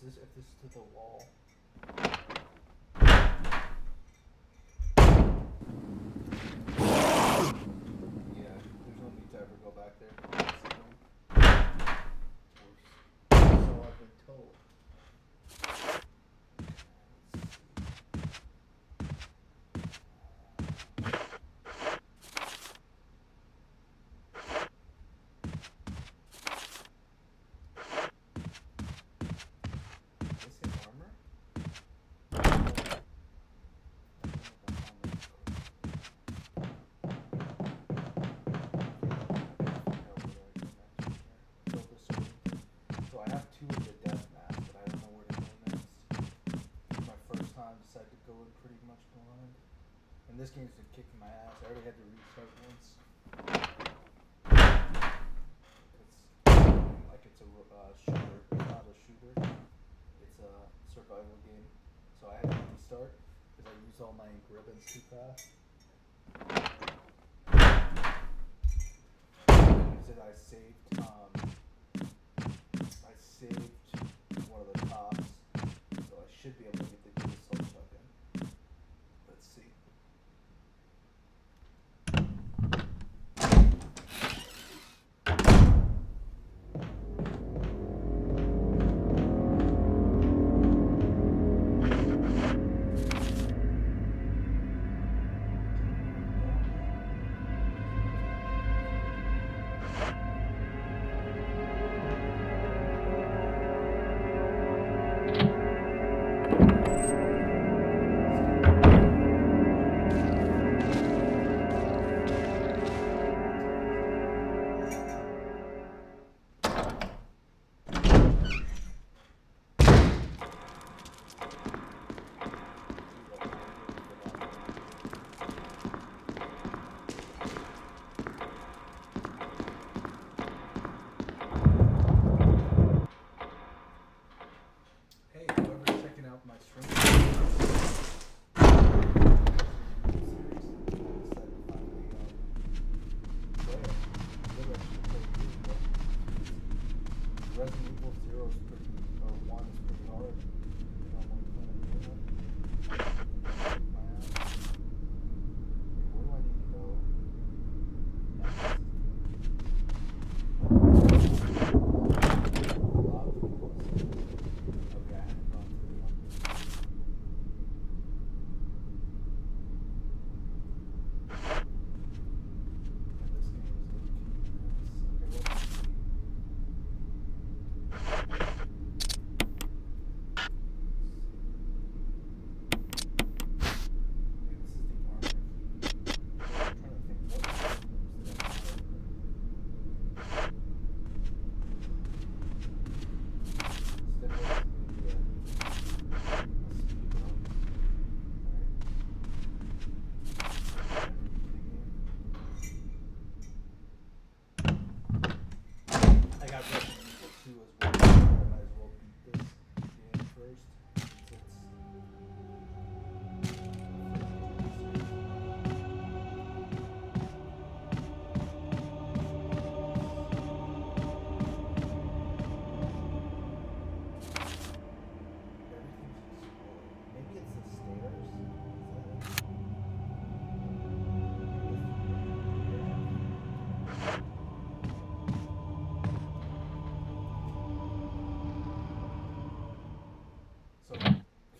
If this is to the wall. Yeah, there's no need to ever go back there. So I've been told. And this game's been kicking my ass. I already had to restart once. It's a shooter. It's not a shooter. It's a survival game. So I had to restart because I used all my ink ribbons too fast. I saved one of the tops, so I should be able to get the good assault shotgun. Let's see.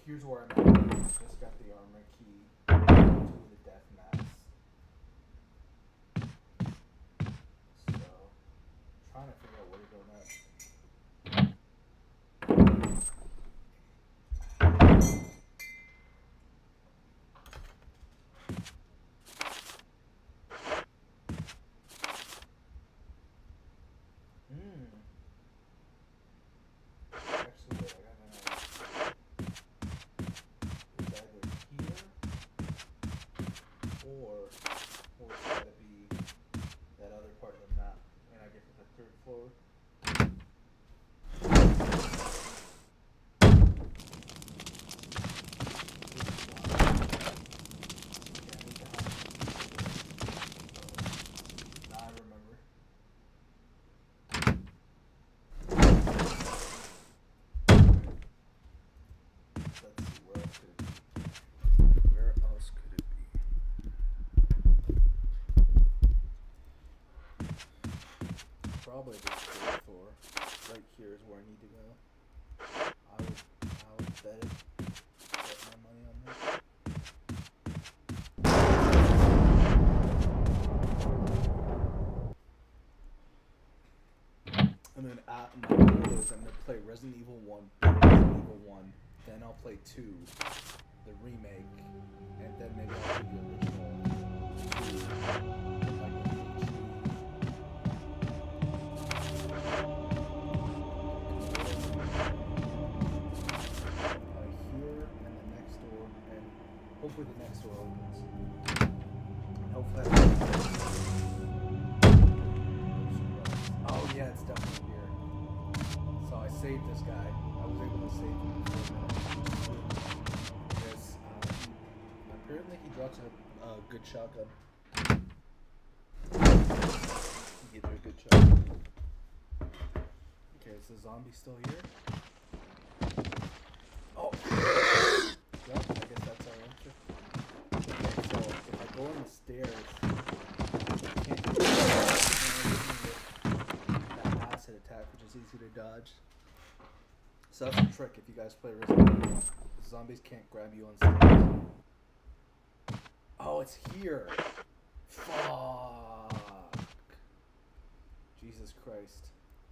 Here's where I'm at. Just got the armor key to the death mask. So, trying to figure out where to go next. Actually, wait, I got an idea. Or it's gotta be that other part of the map, and I guess it's the third floor. probably just go for right here is where I need to go. I would bet my money on this. I'm gonna my goal is I'm gonna play Resident Evil 1, Resident Evil 1, then I'll play 2, the remake, and then maybe I'll do the original 2, like in HD. Here and the next door, and hopefully the next door opens. And hopefully oh yeah, it's definitely here. So I saved this guy. I was able to save him for a minute. Because apparently he drops a good shotgun. He gives you a good shotgun. Okay, is the zombie still here? Oh! Yep, I guess that's our answer. Okay, so if I go on the stairs, I can't get that acid attack, which is easy to dodge. So that's a trick if you guys play Resident Evil. Zombies can't grab you on stairs. Oh, it's here! Fuck! Jesus Christ.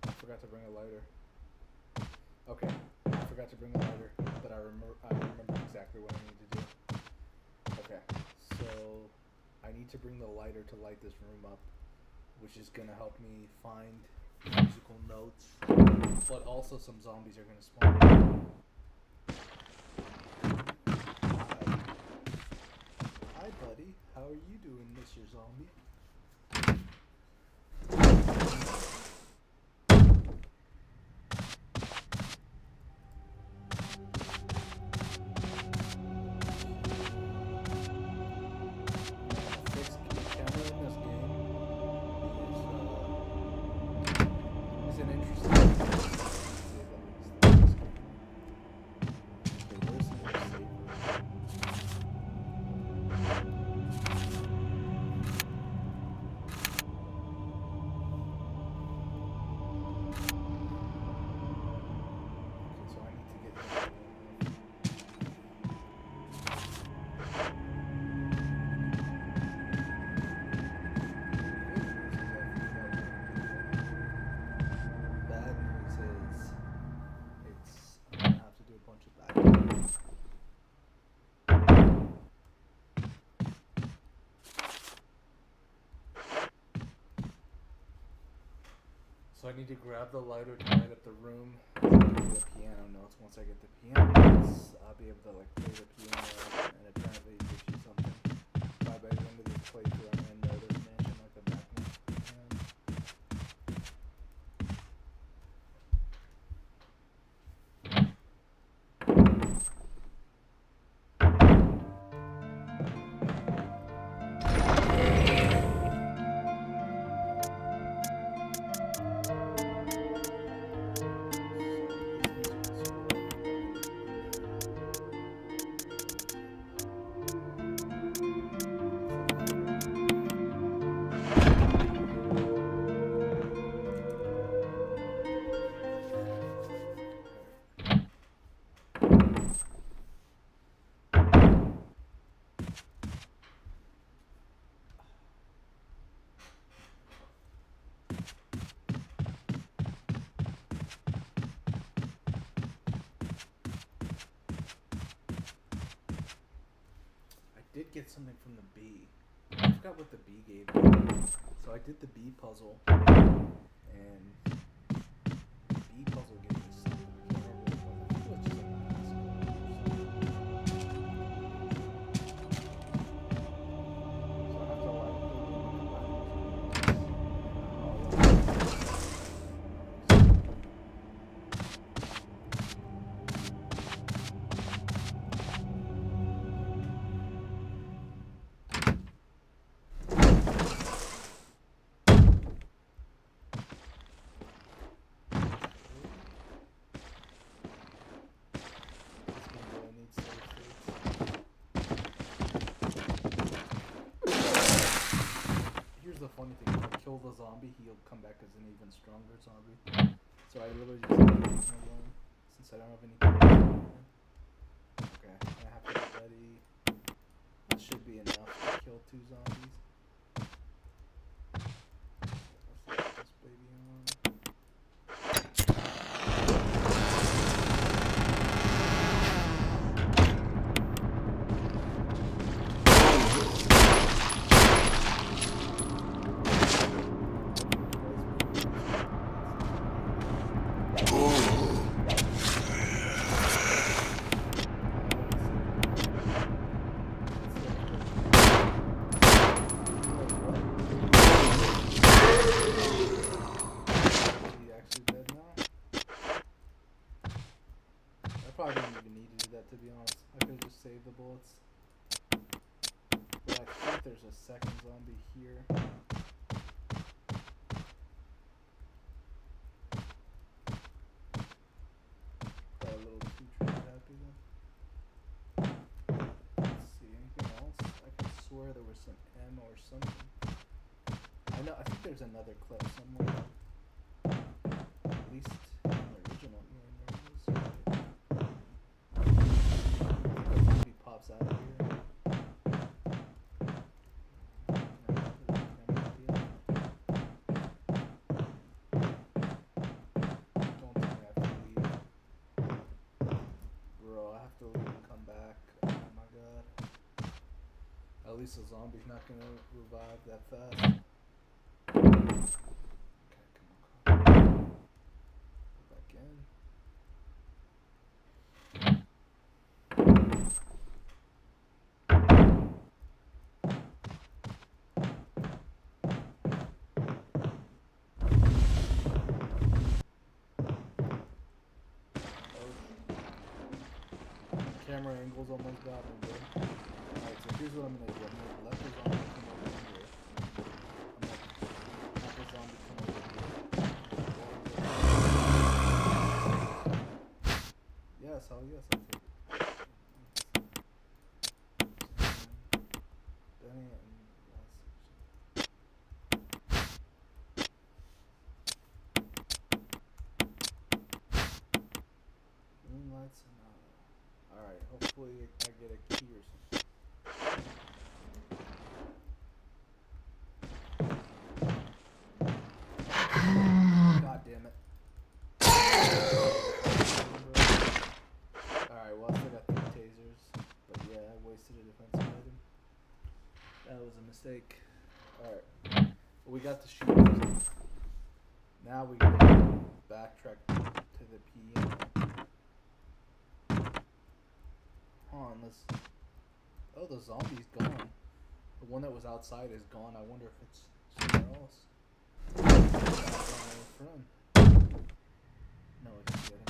I forgot to bring a lighter. Okay, I forgot to bring a lighter, but I remember exactly what I need to do. Okay, so I need to bring the lighter to light this room up, which is gonna help me find musical notes, but also some zombies are gonna spawn. Hi buddy, how are you doing, Mr. Zombie? So I need to grab the lighter to light up the room. The piano notes. Once I get the piano notes, I'll be able to like play the piano, and apparently it gives you something. By the end of this playthrough, I'm gonna know this mansion like the back of my hand. Did get something from the bee. I forgot what the bee gave me. So I did the bee puzzle, and the bee puzzle gave me something. I can't remember what it was. I think it was just a mask. So I have to light up the room and funny thing. If I kill the zombie, he'll come back as an even stronger zombie. So I literally just leave him alone since I don't have any kills. Okay, I have to get ready. That should be enough to kill 2 zombies. Let's let this baby on. Probably didn't even need to do that, to be honest. I could have just saved the bullets. But I think there's a second zombie here. Got a little too trigger happy then. Let's see, anything else? I could swear there was some ammo or something. I think there's another clip somewhere. At least in the original. Pops out of here. Don't tell me I have to leave. Bro, I have to leave and come back. Oh my god. At least the zombie's not gonna revive that fast. Okay, come on. Go back in. Camera angles almost got me, bro. Alright, so here's what I'm gonna do. I'm gonna let the zombie come over here. I'm gonna have the zombie come over here. Yes, hell yes, I'll take it. Danny and last section. Moonlight Sonata. Alright, hopefully I get a key or something. God damn it. Alright, well I still got 3 tasers. But yeah, I wasted a defensive item. That was a mistake. Alright. Well, we got the shooters. Now we gotta backtrack to the piano. Let's. Oh, the zombie's gone. The one that was outside is gone. I wonder if it's somewhere else. Run. No, I can get him.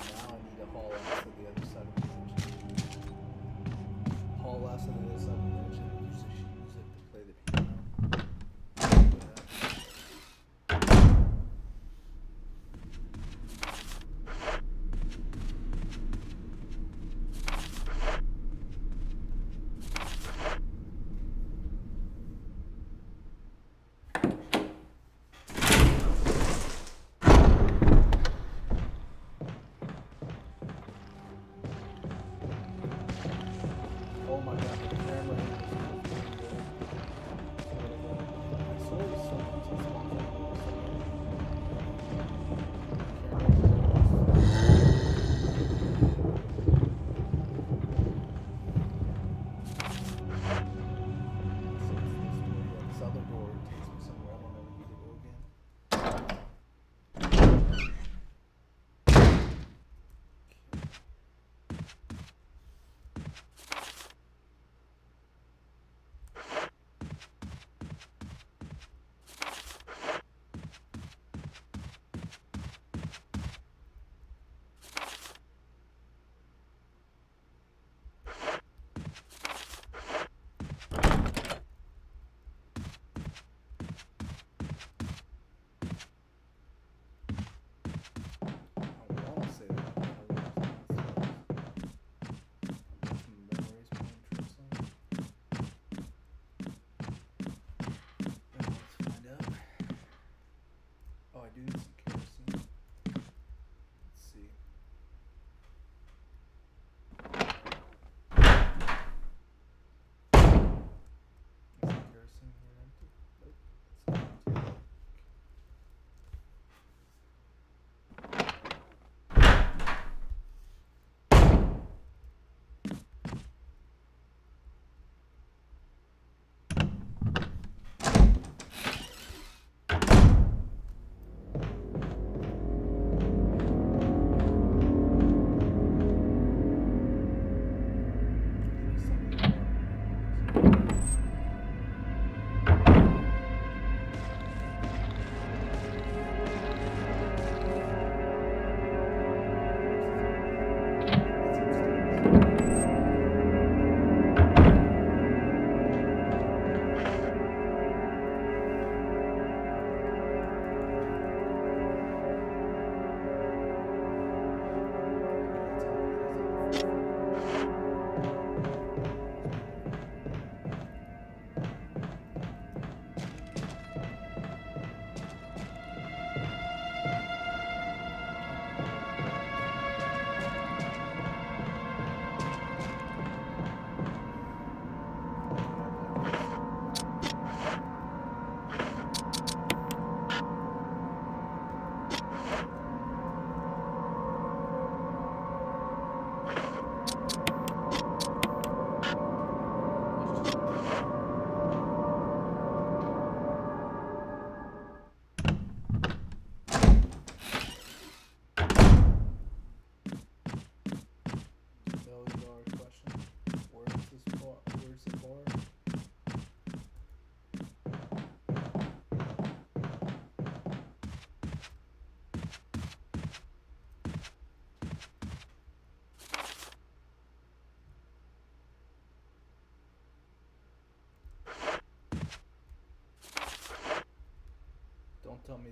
Now I need to haul ass to the other side of the position. Haul ass to the other side of the position and use it to play the piano. Oh my god, the camera is this other door takes me somewhere I don't ever need to go again.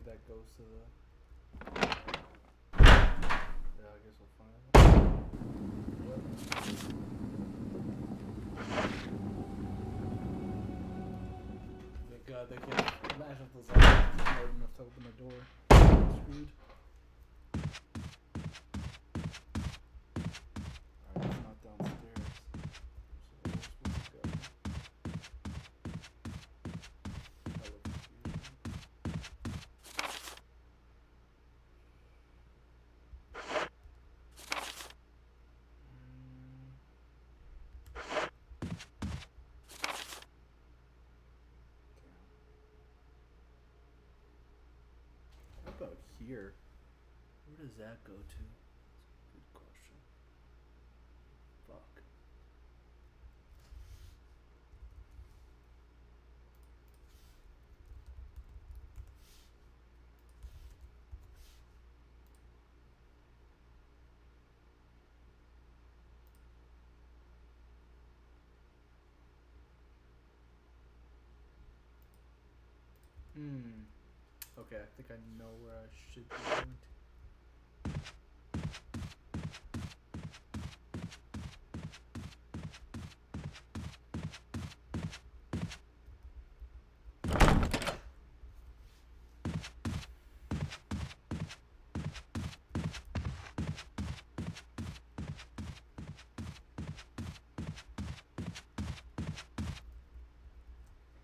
that goes to the... Yeah, I guess we'll find out. Yep. Thank God they can't imagine if those lights hard enough to open the door. Screwed. Alright, it's not downstairs. So where we're supposed to go. Hella confusion. How about here? Where does that go to? Good question. Fuck. Okay, I think I know where I should be going to.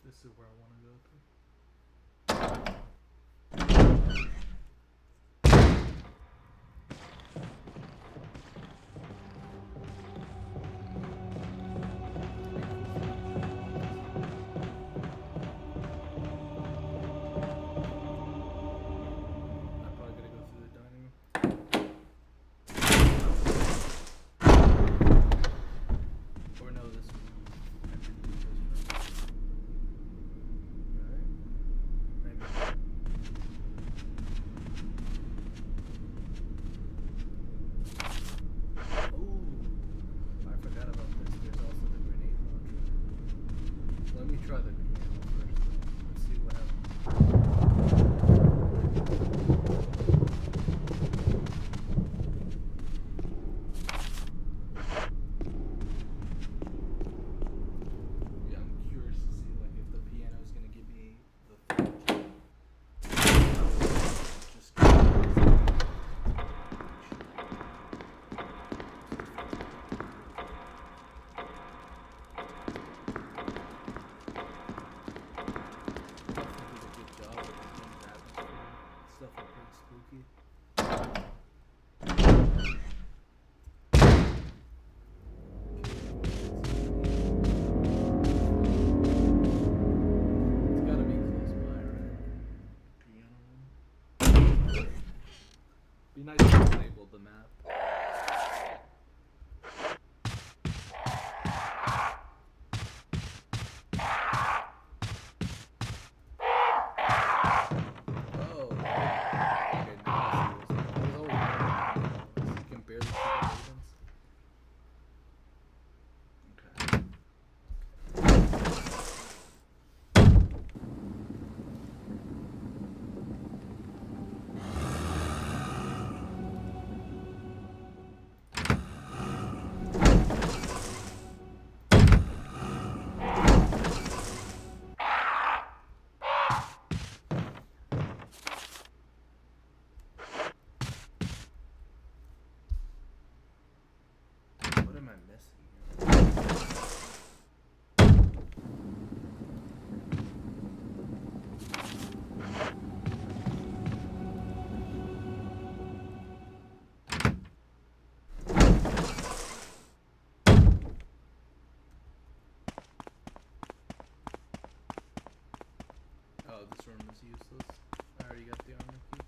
This is where I want to go to. Try the piano first. Let's see what happens. Yeah, I'm curious to see like if the piano is gonna give me the third key. Just be nice if you labeled the map. Oh, okay, now I see what's going on. You can barely see the buildings. Okay. What am I missing here? Oh, this room is useless. I already got the armor key.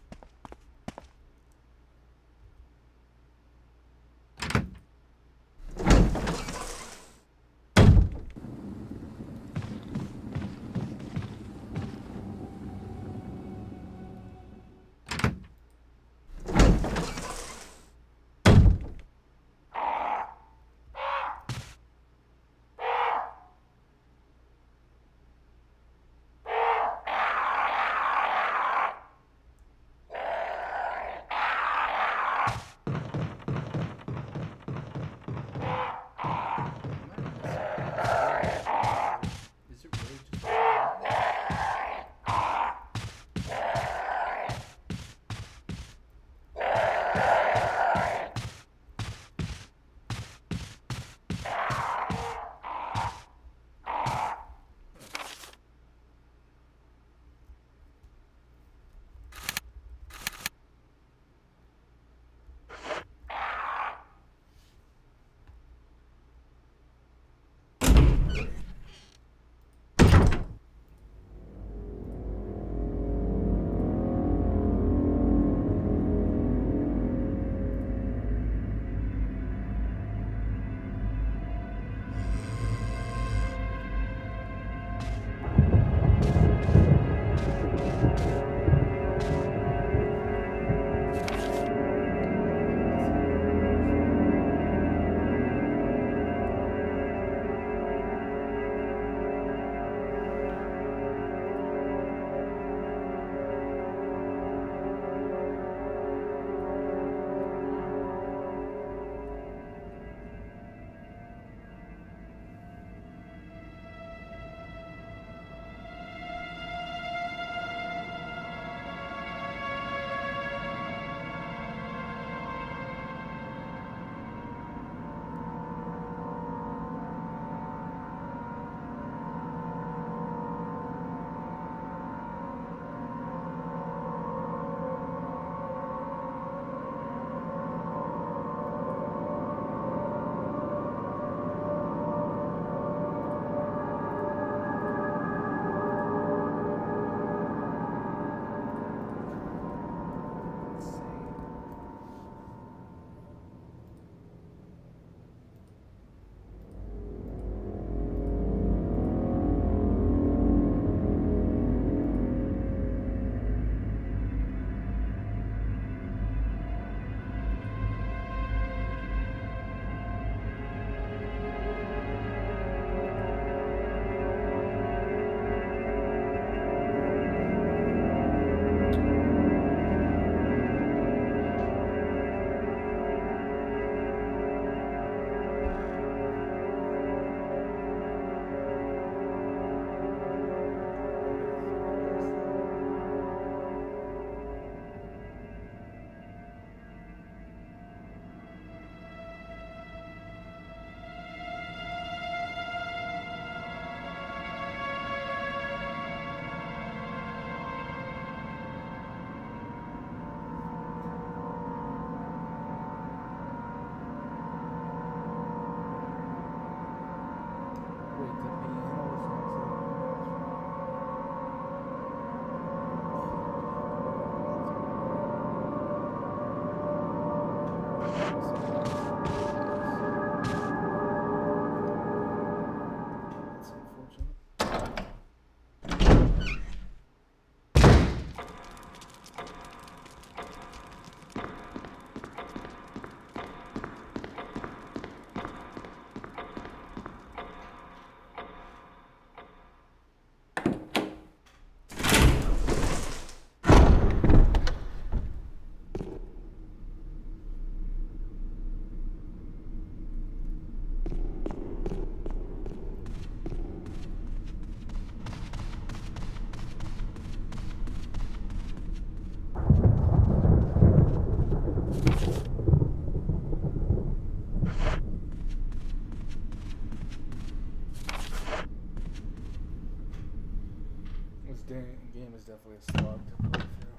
Wait, the piano is next to That's unfortunate. This game is definitely a slog to play through.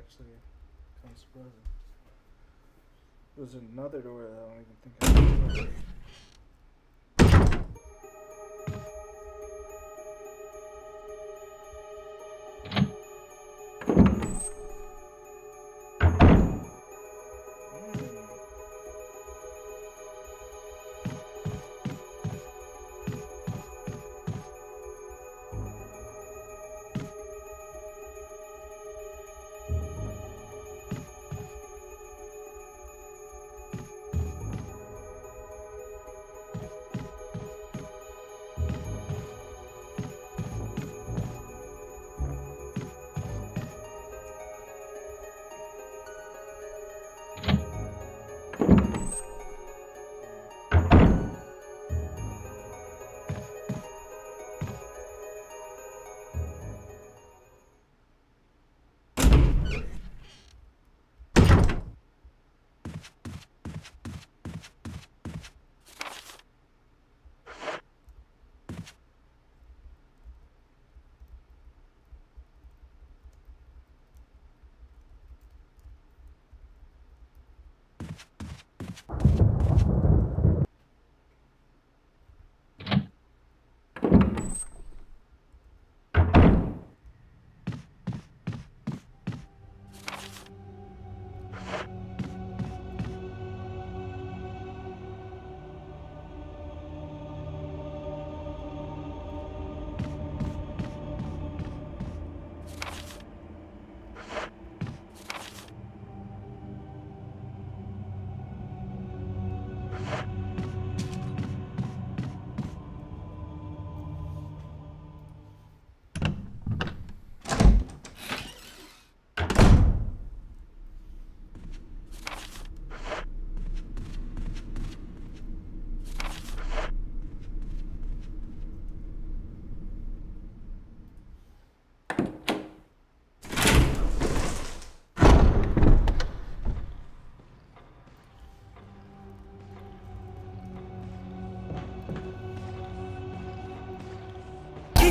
actually kind of surprising. There's another door that I don't even think I can do.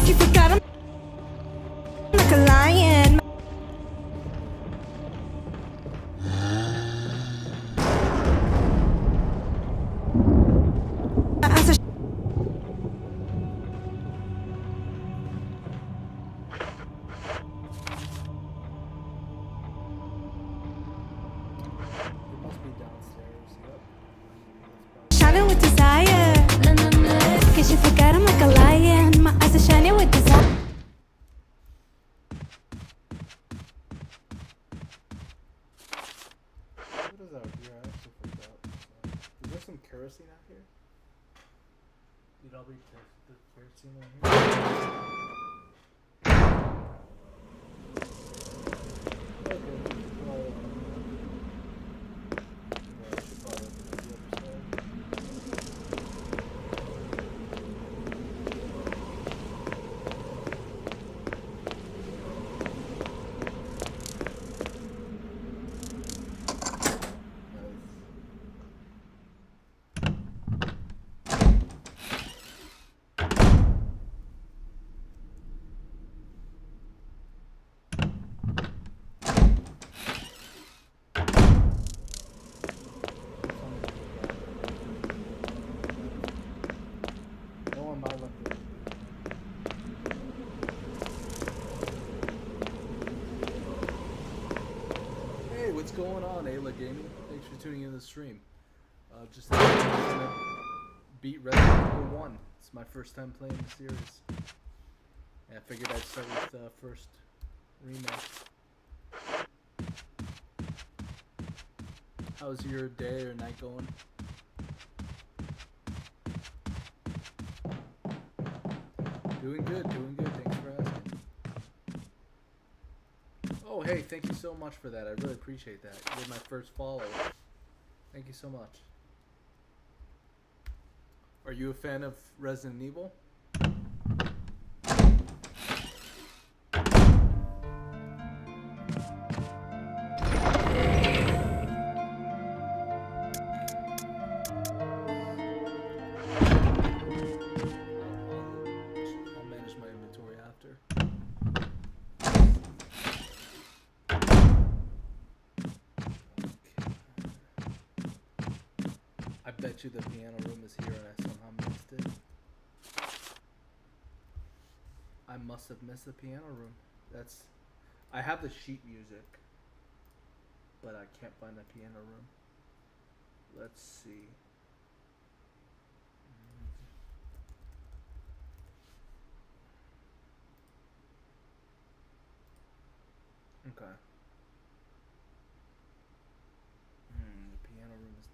You forgot I'm like a lion. As a It must be downstairs. Yep. shining with desire. Guess you forgot I'm like a lion. My eyes are shining with desire. What is out here? I actually forgot. Is there some kerosene out here? Did I read the kerosene out here? Okay. Well, I should probably open up the other side. No one might look good. Hey, what's going on, Ayla Gaming? Thanks for tuning in to the stream. Just I'm gonna beat Resident Evil 1. It's my first time playing the series. And I figured I'd start with the first remake. How's your day or night going? Doing good, doing good. Thanks for asking. Oh, hey, thank you so much for that. I really appreciate that. You're my first follow. Thank you so much. Are you a fan of Resident Evil? I'll manage my inventory after. bet you the piano room is here and I somehow missed it. I must have missed the piano room. I have the sheet music, but I can't find the piano room. Let's see. Okay. The piano room is.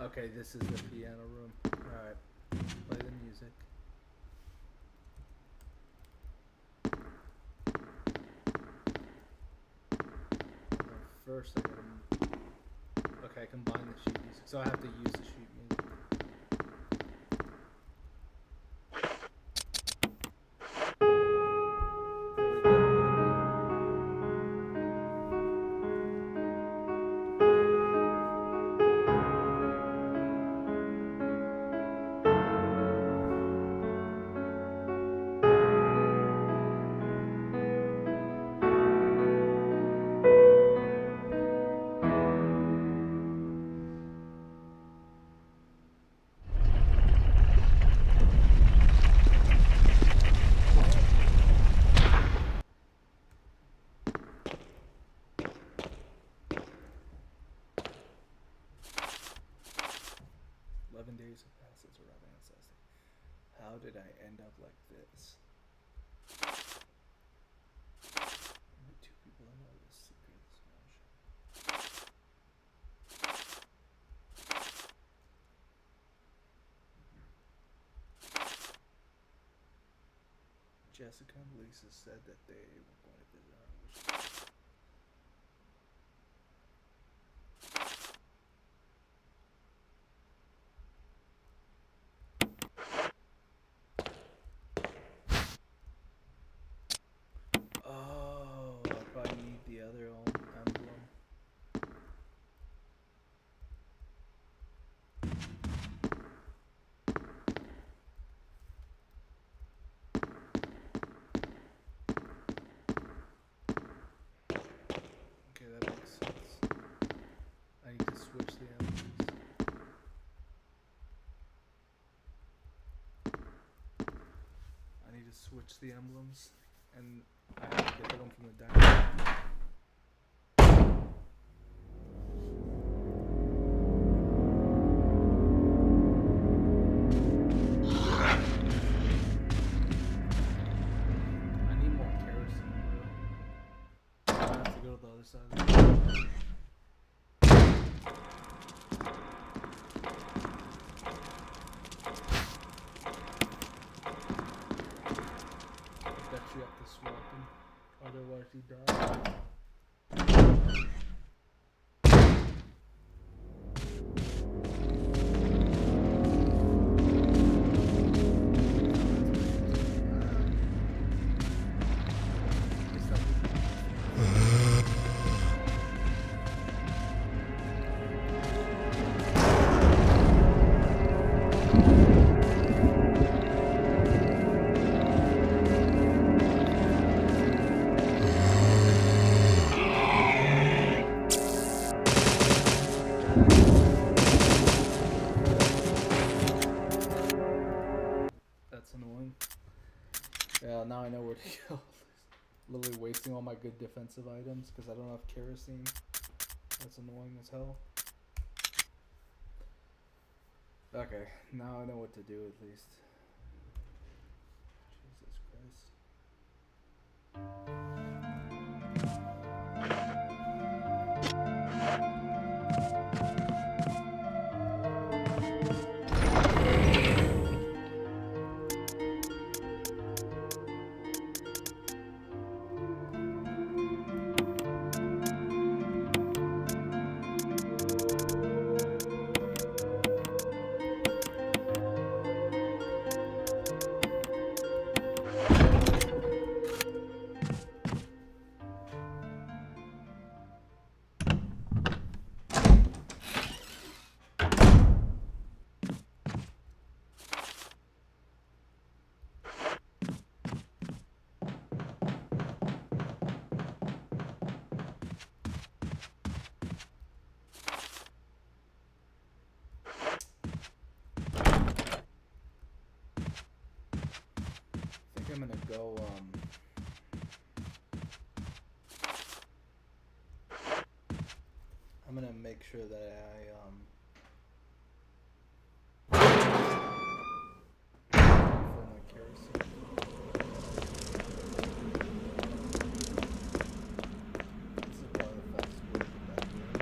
Okay, this is the piano room. Alright, play the music. First I gotta... Okay, combine the sheet music, so I have to use the sheet music. Days have passed since our ancestors. How did I end up like this? Only two people know the secret of this motion. Jessica and Lisa said that they were going to visit our village. Switch the emblems, and I have to get them from the dining. other side of the room. Bet you have to swap him, otherwise he dies. That's annoying. Yeah, now I know where to go. Literally wasting all my good defensive items because I don't have kerosene. That's annoying as hell. Okay, now I know what to do at least. Jesus Christ. I'm gonna go, I'm gonna make sure that I, fill my kerosene. This is probably the fastest way to get back here.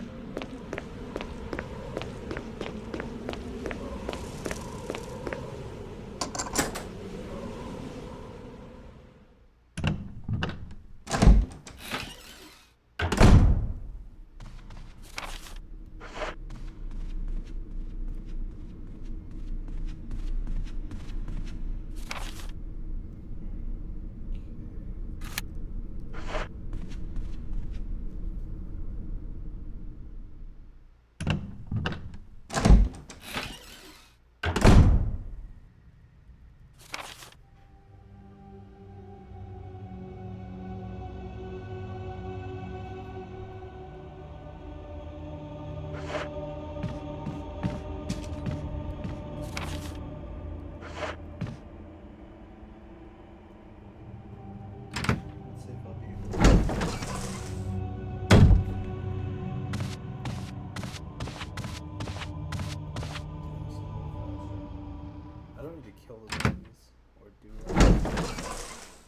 Kill the zombies or do that.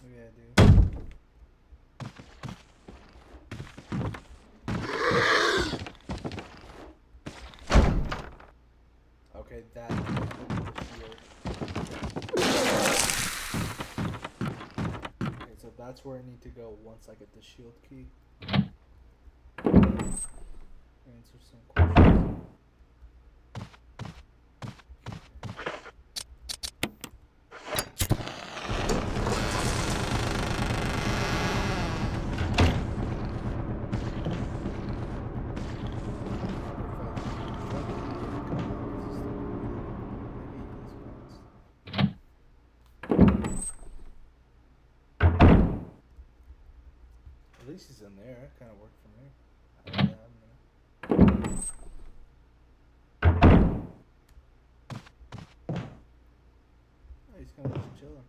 Maybe I do. Okay, that shield. Okay, so that's where I need to go once I get the shield key. Answer some questions. At least he's in there. That kind of worked for me. Oh, he's kind of just chilling.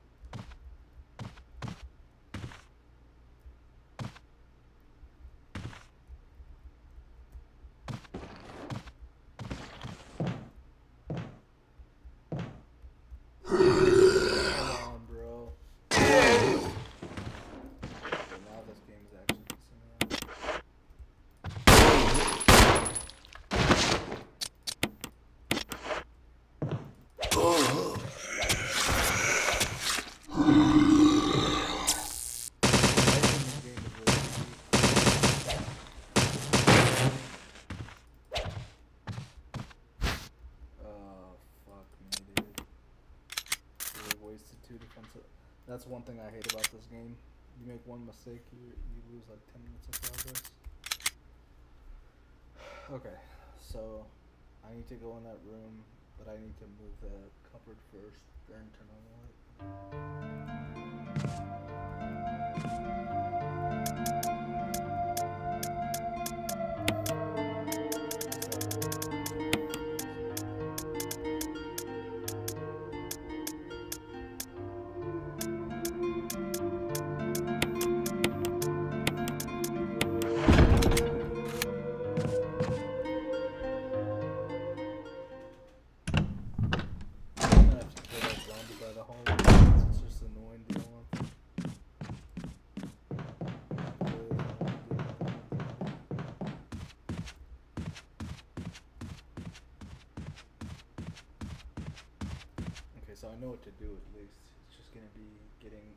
That's one thing I hate about this game. You make one mistake, you lose like 10 minutes of progress. Okay, so I need to go in that room, but I need to move the cupboard first, then turn on the light. I'm gonna have to kill that zombie by the hallway. It's just annoying to deal with. Really annoying to deal with that zombie. Okay, so I know what to do at least. It's just gonna be getting.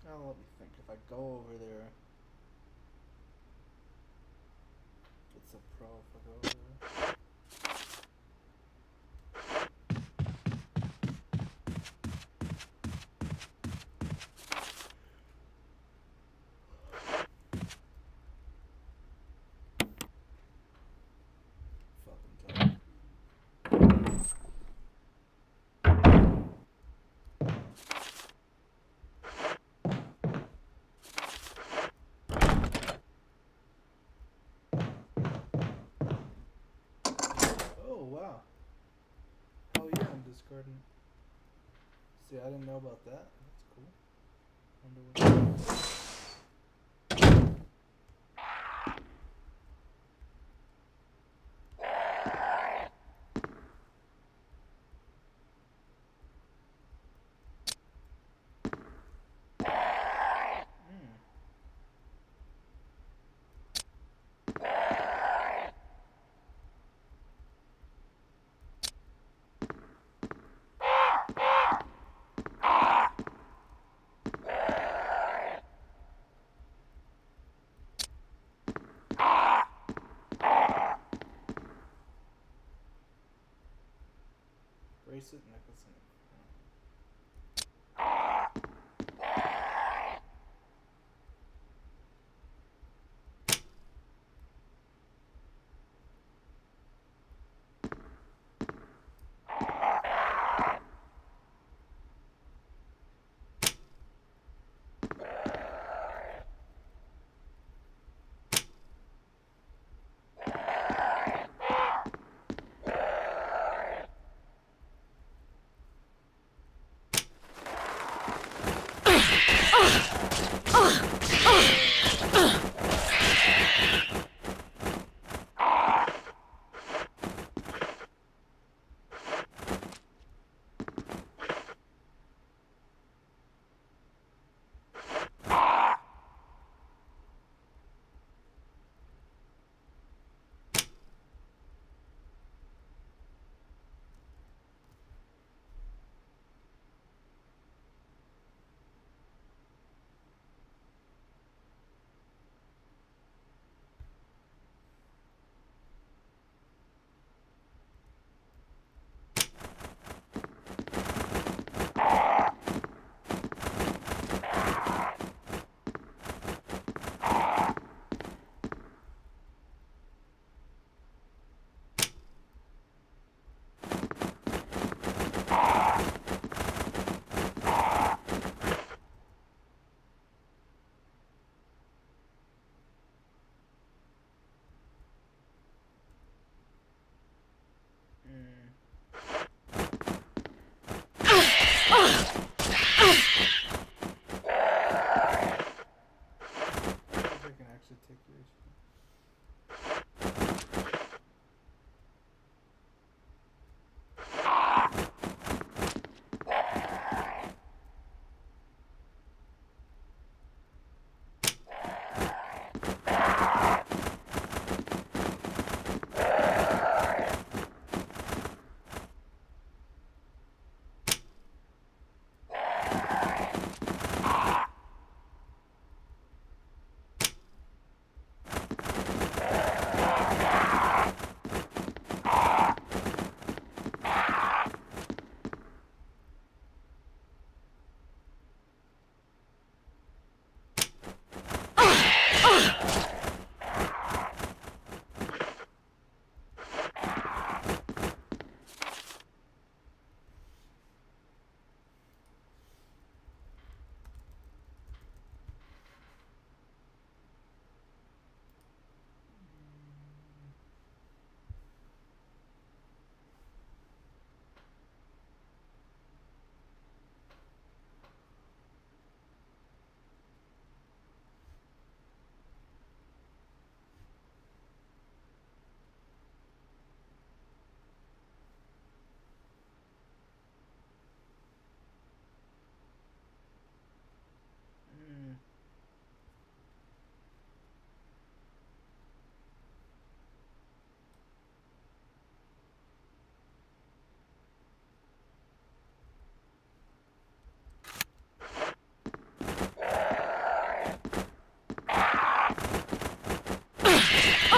Now let me think. If I go over there, it's a pro. If I go over there. Fucking tough. Oh wow. Oh yeah, I'm discarding. See, I didn't know about that. That's cool. Wonder what. Mm.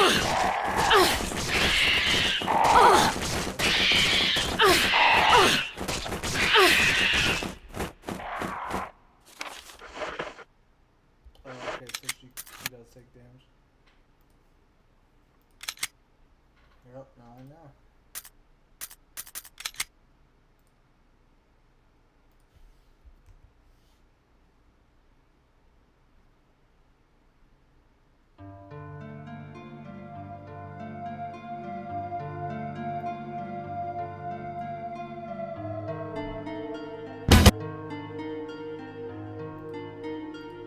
Okay, so she does take damage. Yep, now I know.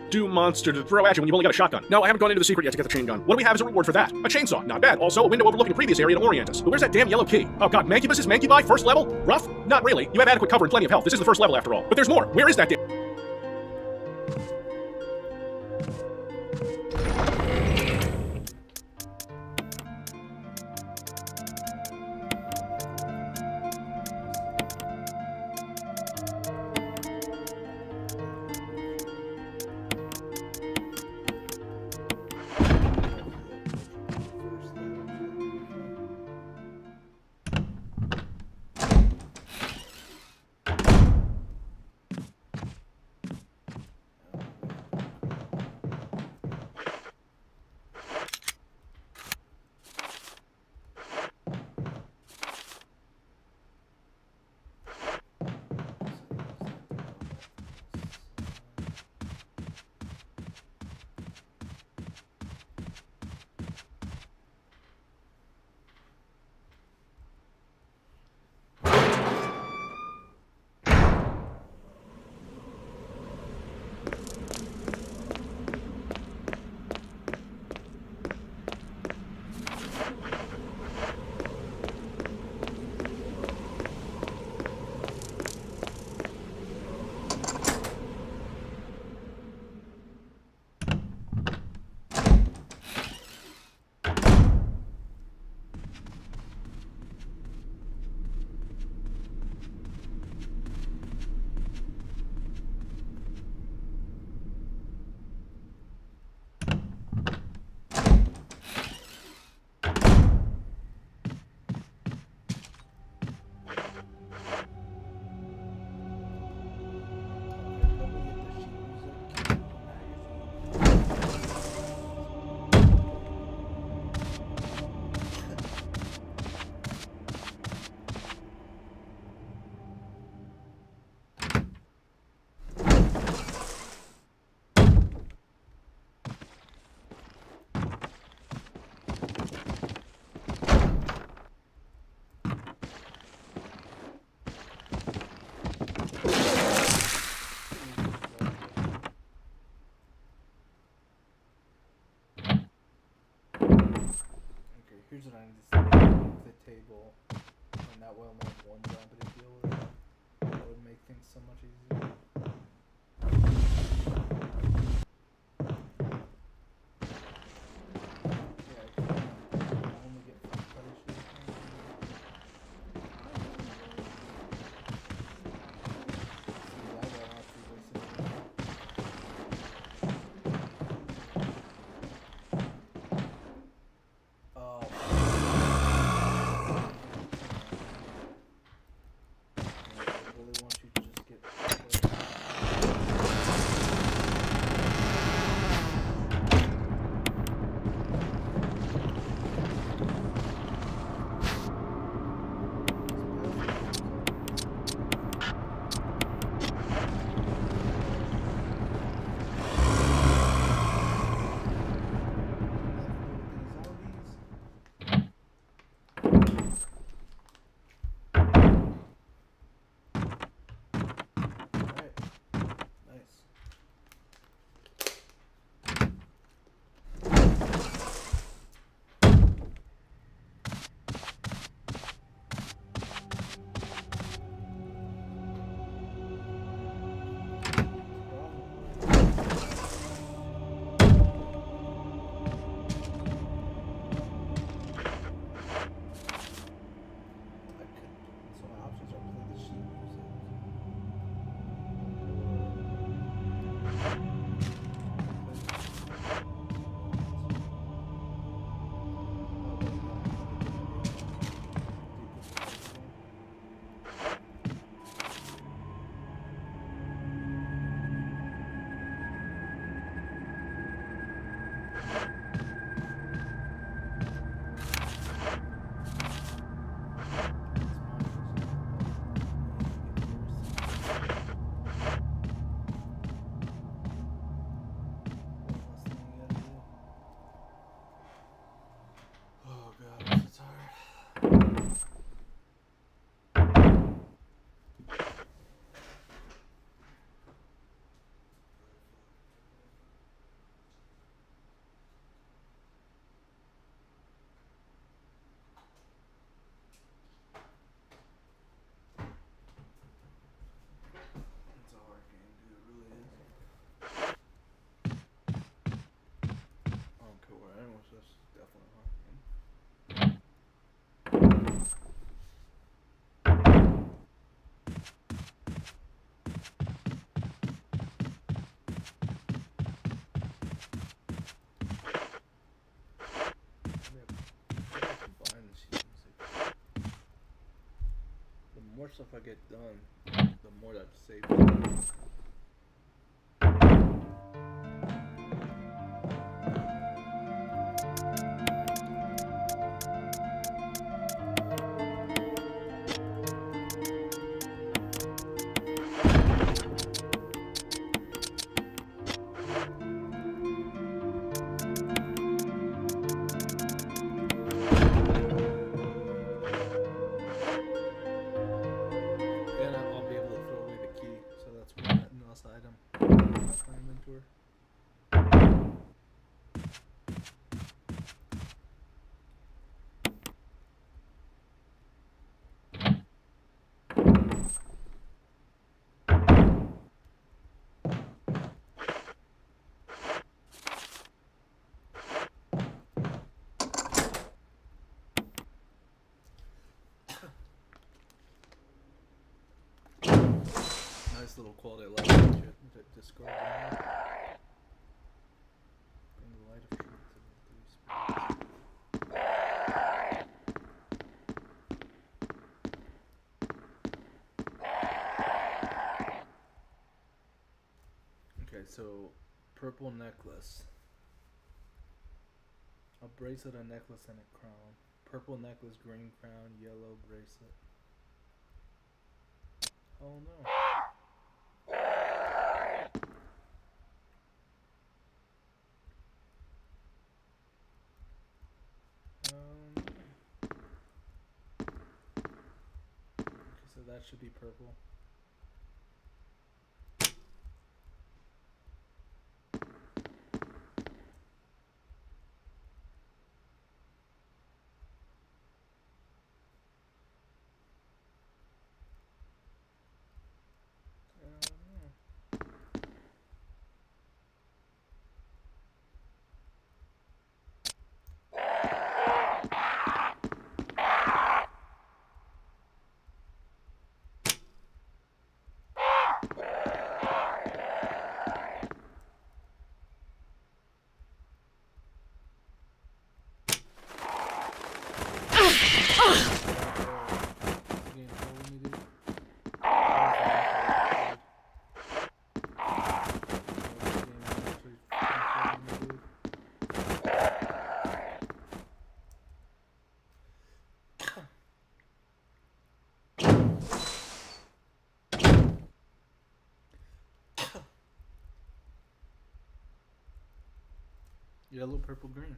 Do monster to throw at you when you've only got a shotgun. No, I haven't gone into the secret yet to get the chain gun. What do we have as a reward for that? A chainsaw, not bad. Also, a window overlooking a previous area to orient us. But where's that damn yellow key? Oh god, Mancubus is Mancubi, first level? Rough? Not really. You have adequate cover and plenty of health. This is the first level after all. But there's more. Where is that damn... Here's what I need to say. Move the table, and that way I'll have one zombie to deal with. That would make things so much easier. Yeah, I can only get first party shit. See, that guy actually wasted it. Oh. I really want you to just get stuff I get done, the more that saves. Nice little quality of life that Discord. Bring the light of truth to the three spirits. Okay, so purple necklace. A bracelet, a necklace, and a crown. Purple necklace, green crown, yellow bracelet. Oh no. Okay, so that should be purple. Yellow, purple, green.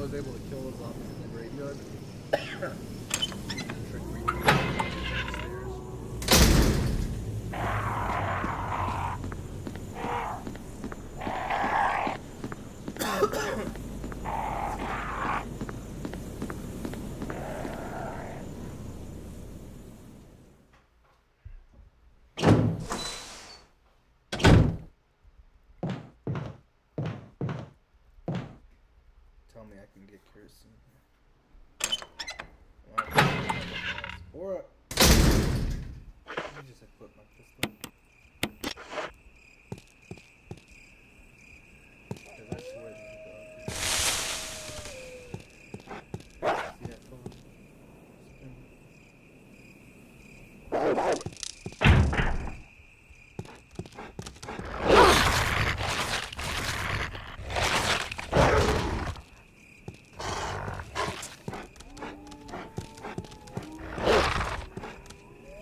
was able to kill the zombies in the graveyard. Trick Remake Tell me I can get kerosene here. Or let me just equip my pistol. Because I swear there's a dog here. See that phone?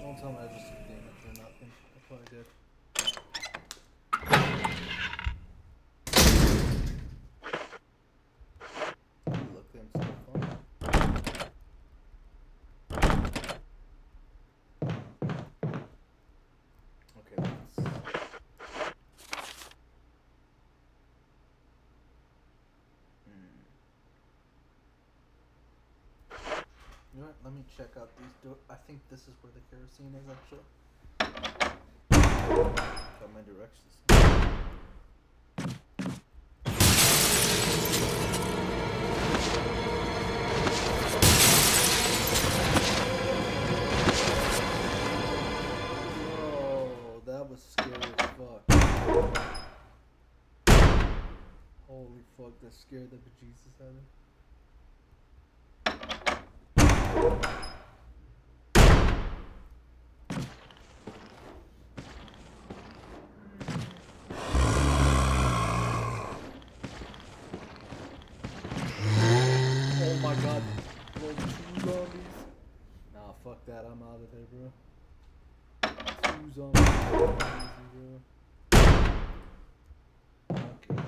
Don't tell me I just took damage or nothing. I probably did. Look, them stuff on. Okay, let's. You know what? Let me check out these. I think this is where the kerosene is actually. Got my directions. Whoa, that was scary as fuck. Holy fuck, that scared the bejesus out of me. Oh my god, bro, 2 zombies. Nah, fuck that, I'm out of there, bro. 2 zombies, bro. Okay.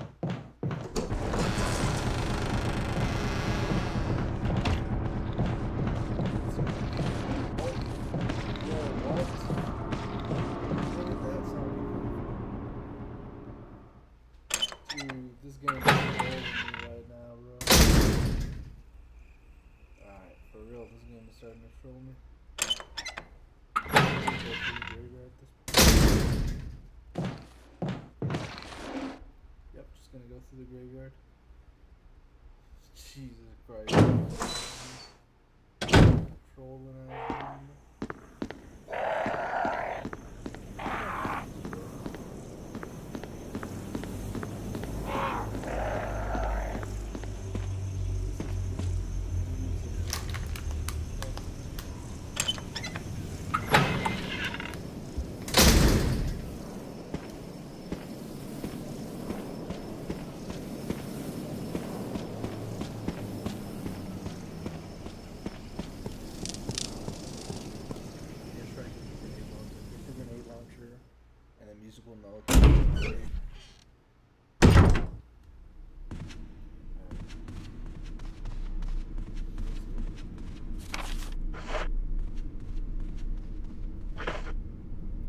This game is holding me right now, bro. Alright, for real, this game is starting to troll me. Yep, just gonna go through the graveyard. Jesus Christ. Trolling out. Musical note.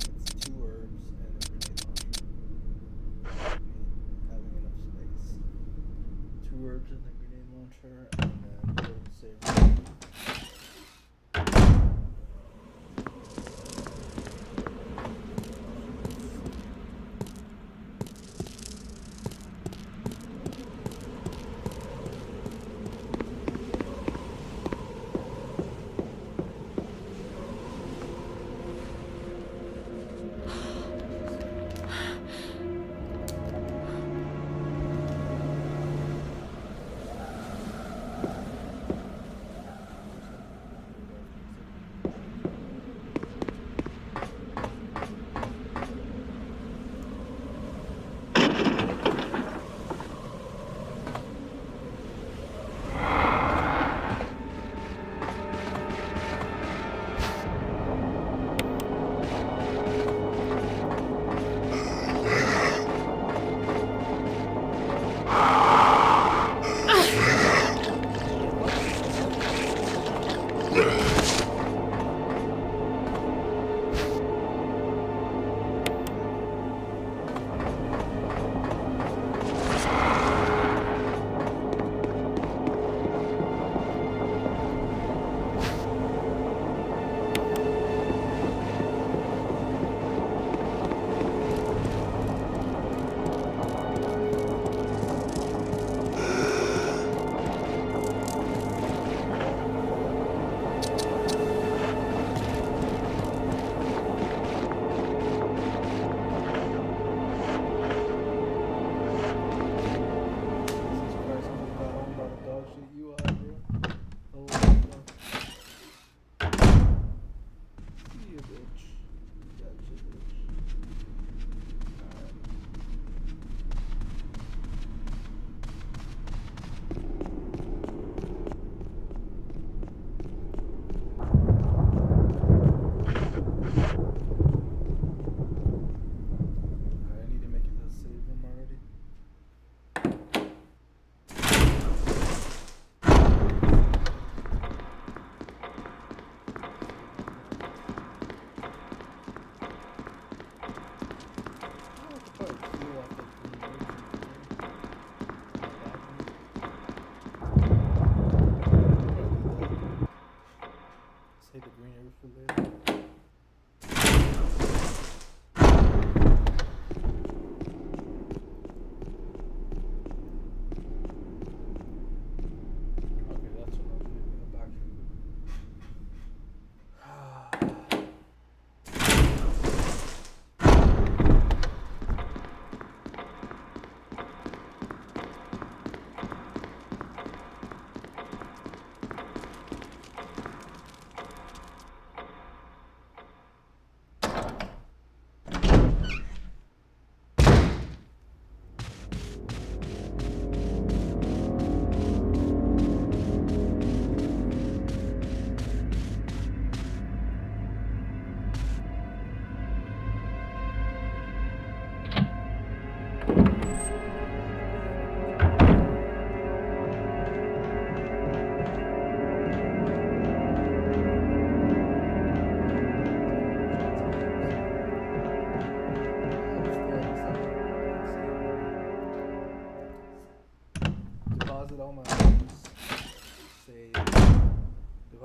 It's 2 herbs and a grenade launcher. Having enough space. 2 herbs and a grenade launcher, and then we'll save.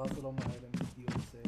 exhausted all my items, heal, save.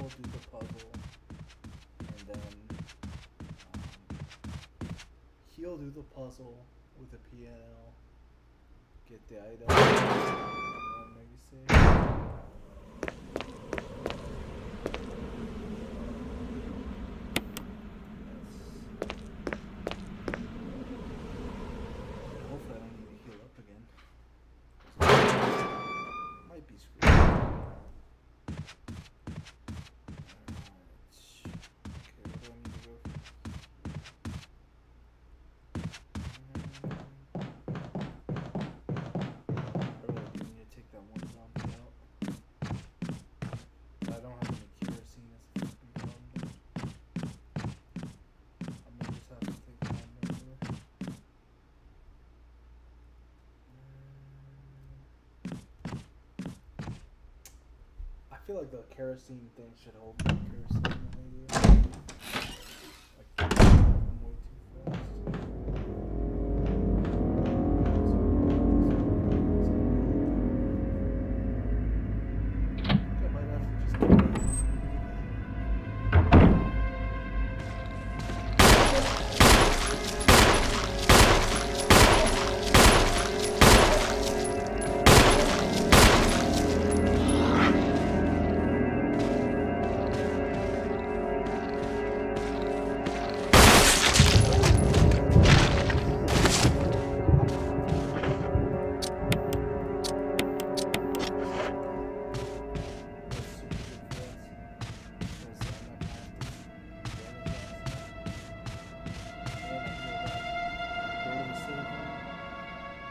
Do the puzzle, and then he'll do the puzzle with the piano, get the item, and maybe save. Hopefully I don't need to heal up again. Might be screwed. I feel like the kerosene thing should hold more kerosene maybe. Like, I'm way too fast. I might have to just keep it.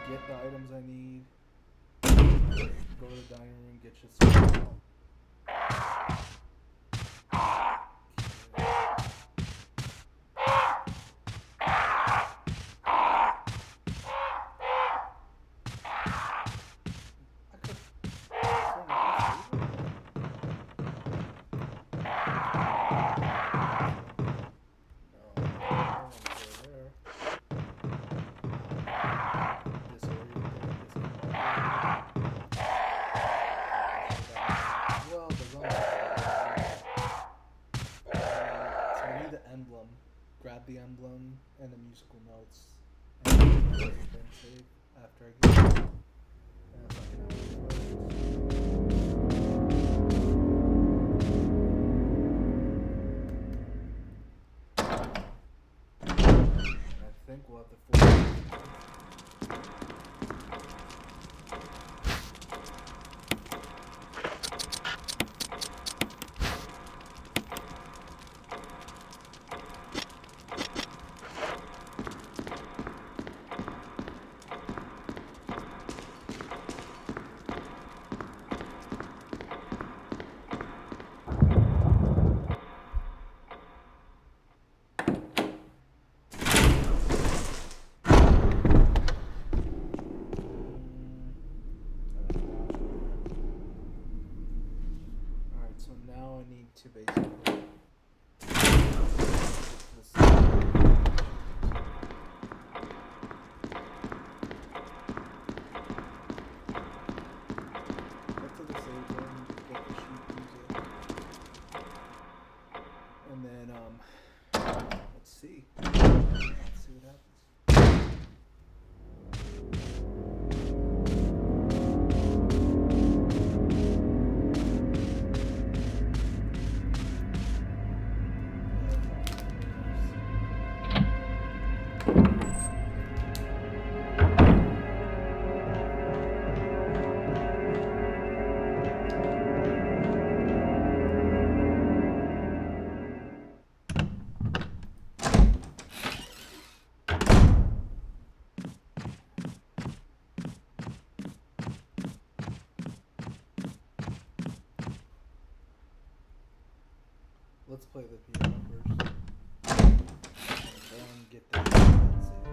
Get the items I need. Go to the dining room, get your stuff out. Grab the emblem and the musical notes, and then save after I get it. And I think we'll have to you basically. Let's see. Get to the save zone, get the sheep, use it. And then, let's see. Let's see what happens. Let's play the piano first. And then get that. That's it.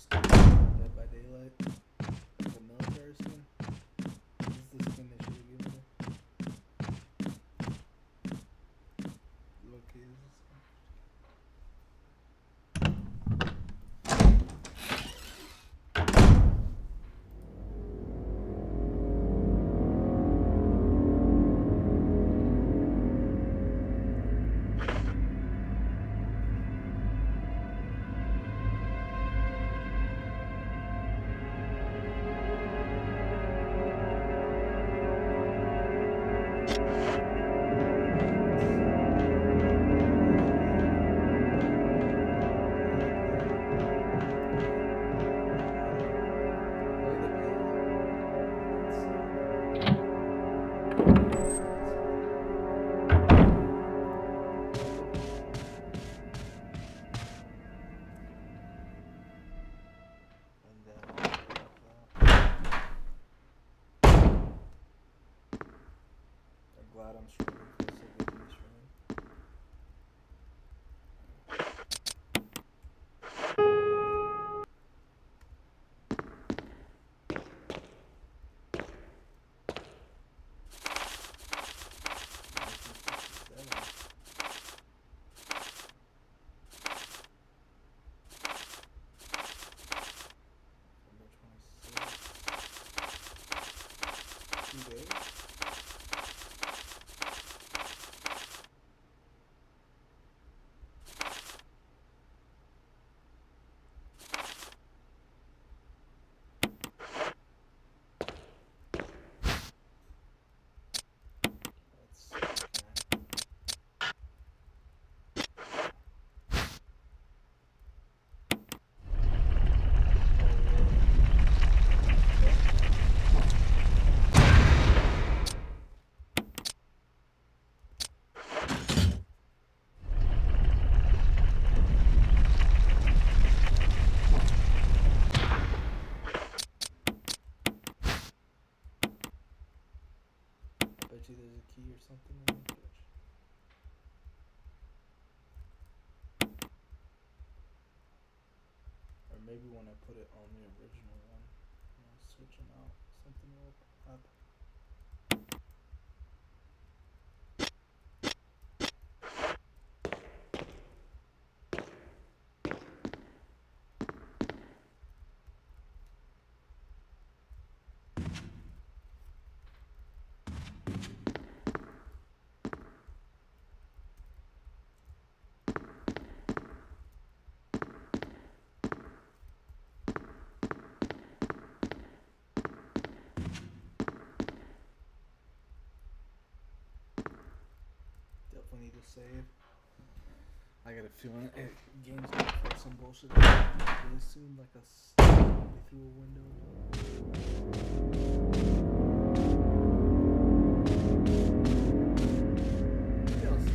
Dead by Daylight. The military skin. This is the skin they should have given me. Look, is this skin? Glad I'm streaming for so good to be streaming. November 26th. 2 days? Bet you there's a key or something in the bitch. Or maybe when I put it on the original one, and I switch them out, something will happen. Definitely need to save. I got a feeling game's gonna fix some bullshit really soon, like through a window. What else?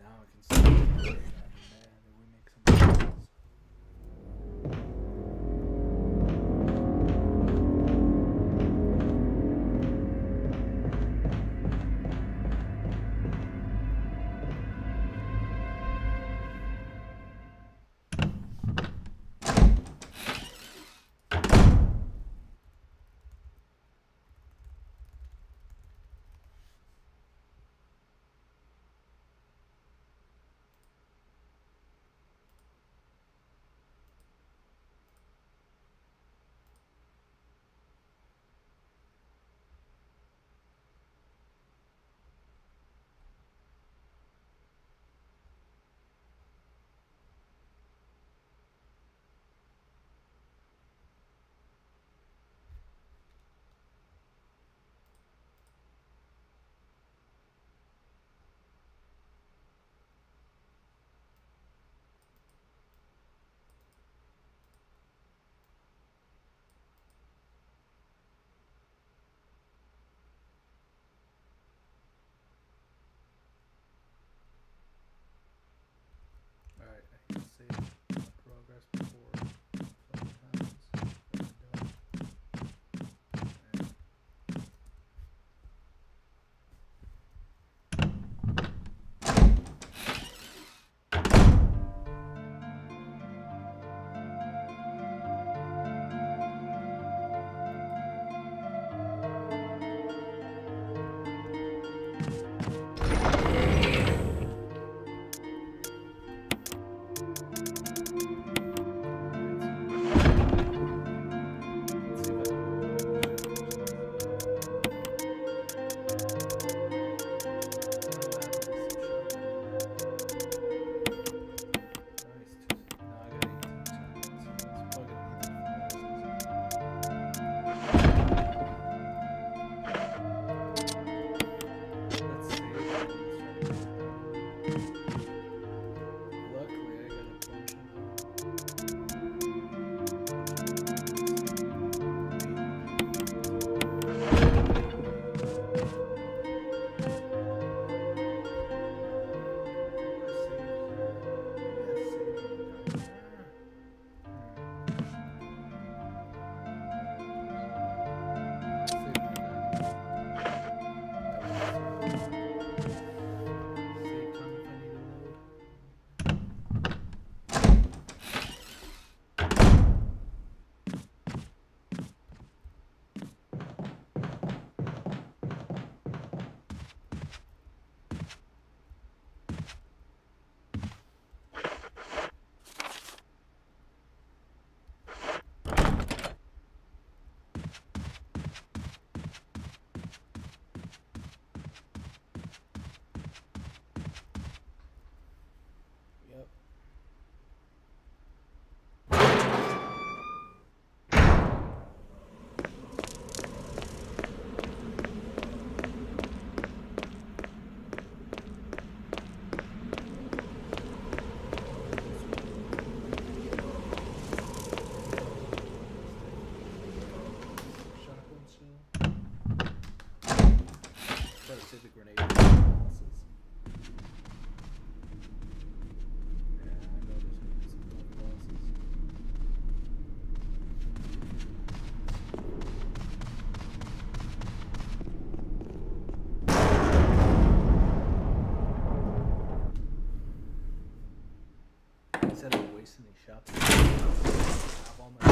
now I can see that. Man, did we make some progress? Alright, I need to save my progress before something happens. If I don't. Okay. Save the grenade bosses. Yeah, I know there's gonna be some tough bosses. Instead of wasting these shots, I have all my.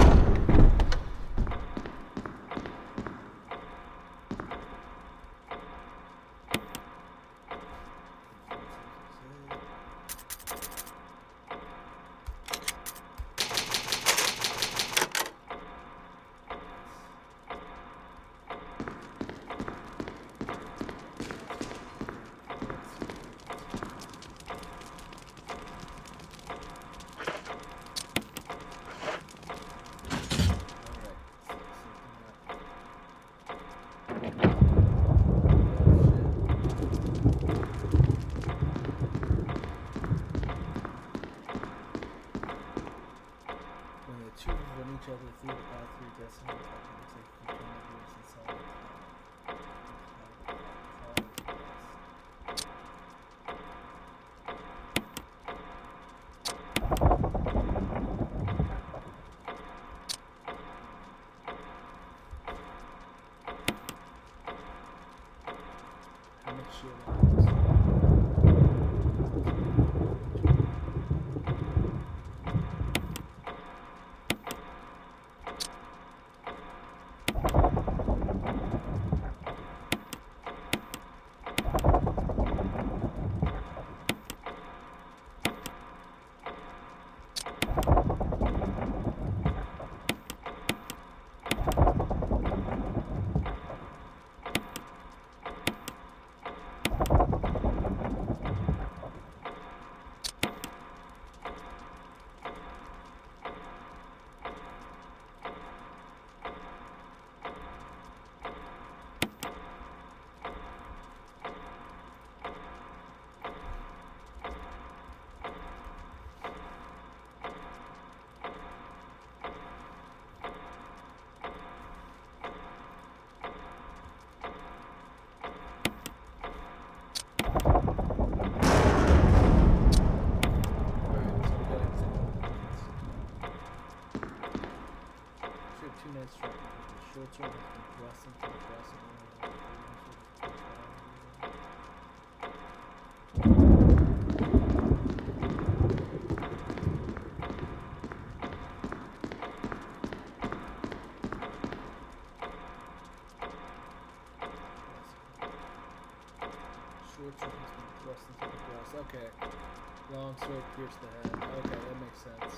Okay. Long sword pierced the head. Okay, that makes sense.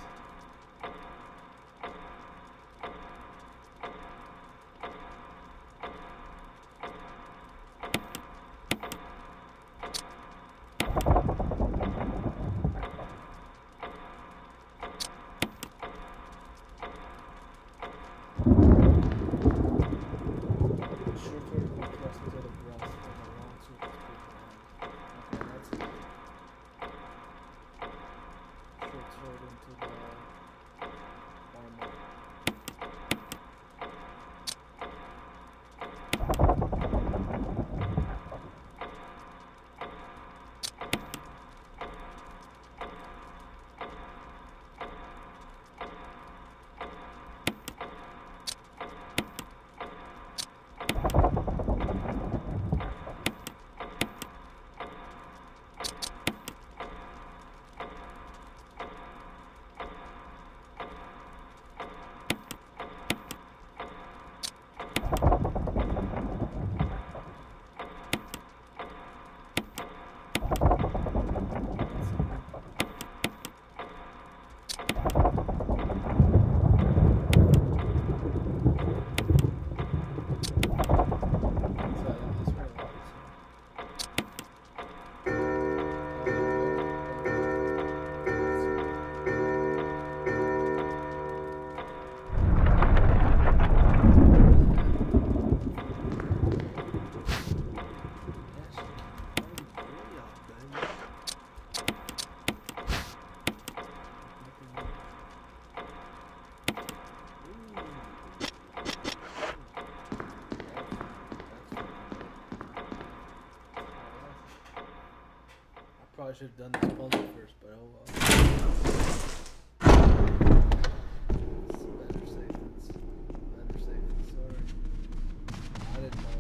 Probably should have done this puzzle first, but oh well. It's better safe than sorry. I didn't know.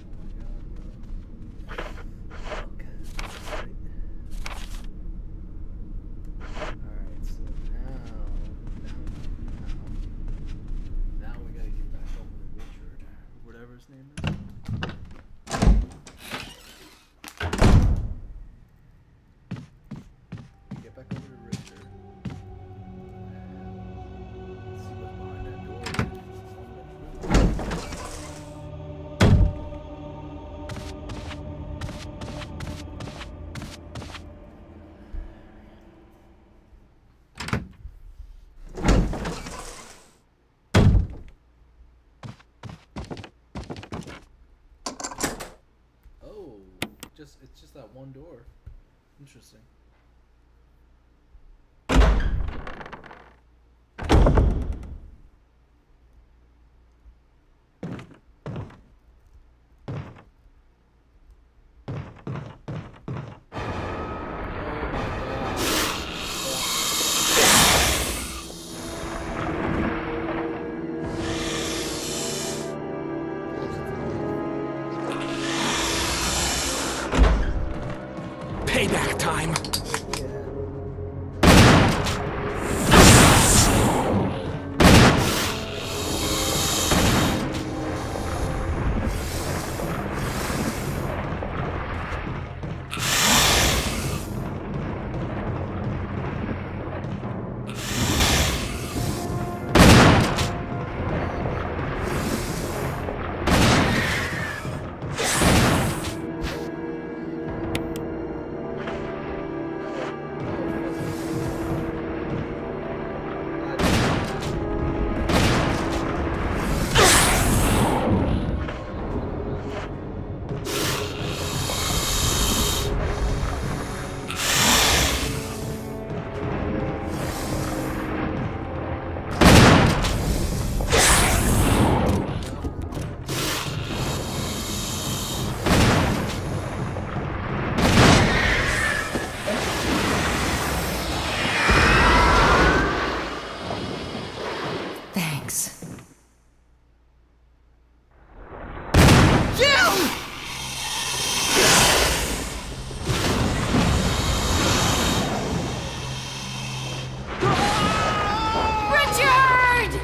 Oh my god, bro. Okay. Alright, so now we gotta get back over to Richard. Whatever his name is. It's just that one door. Interesting. Payback time. Thanks. Richard!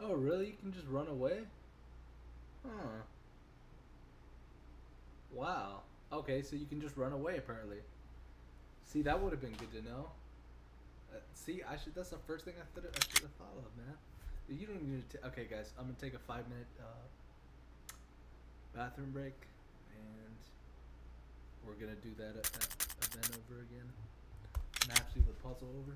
Oh, really? You can just run away? Huh. Wow. Okay, so you can just run away, apparently. See, that would have been good to know. See, that's the first thing I should have thought of, man. You don't need to... Okay, guys, I'm going to take a 5-minute bathroom break. And we're going to do that event over again. And actually the puzzle over.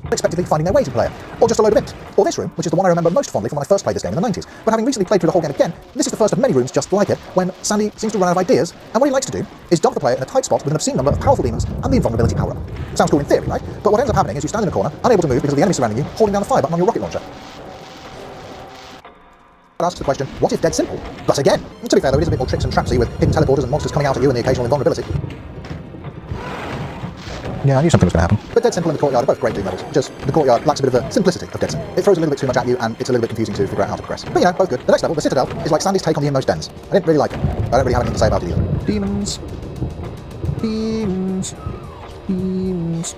unexpectedly finding their way to the player, or just a load of int. Or this room, which is the one I remember most fondly from when I first played this game in the 90s. But having recently played through the whole game again, this is the first of many rooms just like it, when Sandy seems to run out of ideas, and what he likes to do is dump the player in a tight spot with an obscene number of powerful demons and the invulnerability power-up. Sounds cool in theory, right? But what ends up happening is you stand in a corner, unable to move because of the enemy surrounding you, holding down the fire button on your rocket launcher. That asks the question, what if dead simple? But again, to be fair though, it is a bit more tricks and trapsy with hidden teleporters and monsters coming out at you and the occasional invulnerability. Yeah, I knew something was going to happen. But Dead Simple and the Courtyard are both great Doom levels. Just the Courtyard lacks a bit of the simplicity of Dead Simple. It throws a little bit too much at you, and it's a little bit confusing to figure out how to progress. But you know, both good. The next level, the Citadel, is like Sandy's take on the Inmost Dens. I didn't really like it. I don't really have anything to say about it either. Demons. Demons. Demons.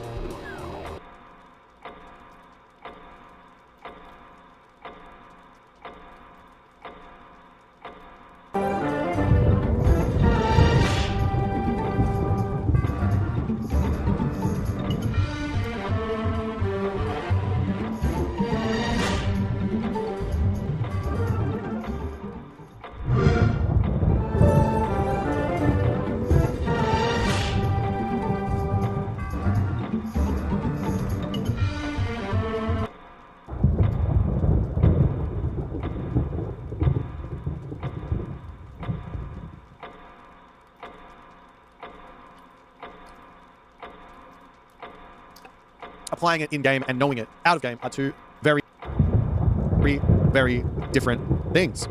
Applying it in-game and knowing it out-of-game are two very, very different things.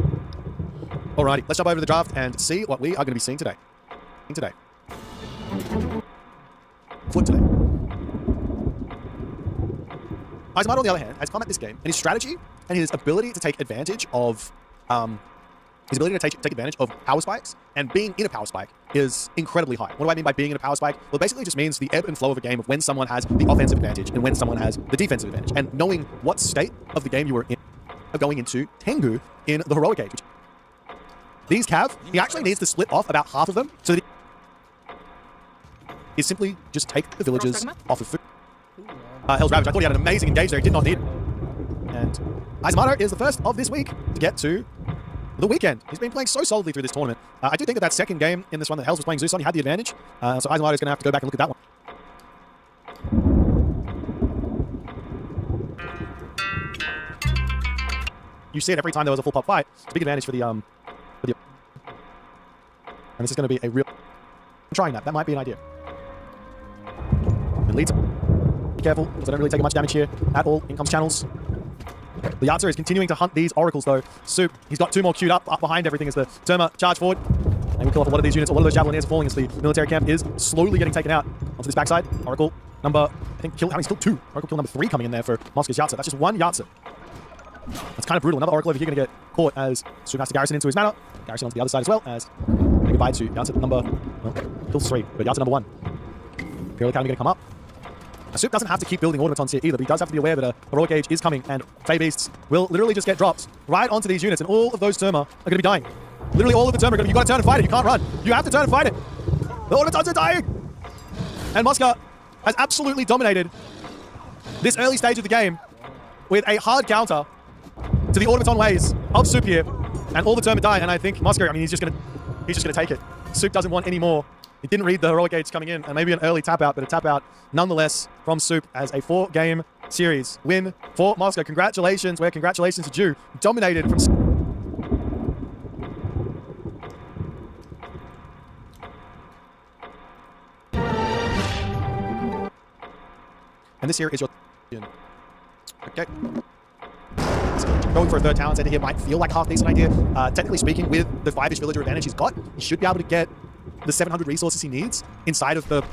Alrighty, let's jump over to the draft and see what we are going to be seeing today. Flip today. Isomata, on the other hand, has come at this game, and his strategy and his ability to take advantage of power spikes and being in a power spike is incredibly high. What do I mean by being in a power spike? Well, basically it just means the ebb and flow of a game of when someone has the offensive advantage and when someone has the defensive advantage. And knowing what state of the game you were in, going into Tengu in the Heroic Age. These Cav, he actually needs to split off about half of them so that he simply just take the villages off of food. Hell's Ravage, I thought he had an amazing engage there, he did not need it. And Isomata is the first of this week to get to the weekend. He's been playing so solidly through this tournament. I do think that second game in this one that Hells was playing Zeus on, he had the advantage. So Isomata is going to have to go back and look at that one. You see it every time there was a full pop fight. It's a big advantage for the and this is going to be a real... I'm trying that. That might be an idea. And leads. Be careful, because I don't really take much damage here at all. In comes channels. The Yatsa is continuing to hunt these oracles though. Soup, he's got two more queued up behind everything as the Terma charge forward. And we'll kill off a lot of these units. A lot of those Javelineers are falling as the military camp is slowly getting taken out onto this backside. Oracle number, I think, he's killed 2. Oracle kill number 3 coming in there for Moscow's Yatsa. That's just one Yatsa. That's kind of brutal. Another Oracle over here going to get caught as Soup has to garrison into his manor. Garrison onto the other side as well as say goodbye to Yatsa number, well, kills 3, but Yatsa number 1. Imperial Academy going to come up. Soup doesn't have to keep building automatons here either, but he does have to be aware that a Heroic Age is coming, and Fey Beasts will literally just get dropped right onto these units, and all of those Terma are going to be dying. Literally all of the Terma are going to be, you got to turn and fight it, you can't run. You have to turn and fight it. The automatons are dying! And Moscow has absolutely dominated this early stage of the game with a hard counter to the automaton ways of Soup here, and all the Terma die, and I think Moscow, I mean, he's just going to take it. Soup doesn't want any more. He didn't read the Heroic Age coming in, and maybe an early tap out, but a tap out nonetheless from Soup as a 4-game series win for Moscow. Congratulations, where congratulations are due. Dominated from... And this here is your... Okay. Going for a third talent center here might feel like a half-decent idea. Technically speaking, with the 5-ish villager advantage he's got, he should be able to get the 700 resources he needs inside of the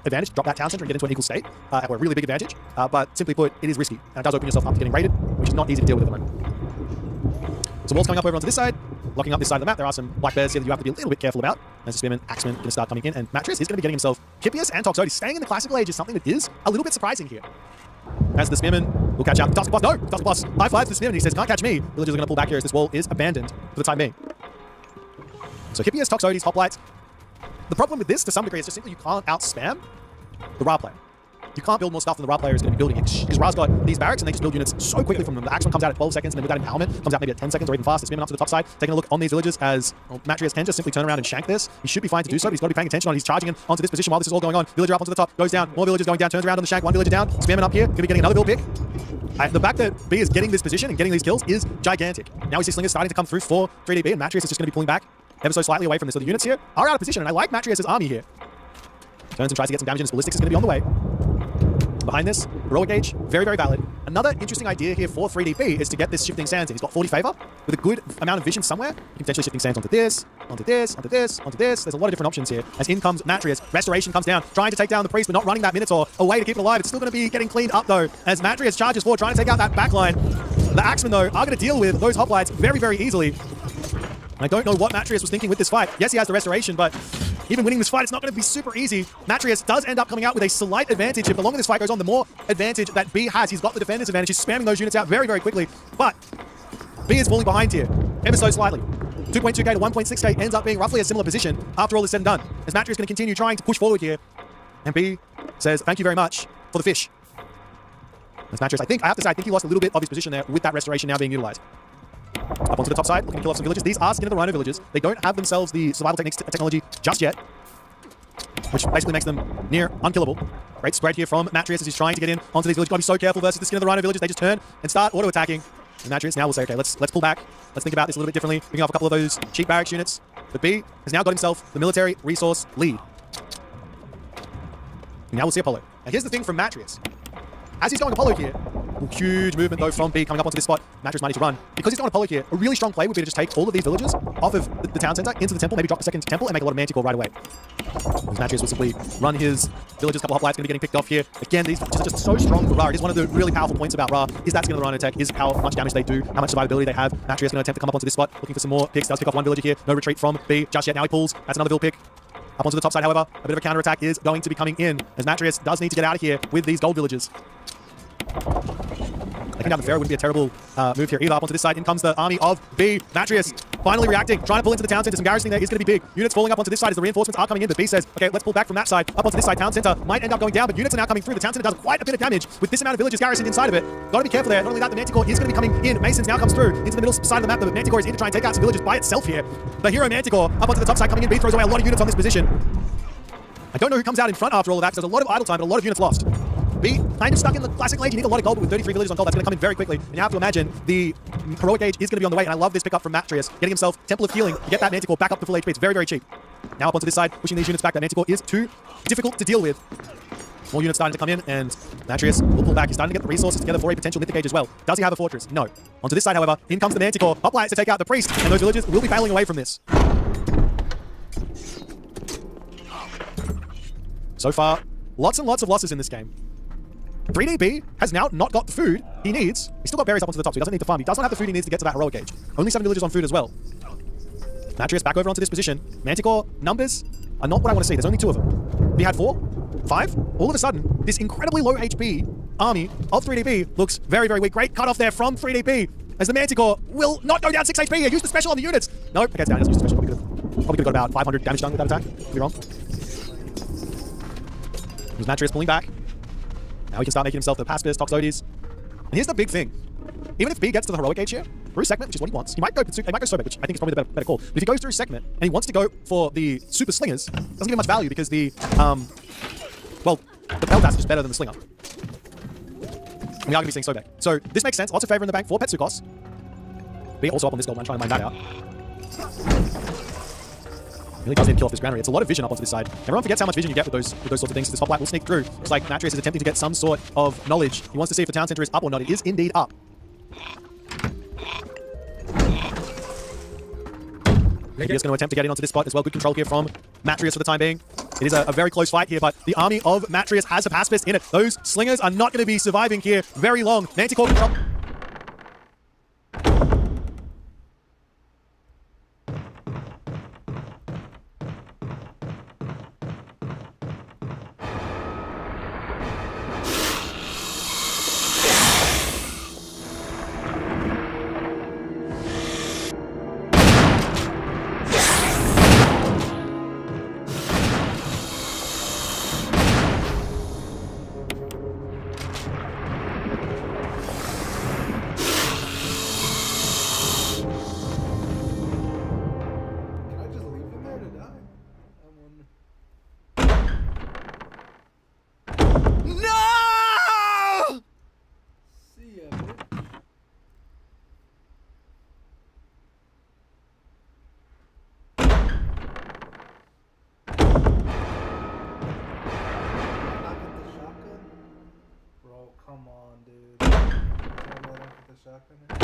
advantage to drop that town center and get into an equal state, or a really big advantage. But simply put, it is risky, and it does open yourself up to getting raided, which is not easy to deal with at the moment. So walls coming up over onto this side, locking up this side of the map. There are some black bears here that you have to be a little bit careful about. As the Spearman, Axeman going to start coming in, and Matris is going to be getting himself Kipius and Toxotes. Staying in the classical age is something that is a little bit surprising here. As the Spearman will catch out the Tusk Boss. No! Tusk Boss high five to the Spearman. He says, can't catch me. Villagers are going to pull back here as this wall is abandoned for the time being. So Kipius, Toxotes, Hoplites. The problem with this, to some degree, is just simply you can't out-spam the Ra player. You can't build more stuff than the Ra player is going to be building it. Because Ra's got these barracks and they just build units so quickly from them. The Axeman comes out at 12 seconds and then with that empowerment comes out maybe at 10 seconds or even faster. Spinning up to the top side, taking a look on these villages as Matrius can just simply turn around and shank this. He should be fine to do so, but he's got to be paying attention on. He's charging in onto this position while this is all going on. Villager up onto the top, goes down, more villagers going down, turns around on the shank, one villager down, spamming up here, could be getting another build pick. The fact that B is getting this position and getting these kills is gigantic. Now we see Slingers starting to come through for 3DB and Matrius is just going to be pulling back ever so slightly away from this. So the units here are out of position and I like Matrius' army here. Turns and tries to get some damage in his ballistics is going to be on the way. Behind this, heroic gauge, very, very valid. Another interesting idea here for 3DB is to get this shifting sands in. He's got 40 favor with a good amount of vision somewhere. You can potentially shifting sands onto this, onto this, onto this, onto this. There's a lot of different options here. As in comes Matrius, Restoration comes down, trying to take down the priest, but not running that Minotaur away to keep it alive. It's still going to be getting cleaned up though, as Matrius charges forward, trying to take out that backline. The Axemen though are going to deal with those hoplites very, very easily. I don't know what Matrius was thinking with this fight. Yes, he has the Restoration, but even winning this fight, it's not going to be super easy. Matrius does end up coming out with a slight advantage. If the longer this fight goes on, the more advantage that B has. He's got the defender's advantage. He's spamming those units out very, very quickly. But B is falling behind here, ever so slightly. 2.2k to 1.6k ends up being roughly a similar position after all is said and done. As Matrius is going to continue trying to push forward here. And B says, thank you very much for the fish. As Matrius, I have to say, I think he lost a little bit of his position there with that Restoration now being utilized. Up onto the top side, looking to kill off some villagers. These are Skin of the Rhino villagers. They don't have themselves the survival techniques technology just yet, which basically makes them near unkillable. Great spread here from Matrius as he's trying to get in onto these villages. Got to be so careful versus the Skin of the Rhino villagers. They just turn and start auto-attacking. And Matrius now will say, okay, let's pull back. Let's think about this a little bit differently. Picking off a couple of those cheap barracks units. But B has now got himself the military resource lead. And now we'll see Apollo. And here's the thing from Matrius. As he's going Apollo here, huge movement though from B coming up onto this spot. Matrius might need to run. Because he's going Apollo here, a really strong play would be to just take all of these villagers off of the town center into the temple, maybe drop the second temple and make a lot of Manticore right away. Matrius will simply run his villagers, couple hoplites going to be getting picked off here. Again, these villages are just so strong for Ra. It is one of the really powerful points about Ra, is that Skin of the Rhino tech, is how much damage they do, how much survivability they have. Matrius going to attempt to come up onto this spot, looking for some more picks. Does pick off one villager here. No retreat from B just yet. Now he pulls. That's another vill pick. Up onto the top side, however, a bit of a counter-attack is going to be coming in, as Matrius does need to get out of here with these gold villagers. Taking down the Pharaoh wouldn't be a terrible move here either. Up onto this side, in comes the army of B. Matrius finally reacting, trying to pull into the town center. Some garrisoning there is going to be big. Units falling up onto this side as the reinforcements are coming in, but B says, okay, let's pull back from that side. Up onto this side, town center might end up going down, but units are now coming through. The town center does quite a bit of damage with this amount of villagers garrisoned inside of it. Got to be careful there. Not only that, the Manticore is going to be coming in. Masons now comes through into the middle side of the map. The Manticore is in to try and take out some villagers by itself here. The hero Manticore up onto the top side coming in. B throws away a lot of units on this position. I don't know who comes out in front after all of that, because there's a lot of idle time, but a lot of units lost. B, kind of stuck in the classic lane. You need a lot of gold, but with 33 villagers on gold, that's going to come in very quickly. And you have to imagine the heroic age is going to be on the way. And I love this pickup from Matrius, getting himself Temple of Healing to get that Manticore back up to full HP. It's very, very cheap. Now up onto this side, pushing these units back. That Manticore is too difficult to deal with. More units starting to come in, and Matrius will pull back. He's starting to get the resources together for a potential Mythic Age as well. Does he have a fortress? No. Onto this side, however, in comes the Manticore. Hoplites to take out the priest, and those villagers will be bailing away from this. So far, lots and lots of losses in this game. 3DB has now not got the food he needs. He's still got berries up onto the top, so he doesn't need to farm. He does not have the food he needs to get to that heroic age. Only 7 villagers on food as well. Matrius back over onto this position. Manticore numbers are not what I want to see. There's only 2 of them. He had 4, 5. All of a sudden, this incredibly low HP army of 3DB looks very, very weak. Great cut off there from 3DB, as the Manticore will not go down 6 HP. He used the special on the units. Nope, okay, it's down. He doesn't use the special. Probably could have got about 500 damage done with that attack. Could be wrong. There's Matrius pulling back. Now he can start making himself the pacifist, Toxotes. And here's the big thing. Even if B gets to the heroic age here, through segment, which is what he wants, he might go Sobek, which I think is probably the better call. But if he goes through segment and he wants to go for the super slingers, it doesn't give him much value because the Peltas is just better than the slinger. And we are going to be seeing Sobek. So this makes sense. Lots of favor in the bank for Petsukos. B also up on this gold line, trying to mine that out. Really does need to kill off this granary. It's a lot of vision up onto this side. Everyone forgets how much vision you get with those sorts of things. This hoplite will sneak through. It's like Matrius is attempting to get some sort of knowledge. He wants to see if the town center is up or not. It is indeed up. Maybe he's going to attempt to get in onto this spot as well. Good control here from Matrius for the time being. It is a very close fight here, but the army of Matrius has a pacifist in it. Those slingers are not going to be surviving here very long. Manticore control. come on, dude. Tell me I don't get the shotgun here.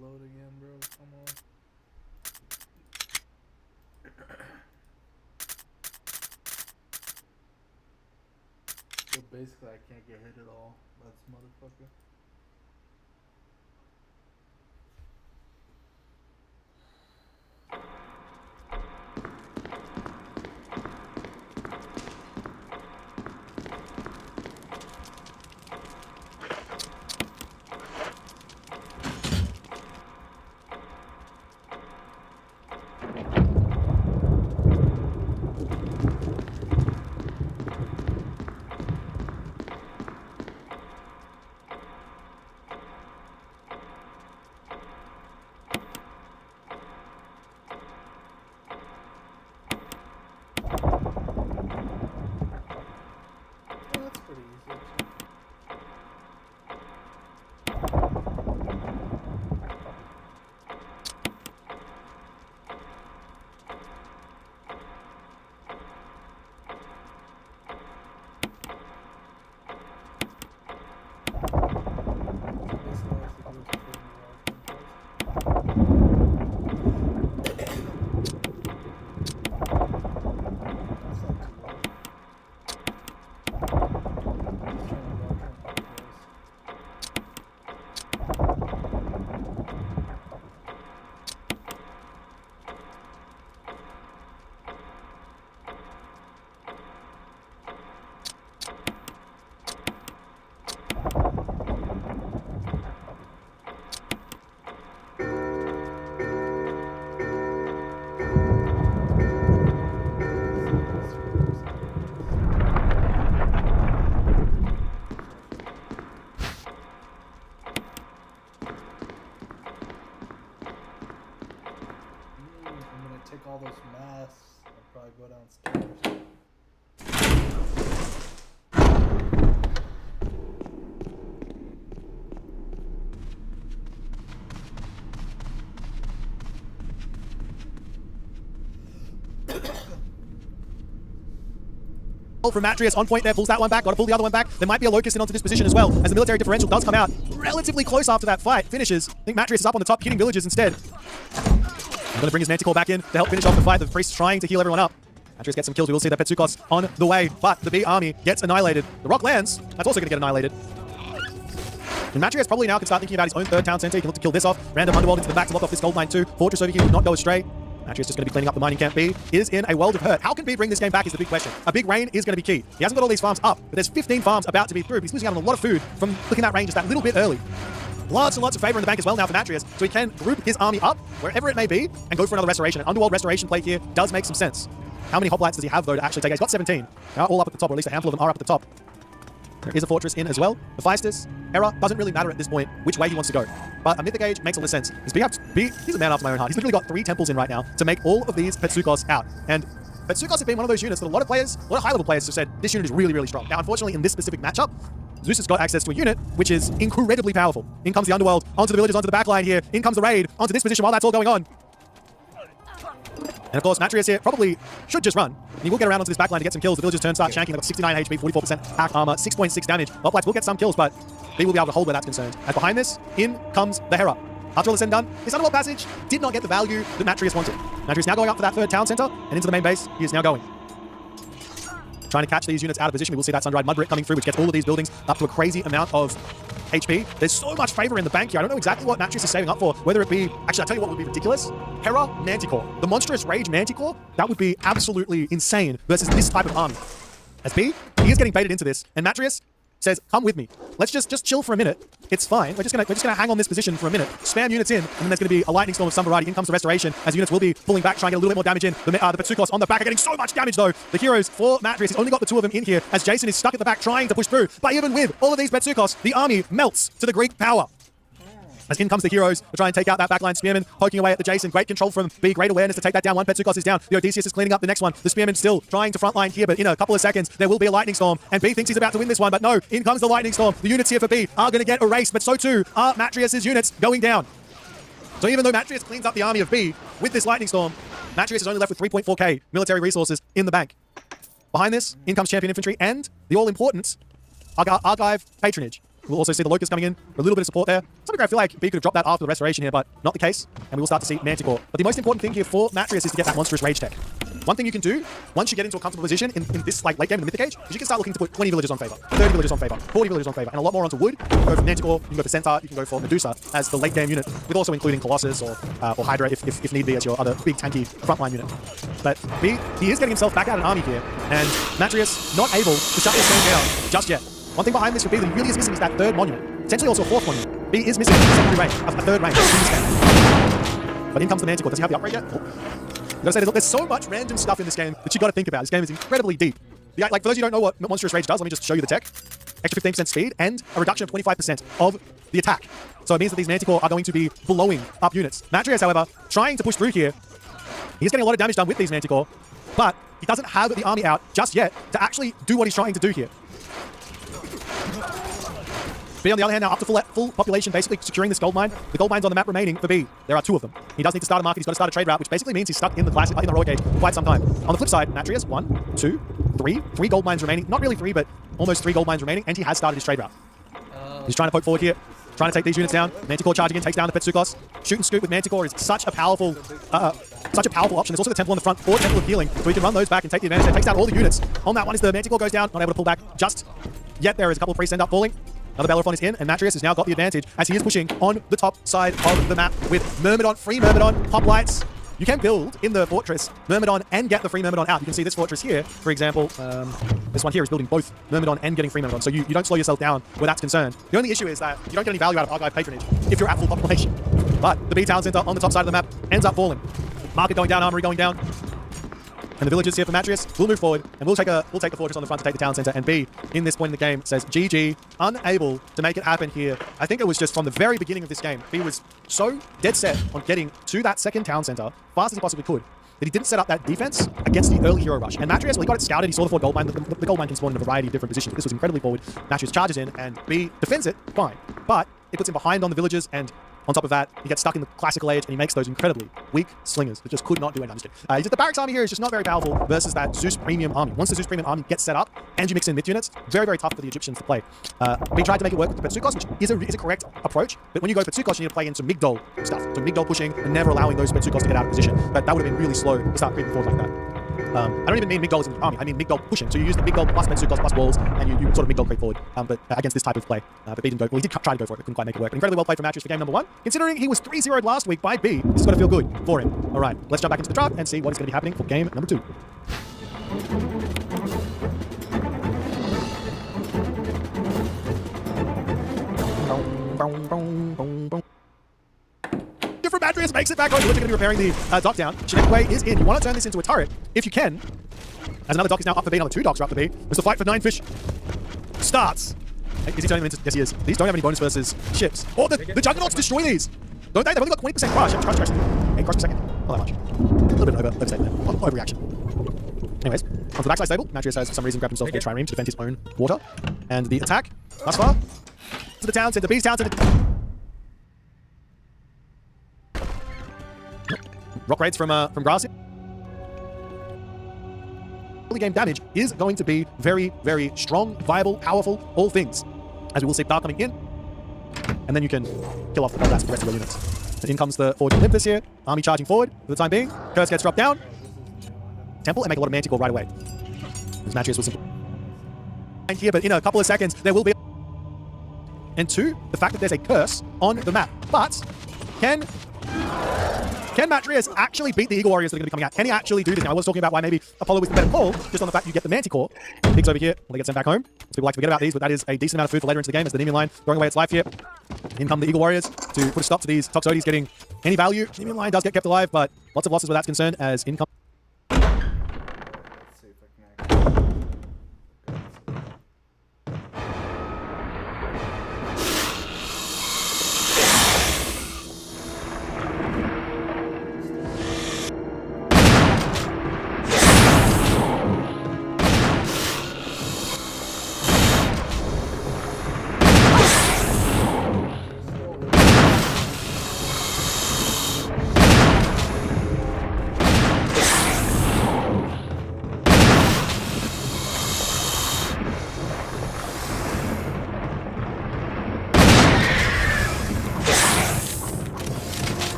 Load again, bro. Come on. So basically, I can't get hit at all by this motherfucker. That's pretty easy, actually. Take all those masks and probably go downstairs. From Matrius on point there, pulls that one back, got to pull the other one back. There might be a locust in onto this position as well, as the military differential does come out relatively close after that fight. Finishes. I think Matrius is up on the top, hitting villagers instead. I'm going to bring his Manticore back in to help finish off the fight. The priest trying to heal everyone up. Matrius gets some kills. We will see that Petsukos on the way, but the B army gets annihilated. The rock lands. That's also going to get annihilated. And Matrius probably now can start thinking about his own third town center. He can look to kill this off. Random Underworld into the back to lock off this gold mine too. Fortress over here will not go astray. Matrius just going to be cleaning up the mining camp. B is in a world of hurt. How can B bring this game back is the big question. A big rain is going to be key. He hasn't got all these farms up, but there's 15 farms about to be through. He's losing out on a lot of food from looking at rain just that little bit early. lots and lots of favor in the bank as well now for Matrius, so he can group his army up wherever it may be and go for another restoration. An underworld restoration play here does make some sense. How many hoplites does he have though to actually take? He's got 17. They're all up at the top, or at least a handful of them are up at the top. There is a fortress in as well. Hephaestus, Hera, doesn't really matter at this point which way he wants to go. But a Mythic Age makes a lot of sense. He's a man after my own heart. He's literally got 3 temples in right now to make all of these Petsukos out. And Petsukos have been one of those units that a lot of high-level players have said, this unit is really, really strong. Now, unfortunately, in this specific matchup, Zeus has got access to a unit which is incredibly powerful. In comes the Underworld, onto the villagers, onto the backline here. In comes the raid, onto this position while that's all going on. And of course, Matrius here probably should just run. And he will get around onto this backline to get some kills. The villagers turn start shanking. They've got 69 HP, 44% hack armor, 6.6 damage. Hoplites will get some kills, but they will be able to hold where that's concerned. And behind this, in comes the Hera. After all is said and done, this Underworld passage did not get the value that Matrius wanted. Matrius now going up for that 3rd town center and into the main base. He is now going. Trying to catch these units out of position. We will see that Sun-Dried Mudbrick coming through, which gets all of these buildings up to a crazy amount of HP. There's so much favor in the bank here. I don't know exactly what Matrius is saving up for. Whether it be... Actually, I'll tell you what would be ridiculous. Hera Manticore. The monstrous Rage Manticore, that would be absolutely insane versus this type of army. As B, he is getting baited into this. And Matrius says, come with me. Let's just chill for a minute. It's fine. We're just gonna hang on this position for a minute. Spam units in, and then there's gonna be a lightning storm of some variety. In comes the restoration, as units will be pulling back, trying to get a little bit more damage in. The Petsukos on the back are getting so much damage though. The heroes for Matrius, he's only got the 2 of them in here, as Jason is stuck at the back trying to push through. But even with all of these Petsukos, the army melts to the Greek power. As in comes the heroes to try and take out that backline. Spearman poking away at the Jason. Great control from B. Great awareness to take that down. One Petsukos is down. The Odysseus is cleaning up the next one. The Spearman still trying to frontline here, but in a couple of seconds, there will be a lightning storm. And B thinks he's about to win this one, but no. In comes the lightning storm. The units here for B are going to get erased, but so too are Matrius' units going down. So even though Matrius cleans up the army of B with this lightning storm, Matrius is only left with 3.4k military resources in the bank. Behind this, in comes Champion Infantry and the all-important Archive Patronage. We'll also see the Locust coming in for a little bit of support there. Something I feel like B could have dropped that after the restoration here, but not the case. And we will start to see Manticore. But the most important thing here for Matrius is to get that monstrous rage tech. One thing you can do, once you get into a comfortable position in this late game in the Mythic Age, is you can start looking to put 20 villagers on favor, 30 villagers on favor, 40 villagers on favor, and a lot more onto wood. You can go for Manticore, you can go for Centaur, you can go for Medusa as the late game unit, with also including Colossus or Hydra if need be as your other big tanky frontline unit. But B, he is getting himself back out an army here, and Matrius not able to shut this game down just yet. One thing behind this would be that he really is missing is that 3rd monument. Potentially also a 4th monument. B is missing a secondary range, a 3rd range in this game. But in comes the Manticore. Does he have the upgrade yet? Oh. I gotta say, there's so much random stuff in this game that you gotta think about. This game is incredibly deep. Like, for those of you who don't know what Monstrous Rage does, let me just show you the tech. Extra 15% speed and a reduction of 25% of the attack. So it means that these Manticore are going to be blowing up units. Matrius, however, trying to push through here. He's getting a lot of damage done with these Manticore, but he doesn't have the army out just yet to actually do what he's trying to do here. B, on the other hand, now up to full population, basically securing this gold mine. The gold mines on the map remaining for B. There are 2 of them. He does need to start a market. He's got to start a trade route, which basically means he's stuck in the classic, in the heroic age for quite some time. On the flip side, Matrius, 1, 2, 3. 3 gold mines remaining. Not really 3, but almost 3 gold mines remaining, and he has started his trade route. He's trying to poke forward here, trying to take these units down. Manticore charging in, takes down the Petsukos. Shoot and scoop with Manticore is such a powerful option. There's also the Temple on the front, or Temple of Healing, so he can run those back and take the advantage. It takes down all the units. On that one, as the Manticore goes down, not able to pull back just yet. There is a couple of priests end up falling. Another Bellerophon is in, and Matrius has now got the advantage as he is pushing on the top side of the map with Myrmidon, free Myrmidon, hoplites. You can build in the fortress Myrmidon and get the free Myrmidon out. You can see this fortress here, for example, this one here is building both Myrmidon and getting free Myrmidon, so you don't slow yourself down where that's concerned. The only issue is that you don't get any value out of Archive Patronage if you're at full population. But the B Town Center on the top side of the map ends up falling. Market going down, armory going down. And the villagers here for Matrius will move forward, and we'll take the fortress on the front to take the town center. And B, in this point in the game, says GG, unable to make it happen here. I think it was just from the very beginning of this game, B was so dead set on getting to that second town center fast as he possibly could that he didn't set up that defense against the early hero rush. And Matrius, well, he got it scouted, he saw the 4 gold mine. The gold mine can spawn in a variety of different positions. This was incredibly forward. Matrius charges in, and B defends it, fine. But it puts him behind on the villagers, and on top of that, he gets stuck in the classical age, and he makes those incredibly weak slingers that just could not do anything. The barracks army here is just not very powerful versus that Zeus premium army. Once the Zeus premium army gets set up, and you mix in myth units, very, very tough for the Egyptians to play. We tried to make it work with the Petsukos, which is a correct approach, but when you go Petsukos, you need to play in some Migdol stuff. So Migdol pushing and never allowing those Petsukos to get out of position. But that would have been really slow to start creeping forward like that. I don't even mean Migdol is in the army, I mean Migdol pushing. So you use the Migdol plus Petsukos plus walls, and you sort of Migdol creep forward, but against this type of play. But B didn't go, well, he did try to go for it, but couldn't quite make it work. But incredibly well played from Matrius for game number 1. Considering he was 3-0'd last week by B, this is going to feel good for him. All right, let's jump back into the draft and see what is going to be happening for game number 2. From Matreus makes it back home. You're literally going to be repairing the dock down. Shenanigans is in. You want to turn this into a turret if you can. As another dock is now up for B, another 2 docks are up for B. As the fight for 9 fish starts. Is he turning them into... Yes, he is. These don't have any bonus versus ships. Oh, the Juggernauts destroy these. Don't they? They've only got 20% crush. Crush. 8 crush per second. Not that much. A little bit overstatement there. Overreaction. Anyways, onto the backside stable. Matreus has, for some reason, grabbed himself a trireme to defend his own water. And the attack, thus far, to the town center. B's town center. Rock raids from Gracia. Early game damage is going to be very, very strong, viable, powerful, all things. As we will see Dark coming in. And then you can kill off the rest of your units. And in comes the Forge Olympus here. Army charging forward for the time being. Curse gets dropped down. Temple and make a lot of Manticore right away. This Matreus was simple. Here, but in a couple of seconds, there will be... And 2, the fact that there's a curse on the map. But can Matreus actually beat the Eagle Warriors that are going to be coming out? Can he actually do this? Now, I was talking about why maybe Apollo was the better call, just on the fact you get the Manticore. Pigs over here, well, they get sent back home. So people like to forget about these, but that is a decent amount of food for later into the game as the Nemean line throwing away its life here. In come the Eagle Warriors to put a stop to these Toxotes getting any value. Nemean line does get kept alive, but lots of losses where that's concerned as in comes... Let's see if I can actually...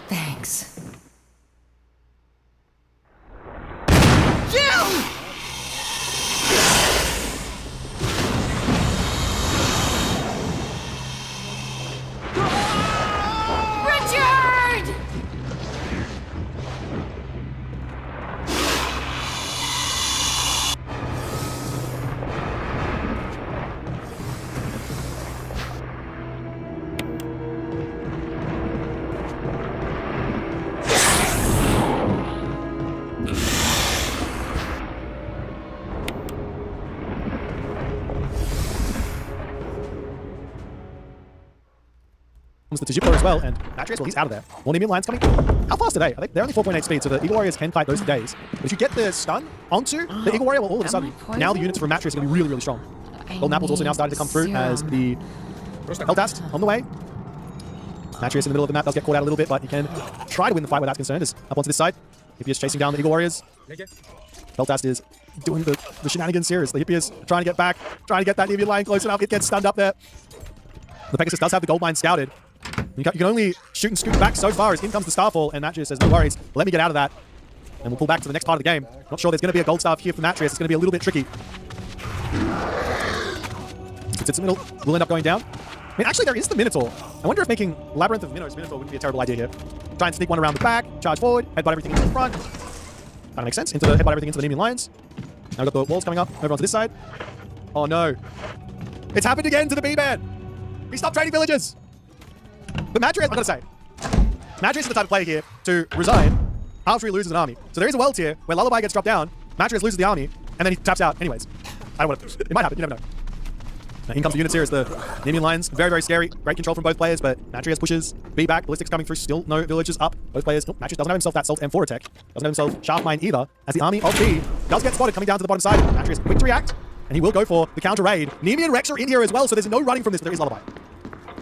Thanks. Richard! Comes the Tajiplo as well, and Matreus, well, he's out of there. More Nemean lines coming. How fast are they? They're only 4.8 speed, so the Eagle Warriors can fight those for days. But if you get the stun onto the Eagle Warrior, well, all of a sudden, now the units from Matreus are going to be really, really strong. Golden Apple's also now starting to come through as the Helltast on the way. Matreus in the middle of the map does get caught out a little bit, but he can try to win the fight where that's concerned. Is up onto this side. Hippias chasing down the Eagle Warriors. Helltast is doing the shenanigans here as the Hippias trying to get back, trying to get that Nemean line close enough. It gets stunned up there. The Pegasus does have the gold mine scouted. You can only shoot and scoot back so far as in comes the Starfall, and Matreus says, no worries, let me get out of that. And we'll pull back to the next part of the game. Not sure there's going to be a gold staff here for Matreus. It's going to be a little bit tricky. It's in the middle. We'll end up going down. I mean, actually, there is the Minotaur. I wonder if making Labyrinth of Minnows Minotaur wouldn't be a terrible idea here. Try and sneak one around the back, charge forward, headbutt everything into the front. Kind of makes sense. Headbutt everything into the Nemean lines. Now we've got the walls coming up over onto this side. Oh no. It's happened again to the B-Man. He stopped trading villages. But Matreus, I've got to say, Matreus is the type of player here to resign after he loses an army. So there is a world here where Lullaby gets dropped down, Matreus loses the army, and then he taps out anyways. I don't want to... It might happen, you never know. Now, in comes the units here as the Nemean lines. Very, very scary. Great control from both players, but Matreus pushes B back. Ballistics coming through. Still no villagers up. Both players... Oh, Matreus doesn't have himself that Salt M4 attack. Doesn't have himself Sharp Mine either, as the army of B does get spotted coming down to the bottom side. Matreus quick to react, and he will go for the counter raid. Nemean Rex are in here as well, so there's no running from this, but there is Lullaby.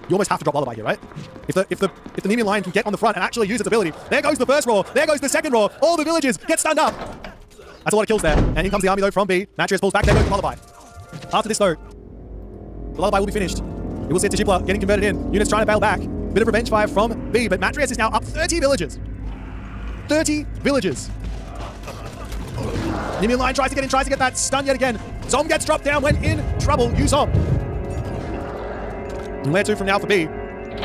You almost have to drop Lullaby here, right? If the Nemean line can get on the front and actually use its ability, there goes the first roar, there goes the second roar, all the villages get stunned up. That's a lot of kills there. And in comes the army though from B. Matreus pulls back, there goes the Lullaby. After this though, the Lullaby will be finished. You will see Tajipla getting converted in. Units trying to bail back. Bit of revenge fire from B, but Matreus is now up 30 villages. 30 villages. Nemean line tries to get that stun yet again. Zom gets dropped down when in trouble. Use Zom. And where to from now for B?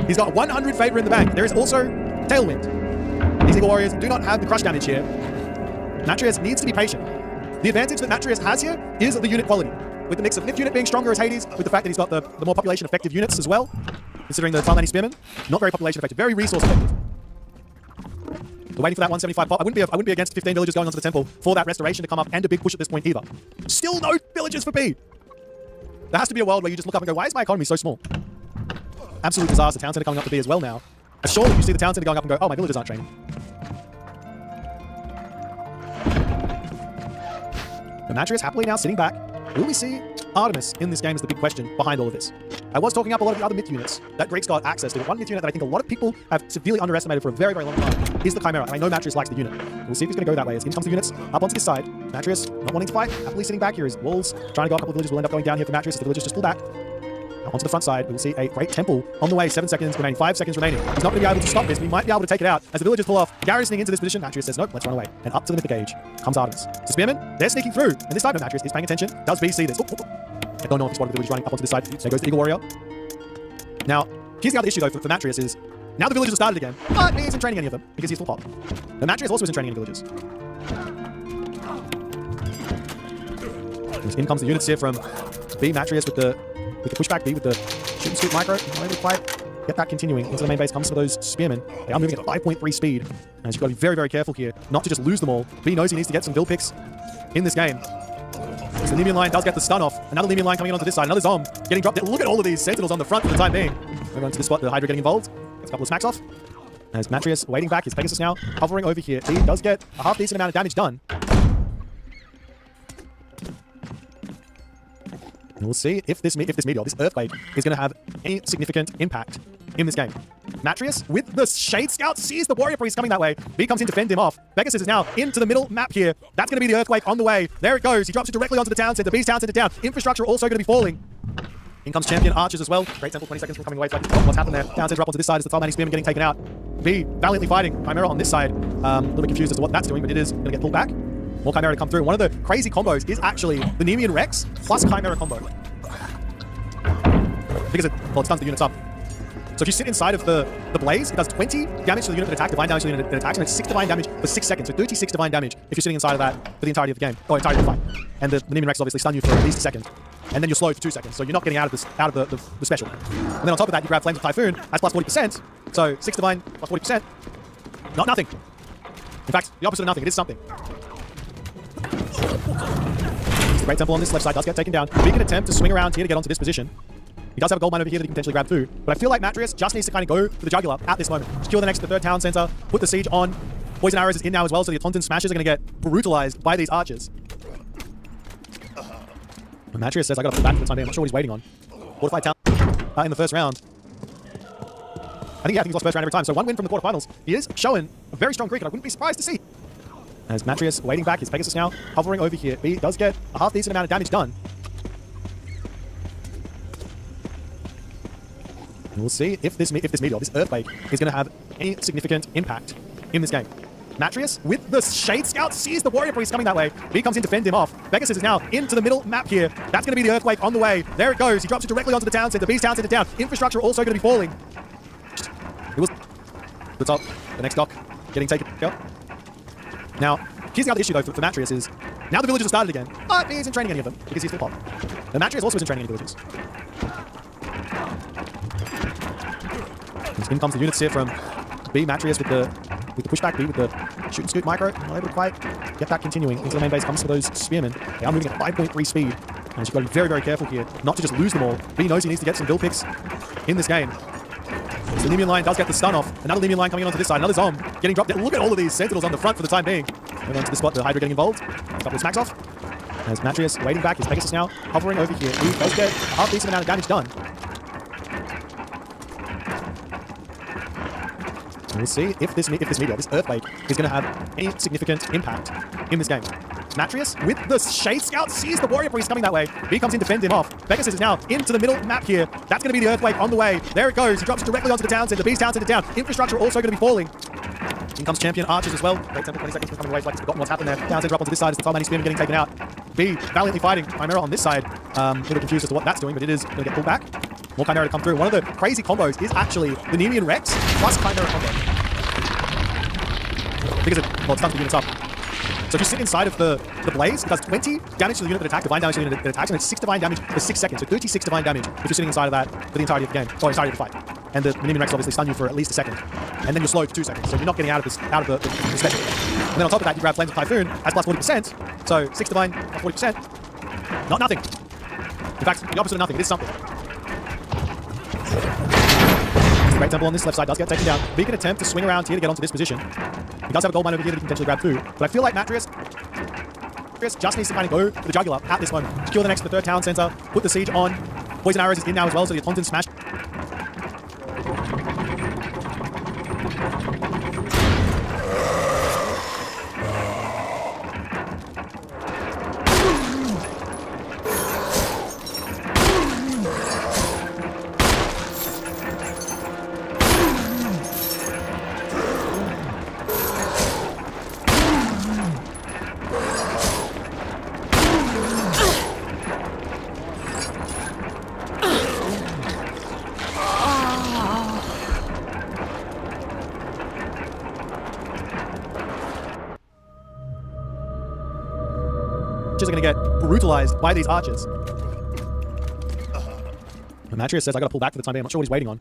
He's got 100 favor in the bank. There is also Tailwind. These Eagle Warriors do not have the crush damage here. Natrius needs to be patient. The advantage that Natrius has here is the unit quality. With the mix of Lift unit being stronger as Hades, with the fact that he's got the more population effective units as well, considering the Talmani Spearman, not very population effective, very resource effective. We're waiting for that 175 pop. I wouldn't be against 15 villagers going onto the temple for that restoration to come up and a big push at this point either. Still no villagers for B. There has to be a world where you just look up and go, why is my economy so small? Absolute disaster. Town center coming up to B as well now. Surely you see the town center going up and go, oh, my villagers aren't training. The Natrius happily now sitting back. Will we see Artemis in this game is the big question behind all of this. I was talking up a lot of the other myth units that Greek's got access to. One myth unit that I think a lot of people have severely underestimated for a very, very long time is the Chimera. And I know Natrius likes the unit. We'll see if he's going to go that way. As in comes the units up onto this side. Natrius not wanting to fight, happily sitting back here. His walls trying to go up. A couple of villagers will end up going down here for Natrius as the villagers just pull back. Now onto the front side, we will see a great temple on the way. 7 seconds remaining, 5 seconds remaining. He's not going to be able to stop this, but he might be able to take it out as the villagers pull off. Garrisoning into this position. Natrius says, nope, let's run away. And up to the mythic age comes Artemis. So Spearman, they're sneaking through. And this time, no, Natrius is paying attention. Does B see this? I don't know if he's one of the villagers running up onto this side. There goes the Eagle Warrior. Now, here's the other issue though for Natrius is, now the villagers have started again, but he isn't training any of them because he's full pop. The Natrius also isn't training any villagers. In comes the units here from B. Natrius with the pushback, B with the shoot and scoop micro. Not able to quite get that continuing into the main base. Comes for those spearmen. They are moving at 5.3 speed. And you've got to be very, very careful here not to just lose them all. B knows he needs to get some bill picks in this game. So the Nemean line does get the stun off. Another Nemean line coming in onto this side. Another Zom getting dropped. Look at all of these Sentinels on the front for the time being. Over onto this spot, the Hydra getting involved. Gets a couple of smacks off. As Natrius waiting back, his Pegasus now hovering over here. He does get a half decent amount of damage done. And we'll see if this meteor, this earthquake, is going to have any significant impact in this game. Natrius, with the Shade Scout, sees the Warrior Priest coming that way. B comes in to fend him off. Pegasus is now into the middle map here. That's going to be the earthquake on the way. There it goes. He drops it directly onto the town center. B's town center down. Infrastructure also going to be falling. In comes Champion Archers as well. Great Temple, 20 seconds from coming away. What's happened there? Town center up onto this side as the Talmani Spearman getting taken out. B valiantly fighting Chimera on this side. A little bit confused as to what that's doing, but it is going to get pulled back. More Chimera to come through. One of the crazy combos is actually the Nemean Rex plus Chimera combo. Because it stuns the units up. So if you sit inside of the blaze, it does 20 damage to the unit that attack, divine damage to the unit that attacks, and it's 6 divine damage for 6 seconds. So 36 divine damage if you're sitting inside of that for the entirety of the game. Or entirety of the fight. And the Nemean Rex obviously stun you for at least a second. And then you're slowed for 2 seconds. So you're not getting out of the special. And then on top of that, you grab Flames of Typhoon, that's plus 40%. So 6 divine plus 40%. Not nothing. In fact, the opposite of nothing. It is something. The Great Temple on this left side does get taken down. B can attempt to swing around here to get onto this position. He does have a gold mine over here that he can potentially grab too. But I feel like Natrius just needs to kind of go for the jugular at this moment. Secure the third town center, put the siege on. Poison Arrows is in now as well, so the Taunton Smashers are going to get brutalized by these archers. And Natrius says, I got to pull back for the time being. I'm not sure what he's waiting on. Fortified town in the first round. I think he's lost first round every time. So 1 win from the quarterfinals. He is showing a very strong Greek, and I wouldn't be surprised to see. As Natrius waiting back, his Pegasus now hovering over here. B does get a half decent amount of damage done. And we'll see if this meteor, this earthquake, is going to have any significant impact in this game. Natrius, with the Shade Scout, sees the Warrior Priest coming that way. B comes in to fend him off. Pegasus is now into the middle map here. That's going to be the earthquake on the way. There it goes. He drops it directly onto the town center. B's town center down. Infrastructure also going to be falling. It was the top. The next dock getting taken out. Now, here's the other issue though for Natrius is, now the villagers have started again, but he isn't training any of them because he's full pop. The Natrius also isn't training any villagers. In comes the units here from B. Natrius with the pushback, B with the shoot and scoop micro. Not able to quite get that continuing into the main base. Comes for those spearmen. They are moving at 5.3 speed. And you've got to be very, very careful here not to just lose them all. B knows he needs to get some bill picks in this game. So the Nemean line does get the stun off. Another Nemean line coming in onto this side. Another Zom getting dropped. Look at all of these Sentinels on the front for the time being. Going onto the spot, the Hydra getting involved. A couple of smacks off. As Natrius waiting back, his Pegasus now hovering over here. He does get a half decent amount of damage done. And we'll see if this meteor, this earthquake, is going to have any significant impact in this game. Natrius, with the Shade Scout, sees the Warrior Priest coming that way. B comes in to fend him off. Pegasus is now into the middle map here. That's going to be the earthquake on the way. There it goes. He drops it directly onto the town center. B's town center down. Infrastructure also going to be falling. In comes Champion Archers as well. Great Temple, 20 seconds from coming away. Like, forgotten what's happened there. Town center up onto this side as the Talmani Spearman getting taken out. B valiantly fighting Chimera on this side. A little confused as to what that's doing, but it is going to get pulled back. More Chimera to come through. One of the crazy combos is actually the Nemean Rex plus Chimera combo. Because it stuns the units up. So if you sit inside of the blaze, it does 20 damage to the unit that attacked, divine damage to the unit that attacks, and it's 6 divine damage for 6 seconds. So 36 divine damage if you're sitting inside of that for the entirety of the game, or entirety of the fight. And the minion Rex obviously stun you for at least a second. And then you're slowed for 2 seconds, so you're not getting out of the special. And then on top of that, you grab Flames of Typhoon, has plus 40%, so 6 divine plus 40%. Not nothing. In fact, the opposite of nothing, it is something. Great Temple on this left side does get taken down. B can attempt to swing around here to get onto this position. He does have a gold mine over here that he can potentially grab through. But I feel like Matrius just needs to kind of go for the jugular at this moment. Secure the next to the third town center. Put the siege on. Poison arrows is in now as well, so the Taunton smash. Are going to get brutalized by these archers. And Matrius says, I got to pull back for the time being. I'm not sure what he's waiting on.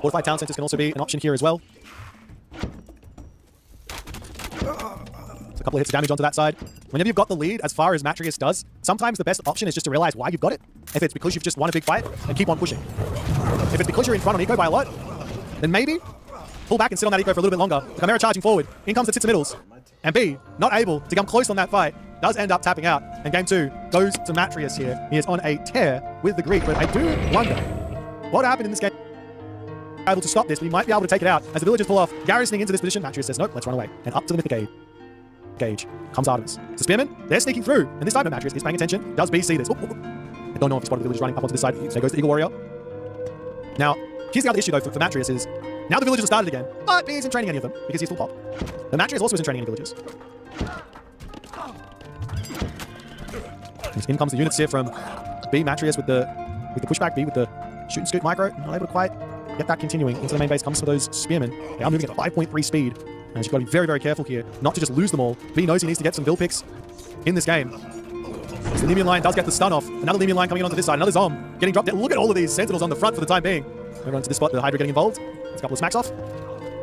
Fortified town centers can also be an option here as well. So a couple of hits of damage onto that side. Whenever you've got the lead, as far as Matrius does, sometimes the best option is just to realize why you've got it. If it's because you've just won a big fight, and keep on pushing. If it's because you're in front on eco by a lot, then maybe pull back and sit on that eco for a little bit longer. The Chimera charging forward. In comes the Tits and Middles. And B, not able to come close on that fight, does end up tapping out. And game 2 goes to Matrius here. He is on a tear with the Greek, but I do wonder what happened in this game. Able to stop this, but he might be able to take it out as the villagers pull off, garrisoning into this position. Matrius says, nope, let's run away. And up to the Mythic Gauge comes Artemis. So Spearmen, they're sneaking through. And this time, Matrius is paying attention. Does B see this? I don't know if he's spotted the villagers running up onto this side. There goes the Eagle Warrior. Now, here's the other issue, though, for Matrius is now the villagers have started again, but B isn't training any of them because he's full pop. But Matrius also isn't training any villagers. In comes the units here from B. Matrius with the pushback. B with the shoot and scoot micro. Not able to quite get that continuing into the main base. Comes for those spearmen. They are moving at 5.3 speed. And you've got to be very, very careful here not to just lose them all. B knows he needs to get some bill picks in this game. So the Nemean line does get the stun off. Another Nemean line coming onto this side. Another Zom getting dropped down. Look at all of these Sentinels on the front for the time being. Over onto this spot. The Hydra getting involved. There's a couple of smacks off.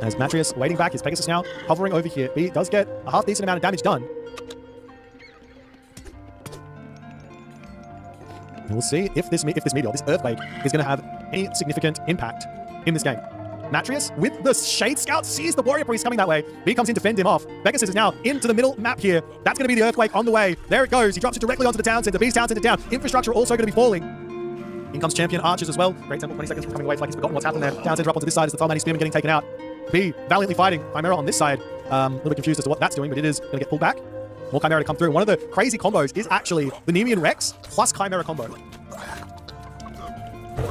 As Matrius waiting back. His Pegasus now hovering over here. B does get a half decent amount of damage done. And we'll see if this meteor, this earthquake, is going to have any significant impact in this game. Matrius, with the Shade Scout, sees the Warrior Priest coming that way. B comes in to fend him off. Pegasus is now into the middle map here. That's going to be the earthquake on the way. There it goes. He drops it directly onto the town center. B's town center down. Infrastructure also going to be falling. In comes Champion Archers as well. Great Temple, 20 seconds from coming away. Like he's forgotten what's happened there. Town center up onto this side as the Thumb Spearman getting taken out. B valiantly fighting. Chimera on this side. A little bit confused as to what that's doing, but it is going to get pulled back. More Chimera to come through. One of the crazy combos is actually the Nemean Rex plus Chimera combo.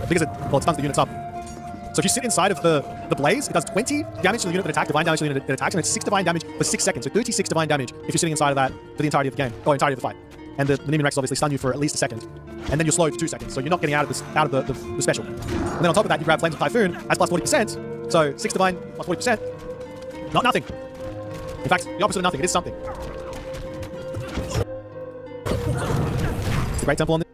Because it stuns the units up. So if you sit inside of the blaze, it does 20 damage to the unit that attacked, divine damage to the unit that attacks, and it's 6 divine damage for 6 seconds. So 36 divine damage if you're sitting inside of that for the entirety of the game, or entirety of the fight. And the Nemean Rex obviously stun you for at least a second. And then you're slowed for 2 seconds, so you're not getting out of the special. And then on top of that, you grab Flames of Typhoon, has plus 40%. So 6 divine plus 40%. Not nothing. In fact, the opposite of nothing, it is something. It's a Great Temple on this.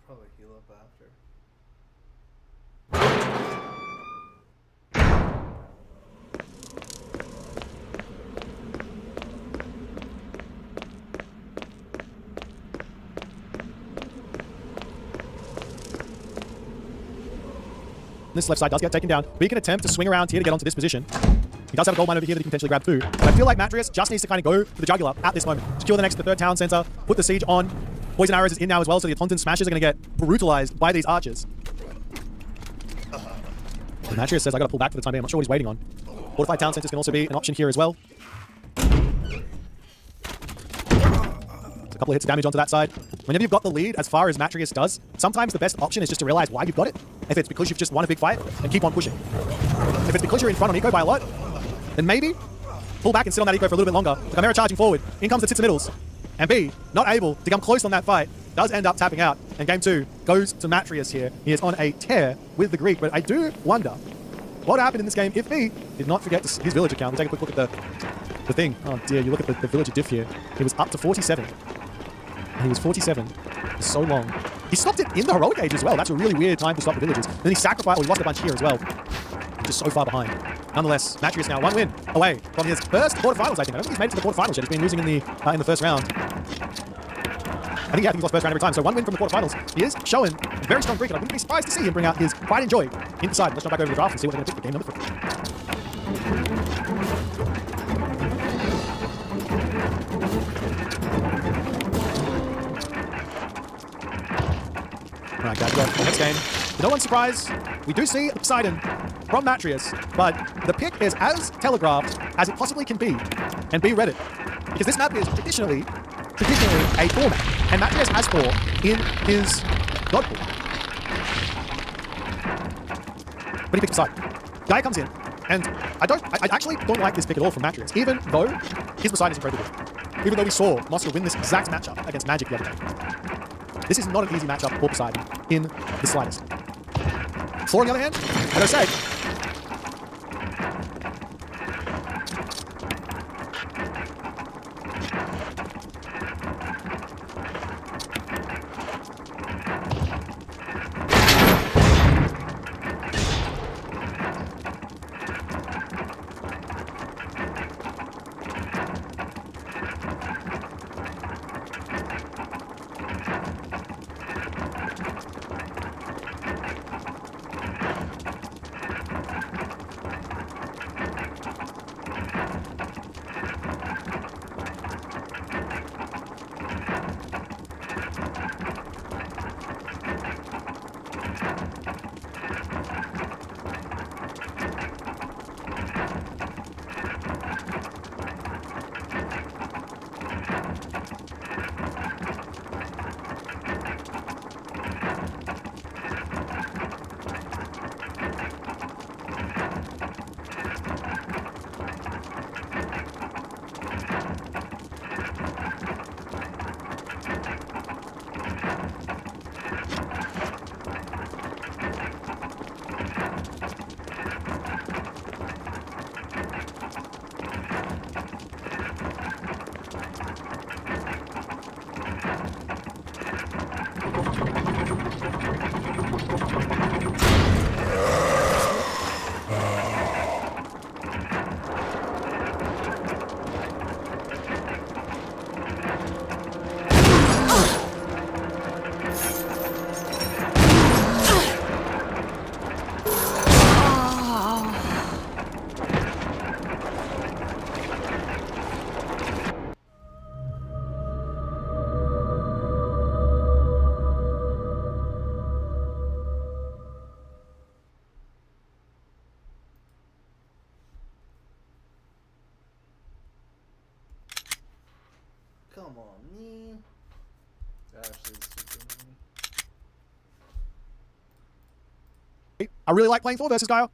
Probably heal up after. This left side does get taken down, but he can attempt to swing around here to get onto this position. He does have a gold mine over here that he can potentially grab too. But I feel like Matrius just needs to kind of go for the jugular at this moment. Secure the third town center, put the siege on. Poison arrows is in now as well, so the Taunton smashers are going to get brutalized by these archers. And Matrius says, I got to pull back for the time being. I'm not sure what he's waiting on. Fortified town centers can also be an option here as well. A couple of hits of damage onto that side. Whenever you've got the lead, as far as Matrius does, sometimes the best option is just to realize why you've got it. If it's because you've just won a big fight, then keep on pushing. If it's because you're in front on eco by a lot, then maybe pull back and sit on that eco for a little bit longer. The Chimera charging forward. In comes the Tits and Middles. And B, not able to come close on that fight, does end up tapping out. And game 2 goes to Matrius here. He is on a tear with the Greek, but I do wonder what happened in this game if B did not forget his villager count. We'll take a quick look at the thing. Oh dear, you look at the villager diff here. He was up to 47. He was 47 for so long. He stopped it in the heroic age as well. That's a really weird time to stop the villagers. Then he sacrificed, he lost a bunch here as well. Just so far behind. Nonetheless, Matrius now 1 win away from his first quarterfinals, I think. I don't think he's made it to the quarterfinals yet. He's been losing in the first round. I think he's lost first round every time. So 1 win from the quarterfinals. He is showing a very strong Greek, and I wouldn't be surprised to see him bring out his pride and joy inside. Let's jump back over to the draft and see what they're going to pick for game number 3. Alright guys, well, next game. To no one's surprise, we do see Poseidon from Matrius, but the pick is as telegraphed as it possibly can be, and be read it. Because this map is traditionally a 4 map, and Matrius has 4 in his god pool. But he picks Poseidon. Guy comes in, and I actually don't like this pick at all from Matrius, even though his Poseidon is incredible. Even though we saw Moscow win this exact matchup against Magic the other day. This is not an easy matchup for Poseidon in the slightest. Thor, on the other hand, I gotta say, Come on, me. I really like playing Thor versus Gaia, and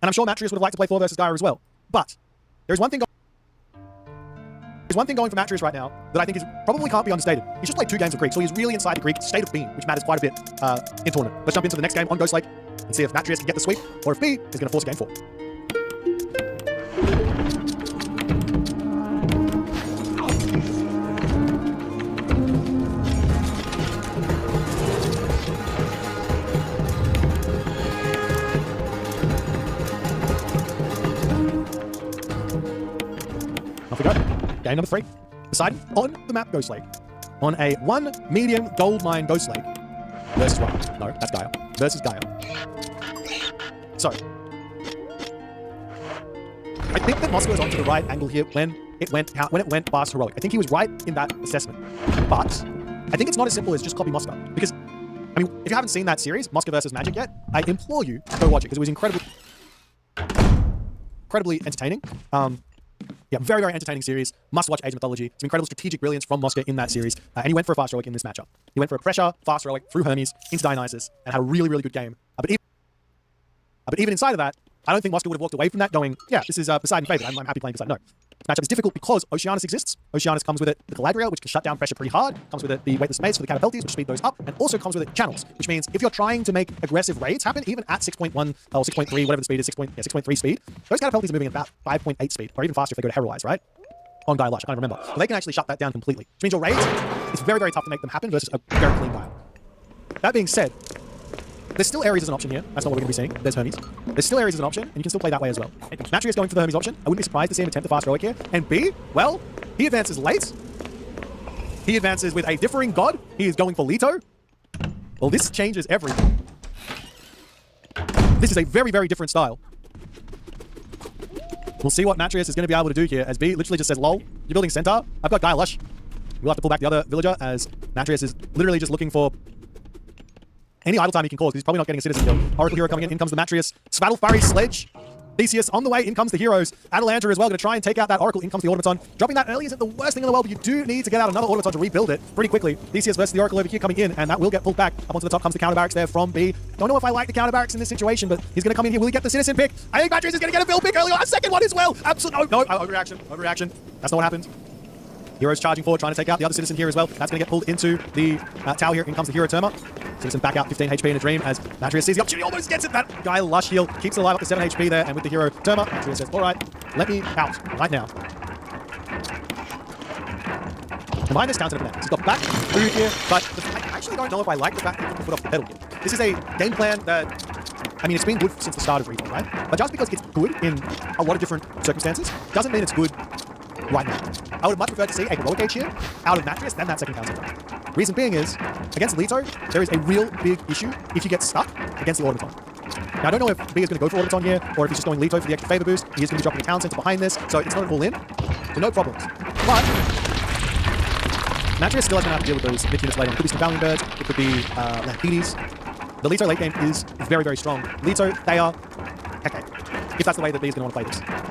I'm sure Matrius would have liked to play Thor versus Gaia as well. But there's one thing going for Matrius right now that I think probably can't be understated. He's just played 2 games of Greek, so he's really inside the Greek state of being, which matters quite a bit in tournament. Let's jump into the next game on Ghost Lake and see if Matrius can get the sweep, or if B is going to force a game 4. Off we go. Game number 3. Poseidon on the map Ghost Lake. On a 1 medium gold mine Ghost Lake. Versus 1. No, that's Gaia. Versus Gaia. So, I think that Moscow is onto the right angle here when it went past Heroic. I think he was right in that assessment. But I think it's not as simple as just copy Moscow. Because, I mean, if you haven't seen that series, Moscow versus Magic yet, I implore you to go watch it because it was incredibly entertaining. Yeah, very, very entertaining series. Must watch Age of Mythology. Some incredible strategic brilliance from Moscow in that series. And he went for a fast heroic in this matchup. He went for a pressure, fast heroic through Hermes into Dionysus and had a really, really good game. But even inside of that, I don't think Moscow would have walked away from that going, yeah, this is Poseidon favorite. I'm happy playing Poseidon. No. This matchup is difficult because Oceanus exists. Oceanus comes with it the Galadriel, which can shut down pressure pretty hard. Comes with it the Weightless Mace for the Catapultes, which speed those up. And also comes with it channels, which means if you're trying to make aggressive raids happen, even at 6.1 or 6.3, whatever the speed is, 6.3 speed, those Catapultes are moving at about 5.8 speed, or even faster if they go to Heroize, right? On Guy Lush, I can't remember. But they can actually shut that down completely. Which means your raids, it's very, very tough to make them happen versus a very clean dial. That being said, there's still Ares as an option here. That's not what we're going to be seeing. There's Hermes. There's still Ares as an option, and you can still play that way as well. Matri is going for the Hermes option. I wouldn't be surprised to see him attempt the fast heroic here. And B, well, he advances late. He advances with a differing god. He is going for Leto. Well, this changes everything. This is a very, very different style. We'll see what Matrius is going to be able to do here, as B literally just says, lol, you're building Centaur? I've got Gaia Lush. We'll have to pull back the other villager, as Matrius is literally just looking for any idle time he can cause, because he's probably not getting a citizen kill. Oracle hero coming in comes the Matrius. Svaddle Sledge. Theseus on the way, in comes the heroes. Atalanta as well, going to try and take out that Oracle. In comes the Automaton. Dropping that early isn't the worst thing in the world, but you do need to get out another Automaton to rebuild it pretty quickly. Theseus versus the Oracle over here coming in, and that will get pulled back. Up onto the top comes the counter barracks there from B. Don't know if I like the counter barracks in this situation, but he's going to come in here. Will he get the citizen pick? I think Matrius is going to get a build pick early on. A second one as well. Absolutely. No, overreaction. That's not what happened. Heroes charging forward, trying to take out the other citizen here as well. That's going to get pulled into the tower here. In comes the hero Terma. Citizen back out 15 HP in a dream as Matrius sees the opportunity, almost gets it. That guy Lush heal keeps it alive up to 7 HP there, and with the hero Terma, Matrius says, all right, let me out right now. And behind this counter he's got back through here, but I actually don't know if I like the fact that he can put off the pedal here. This is a game plan that, I mean, it's been good since the start of Remake, right? But just because it's good in a lot of different circumstances doesn't mean it's good right now. I would much prefer to see a heroic age here out of Matrius than that second counter. Reason being is, against Leto, there is a real big issue if you get stuck against the Automaton. Now, I don't know if B is going to go for Automaton here, or if he's just going Leto for the extra favor boost. He is going to be dropping a town center behind this, so it's not an all-in, so no problems. But Matrius still has going to have to deal with those mid units later on. It could be some Valiant Birds, it could be Lampedes. The Leto late game is very, very strong. Leto, they are okay, if that's the way that B is going to want to play this.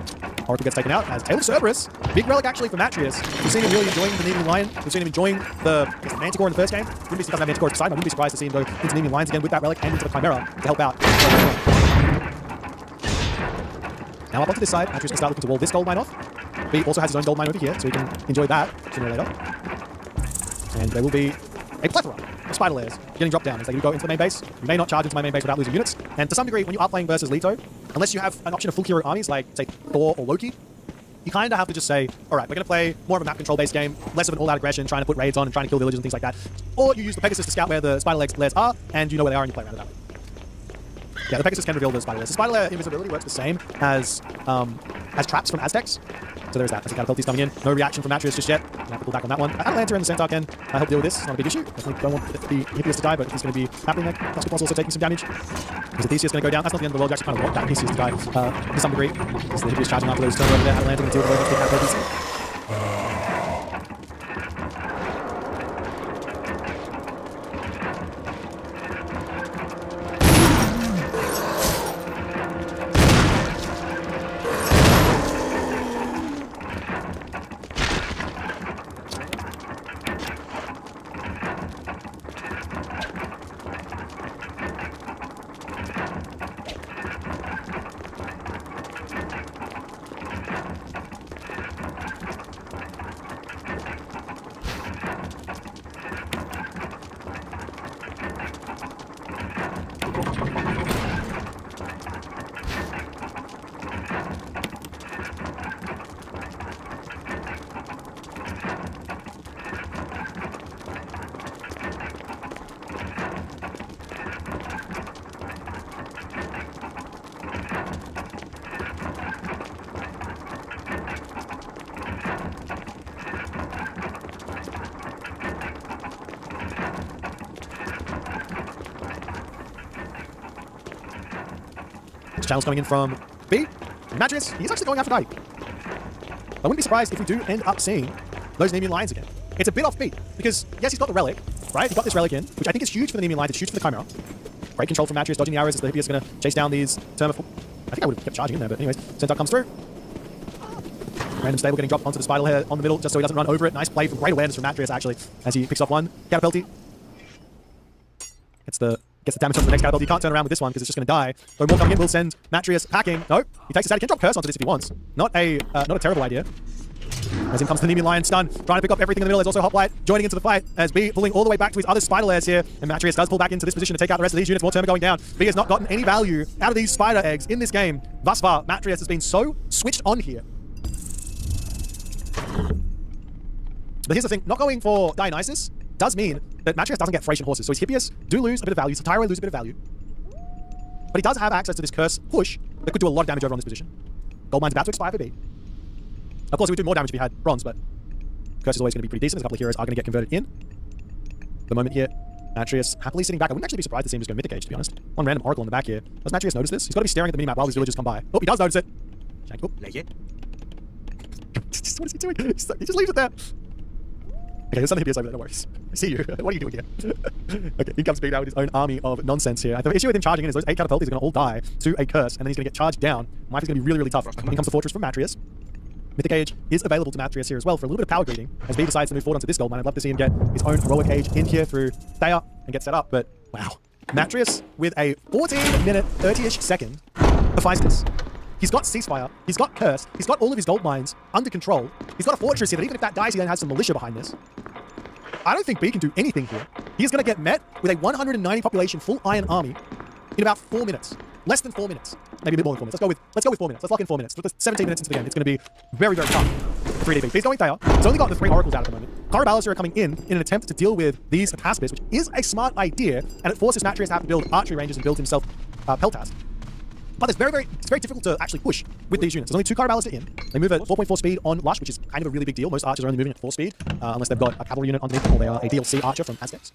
Oracle gets taken out as Tale of Cerberus. Big relic actually for Matrius. We've seen him really enjoying the Nemean Lion. We've seen him enjoying the Manticore in the first game. Wouldn't be, he doesn't have Manticore as Poseidon. I wouldn't be surprised to see him go into Nemean Lions again with that relic and into the Chimera to help out. Now up onto this side, Matrius can start looking to wall this gold mine off. B also has his own gold mine over here, so he can enjoy that sooner or later. And there will be a plethora of spider layers getting dropped down as they go into the main base. You may not charge into my main base without losing units. And to some degree, when you are playing versus Leto, unless you have an option of full hero armies like, say, Thor or Loki, you kind of have to just say, all right, we're going to play more of a map control based game, less of an all-out aggression, trying to put raids on and trying to kill villages and things like that. Or you use the Pegasus to scout where the spider layers are, and you know where they are and you play around it that way. Yeah, the Pegasus can reveal those spider layers. The spider layer invisibility works the same as traps from Aztecs. So there's that. That's the Catapultes coming in. No reaction from Matrius just yet. I'm going to have to pull back on that one. Atalanta and the Centaur can help deal with this. Not a big issue. Definitely don't want the Hippias to die, but he's going to be happening there. Basketball's also taking some damage. Because Theseus is going to go down. That's not the end of the world. You actually kind of want that Theseus to die to some degree. Because the Hippias charging after those turn over there. Atalanta going to deal with the Catapultes. Channels coming in from B. Mattress, he's actually going after Dai. I wouldn't be surprised if we do end up seeing those Nemean Lions again. It's a bit off beat, because yes, he's got the relic, right? He's got this relic in, which I think is huge for the Nemean Lions, it's huge for the Chimera. Great control from Mattrius, dodging the arrows as the Hippias are going to chase down these Terma. I think I would have kept charging in there, but anyways, Centaur comes through. Random stable getting dropped onto the Spider here on the middle, just so he doesn't run over it. Nice play from great awareness from Mattrius, actually, as he picks off one. Catapulty. Gets the damage onto the next catapult. He can't turn around with this one because it's just going to die. Though more coming in will send Mattrius packing. Nope. He takes his out. He can drop Curse onto this if he wants. Not a terrible idea. As in comes the Nemean Lion stun, trying to pick up everything in the middle. There's also Hoplite joining into the fight as B pulling all the way back to his other spider lairs here. And Mattrius does pull back into this position to take out the rest of these units. More Terma going down. B has not gotten any value out of these spider eggs in this game. Thus far, Mattrius has been so switched on here. But here's the thing, not going for Dionysus does mean that Mattrius doesn't get Thracian horses. So his Hippias do lose a bit of value, so Tyro lose a bit of value. But he does have access to this curse push that could do a lot of damage over on this position. Gold mine's about to expire for B. Of course, it would do more damage if he had bronze, but curse is always going to be pretty decent. A couple of heroes are going to get converted in. The moment here, Mattrius happily sitting back. I wouldn't actually be surprised to see him just go Mythic Age, to be honest. One random Oracle on the back here. Does Mattrius notice this? He's got to be staring at the minimap while these villagers come by. Oh, he does notice it. Oh, what is he doing? He just leaves it there. Okay, there's something Hippias over there, no worries. I see you. What are you doing here? Okay, he comes big now with his own army of nonsense here. The issue with him charging in is those 8 catapulties are going to all die to a curse, and then he's going to get charged down. Life is going to be really, really tough. In comes the Fortress from Mattrius. Mythic Age is available to Mattrius here as well for a little bit of power greeting, as B decides to move forward onto this gold mine. I'd love to see him get his own heroic age in here through Thea and get set up, but wow. Mattrius with a 14-minute, 30-ish second Hephaestus. He's got Ceasefire, he's got Curse, he's got all of his gold mines under control. He's got a fortress here that even if that dies, he then has some militia behind this. I don't think B can do anything here. He's going to get met with a 190 population full iron army in about 4 minutes. Less than 4 minutes. Maybe a bit more than 4 minutes. Let's go with 4 minutes. Let's lock in 4 minutes. With 17 minutes into the game, it's going to be very, very tough for 3DB. He's going Thea. He's only got the 3 oracles out at the moment. Caraballas are coming in an attempt to deal with these Capacities, which is a smart idea, and it forces Mattrius to have to build archery ranges and build himself Peltas. But it's very difficult to actually push with these units. There's only 2 Caraballas in. They move at 4.4 speed on Lush, which is kind of a really big deal. Most archers are only moving at 4 speed, unless they've got a cavalry unit underneath them, or they are a DLC archer from Aztecs.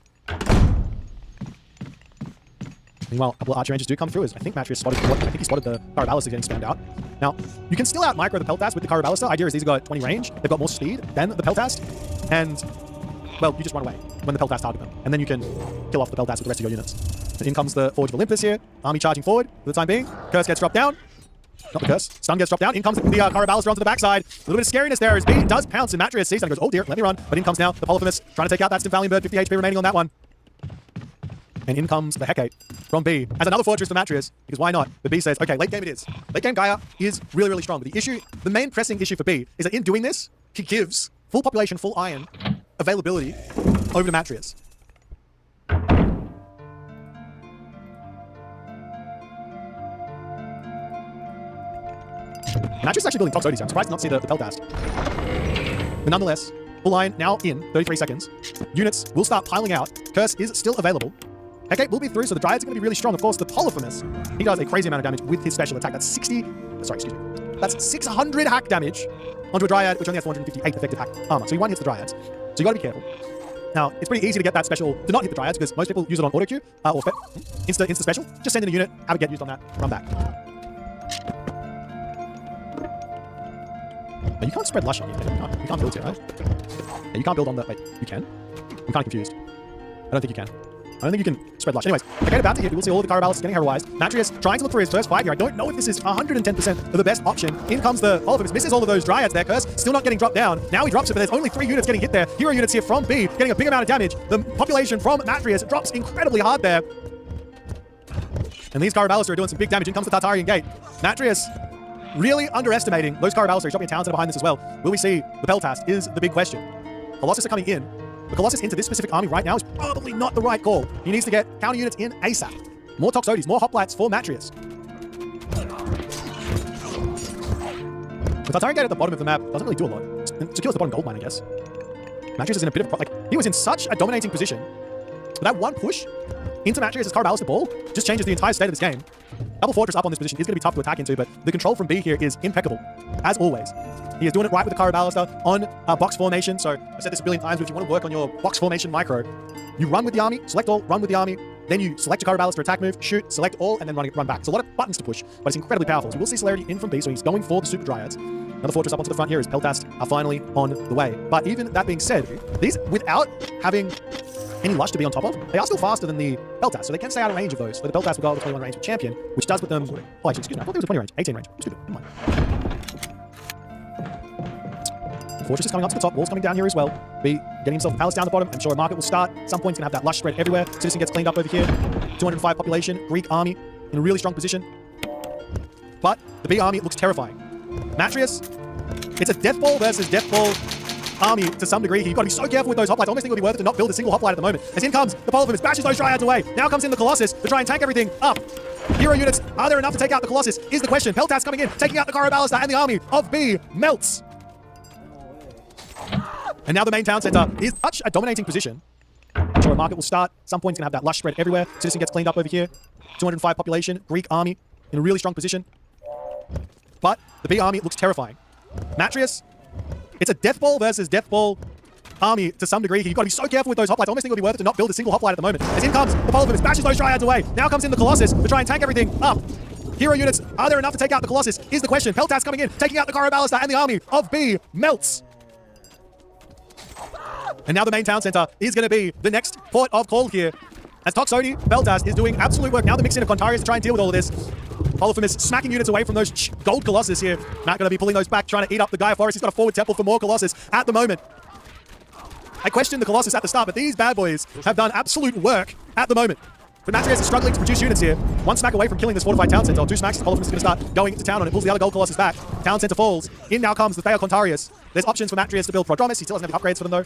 Meanwhile, a couple of archer ranges do come through, as I think Mattrius spotted the Caraballas getting spammed out. Now, you can still out-micro the Peltas with the Caraballas. The idea is these have got 20 range, they've got more speed than the Peltas, and, well, you just run away when the Peltas target them, and then you can kill off the Peltas with the rest of your units. And in comes the Forge of Olympus here, army charging forward for the time being. Curse gets dropped down. Not the curse. Stun gets dropped down. In comes the Caraballas onto the backside. A little bit of scariness there as B does pounce, and Mattrius sees that and goes, oh dear, let me run. But in comes now the Polyphemus, trying to take out that Stymphalian bird, 50 HP remaining on that one. And in comes the Hecate from B as another fortress for Mattrius, because why not? But B says, okay, late game it is. Late game Gaia is really, really strong. But the main pressing issue for B is that in doing this, he gives full population, full iron availability over to Mattrius. Mattrius is actually building top Zodies. I'm surprised to not see the Peltas. But nonetheless, full line now in 33 seconds. Units will start piling out. Curse is still available. Hecate will be through, so the Dryads are going to be really strong. Of course, the Polyphemus, he does a crazy amount of damage with his special attack. That's 600 hack damage onto a Dryad, which only has 458 effective hack armor. So he one hits the Dryads. So you got to be careful. Now, it's pretty easy to get that special to not hit the Dryads, because most people use it on auto queue or insta special. Just send in a unit, have it get used on that, run back. But you can't spread Lush on you. You can't build here, right? Yeah, you can't build on the... Wait, you can? I'm kind of confused. I don't think you can. I don't think you can spread Lush. Anyways, Hecate about to hit. We will see all of the Caraballas getting heroized. Mattrius trying to look for his first fight here. I don't know if this is 110% of the best option. In comes the Polyphemus. Misses all of those Dryads there. Curse still not getting dropped down. Now he drops it, but there's only 3 units getting hit there. Hero units here from B getting a big amount of damage. The population from Mattrius drops incredibly hard there. And these Caraballas are doing some big damage. In comes the Tartarian Gate. Mattrius really underestimating those Caraballas. He's dropping a Townsend behind this as well. Will we see the Peltas is the big question. Colossus are coming in. The Colossus into this specific army right now is probably not the right call. He needs to get counter units in ASAP. More Toxotes, more Hoplites for Mattrius. The Tartarian Gate at the bottom of the map doesn't really do a lot. It secures the bottom gold mine, I guess. Mattrius is in a bit of he was in such a dominating position. But that one push into Mattrius' Caraballas to ball just changes the entire state of this game. Double Fortress up on this position is going to be tough to attack into, but the control from B here is impeccable, as always. He is doing it right with the Caraballas on box formation. So I said this a billion times, but if you want to work on your box formation micro, you run with the army, select all, run with the army, then you select your Karabalis for attack move, shoot, select all, and then run back. It's a lot of buttons to push, but it's incredibly powerful. So we will see celerity in from B, so he's going for the Super Dryads. Another fortress up onto the front here as Peltast are finally on the way. But even that being said, these, without having any lush to be on top of, they are still faster than the Peltast, so they can stay out of range of those. But the Peltast will go over 21 range with Champion, which does put them... Oh, actually, excuse me, I thought there was 20 range. 18 range. Stupid. Never mind. Fortress is coming up to the top. Wall's coming down here as well. B getting himself a palace down the bottom. I'm sure a market will start. At some point, he's going to have that lush spread everywhere. Citizen gets cleaned up over here. 205 population. Greek army in a really strong position. But the B army looks terrifying. Matrius, it's a Death Ball versus Death Ball army to some degree here. You've got to be so careful with those hoplites. I almost think it would be worth it to not build a single hoplite at the moment. As in comes the Polyphemus, bashes those Dryads away. Now comes in the Colossus to try and tank everything up. Hero units, are there enough to take out the Colossus? Is the question. Peltast coming in, taking out the Karabalista, and the army of B melts. And now the main town center is such a dominating position. I'm sure a market will start. At some point, it's going to have that lush spread everywhere. Citizen gets cleaned up over here. 205 population. Greek army in a really strong position. But the B army looks terrifying. Matrius, it's a Death Ball versus Death Ball army to some degree here. You've got to be so careful with those hoplites. I almost think it would be worth it to not build a single hoplite at the moment. As in comes the Polyphemus, bashes those Dryads away. Now comes in the Colossus to try and tank everything up. Hero units, are there enough to take out the Colossus? Is the question. Peltast coming in, taking out the Karabalista, and the army of B melts. And now the main town center is going to be the next port of call here. As Toxodi, Peltast is doing absolute work. Now the mix in of Contarius to try and deal with all of this. Polyphemus smacking units away from those gold Colossus here. Matt going to be pulling those back, trying to eat up the Gaia Forest. He's got a forward temple for more Colossus at the moment. I questioned the Colossus at the start, but these bad boys have done absolute work at the moment. But Matrius is struggling to produce units here. One smack away from killing this fortified town center. Two smacks, Polyphemus is going to start going to town on it. Pulls the other gold Colossus back. Town center falls. In now comes the Thea Contarius. There's options for Matrius to build Prodromus. He still doesn't have the upgrades for them though.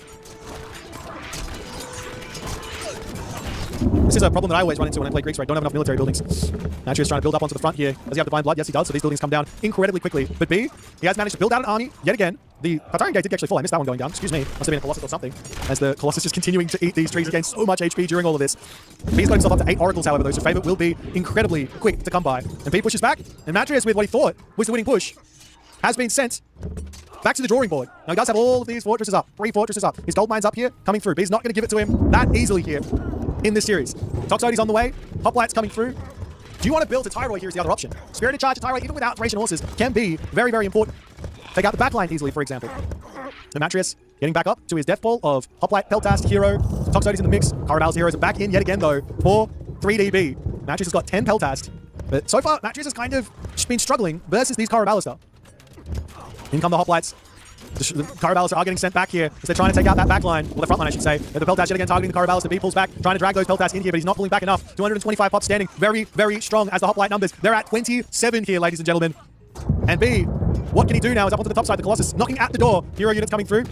This is a problem that I always run into when I play Greeks, where I don't have enough military buildings. Matrius trying to build up onto the front here. Does he have Divine Blood? Yes, he does. So these buildings come down incredibly quickly. But B, he has managed to build out an army yet again. The Tartarian Gate did actually fall. I missed that one going down. Excuse me. Must have been a Colossus or something. As the Colossus just continuing to eat these trees. He gains so much HP during all of this. B's got himself up to 8 Oracles, however. Those favorite will be incredibly quick to come by. And B pushes back. And Matrius, with what he thought was the winning push, has been sent back to the drawing board. Now he does have all of these fortresses up. 3 fortresses up. His gold mines up here, coming through. B's not going to give it to him that easily here in this series. Toxodi's on the way. Hoplites coming through. Do you want to build a Tyroid here is the other option. Spirited Charge to Tyroid, even without Thracian horses, can be very, very important. Take out the backline easily, for example. So Matrius getting back up to his death ball of Hoplite, Peltast, Hero. Toxodi's in the mix. Karabal's heroes are back in yet again, though, for 3DB. Matrius has got 10 Peltast. But so far, Matrius has kind of been struggling versus these Karabalista. In come the Hoplites. The Karabalista are getting sent back here as they're trying to take out that backline, or the front line I should say. The Peltast yet again targeting the Karabalista. B pulls back, trying to drag those Peltast in here, but he's not pulling back enough. 225 pops standing, very, very strong as the Hoplite numbers. They're at 27 here, ladies and gentlemen. And B, what can he do now? Is up onto the top side. The Colossus knocking at the door. Hero units coming through.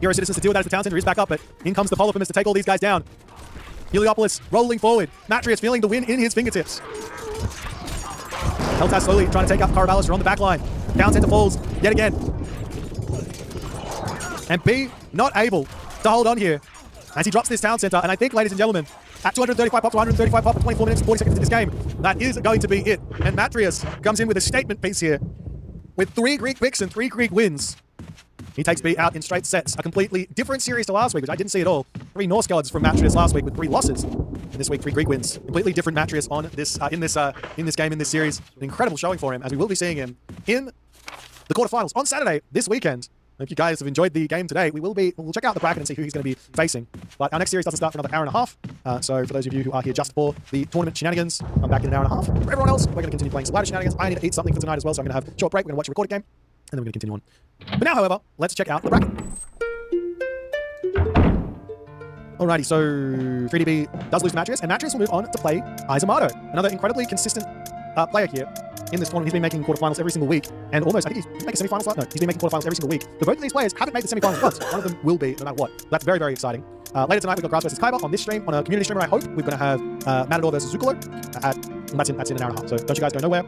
Hero citizens to deal with that as the town center is back up, but in comes the Polyphemus to take all these guys down. Heliopolis rolling forward. Matrius feeling the win in his fingertips. Peltast slowly trying to take out the Karabalista on the back line. Town center falls yet again. And B, not able to hold on here as he drops this town center. And I think, ladies and gentlemen, at 235 pop to 135 pop for 24 minutes and 40 seconds into this game, that is going to be it. And Matrius comes in with a statement piece here. With 3 Greek picks and 3 Greek wins, he takes B out in straight sets. A completely different series to last week, which I didn't see at all. 3 Norse gods from Matrius last week with 3 losses. And this week, 3 Greek wins. Completely different Matrius on this in this game, in this series. An incredible showing for him, as we will be seeing him in the quarterfinals on Saturday this weekend. If you guys have enjoyed the game today, we'll check out the bracket and see who he's going to be facing. But our next series doesn't start for another hour and a half. So for those of you who are here just for the tournament shenanigans, I'm back in an hour and a half. For everyone else, we're going to continue playing some lighter shenanigans. I need to eat something for tonight as well, so I'm going to have a short break. We're going to watch a recorded game, and then we're going to continue on. But now, however, let's check out the bracket. Alrighty, so 3DB does lose to Matrius, and Matrius will move on to play Izamato. Another incredibly consistent player here in this tournament. He's been making quarterfinals every single week, and almost, I think he's making semifinals. No, he's been making quarterfinals every single week. But both of these players haven't made the semifinals once. One of them will be, no matter what. That's very, very exciting. Later tonight, we've got Grass versus Kaiba on this stream. On a community streamer, I hope we're going to have Matador versus Zucolo. That's in an hour and a half. So don't you guys go nowhere.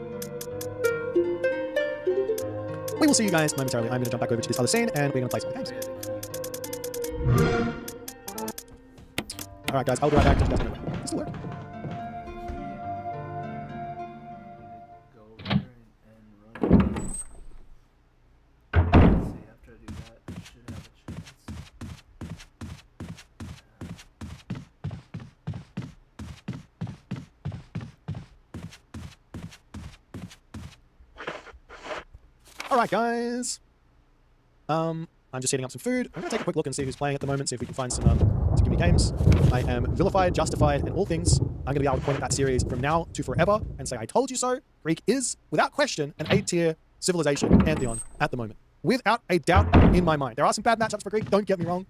We will see you guys momentarily. I'm going to jump back over to this other scene, and we're going to play some games. All right, guys, I'll be right back. Don't you guys go nowhere. This will work. Alright, guys. I'm just heating up some food. I'm going to take a quick look and see who's playing at the moment, see if we can find some community games. I am vilified, justified, and all things. I'm going to be able to point at that series from now to forever and say, I told you so. Greek is, without question, an A-tier civilization pantheon at the moment. Without a doubt in my mind. There are some bad matchups for Greek, don't get me wrong.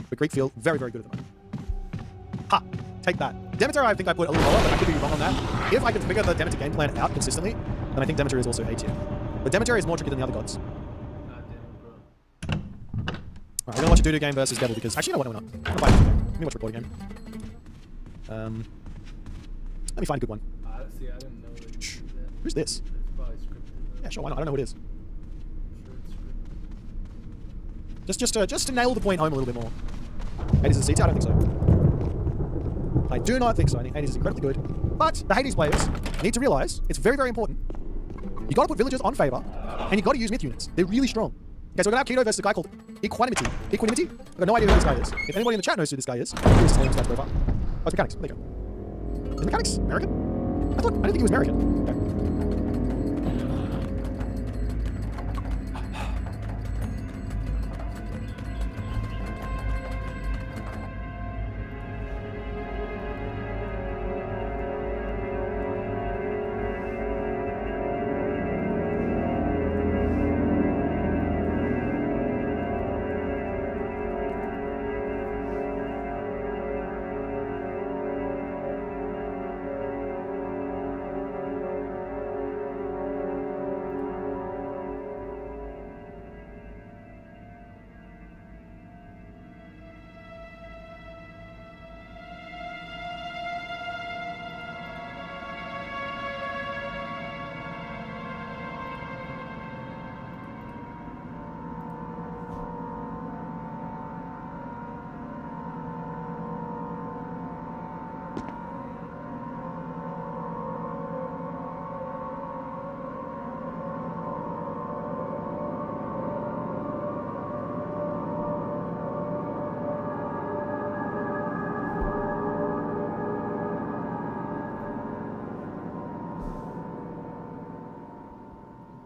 But Greek feel very, very good at the moment. Ha! Take that. Demeter, I think I put a little lower, but I could be wrong on that. If I can figure the Demeter game plan out consistently, then I think Demeter is also A-tier. But Demeter is more tricky than the other gods. Alright, we're gonna watch a doo-doo game versus Devil because... Actually, you know what? No, we're not. I'm gonna find a game. Let me watch a recording game. Let me find a good one. See, I didn't know that you could do that. Who's this? It's probably scripted. Yeah, sure, why not? I don't know who it is. I'm sure it's scripted. Just to nail the point home a little bit more. Hades is a C-tier? I don't think so. I do not think so. I think Hades is incredibly good. But the Hades players need to realize it's very, very important. You gotta put villagers on favor, and you gotta use myth units. They're really strong. Okay, so we're gonna have Keto versus a guy called Equanimity. Equanimity? I've got no idea who this guy is. If anybody in the chat knows who this guy is, please tell me his profile. Oh, it's Mechanics. There you go. Is Mechanics American? I didn't think he was American. Okay.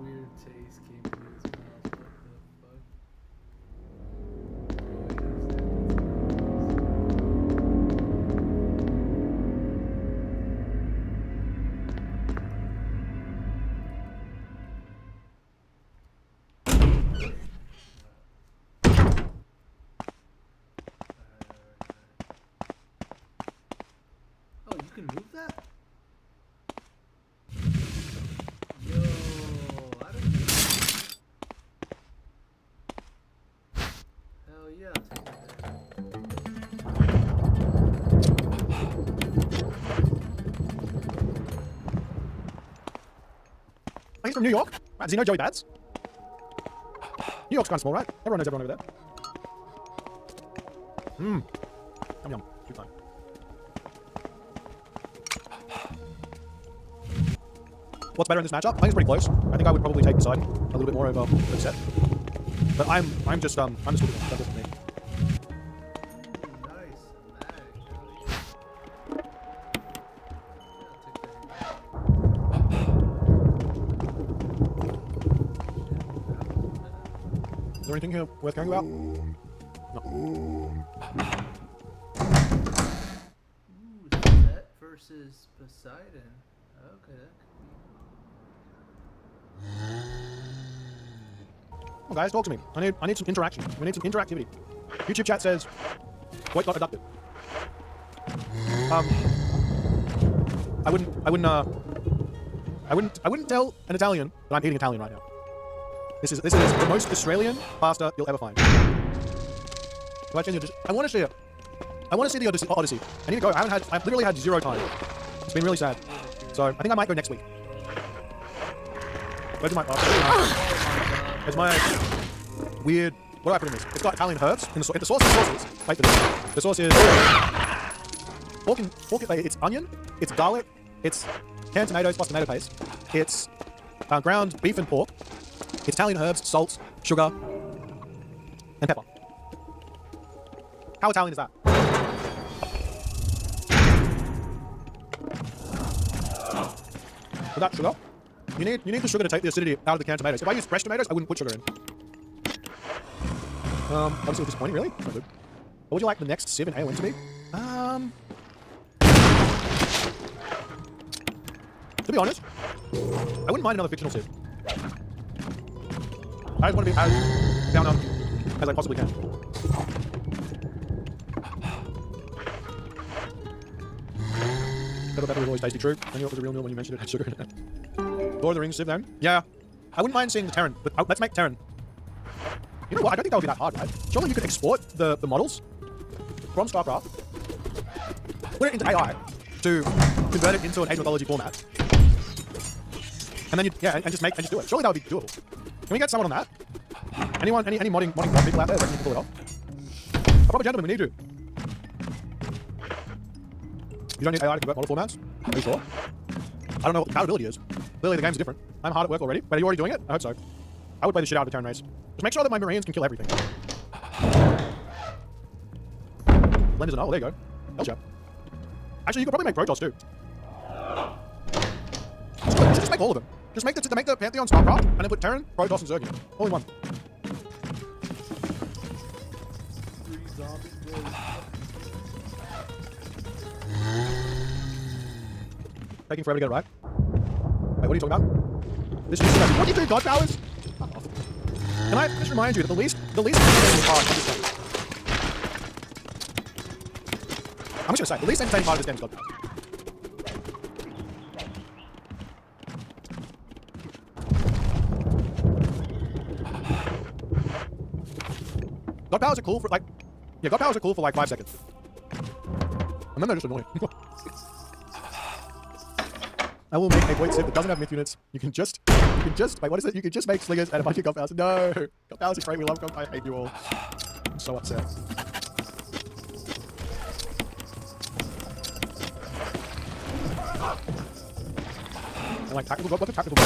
Weird taste came into his mouth. What the fuck? Oh, you can move that? Yo, I don't know. Hell yeah, I'll take that. Oh, he's from New York? Right, does he know Joey Bads? New York's kind of small, right? Everyone knows everyone over there. Yum yum. Good time. What's better in this matchup? I think it's pretty close. I think I would probably take the side a little bit more over the set. But I'm just looking at it. That's just me. Nice. Mag. Hell yeah. Is there anything here worth caring about? No. Ooh, Set versus Poseidon. Okay, that Well, guys, talk to me. I need some interaction. We need some interactivity. YouTube chat says, Voight got abducted. I wouldn't tell an Italian that I'm eating Italian right now. This is the most Australian pasta you'll ever find. I want to see it. I want to see the Odyssey. I need to go. I've literally had 0 time. It's been really sad. So I think I might go next week. Where's my There's my weird. What do I put in this? It's got Italian herbs. The sauce is sauces. Wait for this. The sauce is pork. It's onion. It's garlic. It's canned tomatoes plus tomato paste. It's ground beef and pork. It's Italian herbs, salt, sugar, and pepper. How Italian is that? Without sugar? You need the sugar to take the acidity out of the canned tomatoes. If I use fresh tomatoes, I wouldn't put sugar in. Obviously disappointing, really. It's not good. What would you like the next Civ in AON to be? To be honest, I wouldn't mind another fictional Civ. I just want to be as down on as I possibly can. Pepper was always tasty, true. I knew it was a real meal when you mentioned it had sugar in it. Lord of the Rings Civ then? Yeah. I wouldn't mind seeing the Terran, but let's make Terran. You know what? I don't think that would be that hard, right? Surely you could export the models from StarCraft, put it into AI to convert it into an age mythology format, and then and just do it. Surely that would be doable. Can we get someone on that? Anyone, any modding mod people out there that can pull it off? A proper gentleman, we need you. You don't need AI to convert model formats? Are you sure? I don't know what the compatibility is. Clearly the games are different. I'm hard at work already, but are you already doing it? I hope so. I would play the shit out of the Terran race. Just make sure that my Marines can kill everything. Blenders and all, there you go. Gotcha. Actually, you could probably make Protoss too. You should just make all of them. Just make the Pantheon StarCraft, and then put Terran, Protoss, and Zergian. All in one. Taking forever to get it right. Wait, what are you talking about? This is what do you do, God powers? Fuck off. Can I just remind you that the least thing part of this game. I'm just gonna say, the least entertaining part of this game is God powers. God powers are cool for God powers are cool for like 5 seconds. And then they're just annoying. I will make a void Civ that doesn't have myth units. You can just, wait, what is it? You can just make slingers and a bunch of God powers. No! God powers are great, we love God. I hate you all. I'm so upset. I like tactical God. What's a tactical God?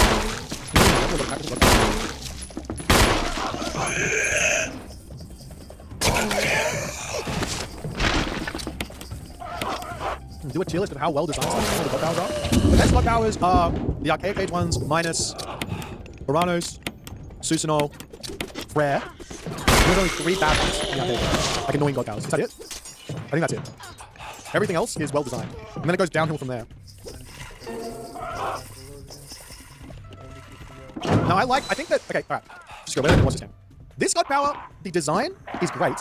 Do a tier list of how well designed some of the God powers are. The best God powers are the arcade page ones minus Uranos, Susanol, Frere. There's only 3 bad ones in the arcade page. Like annoying God powers. Is that it? I think that's it. Everything else is well designed. And then it goes downhill from there. Now I think that, okay, alright. Just go, what's this game? This God power, the design is great.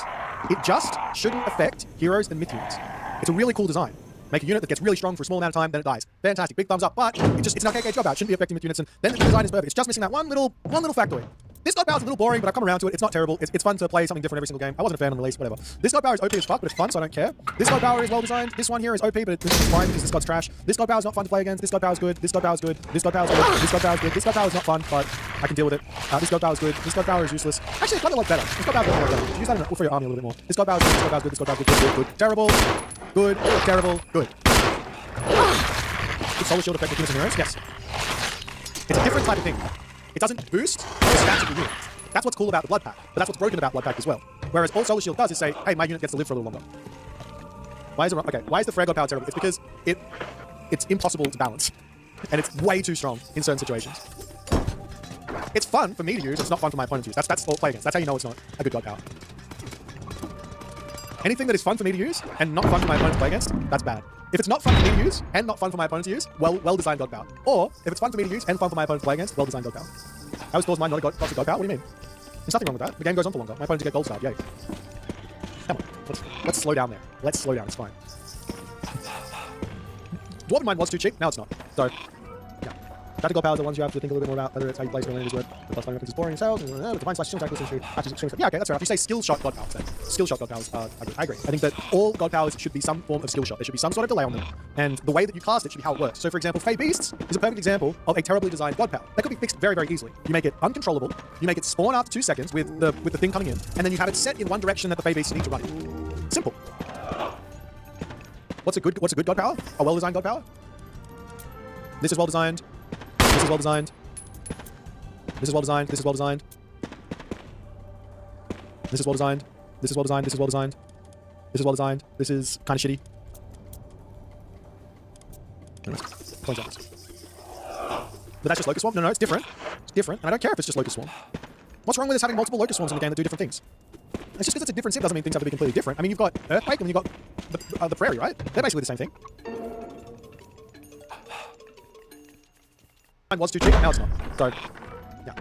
It just shouldn't affect heroes and myth units. It's a really cool design. Make a unit that gets really strong for a small amount of time, then it dies. Fantastic, big thumbs up, but it's an arcade job out. It shouldn't be affecting myth units, and then the design is perfect. It's just missing that one little factoid. This God power is a little boring, but I've come around to it. It's not terrible. It's fun to play something different every single game. I wasn't a fan on release, whatever. This God power is OP as fuck, but it's fun, so I don't care. This God power is well designed. This one here is OP, but it's fine because this God's trash. This God power is not fun to play against. This God power is good. This God power is good. This God power is good. This God power is good. This God power is not fun, but I can deal with it. This God power is good. This God power is useless. Actually, it's kind of a lot better. This God power is a lot better. Use that for your army a little bit more. This God power is good. This God power is good. This God power is good. Good. Terrible. Good. Terrible. Good. Does Solar Shield affect the units and heroes? Yes. It's a different type of thing. It doesn't boost the stats of the unit. That's what's cool about the Blood Pack, but that's what's broken about Blood Pack as well. Whereas all Solar Shield does is say, hey, my unit gets to live for a little longer. Why is the Frere God power terrible? It's because it's impossible to balance. And it's way too strong in certain situations. It's fun for me to use, it's not fun for my opponent to use. That's all play against. That's how you know it's not a good God power. Anything that is fun for me to use and not fun for my opponent to play against, that's bad. If it's not fun for me to use and not fun for my opponent to use, well-designed God power. Or, if it's fun for me to use and fun for my opponent to play against, well-designed God power. How is Thor's mine not a toxic God power? What do you mean? There's nothing wrong with that. The game goes on for longer. My opponents get gold starred. Yay. Come on. Let's slow down there. Let's slow down. It's fine. Dwarven Mine was too cheap. Now it's not. So, yeah. Tactical powers are ones you have to think a little bit more about, whether it's how you place your land is worth. The plus 5 weapons is boring cells. Divine slash shield tackles into. Yeah, okay, that's fair enough. You say skill shot God powers then. Skill shot God powers are good. I agree. I think that all God powers should be some form of skill shot. There should be some sort of delay on them. And the way that you cast it should be how it works. So, for example, Fey Beasts is a perfect example of a terribly designed God power. That could be fixed very, very easily. You make it uncontrollable, you make it spawn after 2 seconds with the thing coming in, and then you have it set in one direction that the Fey Beasts need to run in. Simple. What's a good God power? A well-designed God power? This is well designed. This is well designed. This is well designed. This is well designed. This is well designed. This is well designed. This is well designed. This is well designed. This is kind of shitty. Anyways, But that's just Locust Swarm? No, it's different. It's different, and I don't care if it's just Locust Swarm. What's wrong with us having multiple Locust Swarms in the game that do different things? It's just because it's a different sim doesn't mean things have to be completely different. I mean, you've got Earthquake and you've got the Prairie, right? They're basically the same thing. Mine was too cheap, now it's not. So, yeah.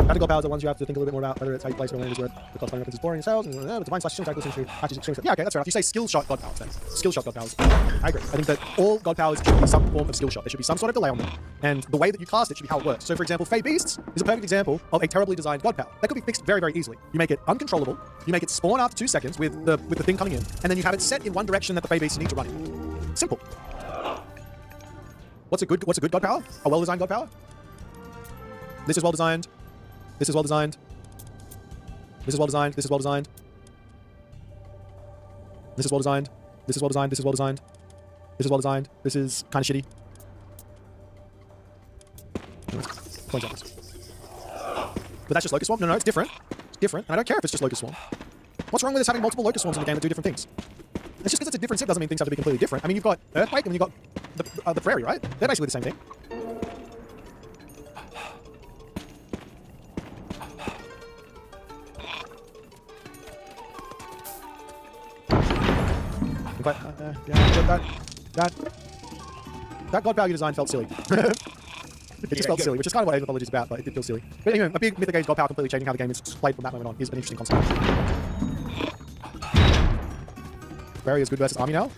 Tactical powers are ones you have to think a little bit more about, whether it's how you place your land is worth, because playing weapons is boring as hell, but divine slash shield tactical essentially patches extreme. Yeah, okay, that's fair enough. You say skill shot god powers then. Skill shot god powers. I agree. I think that all god powers should be some form of skill shot. There should be some sort of delay on them. And the way that you cast it should be how it works. So for example, Fey Beasts is a perfect example of a terribly designed god power. That could be fixed very, very easily. You make it uncontrollable, you make it spawn after 2 seconds with the thing coming in, and then you have it set in one direction that the Fey Beasts need to run in. Simple. What's a good god power? A well-designed god power? This is well designed. This is well designed. This is well designed. This is well designed. This is well designed. This is well designed. This is well designed. This is well designed. This is kind of shitty. For examples. But that's just Locust Swarm? No, it's different. It's different, and I don't care if it's just Locust Swarm. What's wrong with us having multiple Locust Swarms in the game that do different things? It's just because it's a different sim doesn't mean things have to be completely different. I mean, you've got Earthquake and you've got the Prairie, right? They're basically the same thing. But, yeah, that god power you designed felt silly. It just felt silly, which is kind of what Age of Mythology is about, but it did feel silly. But anyway, a big Mythic Age god power completely changing how the game is played from that moment on is an interesting concept. Barrier is good versus army now.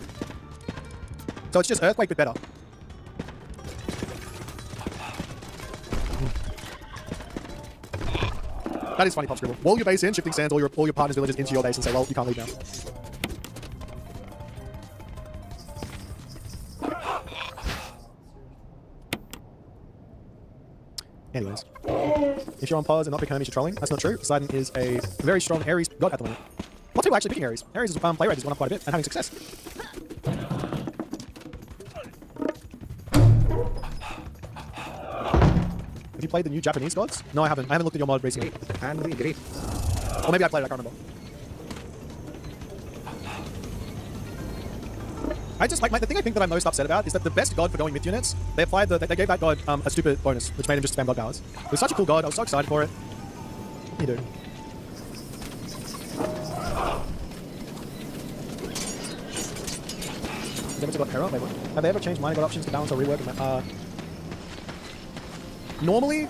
So it's just Earthquake, but better. That is funny, Pop Scribble. Wall your base in, shifting sands all your partners' villages into your base and say, well, you can't leave now. Anyways, if you're on pause and not picking Hermes, you're trolling. That's not true. Poseidon is a very strong Ares god at the moment. Lots of people actually picking Ares. Ares' play rate has gone up quite a bit and having success. Have you played the new Japanese gods? No, I haven't. I haven't looked at your mod recently. And we agree. Or maybe I played it, I can't remember. The thing I think that I'm most upset about is that the best god for going mid units, they gave that god a stupid bonus, which made him just spam god powers. It was such a cool god, I was so excited for it. What are you doing? Has ever got Hera? Wait, what? Have they ever changed minor god options to balance or rework? Normally,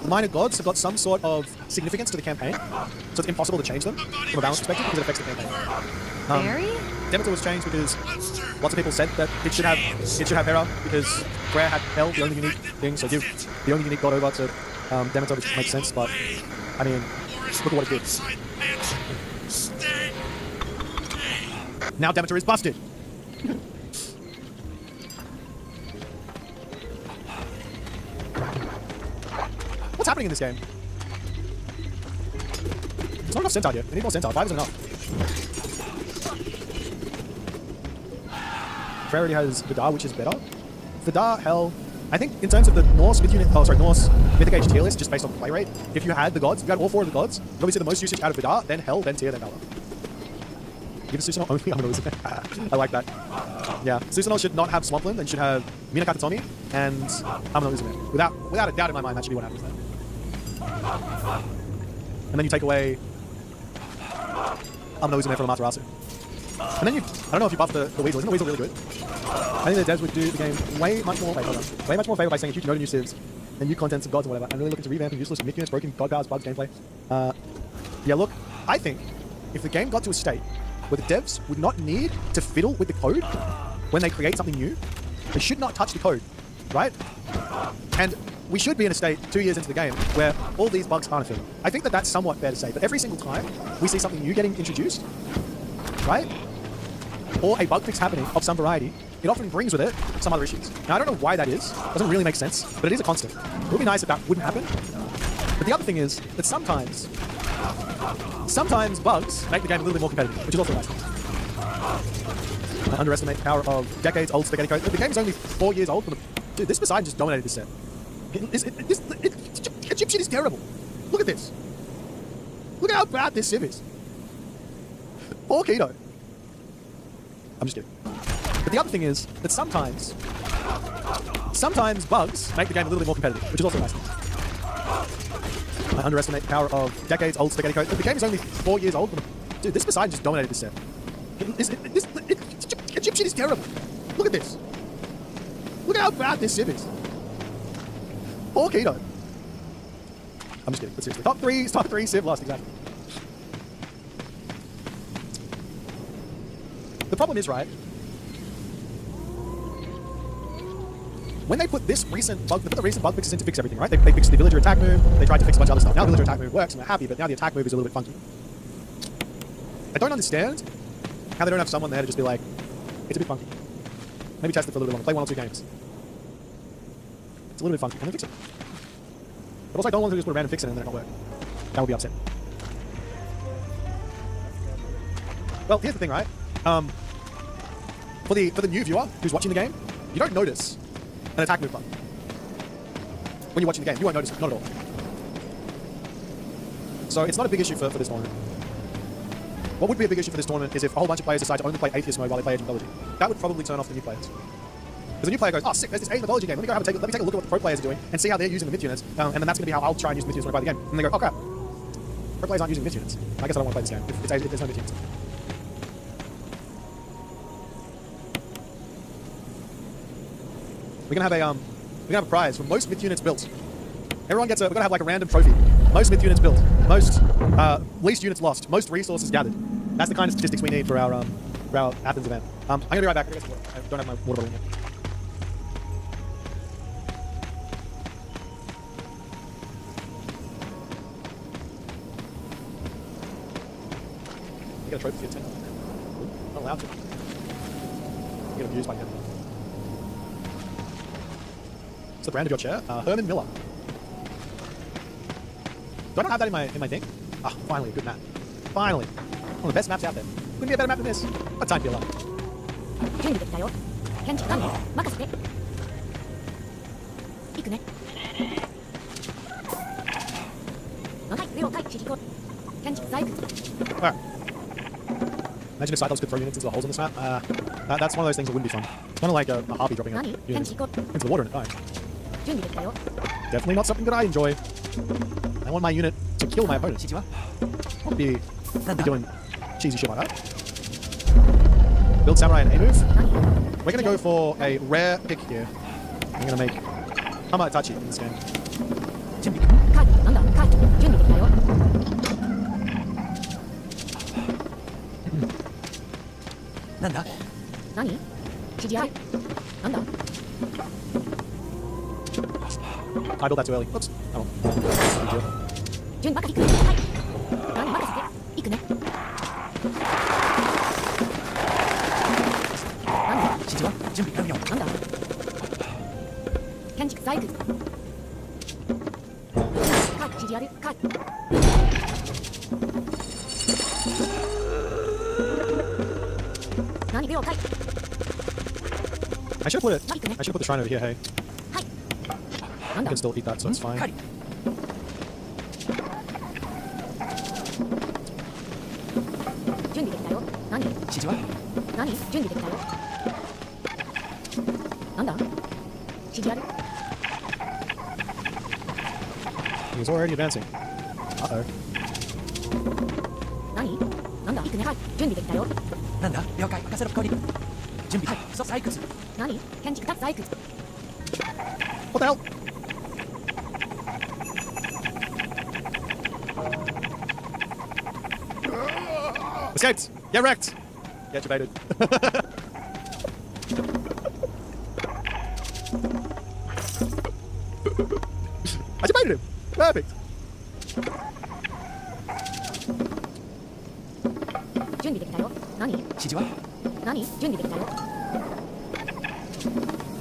minor gods have got some sort of significance to the campaign, so it's impossible to change them from a balance perspective because it affects the campaign. Very? Demeter was changed because lots of people said that it should have Hera because Freya had Hell, the only unique thing, so give the only unique god over to Demeter, which makes sense, but I mean, look at what it did. Now Demeter is busted! What's happening in this game? There's not enough Centaur here. We need more Centaur. 5 isn't enough. Freya already has Vidar, which is better. Vidar, Hell. I think in terms of the Norse Mythic Age tier list, just based on play rate, if you had the gods, if you had all 4 of the gods, you'd probably see the most usage out of Vidar, then Hell, then Tyr, then Valor. Give Susanoo only Amino's. I like that. Yeah, Susanoo should not have Swampland and should have Mina Katatomi and Amino's in it. Without a doubt in my mind, that should be what happens there. And then you take away Amino's in there from Amaterasu. And then I don't know if you buff the Weasel. Isn't the Weasel really good? I think the devs would do the game way much more favor by saying a huge note of new civs and new contents of gods and whatever. I'm really looking to revamp and useless mid units, broken god powers, bugs, gameplay. Yeah, look, I think if the game got to a state where the devs would not need to fiddle with the code when they create something new, they should not touch the code, right? And we should be in a state 2 years into the game where all these bugs aren't a thing. I think that that's somewhat fair to say, but every single time we see something new getting introduced, right? Or a bug fix happening of some variety, it often brings with it some other issues. Now, I don't know why that is. It doesn't really make sense, but it is a constant. It would be nice if that wouldn't happen. But the other thing is that sometimes bugs make the game a little bit more competitive, which is also nice. I underestimate the power of decades-old spaghetti code. The game is only 4 years old. Dude, this Poseidon just dominated this set. Egyptian is terrible. Look at this. Look at how bad this civ is. Poor Keto. I'm just kidding. But the other thing is that sometimes sometimes bugs make the game a little bit more competitive, which is also nice. I underestimate the power of decades-old spaghetti code. The game is only 4 years old. Dude, this Poseidon just dominated this set. Egyptian is terrible. Look at this. Look at how bad this Civ is. Poor Keto. I'm just kidding, but seriously. Top three Civ lost, exactly. The problem is, right, when they put the recent bug fixes in to fix everything, right? They fixed the villager attack move, they tried to fix a bunch of other stuff. Now the villager attack move works and we're happy, but now the attack move is a little bit funky. I don't understand how they don't have someone there to just be like, it's a bit funky. Maybe test it for a little bit longer, play 1 or 2 games. It's a little bit funky, and then fix it. But also I don't want to just put a random fix in and then it not work. That would be upset. Well, here's the thing, right? For the new viewer who's watching the game, you don't notice an attack move button. When you're watching the game, you won't notice it, not at all. So it's not a big issue for this tournament. What would be a big issue for this tournament is if a whole bunch of players decide to only play Atheist mode while they play Age of Mythology. That would probably turn off the new players. Because the new player goes, oh sick, there's this Age of Mythology game, let me take a look at what the pro players are doing and see how they're using the myth units, and then that's going to be how I'll try and use myth units when I play the game. And they go, oh crap, pro players aren't using myth units. I guess I don't want to play this game if there's no myth units. We're gonna have a prize for most myth units built. Everyone gets we're gonna have like a random trophy. Most myth units built, most least units lost, most resources gathered. That's the kind of statistics we need for our Athens event. I'm gonna be right back. I don't have my water bottle yet. You get a trophy for your 10. Not allowed to. You get abused by 10. What's the brand of your chair? Herman Miller. Do I not have that in my thing? Ah, finally, a good map. Finally. One of the best maps out there. Couldn't be a better map than this. What time to be alive? 準備できたよ。建築何任せて。行くね。はい、了解、指示行。建築細工。Alright. Imagine if Cyclops could throw units into the holes on this map. That's one of those things that wouldn't be fun. It's kind of like a harpy dropping a unit into the water and dying. 準備できたよ。 Definitely not something that I enjoy. I want my unit to kill my opponent. Won't be doing cheesy shit like that. Build Samurai and A move. We're going to go for a rare pick here. I'm going to make Hama Itachi in this game. 準備。カード、なんだ、カード、準備できたよ。なんだ？何？指示ある。なんだ？ I built that too early. Oops. Oh well. 順ばかり行く。はい。何任せて。行くね。何？指示は準備完了。なんだ？建築細工。カード指示ある。カード。何了解。I should have put the shrine over here, hey. はい。な I んだ can still eat that, so it's fine. 狩り。準備できたよ。何？指示は何？準備できたよ。なんだ？指示ある。 He's already advancing. Uh-oh. 何？なんだ？行くね。はい。準備できたよ。なんだ？了解。任せろ。狩り。準備。はい。採掘。何？建築か採掘。 What the hell? Escaped! Get wrecked! Get debated. I debated him! Perfect! 準備できたよ。何？指示は何？準備できたよ。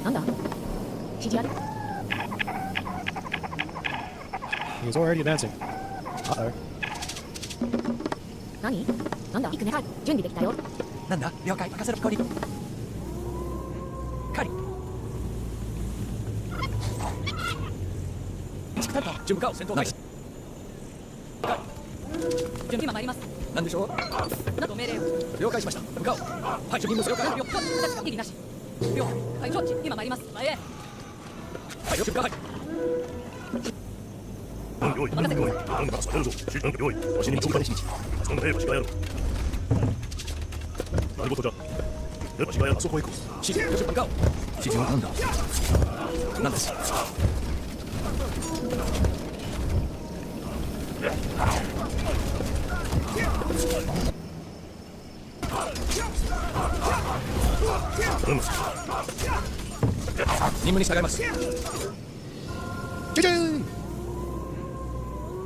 なんだ？指示ある。 He's already advancing. Uh-oh. 何？なんだ？行くね。はい。準備できたよ。なんだ？了解。任せろ。狩り。狩り。地区担当準備か戦闘開始。準備今参ります。なんでしょう。なんと命令を。了解しました。向かおう。はい。任務了解。了解。形限りなし。了解。はい。承知。今参ります。前へ。了解 用意用意等把手住取等用意我心里中間そんな兵は違いやろなることじゃ兵は違いやろそこへ行こう指示就是本告指示は何だ何です頼む任務に従います GG!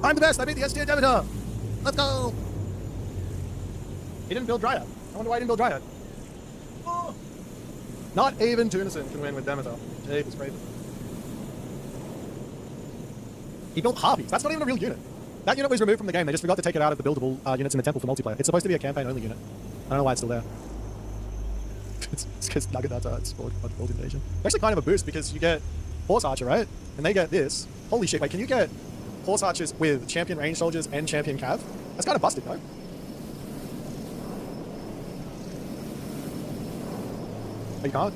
I'm the best. I beat the S tier Demeter. Let's go. He didn't build Dryad. I wonder why he didn't build Dryad. Oh. Not even Tunison can win with Demeter. Jeepers crazy. He built Harpies. That's not even a real unit. That unit was removed from the game. They just forgot to take it out of the buildable units in the temple for multiplayer. It's supposed to be a campaign-only unit. I don't know why it's still there. It's because Nugget spawned build invasion. It's actually kind of a boost because you get Horse Archer, right? And they get this. Holy shit, wait, can you get Horse Archers with Champion Range Soldiers and Champion Cav? That's kind of busted, no? Oh, you can't?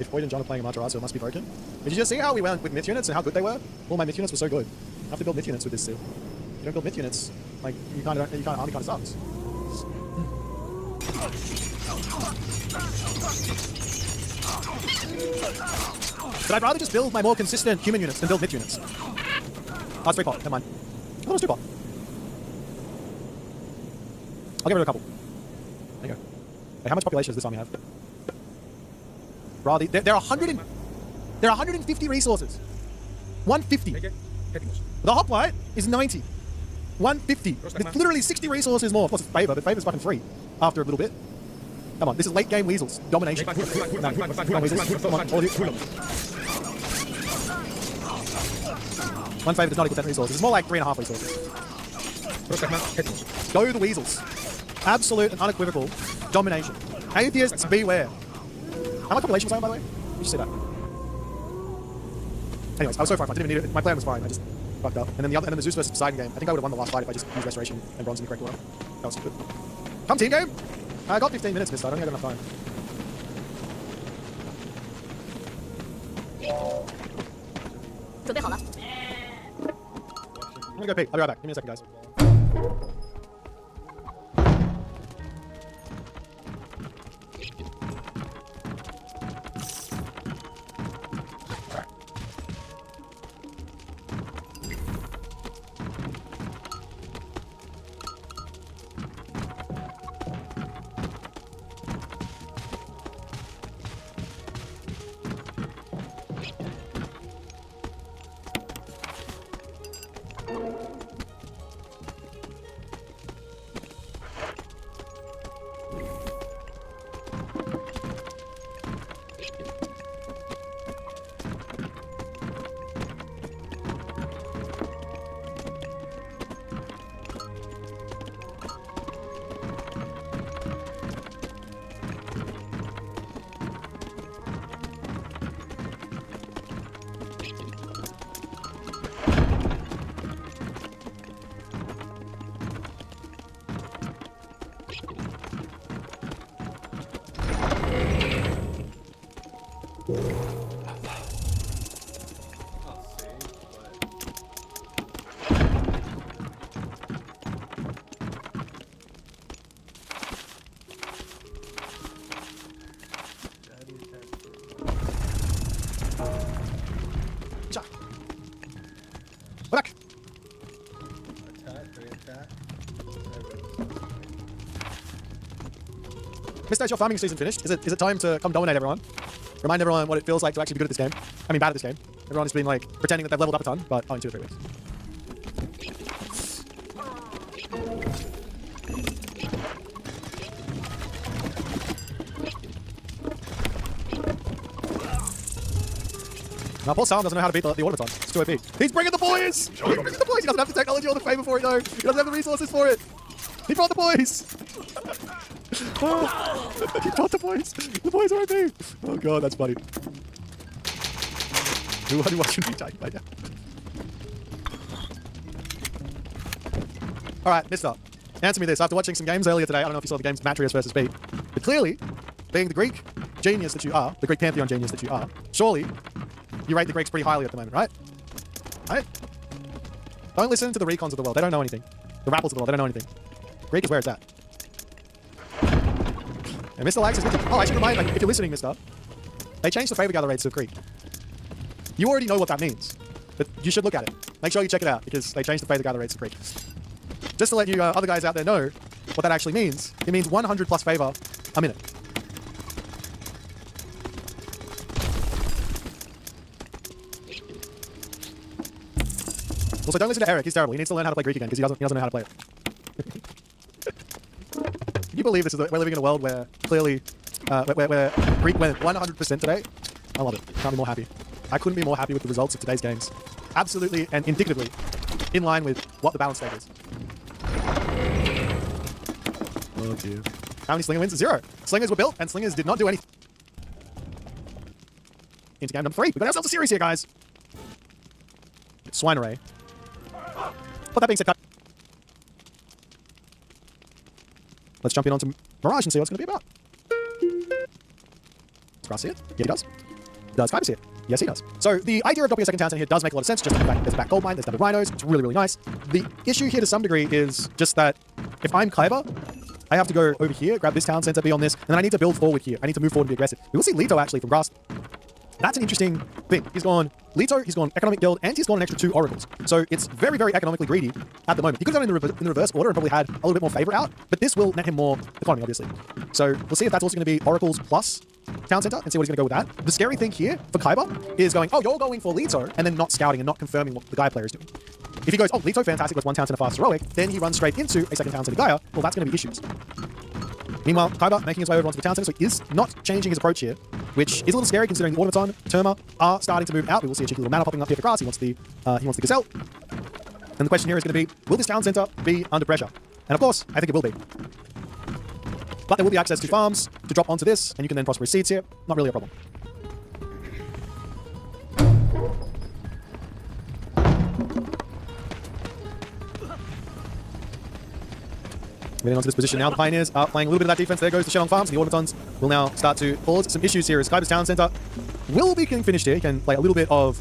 If Void and John are playing Amaterasu, it must be broken. Did you just see how we went with myth units and how good they were? All my myth units were so good. I have to build myth units with this too. You don't build myth units, like, army kind of sucks. But I'd rather just build my more consistent human units than build myth units. Oh, it's 3 pot. Never mind. I thought it was 2 pot. I'll get rid of a couple. There you go. Wait, how much population does this army have? Bro, they're 100 and... They're 150 resources. 150. The hoplite is 90. 150. It's literally 60 resources more. Of course, it's favor, but favor's fucking free after a little bit. Come on, this is late game weasels. Domination. Come on, weasels. Come on, all of you. One favor does not equal 10 resources. It's more like 3.5 resources. Go the weasels. Absolute and unequivocal domination. Atheists beware. How much population was I on, by the way? You just say that. Anyways, I was so far. I didn't even need it. My plan was fine. I just fucked up. And then the Zeus versus Poseidon game. I think I would have won the last fight if I just used Restoration and Bronze in the correct order. That was stupid. Come team game. I got 15 minutes this time. I don't think I got enough time. I'm gonna go pee. I'll be right back. Give me a second, guys. We're back. Mister, is your farming season finished? Is it time to come dominate everyone? Remind everyone what it feels like to actually be good at this game. I mean, bad at this game. Everyone has been like pretending that they've leveled up a ton, but only 2 or 3 weeks. Now, Paul Salm doesn't know how to beat the automaton. It's too OP. He's bringing the boys! He's bringing the boys! He doesn't have the technology or the favor for it, though. He doesn't have the resources for it. He brought the boys! He brought the boys! The boys are OP! Oh god, that's funny. Who are you watching me take right now? Alright, Mister. Answer me this. After watching some games earlier today, I don't know if you saw the games Matrius versus Beat, but clearly, being the Greek genius that you are, the Greek pantheon genius that you are, surely you rate the Greeks pretty highly at the moment, right? Right? Don't listen to the recons of the world. They don't know anything. The rapples of the world, they don't know anything. Greek is where it's at. And Mr. Lax is looking. Oh, I should remind, like, if you're listening, Mister, they changed the favor gather rates to Greek. You already know what that means, but you should look at it. Make sure you check it out because they changed the favor gather rates to Greek. Just to let you other guys out there know what that actually means. It means 100 plus favor a minute. Also, don't listen to Eric. He's terrible. He needs to learn how to play Greek again because he doesn't know how to play it. Can you believe this is we're living in a world where clearly where Greek went 100% today? I love it. Can't be more happy. I couldn't be more happy with the results of today's games. Absolutely and indicatively in line with what the balance state is. Oh dear. How many Slinger wins? 0. Slingers were built and Slingers did not do anything. Into game number 3. We've got ourselves a series here, guys. Swine array. But that being said, let's jump in onto Mirage and see what it's going to be about. Does Grass see it? Yeah, he does. Does Kyber see it? Yes, he does. So the idea of dropping a second town center here does make a lot of sense. Just the fact there's a back gold mine, there's double rhinos. It's really, really nice. The issue here to some degree is just that if I'm Kyber, I have to go over here, grab this town center, be on this, and then I need to build forward here. I need to move forward and be aggressive. We will see Leto actually from Grass. That's an interesting thing. He's gone Leto, he's gone Economic Guild, and he's gone an extra 2 Oracles. So it's very, very economically greedy at the moment. He could have done it in the reverse order and probably had a little bit more favor out, but this will net him more economy, obviously. So we'll see if that's also going to be Oracles plus Town Center and see what he's going to go with that. The scary thing here for Kyber is going, oh, you're going for Leto, and then not scouting and not confirming what the Gaia player is doing. If he goes, oh, Leto, fantastic, with 1 Town Center fast heroic, then he runs straight into a second Town Center Gaia, well, that's going to be issues. Meanwhile, Kyber making his way over onto the town center, so he is not changing his approach here, which is a little scary considering the Automaton, Terma are starting to move out. We will see a cheeky little mana popping up here for Grass. He wants the Gazelle. And the question here is going to be, will this town center be under pressure? And of course, I think it will be. But there will be access to farms to drop onto this, and you can then prosper seeds here. Not really a problem. Moving on to this position now, the Pioneers are playing a little bit of that defense. There goes the Shenong Farms, and the Automatons will now start to cause some issues here as Kyber's Town Center will be getting finished here. He can play a little bit of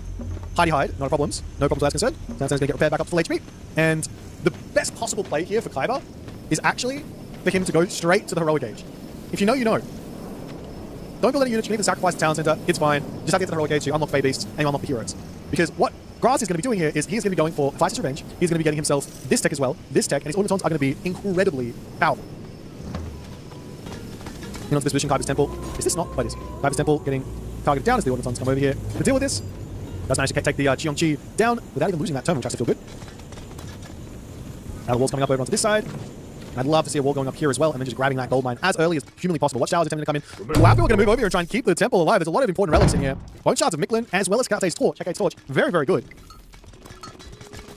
hidey-hide, no problems where that's concerned. Town Center's going to get repaired back up to full HP. And the best possible play here for Kyber is actually for him to go straight to the Heroic Age. If you know, you know. Don't build any units, you can even sacrifice the Town Center, it's fine. You just have to get to the Heroic Age to unlock Fey Beasts and you unlock the heroes. Because what Grass is going to be doing here is he's going to be going for Vice's Revenge. He's going to be getting himself this tech as well, this tech, and his Automatons are going to be incredibly powerful. In onto this position, Kyber's Temple. Is this not? Oh, it is. Kyber's Temple getting targeted down as the Automatons come over here to deal with this. Does manage to take the Cheongchi down without even losing that turn, which has to feel good. Now the wall's coming up over onto this side. And I'd love to see a wall going up here as well, and then just grabbing that gold mine as early as humanly possible. Watchtowers attempting to come in. Wow, we're going to move over here and try and keep the temple alive. There's a lot of important relics in here. Bone Shards of Mictlan, as well as Kate's Torch. Kate's Torch, very, very good.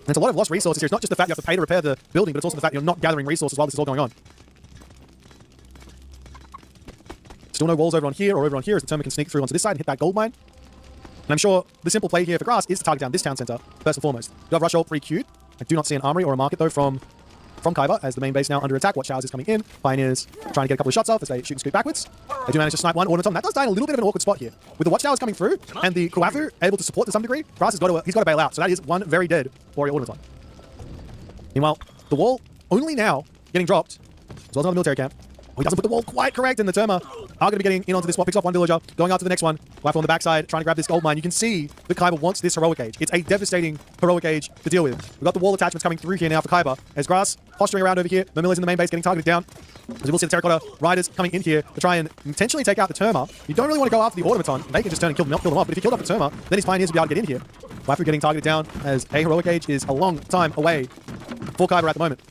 There's a lot of lost resources here. It's not just the fact you have to pay to repair the building, but it's also the fact you're not gathering resources while this is all going on. Still no walls over on here or over on here as the Terma can sneak through onto this side and hit that gold mine. And I'm sure the simple play here for Grass is to target down this town center, first and foremost. Do have Rush Ult 3Q'd. I do not see an armory or a market, though, from Kyber, as the main base now under attack. Watchtowers is coming in. Pioneers trying to get a couple of shots off as they shoot and scoot backwards. They do manage to snipe one Automaton. That does die in a little bit of an awkward spot here. With the Watchtowers coming through and the Kuafu able to support to some degree, Grass has got to bail out. So that is one very dead Warrior Automaton. Meanwhile, the wall only now getting dropped, as well as another military camp. Oh, he doesn't put the wall quite correct, and the Terma are going to be getting in onto this one. Picks off one villager, going after the next one. Kuafu on the backside, trying to grab this gold mine. You can see that Kyber wants this Heroic Age. It's a devastating Heroic Age to deal with. We've got the wall attachments coming through here now for Kyber. As Grass posturing around over here, Mamilla's in the main base getting targeted down. As we will see the Terracotta Riders coming in here to try and intentionally take out the Terma. You don't really want to go after the Automaton. They can just turn and kill them off. But if you killed off the Terma, then his Pioneers will be able to get in here. Kuafu getting targeted down as a Heroic Age is a long time away for Kyber at the moment.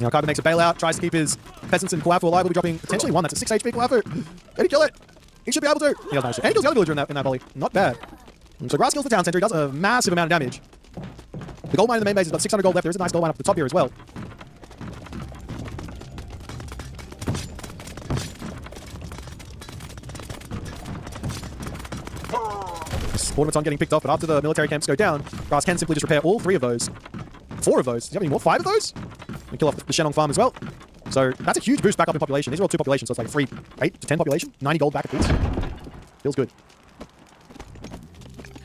Now Kyber makes a bailout, tries to keep his peasants and Kuafu alive. Will be dropping potentially one. That's a 6 HP Kuafu. Can he kill it? He should be able to. He does manage to. And he kills the other villager in that volley. Not bad. So Grass kills the town center. He does a massive amount of damage. The gold mine in the main base has got 600 gold left. There is a nice gold mine up at the top here as well. This Automaton getting picked off, but after the military camps go down, Grass can simply just repair all 3 of those. 4 of those. Does he have any more? 5 of those? And kill off the Shenong farm as well. So that's a huge boost back up in population. These are all 2 populations, so it's like a free 8 to 10 population. 90 gold back at least. Feels good.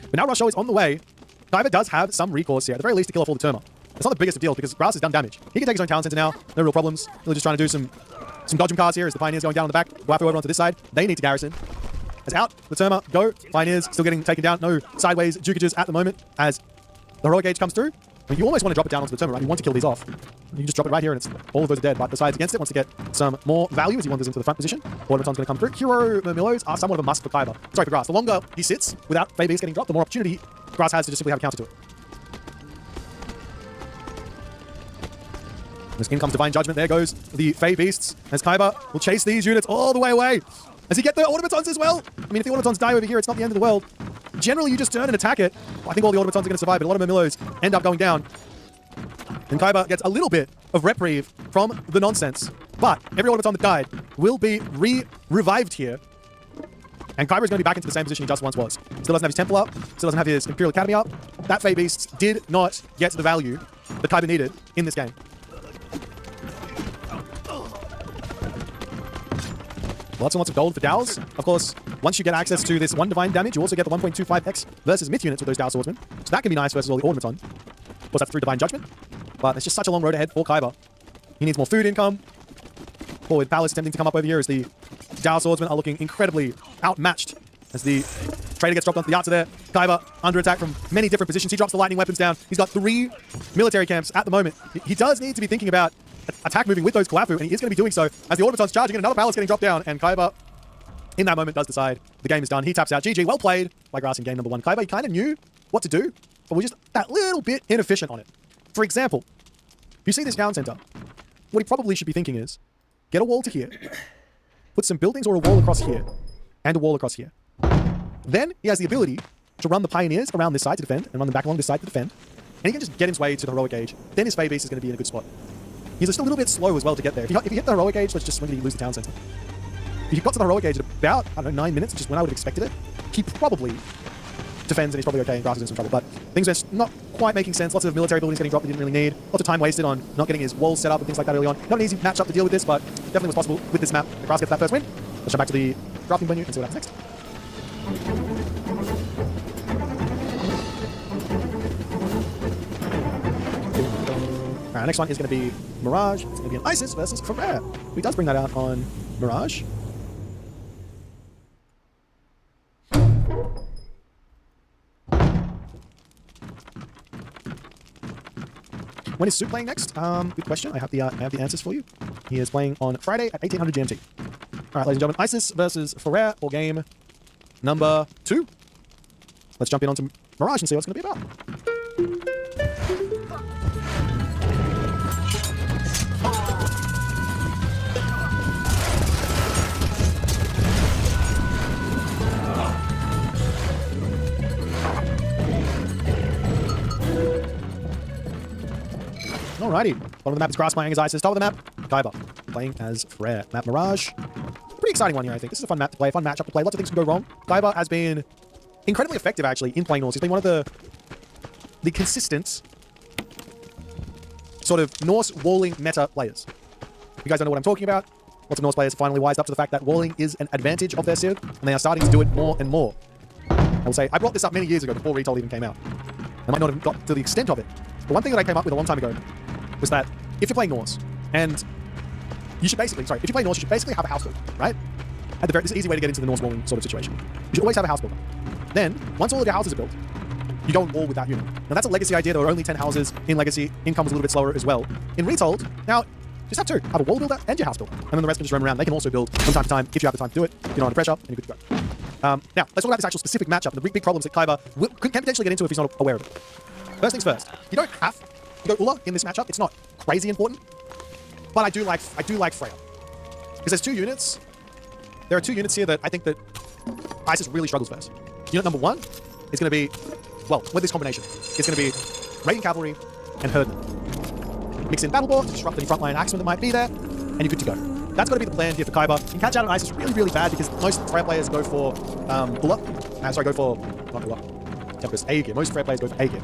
But now Rusho is on the way. Kaiba does have some recourse here, at the very least to kill off all the Terma. It's not the biggest of deal because Grass has done damage. He can take his own town center now. No real problems. Really just trying to do some dodgem cards here as the Pioneers going down on the back. Guapo over onto this side. They need to garrison. As out, the Terma go. Pioneers still getting taken down. No sideways jukages at the moment as the heroic gauge comes through. I mean, you almost want to drop it down onto the Terma, right? You want to kill these off. You can just drop it right here and it's all of those are dead. But the sides against it wants to get some more value as he wanders into the front position. Automaton's going to come through. Hero Murmillos are somewhat of a must for Kaiba. Sorry, for Grass. The longer he sits without Fey Beast getting dropped, the more opportunity Grass has to just simply have a counter to it. In comes Divine Judgment. There goes the Fey Beasts as Kaiba will chase these units all the way away. As he get the automatons as well. I mean, if the automatons die over here, it's not the end of the world. Generally, you just turn and attack it. I think all the automatons are going to survive, but a lot of Murmillos end up going down. And Kaiba gets a little bit of reprieve from the nonsense. But every automaton that died will be revived here. And Kaiba is going to be back into the same position he just once was. Still doesn't have his temple up. Still doesn't have his Imperial Academy up. That Fey Beasts did not get the value that Kaiba needed in this game. Lots and lots of gold for Dows. Of course, once you get access to this 1 divine damage, you also get the 1.25x versus myth units with those Dow swordsmen. So that can be nice versus all the automaton. Of course, that's 3 divine judgment. But it's just such a long road ahead for Kaiba. He needs more food income. Forward Palace attempting to come up over here as the Dow swordsmen are looking incredibly outmatched as the trader gets dropped onto the Yahtzer there. Kaiba under attack from many different positions. He drops the lightning weapons down. He's got 3 military camps at the moment. He does need to be thinking about attack moving with those Kalafu, and he is going to be doing so as the automaton's charging and another palace getting dropped down, and Kaiba in that moment does decide the game is done. He taps out. GG, well played by Grass in game number 1. Kaiba, he kind of knew what to do, but we're just that little bit inefficient on it. For example, you see this town center. What he probably should be thinking is, get a wall to here, put some buildings or a wall across here, and a wall across here. Then he has the ability to run the Pioneers around this side to defend, and run them back along this side to defend, and he can just get his way to the heroic age. Then his Fey Beast is going to be in a good spot. He's just a little bit slow as well to get there. If you hit the heroic age, let's just swing it, you lose the town center. If you got to the heroic age at about, I don't know, 9 minutes, which is when I would have expected it, he probably defends and he's probably okay and Grass is in some trouble. But things are not quite making sense. Lots of military buildings getting dropped he didn't really need. Lots of time wasted on not getting his walls set up and things like that early on. Not an easy matchup to deal with this, but definitely was possible with this map. Grass gets that first win. Let's jump back to the drafting menu and see what happens next. Alright, next one is going to be Mirage. It's going to be an Isis versus Ferrer. He does bring that out on Mirage. When is Soup playing next? Good question. I have the answers for you. He is playing on Friday at 1800 GMT. Alright, ladies and gentlemen, Isis versus Ferrer for game number 2. Let's jump in onto Mirage and see what it's going to be about. Alrighty. Bottom of the map is Grass playing as Isis. Top of the map, Kaiba playing as Ferrer. Map Mirage. Pretty exciting one here, I think. This is a fun map to play, fun matchup to play. Lots of things can go wrong. Kaiba has been incredibly effective, actually, in playing Norse. He's been one of the consistent sort of Norse walling meta players. You guys don't know what I'm talking about. Lots of Norse players finally wised up to the fact that walling is an advantage of their Civ, and they are starting to do it more and more. I will say, I brought this up many years ago before Retold even came out. I might not have got to the extent of it. But one thing that I came up with a long time ago was that if you're playing Norse, and you should basically, if you play Norse, you should basically have a house builder, right? This is an easy way to get into the Norse walling sort of situation. You should always have a house builder. Then, once all of your houses are built, you go and wall with that unit. Now that's a legacy idea. There were only 10 houses in legacy. Income was a little bit slower as well. In Retold, now, just have 2. Have a wall builder and your house builder. And then the rest can just roam around. They can also build from time to time if you have the time to do it. You're not under pressure, and you're good to go. Now, let's talk about this actual specific matchup and the big problems that Kaiba can potentially get into if he's not aware of it. First things first, you don't have to go Ulla in this matchup. It's not crazy important, but I do like Freya because there's 2 units. There are 2 units here that I think that Isis really struggles first. Unit number 1 is going to be, well, with this combination, it's going to be Radiant Cavalry and Herdman. Mix in Battleboard to disrupt any frontline axemen that might be there, and you're good to go. That's going to be the plan here for Kaiba. You can catch out on Isis really, really bad because most Freya players go for Ulla. Go for, not Ulla, Tempest, A gear. Most Freya players go for A gear.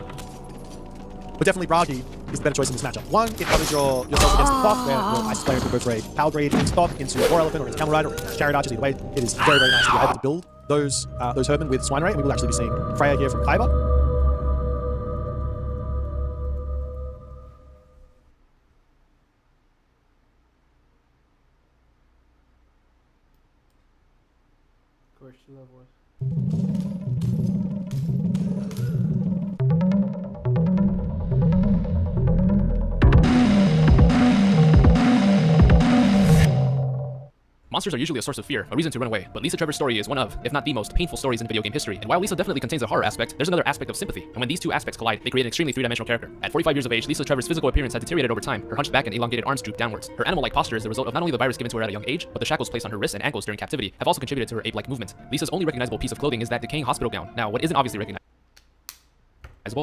But definitely Bragi is the better choice in this matchup. One, it covers yourself against the Thought, where your ISIS players will go for a Power Grade into Thought, into War Elephant, or into Camel Rider, or into Chariot Archers. Either way, it is very, very nice to be able to build those Herbin with Swine Ray, and we will actually be seeing Freya here from Kaiba. Where's she love was? Monsters are usually a source of fear, a reason to run away, but Lisa Trevor's story is one of, if not the most painful stories in video game history. And while Lisa definitely contains a horror aspect, there's another aspect of sympathy. And when these two aspects collide, they create an extremely three-dimensional character. At 45 years of age, Lisa Trevor's physical appearance had deteriorated over time. Her hunched back and elongated arms drooped downwards. Her animal-like posture is the result of not only the virus given to her at a young age, but the shackles placed on her wrists and ankles during captivity have also contributed to her ape-like movement. Lisa's only recognizable piece of clothing is that decaying hospital gown. Now, what isn't obviously recognizable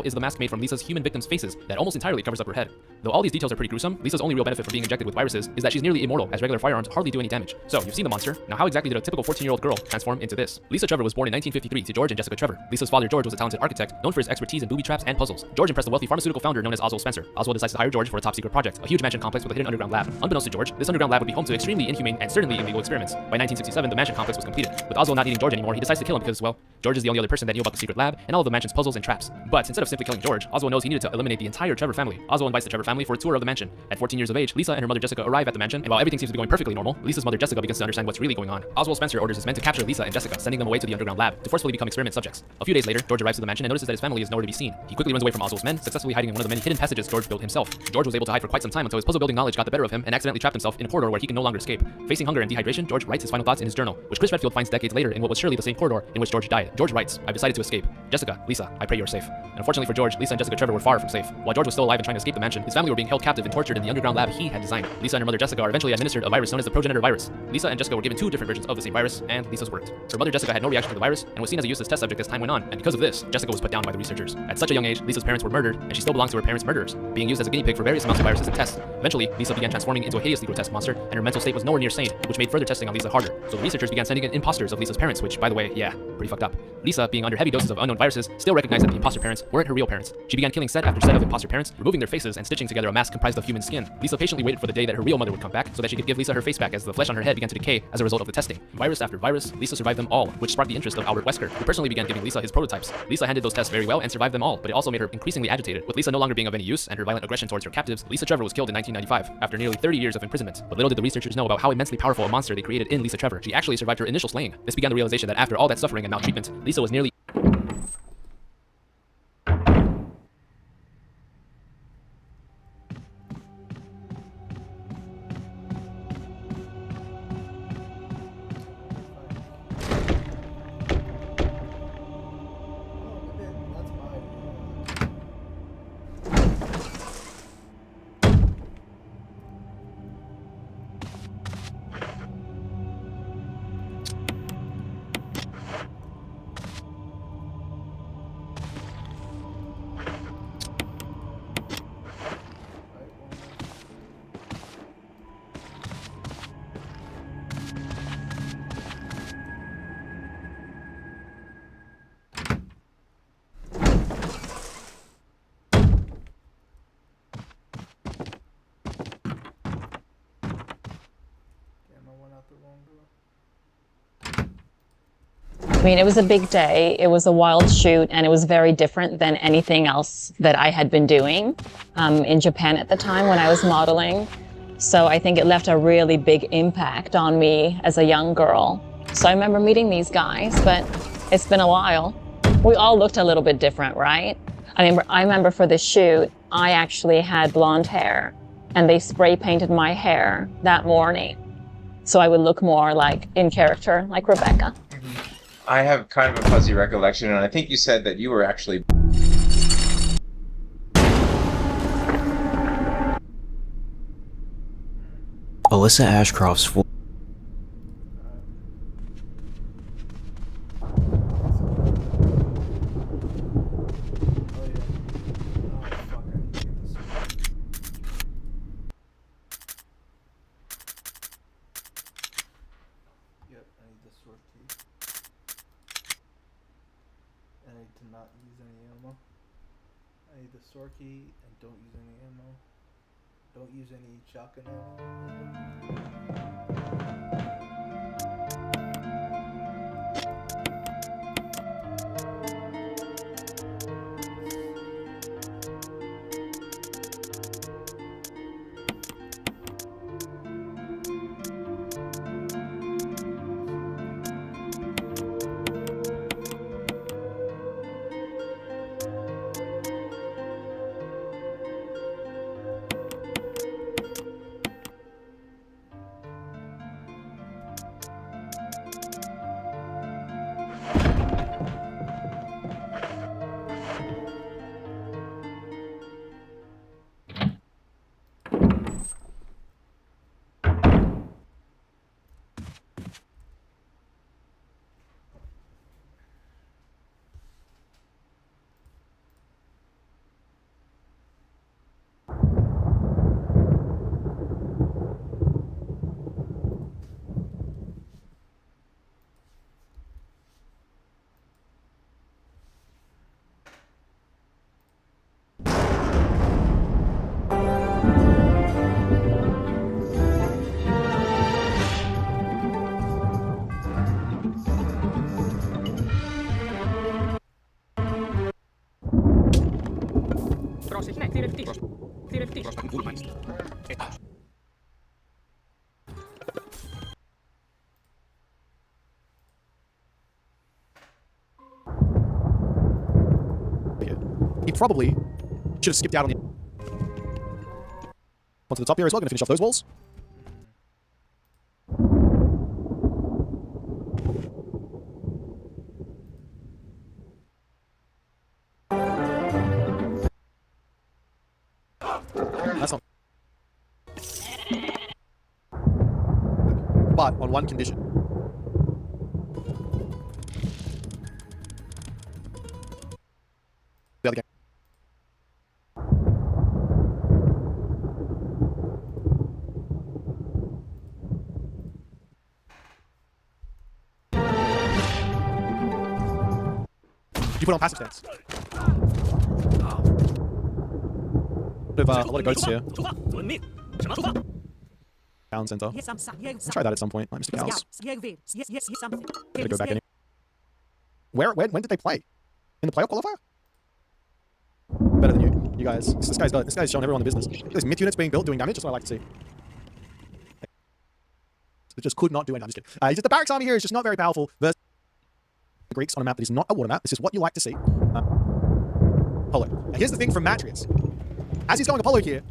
is the mask made from Lisa's human victims' faces that almost entirely covers up her head. Though all these details are pretty gruesome, Lisa's only real benefit from being injected with viruses is that she's nearly immortal, as regular firearms hardly do any damage. So, you've seen the monster. Now how exactly did a typical 14-year-old girl transform into this? Lisa Trevor was born in 1953 to George and Jessica Trevor. Lisa's father, George, was a talented architect, known for his expertise in booby traps and puzzles. George impressed the wealthy pharmaceutical founder known as Oswald Spencer. Oswald decides to hire George for a top-secret project, a huge mansion complex with a hidden underground lab. Unbeknownst to George, this underground lab would be home to extremely inhumane and certainly illegal experiments. By 1967, the mansion complex was completed. With Oswald not needing George anymore, he decides to kill him because, well, George is the only other person that knew about the secret lab and all of the mansion's puzzles and traps. But instead of simply killing George, Oswald knows he needed to eliminate the entire Trevor family. Oswald invites the Trevor family for a tour of the mansion. At 14 years of age, Lisa and her mother Jessica arrive at the mansion, and while everything seems to be going perfectly normal, Lisa's mother Jessica begins to understand what's really going on. Oswald Spencer orders his men to capture Lisa and Jessica, sending them away to the underground lab to forcefully become experiment subjects. A few days later, George arrives to the mansion and notices that his family is nowhere to be seen. He quickly runs away from Oswald's men, successfully hiding in one of the many hidden passages George built himself. George was able to hide for quite some time until his puzzle building knowledge got the better of him and accidentally trapped himself in a corridor where he can no longer escape. Facing hunger and dehydration, George writes his final thoughts in his journal, which Chris Redfield finds decades later in what was surely the same corridor in which George died. George writes, "I've decided to escape. Jessica, Lisa, I pray you are safe." And unfortunately for George, Lisa and Jessica Trevor were far from safe. While George was still alive and trying to escape the mansion, his family were being held captive and tortured in the underground lab he had designed. Lisa and her mother Jessica are eventually administered a virus known as the progenitor virus. Lisa and Jessica were given two different versions of the same virus, and Lisa's worked. Her mother Jessica had no reaction to the virus and was seen as a useless test subject as time went on, and because of this, Jessica was put down by the researchers. At such a young age, Lisa's parents were murdered, and she still belongs to her parents' murderers, being used as a guinea pig for various amounts of viruses and tests. Eventually, Lisa began transforming into a hideously grotesque monster, and her mental state was nowhere near sane, which made further testing on Lisa harder. So the researchers began sending in imposters of Lisa's parents, which, by the way, yeah, pretty fucked up. Lisa, being under heavy doses of unknown viruses, still recognized that the imposter parents weren't her real parents. She began killing set after set of imposter parents, removing their faces and stitching together a mask comprised of human skin. Lisa patiently waited for the day that her real mother would come back so that she could give Lisa her face back as the flesh on her head began to decay as a result of the testing. Virus after virus, Lisa survived them all, which sparked the interest of Albert Wesker, who personally began giving Lisa his prototypes. Lisa handled those tests very well and survived them all, but it also made her increasingly agitated. With Lisa no longer being of any use and her violent aggression towards her captives, Lisa Trevor was killed in 1995 after nearly 30 years of imprisonment. But little did the researchers know about how immensely powerful a monster they created in Lisa Trevor. She actually survived her initial slaying. This began the realization that after all that suffering and maltreatment, Lisa was nearly I mean, it was a big day, it was a wild shoot, and it was very different than anything else that I had been doing in Japan at the time when I was modeling. So I think it left a really big impact on me as a young girl. So I remember meeting these guys, but it's been a while. We all looked a little bit different, right? I remember for the shoot, I actually had blonde hair, and they spray painted my hair that morning. So I would look more like in character, like Rebecca. I have kind of a fuzzy recollection, and I think you said that you were actually... Alyssa Ashcroft's full Yep, I need the sword key. I need to not use any ammo. I I need the sword key and don't use any ammo. Don't use any shotgun ammo. He probably should have skipped out on the onto the top here as well. Going to finish off those walls. That's not. But on one condition. The other game. You put on passive stance. A lot of ghosts here. Town center. Let's try that at some point. Like Mr. Cows. Gotta go back in. When did they play? In the playoff qualifier? Better than you guys. This guy's showing everyone the business. There's myth units being built doing damage. That's what I like to see. It just could not do anything. I'm just kidding. The barracks army here is just not very powerful versus the Greeks on a map that is not a water map. This is what you like to see. Apollo. Now here's the thing from Matrius. As he's going Apollo here,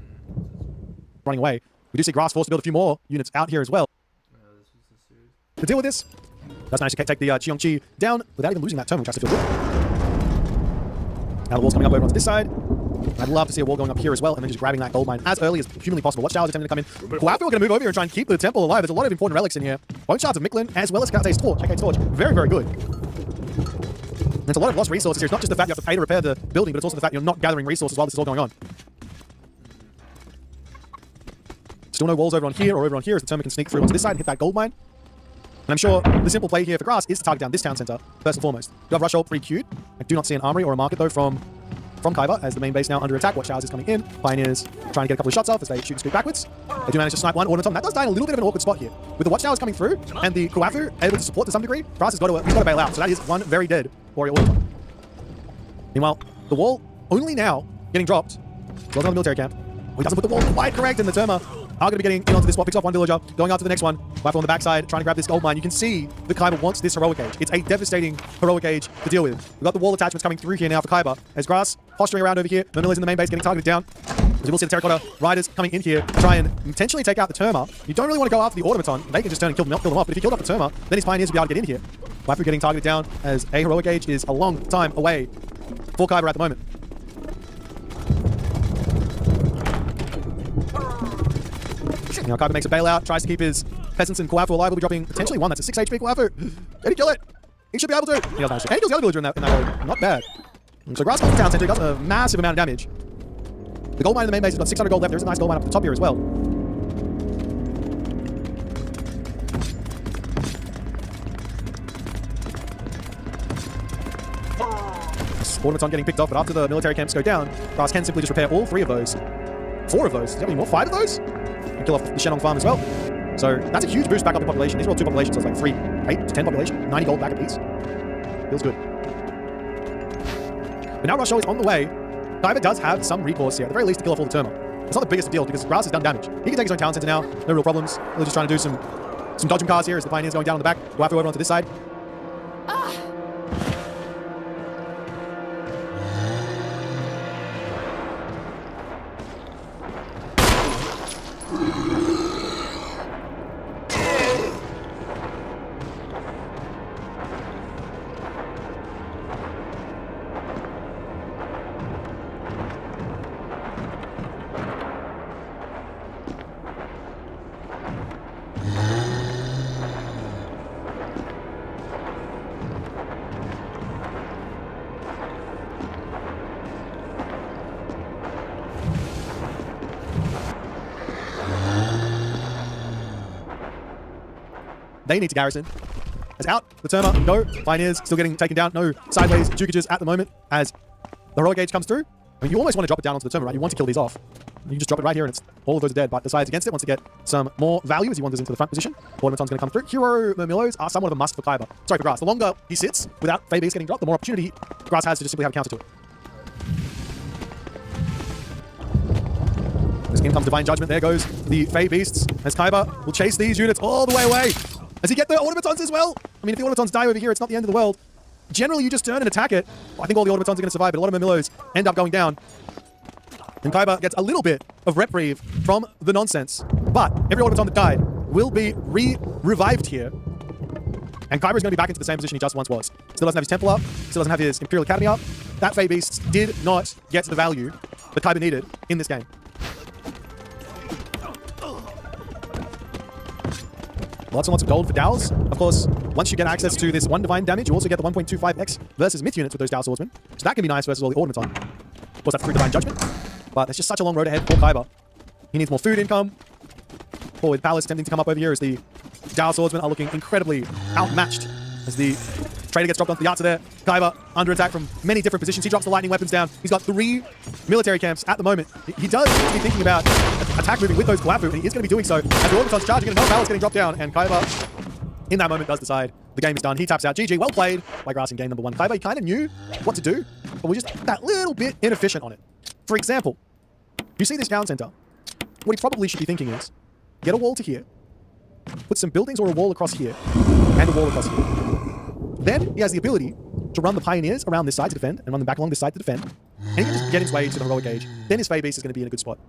running away, we do see Grass forced to build a few more units out here as well. To deal with this, that's managed to take the Cheongchi down without even losing that turn, which has to feel good. Now the wall's coming up over onto this side. I'd love to see a wall going up here as well, and then just grabbing that gold mine as early as humanly possible. Watchtowers attempting to come in. Kuafu are going to move over here and try and keep the temple alive. There's a lot of important relics in here. Bone shards of Micklin, as well as Kate's torch. Kate's torch. Very, very good. There's a lot of lost resources here. It's not just the fact you have to pay to repair the building, but it's also the fact you're not gathering resources while this is all going on. Still no walls over on here or over on here as the Terma can sneak through onto this side and hit that gold mine. And I'm sure the simple play here for Grass is to target down this town center, first and foremost. You have Rush Ult 3Q'd. I do not see an armory or a market, though, from Kaiba, as the main base now under attack. Watchtowers is coming in. Pioneers trying to get a couple of shots off as they shoot and scoot backwards. They do manage to snipe one automaton. That does die in a little bit of an awkward spot here. With the Watchtowers coming through and the Kuafu able to support to some degree, Grass has got to bail out. So that is one very dead warrior automaton. Meanwhile, the wall only now getting dropped. Well done on the military camp. Oh, he doesn't put the wall quite correct, and the Terma are going to be getting in onto this spot. Picks off one villager, going after the next one. Kuafu on the backside, trying to grab this gold mine. You can see that Kaiba wants this heroic age. It's a devastating heroic age to deal with. We've got the wall attachments coming through here now for Kaiba. As Grass posturing around over here. Manila's in the main base getting targeted down. As we will see the Terracotta Riders coming in here, try and intentionally take out the Terma. You don't really want to go after the automaton. They can just turn and kill them off. But if you killed off the Terma, then his pioneers will be able to get in here. Kuafu getting targeted down as a heroic age is a long time away for Kaiba at the moment. Now Kaiba makes a bailout, tries to keep his peasants and Kuafu alive. Will be dropping potentially one. That's a 6 HP Kuafu. Can he kill it? He should be able to. He doesn't manage to. And he kills the other villager in that row. Not bad. So Grass goes to town center. He does a massive amount of damage. The gold mine in the main base has got 600 gold left. There's a nice gold mine up at the top here as well. Automaton getting picked off, but after the military camps go down, Grass can simply just repair all 3 of those. 4 of those. Does he have any more? 5 of those? And kill off the Shenong farm as well. So that's a huge boost back up in population. These are all 2 populations, so it's like 3, 8 to 10 population. 90 gold back a piece. Feels good. But now Rusho is on the way. Kaiba does have some recourse here, at the very least to kill off all the Terma. It's not the biggest deal because Grass has done damage. He can take his own town center now, no real problems. Really just trying to do some dodgem cars here as the Pioneer's going down on the back. Go after over onto this side. They need to garrison. As out, the Terma, go. Pioneers still getting taken down. No sideways jukages at the moment as the heroic gauge comes through. I mean, you almost want to drop it down onto the Terma, right? You want to kill these off. You just drop it right here and it's all of those are dead, but decides against it, wants to get some more value as he wanders into the front position. Automaton's going to come through. Hero Murmillos are somewhat of a must for Kaiba. Sorry, for Grass. The longer he sits without Fey Beast getting dropped, the more opportunity Grass has to just simply have a counter to it. In comes Divine Judgment. There goes the Fey Beasts as Kaiba will chase these units all the way away. Does he get the automatons as well? I mean, if the automatons die over here, it's not the end of the world. Generally, you just turn and attack it. I think all the automatons are going to survive, but a lot of Murmillos end up going down. And Kaiba gets a little bit of reprieve from the nonsense. But every automaton that died will be revived here. And Kaiba is going to be back into the same position he just once was. Still doesn't have his Temple up. Still doesn't have his Imperial Academy up. That Fey Beast did not get the value that Kaiba needed in this game. Lots and lots of gold for Dowls. Of course, once you get access to this 1 divine damage, you also get the 1.25x versus myth units with those Dow Swordsmen. So that can be nice versus all the Automaton. Of course, that's 3 divine judgment. But there's just such a long road ahead for Kaiba. He needs more food income. Forward Palace attempting to come up over here as the Dow Swordsmen are looking incredibly outmatched as the Trader gets dropped onto the Yahtzer there. Kaiba under attack from many different positions. He drops the lightning weapons down. He's got 3 military camps at the moment. He does need to be thinking about attack moving with those Glafu, and he is going to be doing so as the Automaton's charging and another Palace getting dropped down, and Kaiba in that moment does decide the game is done. He taps out. GG, well played by Grass in game number 1. Kaiba, he kind of knew what to do, but we're just that little bit inefficient on it. For example, you see this town center. What he probably should be thinking is, get a wall to here, put some buildings or a wall across here, and a wall across here. Then he has the ability to run the Pioneers around this side to defend, and run them back along this side to defend, and he can just get his way to the heroic gauge. Then his Fey Beast is going to be in a good spot.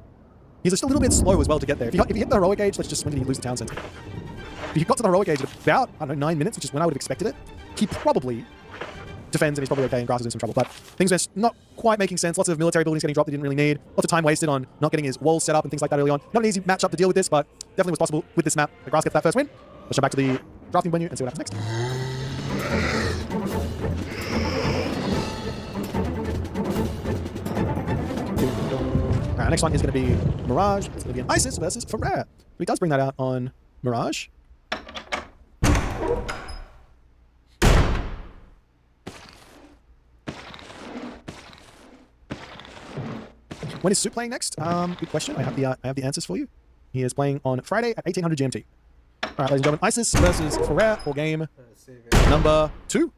He's just a little bit slow as well to get there. If he hit the heroic gauge, let's just when did he lose the town center? If he got to the heroic gauge at about, I don't know, 9 minutes, which is when I would have expected it, he probably defends and he's probably okay, and Grass is in some trouble. But things are not quite making sense. Lots of military buildings getting dropped they didn't really need. Lots of time wasted on not getting his walls set up and things like that early on. Not an easy matchup to deal with this, but definitely was possible with this map. The Grass gets that first win. Let's jump back to the drafting menu and see what happens next. Alright, next one is going to be Mirage. It's going to be an Isis versus Ferrer. He does bring that out on Mirage. When is Soup playing next? Good question. I have the answers for you. He is playing on Friday at 1800 GMT. Alright, ladies and gentlemen, Isis versus Ferrer for game number 2.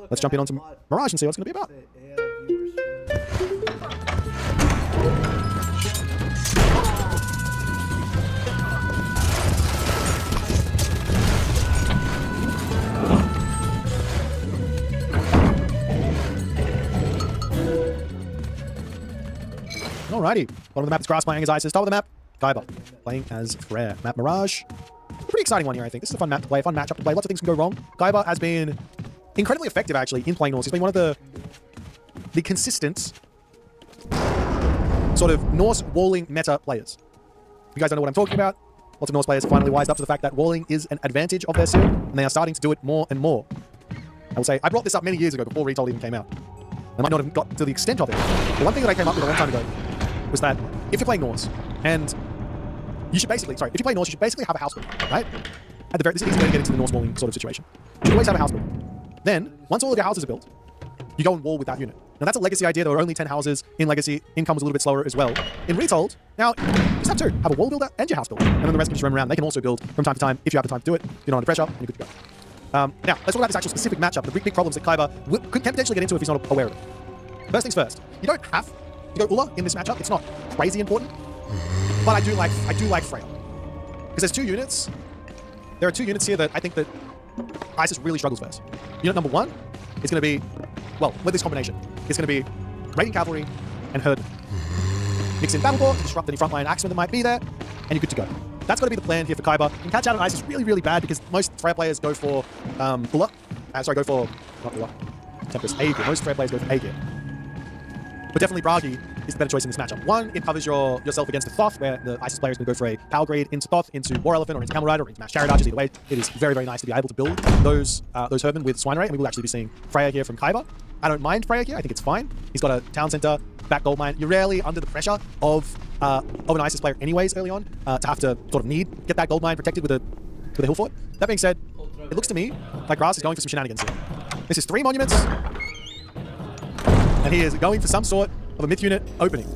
Let's jump in onto Mirage and see what it's going to be about. Alrighty. Bottom of the map is Grass playing as Isis. Top of the map, Kaiba playing as Ferrer. Map Mirage. Pretty exciting one here, I think. This is a fun map to play, fun matchup to play. Lots of things can go wrong. Kaiba has been incredibly effective, actually, in playing Norse. He's been one of the consistent sort of Norse walling meta players. You guys don't know what I'm talking about. Lots of Norse players finally wised up to the fact that walling is an advantage of their skill, and they are starting to do it more and more. I will say, I brought this up many years ago before Retold even came out. I might not have got to the extent of it. The one thing that I came up with a long time ago was that if you're playing Norse, and you should basically, if you play Norse, you should basically have a house build, right? This is an easy way to get into the Norse walling sort of situation. You should always have a house build. Then, once all of your houses are built, you go and wall with that unit. Now that's a legacy idea. There were only 10 houses in legacy. Income was a little bit slower as well. In Retold, now you just have two. Have a wall builder and your house builder. And then the rest can just run around. They can also build from time to time if you have the time to do it. You're not under pressure and you're good to go. Now, let's talk about this actual specific matchup. The big problems that Kaiba can potentially get into if he's not aware of it. First things first, you don't have to go Ula in this matchup. It's not crazy important. But I do like Freya. Because there's two units. There are two units here that I think that Isis really struggles versus. Unit number one is going to be, well, with this combination, it's going to be Raiding Cavalry and Herd. Mix in Battleboard to disrupt any frontline axemen that might be there, and you're good to go. That's going to be the plan here for Kaiba. And catch out on Isis is really, really bad because most Freya players go for Ula. Go for, not Ula, Tempest, A gear. Most Freya players go for A gear. But definitely Bragi is the better choice in this matchup. One, it covers yourself against the Thoth, where the Isis player is going to go for a power grade into Thoth, into War Elephant, or into Camel Rider, or into Mass Chariot Archers. Either way, it is very, very nice to be able to build those Herbin with Swine Ray, and we will actually be seeing Freya here from Kaiba. I don't mind Freya here. I think it's fine. He's got a town center, back gold mine. You're rarely under the pressure of an Isis player anyways early on to have to sort of get that gold mine protected with a hill fort. That being said, it looks to me like Grass is going for some shenanigans here. This is 3 monuments, and he is going for some sort of a myth unit opening.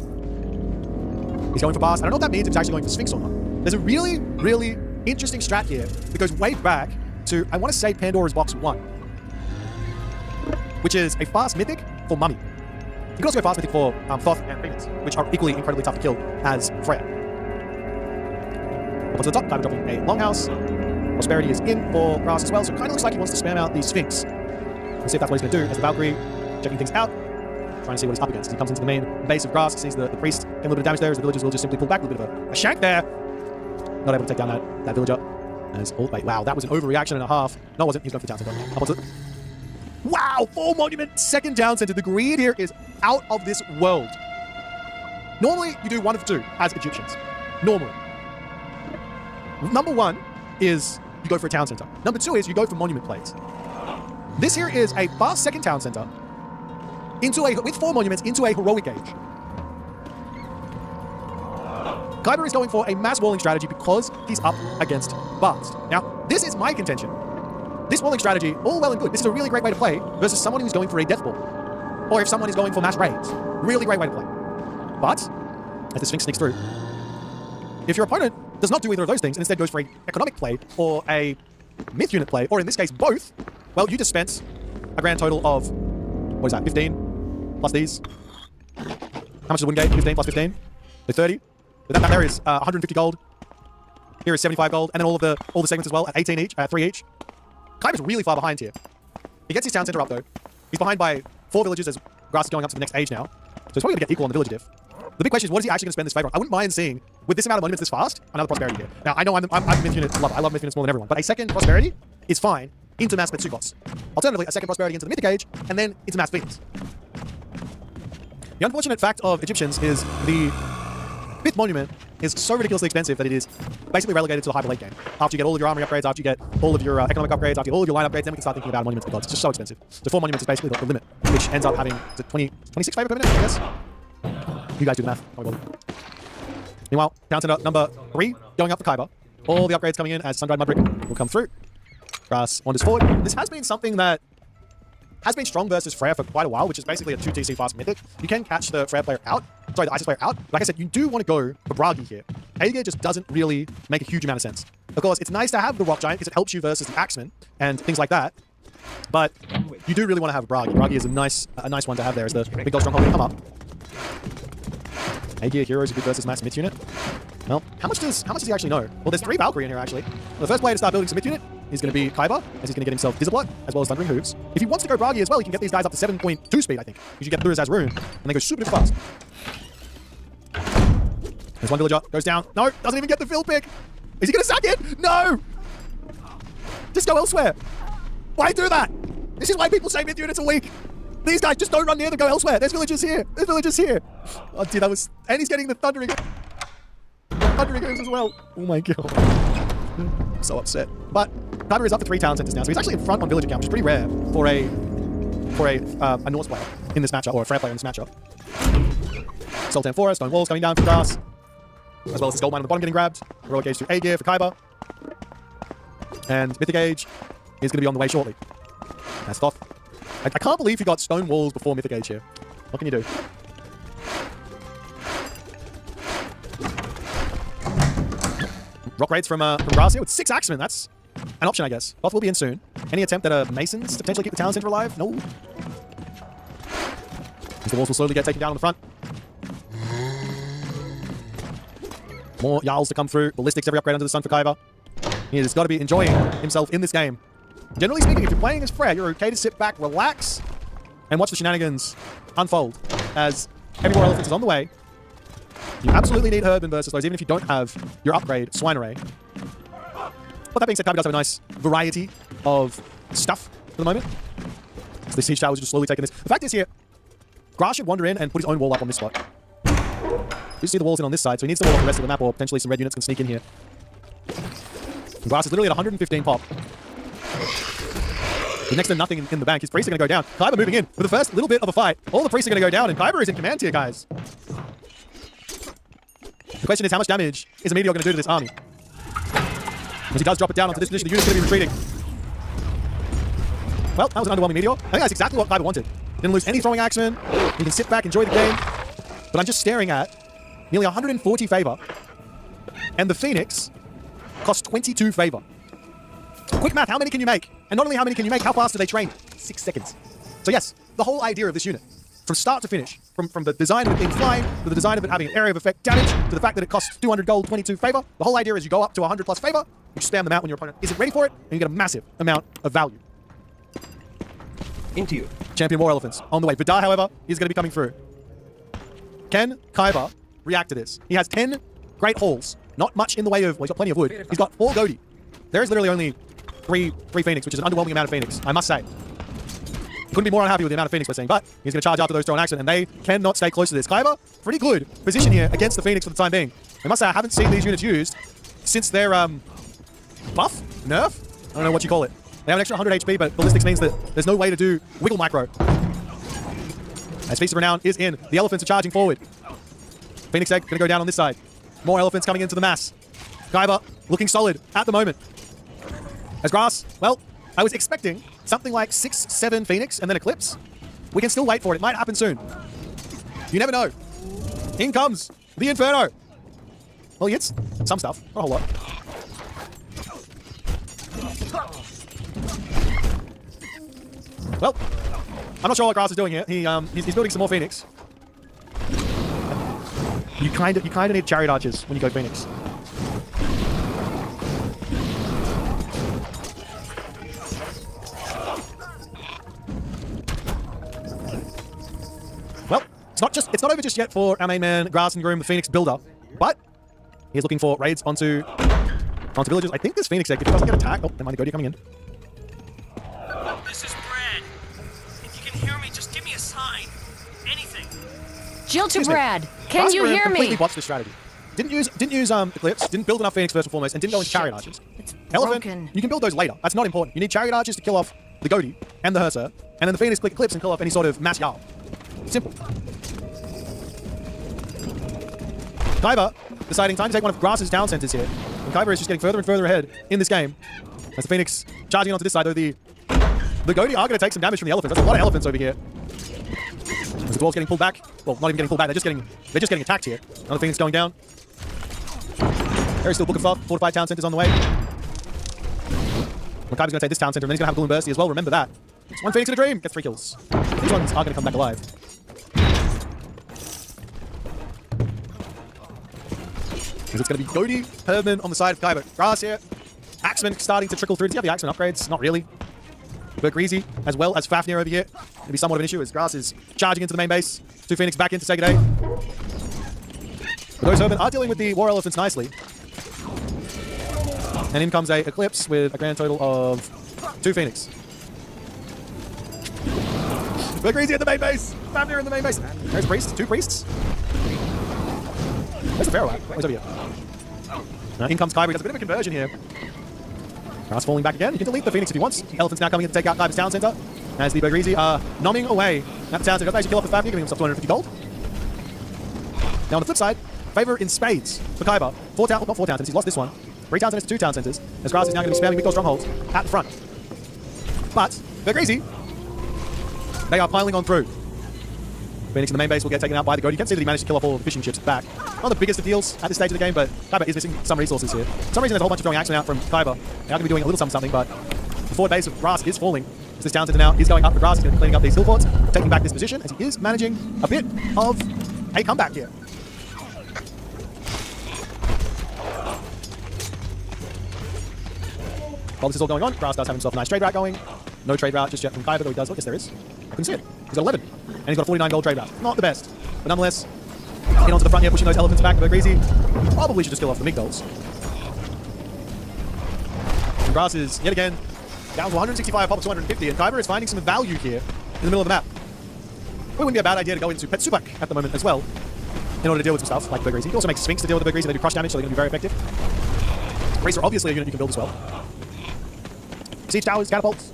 He's going for bars. I don't know what that means if he's actually going for Sphinx or not. There's a really, really interesting strat here that goes way back to, I want to say, Pandora's Box 1, which is a fast mythic for Mummy. You can also go fast mythic for Thoth and Phoenix, which are equally incredibly tough to kill as Freya. Up onto the top, Kaiba dropping a Longhouse. Prosperity is in for Grass as well, so it kind of looks like he wants to spam out the Sphinx. Let's see if that's what he's going to do as the Valkyrie checking things out, trying to see what he's up against. As he comes into the main base of Grass, sees the priest getting a little bit of damage there, as the villagers will just simply pull back. A little bit of a shank there. Not able to take down that villager. As, oh, wait, wow, that was an overreaction and a half. No, it wasn't. He's going for the town center. Up onto it. Wow, 4 monument, second town center. The greed here is out of this world. Normally, you do one of two as Egyptians. Normally. Number one is you go for a town center. Number two is you go for monument plays. This here is a fast second town center with 4 monuments into a heroic age. Kaiba is going for a mass walling strategy because he's up against Bast. Now, this is my contention. This walling strategy, all well and good. This is a really great way to play versus someone who's going for a death ball. Or if someone is going for mass raids. Really great way to play. But, as the Sphinx sneaks through, if your opponent does not do either of those things and instead goes for an economic play or a myth unit play, or in this case both, well, you dispense a grand total of, what is that, 15 plus these. How much is the win gate? 15 plus 15? So 30. But that there is 150 gold. Here is 75 gold, and then all the segments as well at 18 each, 3 each. Kaiba's really far behind here. He gets his town center up though. He's behind by 4 villages as Grass is going up to the next age now. So he's probably going to get equal on the village diff. The big question is, what is he actually going to spend this favor on? I wouldn't mind seeing, with this amount of monuments this fast, another prosperity here. Now, I know I'm a myth unit lover. I love myth units more than everyone. But a second prosperity is fine into mass Metsugos. Alternatively, a second prosperity into the mythic age, and then into mass Phoenix. The unfortunate fact of Egyptians is the 5th monument is so ridiculously expensive that it is basically relegated to the hyper late game. After you get all of your armory upgrades, after you get all of your economic upgrades, after you get all of your line upgrades, then we can start thinking about monuments and gods. It's just so expensive. So 4 monuments is basically the limit, which ends up having 26 favor per minute, I guess. You guys do the math. Meanwhile, town center number 3 going up for Kaiba. All the upgrades coming in as Sun-Dried Mudbrick will come through. Grass wanders forward. This has been something that has been strong versus Freya for quite a while, which is basically a 2 TC fast mythic. You can catch the Freya player out. Sorry, the Isis player out. Like I said, you do want to go for Bragi here. Aegir just doesn't really make a huge amount of sense. Of course, it's nice to have the Rock Giant because it helps you versus the Axemen and things like that. But you do really want to have Bragi. Bragi is a nice one to have there as the big dog stronghold will come up. Aegir heroes are good versus mass myth unit. Well, how much does he actually know? Well, there's 3 Valkyrie in here actually. Well, the first player to start building some myth unit is going to be Kaiba, as he's going to get himself Dizzleblot, as well as Thundering Hooves. If he wants to go Bragi as well, he can get these guys up to 7.2 speed, I think. Because you get through as Rune, and they go super fast. There's one villager, goes down. No, doesn't even get the fill pick. Is he going to sack it? No! Just go elsewhere. Why do that? This is why people say myth units are weak. These guys just don't run near them, go elsewhere. There's villagers here. There's villagers here. Oh, dude, that was... And he's getting the Thundering Hooves as well. Oh my god. I'm so upset. But Kaiba is up for 3 town centers now, so he's actually in front on villager count, which is pretty rare for a Norse player in this matchup, or a Freya player in this matchup. Sultan Forest, stone walls coming down for Grass, as well as this gold mine on the bottom getting grabbed. Heroic Age to Aegir for Kaiba. And Mythic Age is going to be on the way shortly. That's Thoth. I can't believe he got stone walls before Mythic Age here. What can you do? Rock raids from Grass here with 6 Axemen. That's an option, I guess. Both will be in soon. Any attempt at Masons to potentially keep the town center alive? No. As the walls will slowly get taken down on the front. More Jarls to come through. Ballistics every upgrade under the sun for Kaiba. He has got to be enjoying himself in this game. Generally speaking, if you're playing as Freya, you're okay to sit back, relax, and watch the shenanigans unfold as heavy war elephants is on the way. You absolutely need Herb and versus those, even if you don't have your upgrade, Swine Array. But that being said, Kaiba does have a nice variety of stuff for the moment. So this Siege Tower is just slowly taking this. The fact is here, Grass should wander in and put his own wall up on this spot. You see the walls in on this side, so he needs to wall off the rest of the map, or potentially some red units can sneak in here. And Grass is literally at 115 pop. With next to nothing in the bank, his priests are going to go down. Kaiba moving in with the first little bit of a fight. All the priests are going to go down, and Kaiba is in command here, guys. The question is, how much damage is a meteor going to do to this army? As he does drop it down onto this position, the unit's going to be retreating. Well, that was an underwhelming meteor. I think that's exactly what Kaiba wanted. Didn't lose any throwing axemen. He can sit back, enjoy the game. But I'm just staring at nearly 140 favor. And the Phoenix costs 22 favor. Quick math, how many can you make? And not only how many can you make, how fast do they train? 6 seconds. So yes, the whole idea of this unit, from start to finish, from the design of it being flying, to the design of it having an area of effect damage, to the fact that it costs 200 gold, 22 favor, the whole idea is you go up to 100 plus favor, you spam them out when your opponent isn't ready for it, and you get a massive amount of value. Into you. Champion War Elephants on the way. Vidar, however, is going to be coming through. Can Kaiba react to this? He has 10 great hauls. Not much in the way of, well, he's got plenty of wood. He's got 4 Godi. There is literally only three Phoenix, which is an underwhelming amount of Phoenix, I must say. Couldn't be more unhappy with the amount of Phoenix we're seeing, but he's going to charge after those throw an action, and they cannot stay close to this. Kaiba, pretty good position here against the Phoenix for the time being. I must say, I haven't seen these units used since their buff? Nerf? I don't know what you call it. They have an extra 100 HP, but Ballistics means that there's no way to do Wiggle Micro. As Feast of Renown is in, the elephants are charging forward. Phoenix Egg going to go down on this side. More elephants coming into the mass. Kaiba looking solid at the moment. As Grass, well, I was expecting something like 6, 7 Phoenix and then Eclipse. We can still wait for it. It might happen soon. You never know. In comes the Inferno. Well, he hits some stuff. Not a whole lot. Well, I'm not sure what Grass is doing here. He's building some more Phoenix. You kind of need Chariot Archers when you go Phoenix. Well, it's not over just yet for our main man, Grass and Groom, the Phoenix builder, but he's looking for raids onto villages. I think this Phoenix Egg, if it doesn't get attacked, oh, never mind, the Godi coming in. This is Brad. If you can hear me, just give me a sign. Anything. Jill to Brad. Can Grass you hear me? Completely botched this strategy. Didn't use Eclipse, didn't build enough Phoenix first and foremost, and didn't go into Chariot Archers. Elephant, broken. you can build those later. That's not important. You need Chariot Archers to kill off the Godi and the Hersa, and then the Phoenix click Eclipse and kill off any sort of mass Jarl. Simple. Kaiba deciding time to take one of Grass's town centers here. And Kaiba is just getting further and further ahead in this game. As the Phoenix charging onto this side, though the Godi are going to take some damage from the elephants. That's a lot of elephants over here. As the dwarves getting pulled back. Well, not even getting pulled back. They're just getting attacked here. Another Phoenix going down. There is still Book of Thoth. Fortified town centers on the way. Kaiba's going to take this town center, and then he's going to have Gloom Bursty as well. Remember that. It's one Phoenix in a dream. Gets 3 kills. These ones are going to come back alive. Because it's going to be Godi, Herman on the side of Kaiba. Grass here. Axeman starting to trickle through. Does he have the Axeman upgrades? Not really. But Greasy, as well as Fafnir over here, going to be somewhat of an issue as Grass is charging into the main base. 2 Phoenix back into Segade. But those Herman are dealing with the War Elephants nicely. And in comes a Eclipse with a grand total of 2 Phoenix. But Greasy at the main base. Fafnir in the main base. There's priests. 2 priests. Where's the Pharaoh at? Oh, he's over here. In comes Kaiba. He does a bit of a conversion here. Grass falling back again. He can delete the Phoenix if he wants. Elephants now coming in to take out Kaiba's town center. As the Bergrizi are nomming away at the town center. Does actually kill off the Fafnir, giving himself 250 gold. Now on the flip side, favor in spades for Kaiba. Not 4 town centers. He's lost this one. 3 town centers to 2 town centers. As Grass is now going to be spamming big gold strongholds at the front. But Bergrizi They are piling on through. Phoenix in the main base will get taken out by the goat. You can see that he managed to kill off all of the fishing ships back. Not the biggest of deals at this stage of the game, but Kaiba is missing some resources here. For some reason, there's a whole bunch of throwing action out from Kaiba. They are going to be doing a little something, but the forward base of Grass is falling. As this Town Center now is going up the Grass. He's going to be cleaning up these hill forts, taking back this position, as he is managing a bit of a comeback here. While this is all going on, Grass does have himself a nice trade route going. No trade route just yet from Kaiba, though he does. Oh, yes, there is. I couldn't see it. He's got 11. And he's got a 49 gold trade route. Not the best. But nonetheless, in onto the front here, pushing those elephants back. But Greasy probably should just kill off the mid golds. And Grass is, yet again, down to 165, pop 250. And Kaiba is finding some value here in the middle of the map. It wouldn't be a bad idea to go into Pet Supak at the moment as well, in order to deal with some stuff like the Greasy. You can also make Sphinx to deal with the Greasy. They do crush damage, so they're going to be very effective. Racer, obviously, a unit you can build as well. Siege towers, catapults.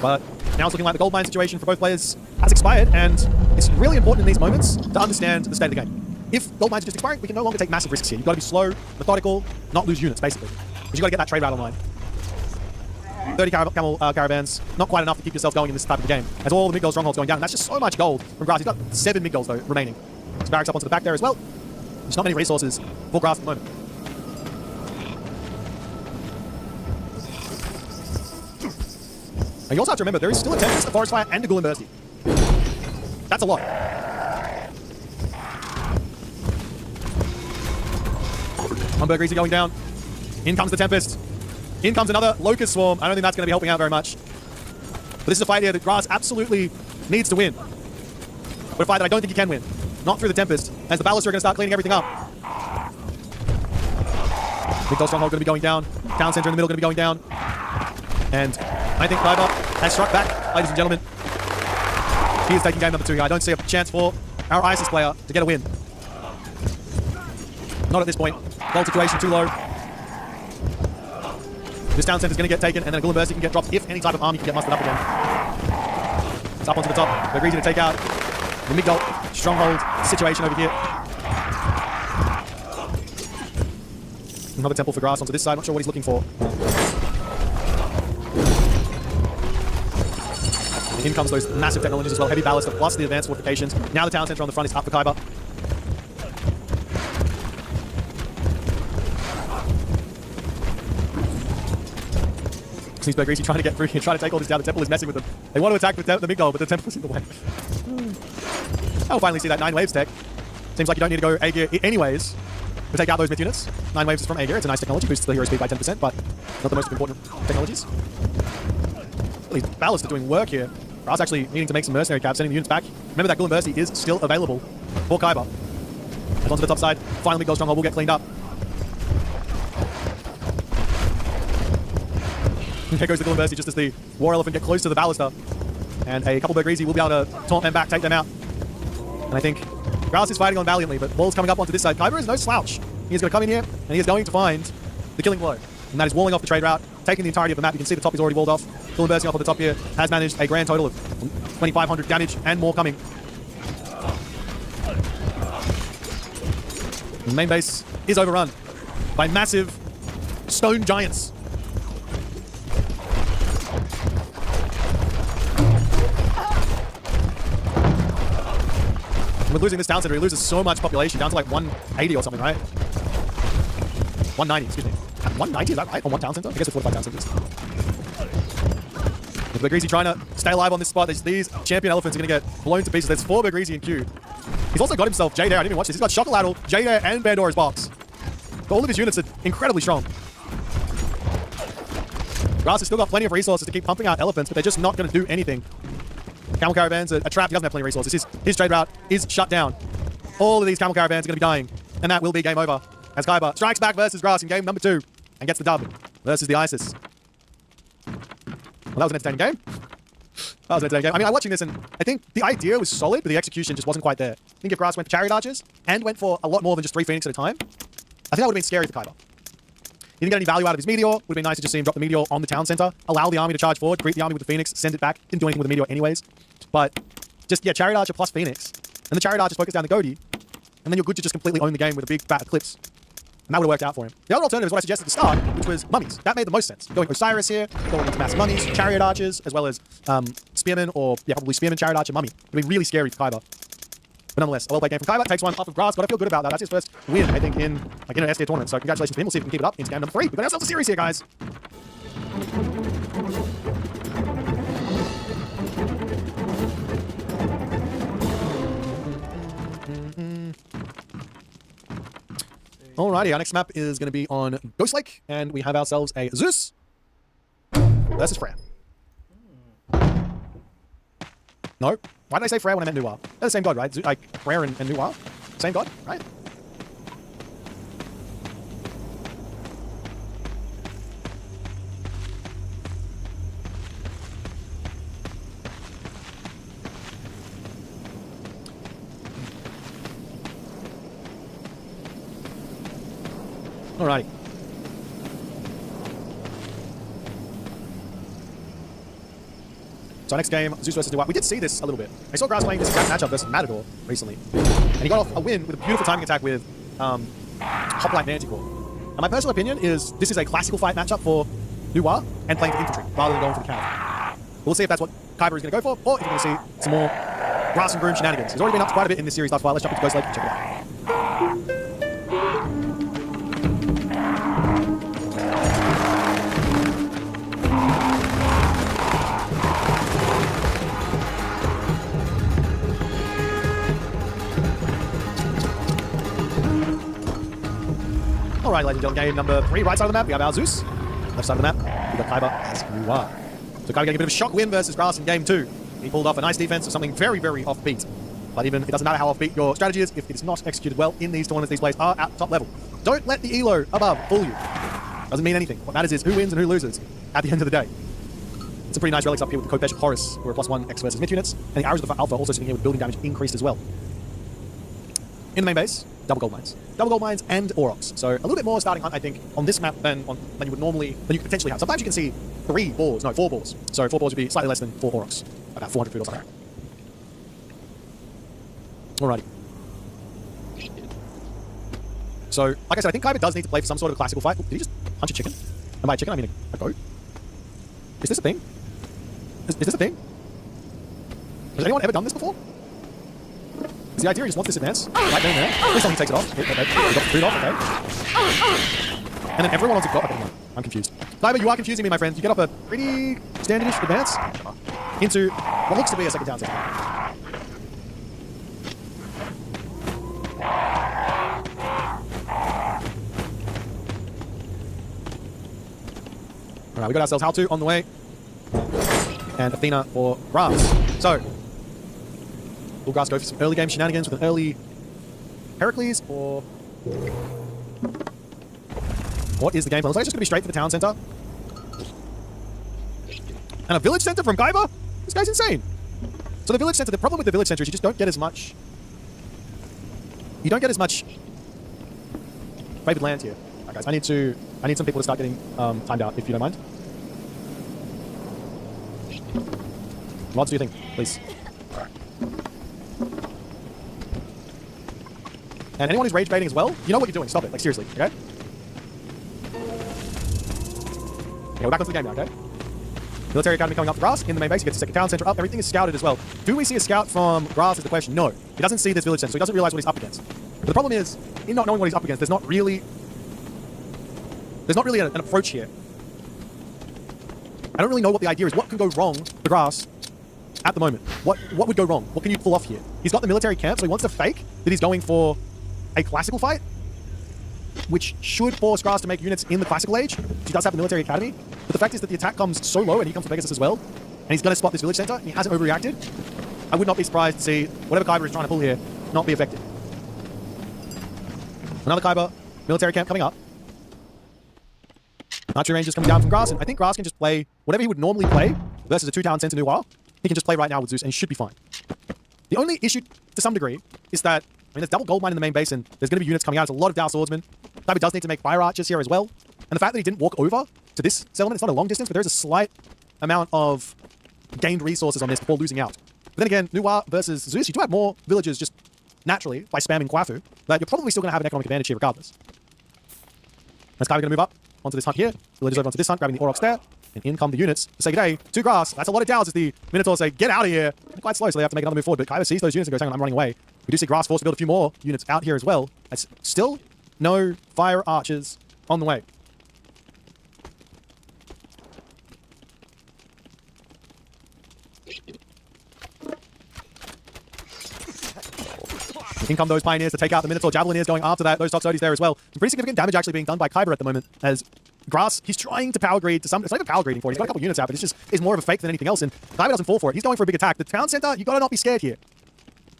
But now it's looking like the gold mine situation for both players has expired, and it's really important in these moments to understand the state of the game. If gold mines are just expiring, we can no longer take massive risks here. You've got to be slow, methodical, not lose units, basically. Because you've got to get that trade route online. 30 camel caravans, not quite enough to keep yourself going in this type of game. As all the mid-gold strongholds going down, and that's just so much gold from Grass. He's got 7 mid-golds, though, remaining. He's barracks up onto the back there as well. There's not many resources for Grass at the moment. And you also have to remember, there is still a Tempest, a Forest Fire, and a Ghoul and Bursty. That's a lot. Umber Greasy going down. In comes the Tempest. In comes another Locust Swarm. I don't think that's going to be helping out very much. But this is a fight here that Grass absolutely needs to win. But a fight that I don't think he can win. Not through the Tempest, as the Ballaster are going to start cleaning everything up. Big Gold Stronghold going to be going down. Town Center in the middle going to be going down. And I think Kaiba has struck back, ladies and gentlemen. He is taking game number 2 here. I don't see a chance for our ISIS player to get a win. Not at this point. Gold situation too low. This Town Center is going to get taken, and then a Ghoul and Bursty can get dropped if any type of army can get mustered up again. It's up onto the top. They're easy to take out the mid-gold stronghold situation over here. Another temple for Grass onto this side. Not sure what he's looking for. And in comes those massive technologies as well. Heavy Ballaster plus the advanced fortifications. Now the Town Center on the front is up for Kaiba. Seems like Greasy trying to get through here, trying to take all this down. The temple is messing with them. They want to attack the mid-gold, but the temple is in the way. I'll finally see that 9 waves tech. Seems like you don't need to go A gear anyways to take out those mid units. 9 waves is from A gear. It's a nice technology, boosts the hero speed by 10%, but not the most important technologies. These Ballasts are doing work here. Grass actually needing to make some mercenary caps, sending the units back. Remember that Ghoul and Bursty is still available for Kaiba. And onto the top side, finally Gold Stronghold will get cleaned up. There goes the Ghoul and Bursty just as the War Elephant get close to the Ballaster. And a couple Bergreasy will be able to taunt them back, take them out. And I think Grass is fighting on valiantly, but Wall's coming up onto this side. Kaiba is no slouch. He is going to come in here, and he is going to find the killing blow. And that is walling off the trade route, taking the entirety of the map. You can see the top is already walled off. Ghoul and Bursty off at the top here has managed a grand total of 2,500 damage and more coming. The main base is overrun by massive stone giants. With losing this town center, he loses so much population, down to like 180 or something, right? 190, excuse me. 190, is that right? On one town center? I guess it's 45 town centers. With Bergreasy trying to stay alive on this spot, these champion elephants are going to get blown to pieces. There's 4 Bergreasy in queue. He's also got himself Jade Air. I didn't even watch this. He's got Shockaladdle, Jade Air, and Pandora's Box. All of his units are incredibly strong. Grass has still got plenty of resources to keep pumping out elephants, but they're just not going to do anything. Camel caravans are trapped. He doesn't have plenty of resources. His trade route is shut down. All of these camel caravans are going to be dying, and that will be game over as Kaiba strikes back versus Grass in game number 2 and gets the dub versus the ISIS. Well, that was an entertaining game. That was an entertaining game. I mean, I'm watching this, and I think the idea was solid, but the execution just wasn't quite there. I think if Grass went for Chariot Archers and went for a lot more than just 3 Phoenix at a time, I think that would have been scary for Kaiba. He didn't get any value out of his Meteor. Would have been nice to just see him drop the Meteor on the town center, allow the army to charge forward, greet the army with the Phoenix, send it back. Didn't do anything with the Meteor anyways. But just, yeah, Chariot Archer plus Phoenix. And the Chariot Archers focus down the Goatee. And then you're good to just completely own the game with a big fat Eclipse. And that would have worked out for him. The other alternative is what I suggested at the start, which was mummies. That made the most sense. Going Osiris here, going into mass mummies, chariot archers, as well as spearmen, or yeah, probably spearman, chariot archer, mummy. It would be really scary for Kaiba. But nonetheless, a well-played game from Kaiba. Takes one off of grass. Gotta feel good about that. That's his first win, I think, in an S-tier tournament. So congratulations to him. We'll see if we can keep it up into game number 3. We've got ourselves a series here, guys. Alrighty, our next map is going to be on Ghost Lake, and we have ourselves a Zeus versus Freya. No? Why did I say Freya when I meant Nuwa? They're the same god, right? Like, Freya and Nuwa? Same god, right? Alrighty. So our next game, Zeus versus Nuwa. We did see this a little bit. I saw Grass playing this exact matchup versus Matador recently. And he got off a win with a beautiful timing attack with Hoplite Manticore. And my personal opinion is this is a classical fight matchup for Nuwa and playing for infantry rather than going for the cav. We'll see if that's what Kaiba is going to go for, or if we're going to see some more Grass and Groom shenanigans. He's already been up to quite a bit in this series thus far. Let's jump into Ghost Lake and check it out. Alright, ladies and gentlemen, game number 3. Right side of the map, we have our Zeus. Left side of the map, we got Kaiba as Nuwa. So Kaiba getting a bit of a shock win versus Grass in game 2. He pulled off a nice defense of something very, very offbeat. But even, it doesn't matter how offbeat your strategy is, if it is not executed well in these tournaments, these players are at top level. Don't let the elo above fool you. Doesn't mean anything. What matters is who wins and who loses at the end of the day. Some pretty nice relics up here with the Kopesh Horus, who are +1 X versus mid units. And the Arrows of the Alpha also sitting here with building damage increased as well. In the main base, double gold mines. Double gold mines and Aurochs. So a little bit more starting hunt, I think, on this map than you would normally, than you could potentially have. Sometimes you can see 4 boars. So 4 boars would be slightly less than 4 Aurochs. About 400 food or something. Alrighty. So, like I said, I think Kaiba does need to play for some sort of classical fight. Did he just punch a chicken? And by a chicken, I mean a goat? Is this a thing? Is this a thing? Has anyone ever done this before? Is the idea he just wants this advance? Right down there. Please tell me he takes it off. Okay. He got the food off, okay. And then everyone else got... Okay, no. I'm confused. Kaiba, you are confusing me, my friend. You get off a pretty standardish advance into what looks to be a second town center. Alright, we got ourselves How To on the way. And Athena for Grass. So, will Grass go for some early game shenanigans with an early Heracles, or what is the game plan? Looks like it's just going to be straight for the town center. And a village center from Kaiba? This guy's insane. So the village center, the problem with the village center is you just don't get as much... You don't get as much favored land here. Alright guys, I need some people to start getting timed out, if you don't mind. Mods, do you think? Please. And anyone who's rage baiting as well, you know what you're doing. Stop it. Like, seriously, okay? Okay, we're back onto the game now, okay? Military Academy coming up for Grass in the main base. He gets the second town center up. Everything is scouted as well. Do we see a scout from Grass is the question. No. He doesn't see this village center, so he doesn't realize what he's up against. But the problem is, in not knowing what he's up against, there's not really an approach here. I don't really know what the idea is. What can go wrong for Grass at the moment? What would go wrong? What can you pull off here? He's got the military camp, so he wants to fake that he's going for a classical fight, which should force Grass to make units in the classical age. He does have the military academy, but the fact is that the attack comes so low, and he comes from Pegasus as well, and he's going to spot this village center, and he hasn't overreacted. I would not be surprised to see whatever Kaiba is trying to pull here not be effective. Another Kaiba military camp coming up. Archery Rangers coming down from Grass, and I think Grass can just play whatever he would normally play versus a 2-town center Nuwa. He can just play right now with Zeus, and he should be fine. The only issue, to some degree, is that, I mean, there's double gold mine in the main base, and there's going to be units coming out. There's a lot of Dao swordsmen. Kaiba does need to make fire archers here as well. And the fact that he didn't walk over to this settlement, it's not a long distance, but there is a slight amount of gained resources on this before losing out. But then again, Nuwa versus Zeus, you do have more villagers just naturally by spamming Kwafu, but you're probably still going to have an economic advantage here regardless. As Kaiba going to move up onto this hunt here. Villagers over onto this hunt, grabbing the Aurochs there. And in come the units to say good day to grass. That's a lot of dows as the Minotaurs say, get out of here. They're quite slow, so they have to make another move forward. But Kaiba sees those units and goes, hang on, I'm running away. We do see grass forced to build a few more units out here as well. That's still no fire archers on the way. In come those pioneers to take out the Minotaur. Javelineers going after that. Those Toxotes there as well. Some pretty significant damage actually being done by Kaiba at the moment as Grass, he's trying to power greed to some. It's not even power greeding for it. He's got a couple units out, but it's more of a fake than anything else. And Kaiba doesn't fall for it. He's going for a big attack. The town center, you gotta not be scared here.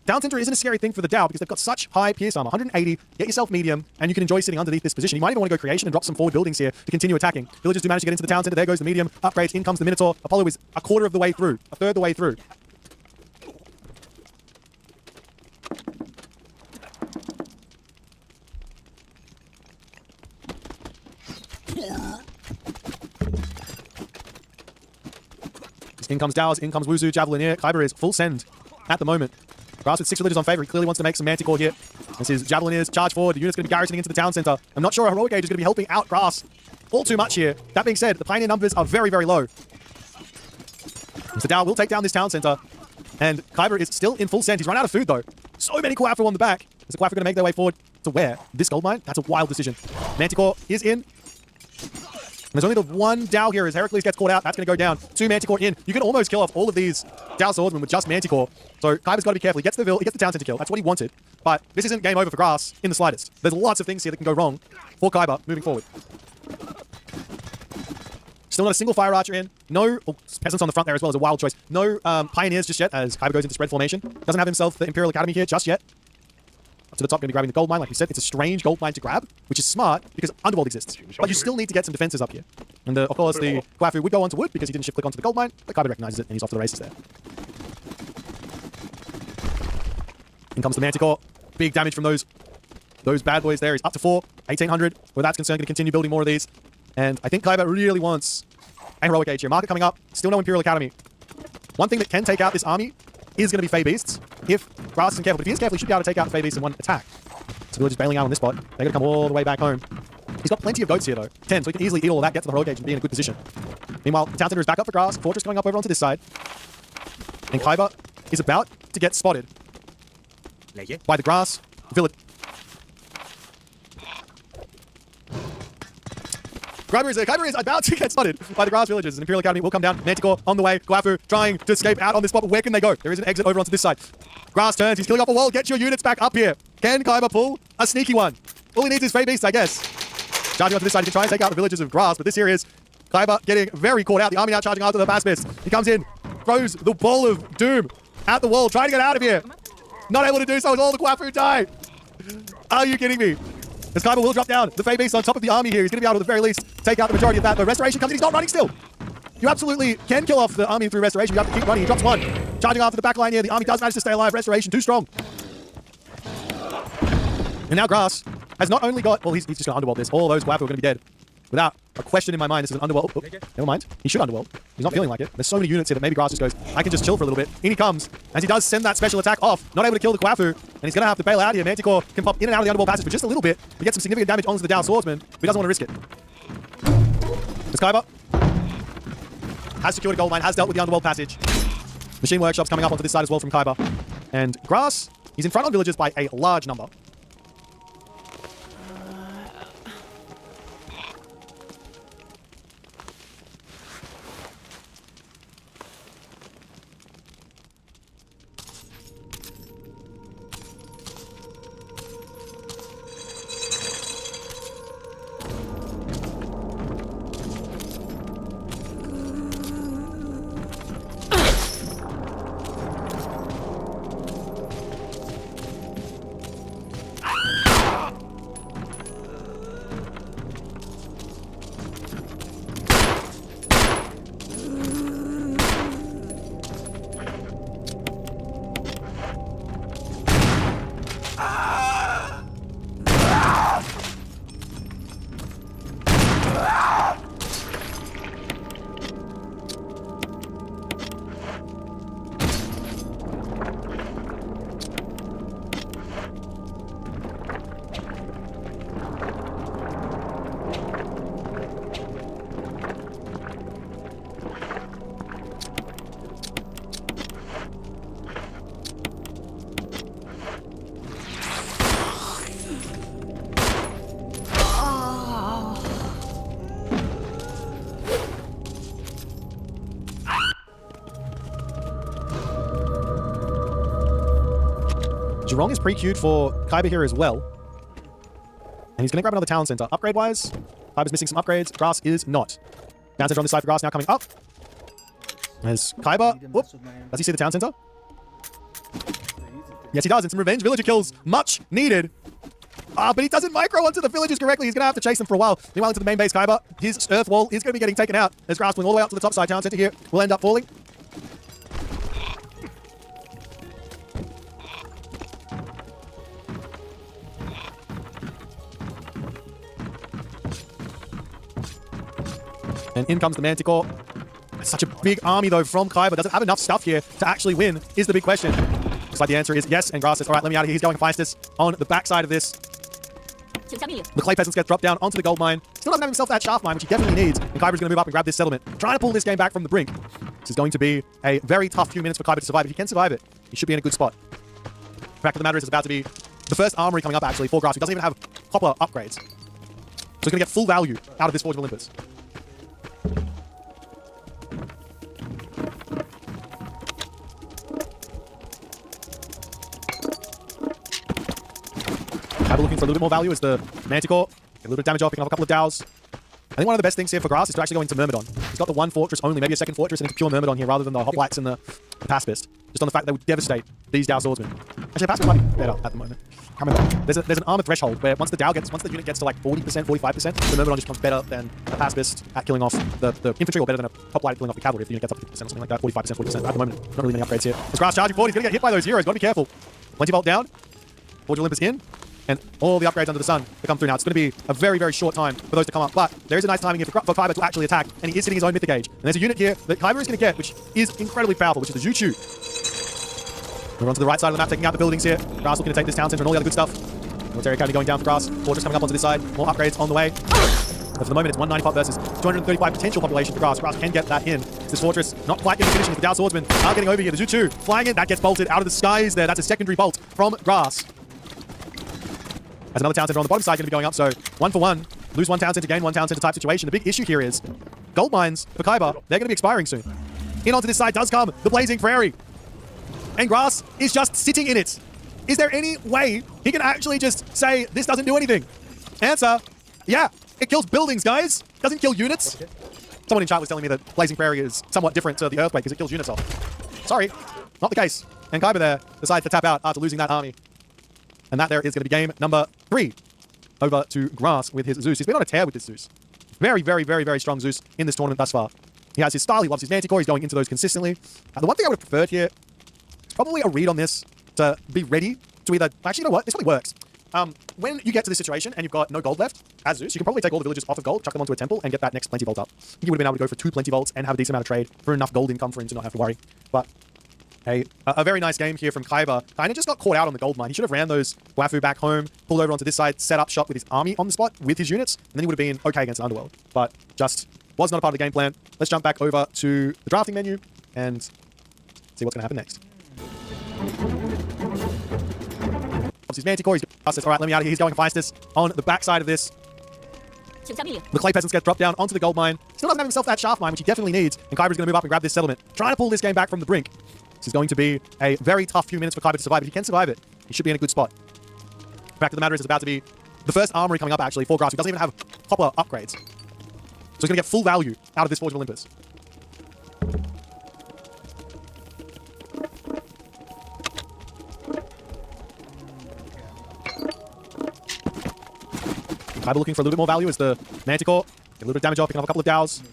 Town center isn't a scary thing for the Dow because they've got such high pierce armor, 180. Get yourself medium, and you can enjoy sitting underneath this position. You might even want to go creation and drop some forward buildings here to continue attacking. Villagers do manage to get into the town center. There goes the medium upgrades. In comes the Minotaur. Apollo is a quarter of the way through, a third of the way through. In comes Dow's, in comes Wuzu, Javelineer. Kaiba is full send at the moment. Grass with 6 villagers on favor. He clearly wants to make some Manticore here. This is Javelineers charge forward. The unit's going to be garrisoning into the town center. I'm not sure a Heroic Age is going to be helping out Grass all too much here. That being said, the Pioneer numbers are very, very low. So Dow will take down this town center. And Kaiba is still in full send. He's run out of food though. So many Quaffle on the back. Is the Quaffle going to make their way forward to where? This gold mine? That's a wild decision. Manticore is in. And there's only the one Dow here as Heracles gets caught out. That's going to go down. 2 Manticore in. You can almost kill off all of these Dow swordsmen with just Manticore. So Kaiba's got to be careful. He gets the town center kill. That's what he wanted. But this isn't game over for Grass in the slightest. There's lots of things here that can go wrong for Kaiba moving forward. Still not a single Fire Archer in. No peasants on the front there as well as a wild choice. No Pioneers just yet as Kaiba goes into spread formation. Doesn't have himself the Imperial Academy here just yet. Up to the top, going to be grabbing the gold mine. Like we said, it's a strange gold mine to grab, which is smart because Underworld exists. But you still need to get some defenses up here. And of course, the Quaffle would go onto wood because he didn't shift click onto the gold mine, but Kaiba recognizes it and he's off to the races there. In comes the Manticore. Big damage from those bad boys there. He's up to 4, 1800. Where that's concerned, going to continue building more of these. And I think Kaiba really wants a Heroic Age here. Market coming up. Still no Imperial Academy. One thing that can take out this army is going to be Fey Beasts. If Grass isn't careful, but if he is careful, he should be able to take out the Fey Beasts in one attack. So Village is bailing out on this spot. They're going to come all the way back home. He's got plenty of goats here though. 10, so he can easily eat all of that, get to the Heroic Age and be in a good position. Meanwhile, the town center is back up for Grass. Fortress going up over onto this side. And Kaiba is about to get spotted by the Grass village. Kaiba is about to get spotted by the Grass villagers. An Imperial Academy will come down. Manticore on the way. Quaffle trying to escape out on this spot, but where can they go? There is an exit over onto this side. Grass turns. He's killing off a wall. Get your units back up here. Can Kaiba pull a sneaky one? All he needs is Fey Beasts, I guess. Charging onto this side. He can try and take out the villagers of Grass, but this here is Kaiba getting very caught out. The army now charging after the Pacifists. He comes in, throws the ball of doom at the wall, trying to get out of here. Not able to do so as all the Quaffle die. Are you kidding me? As Kaiba will drop down the Fey Beast on top of the army here. He's going to be able to, at the very least, take out the majority of that. But Restoration comes in. He's not running still. You absolutely can kill off the army through Restoration. You have to keep running. He drops one. Charging after the back line here. The army does manage to stay alive. Restoration too strong. And now Grass has not only got... Well, he's just going to Underworld this. All those Quaffle are going to be dead. Without a question in my mind, this is an Underworld... Oh, never mind. He should Underworld. He's not feeling like it. There's so many units here that maybe Grass just goes, I can just chill for a little bit. In he comes, as he does send that special attack off. Not able to kill the Quaffle, and he's going to have to bail out here. Manticore can pop in and out of the Underworld passage for just a little bit. We get some significant damage onto the Dow Swordsman, but he doesn't want to risk it. As Kaiba has secured a gold mine, has dealt with the Underworld passage. Machine Workshop's coming up onto this side as well from Kaiba. And Grass, he's in front on villagers by a large number. Zhurong is pre-queued for Kaiba here as well. And he's going to grab another town center. Upgrade-wise, Kaiba's missing some upgrades. Grass is not. Town center on this side for Grass now coming up. There's Kaiba. Whoop. Does he see the town center? Yes, he does. And some revenge villager kills. Much needed. But he doesn't micro onto the villagers correctly. He's going to have to chase them for a while. Meanwhile, into the main base, Kaiba. His earth wall is going to be getting taken out. As Grass going all the way up to the top side. Town center here will end up falling. And in comes the Manticore. Such a big army, though, from Kaiba. Doesn't have enough stuff here to actually win, is the big question. Looks like the answer is yes, and Grass says, all right, let me out of here. He's going fastest on the backside of this. The clay peasants get dropped down onto the gold mine. Still doesn't have himself that shaft mine, which he definitely needs. And Kaiba's going to move up and grab this settlement. Trying to pull this game back from the brink. This is going to be a very tough few minutes for Kaiba to survive. If he can survive it, he should be in a good spot. The fact of the matter is, it's about to be the first armory coming up, actually, for Grass, who doesn't even have copper upgrades. So he's going to get full value out of this Forge of Olympus. Kaiba looking for a little bit more value as the Manticore. Get a little bit of damage off, picking up a couple of Dows. I think one of the best things here for Grass is to actually go into Myrmidon. He's got the one fortress only, maybe a second fortress, and into pure Myrmidon here rather than the Hoplites and the Pacifist. Just on the fact that they would devastate these Dow swordsmen. Actually, the Pacifist might be better at the moment. I can't remember. There's an armor threshold where once the unit gets to like 40%, 45%, the Myrmidon just becomes better than a Pacifist at killing off the infantry, or better than a Hoplite at killing off the cavalry if the unit gets up to 50% or something like that. 45%, 40%. At the moment, not really many upgrades here. As Grass charging forward, he's going to get hit by those heroes. Got to be careful. Plenty bolt down. Forge of Olympus in. And all the upgrades under the sun to come through now. It's going to be a very, very short time for those to come up. But there is a nice timing here for Kaiba to actually attack. And he is hitting his own Mythic Age. And there's a unit here that Kaiba is going to get, which is incredibly powerful, which is the Zhu. We're on to the right side of the map, taking out the buildings here. Grass looking to take this town center and all the other good stuff. Military Academy going down for Grass. Fortress coming up onto this side. More upgrades on the way. But for the moment, it's 195 versus 235 potential population for Grass. Grass can get that in. This fortress not quite getting finishing. The Dow Swordsmen are getting over here. The Zhu flying in. That gets bolted out of the skies there. That's a secondary bolt from Grass. As another town center on the bottom side going to be going up, so 1 for 1. Lose one town center, gain one town center type situation. The big issue here is gold mines for Kaiba, they're going to be expiring soon. In onto this side does come the Blazing Prairie. And Grass is just sitting in it. Is there any way he can actually just say, this doesn't do anything? Answer, yeah, it kills buildings, guys. Doesn't kill units. Someone in chat was telling me that Blazing Prairie is somewhat different to the Earthquake because it kills units off. Sorry, not the case. And Kaiba there decides to tap out after losing that army. And that there is going to be game number 3 over to Grass with his Zeus. He's been on a tear with this Zeus. Very, very, very, very strong Zeus in this tournament thus far. He has his style. He loves his Manticore. He's going into those consistently. The one thing I would have preferred here is probably a read on this to be ready to either... Actually, you know what? This probably works. When you get to this situation and you've got no gold left as Zeus, you can probably take all the villagers off of gold, chuck them onto a temple, and get that next plenty vault up. You would have been able to go for 2 plenty vaults and have a decent amount of trade for enough gold income for him to not have to worry. But... A very nice game here from Kaiba. Kind of just got caught out on the gold mine. He should have ran those Wafu back home, pulled over onto this side, set up shop with his army on the spot with his units, and then he would have been okay against Underworld. But just was not a part of the game plan. Let's jump back over to the drafting menu and see what's going to happen next. His Manticore, he's fastest. All right, let me out of here. He's going fastest on the backside of this. The clay peasants get dropped down onto the gold mine. Still doesn't have himself that shaft mine, which he definitely needs. And Kaiba's going to move up and grab this settlement. Trying to pull this game back from the brink. This is going to be a very tough few minutes for Kaiba to survive. If he can survive it, he should be in a good spot. The fact of the matter is, it's about to be the first armory coming up, actually, for Grass, who doesn't even have copper upgrades. So he's going to get full value out of this Forge of Olympus. Kaiba looking for a little bit more value as the Manticore. Get a little bit of damage off, picking up a couple of Dows.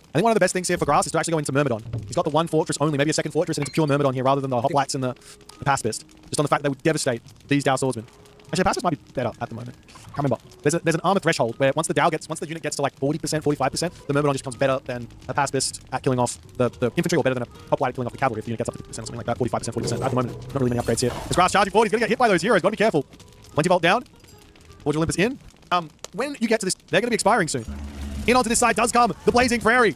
I think one of the best things here for Grass is to actually go into Myrmidon. He's got the one fortress only, maybe a second fortress, and into pure Myrmidon here rather than the Hoplites and the Pacifist. Just on the fact that they would devastate these Dow swordsmen. Actually, the Pacifist might be better at the moment. I can't remember. There's an armor threshold where once the unit gets to like 40%, 45%, the Myrmidon just becomes better than a Pacifist at killing off the infantry, or better than a Hoplite at killing off the cavalry if the unit gets up to 50% or something like that. 45%, 40%. At the moment, not really many upgrades here. As Grass charging forward, he's going to get hit by those heroes. Got to be careful. Plenty bolt down. Forge of Olympus in. When you get to this, they're going to be expiring soon. In onto this side does come the Blazing Prairie.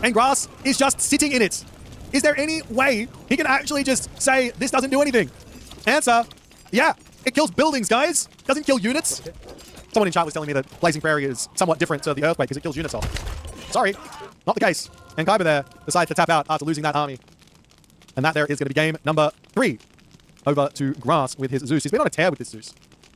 And Grass is just sitting in it. Is there any way he can actually just say, this doesn't do anything? Answer, yeah, it kills buildings, guys. Doesn't kill units. Someone in chat was telling me that Blazing Prairie is somewhat different to the Earthquake because it kills units off. Sorry, not the case. And Kaiba there decides to tap out after losing that army. And that there is going to be game number 3 over to grass with his Zeus. He's been on a tear with this Zeus.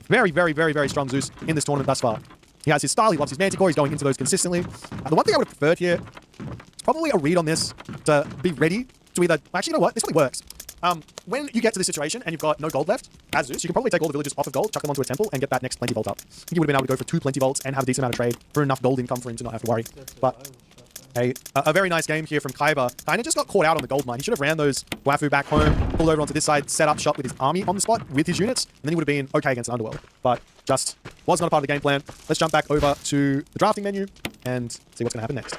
Very, very, very, very strong Zeus in this tournament thus far. He has his style, he loves his Manticore, he's going into those consistently. The one thing I would have preferred here is probably a read on this to be ready to either... Actually, you know what? This probably works. When you get to this situation and you've got no gold left, as Zeus, you can probably take all the villagers off of gold, chuck them onto a temple, and get that next plenty vault up. I think he would have been able to go for 2 plenty vaults and have a decent amount of trade for enough gold income for him to not have to worry. But a very nice game here from Kaiba. Kinda just got caught out on the gold mine. He should have ran those Wafu back home, pulled over onto this side, set up shop with his army on the spot with his units, and then he would have been okay against an Underworld. But just was not a part of the game plan. Let's jump back over to the drafting menu and see what's going to happen next.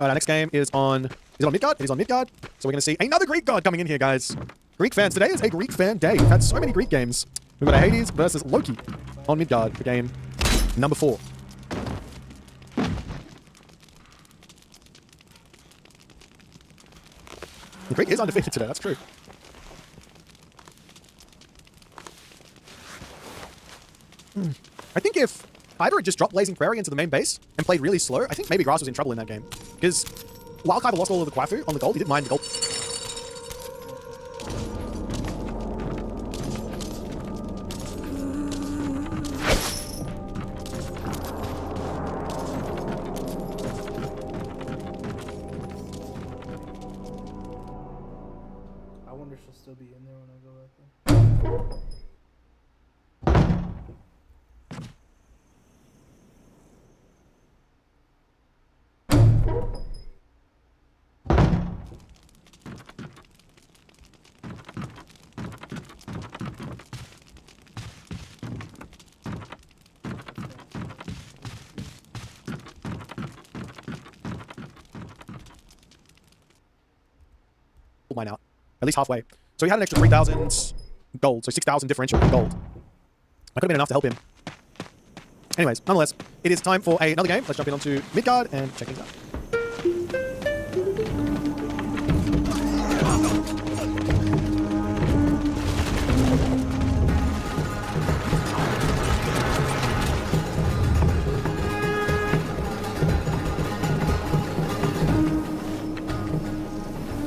Alright, our next game is on Midgard? It is on Midgard. So we're going to see another Greek god coming in here, guys. Greek fans. Today is a Greek fan day. We've had so many Greek games. We've got a Hades versus Loki on Midgard for game number 4. The Greek is undefeated today, that's true. I think if Kaiba had just dropped Blazing Prairie into the main base and played really slow, I think maybe Grass was in trouble in that game. Because while Kaiba lost all of the Kwafu on the gold, he didn't mind the gold. I wonder if she'll still be in there when I go back there. Mine out. At least halfway. So he had an extra 3,000 gold, so 6,000 differential in gold. That could have been enough to help him. Anyways, nonetheless, it is time for another game. Let's jump in onto Midgard and check things out.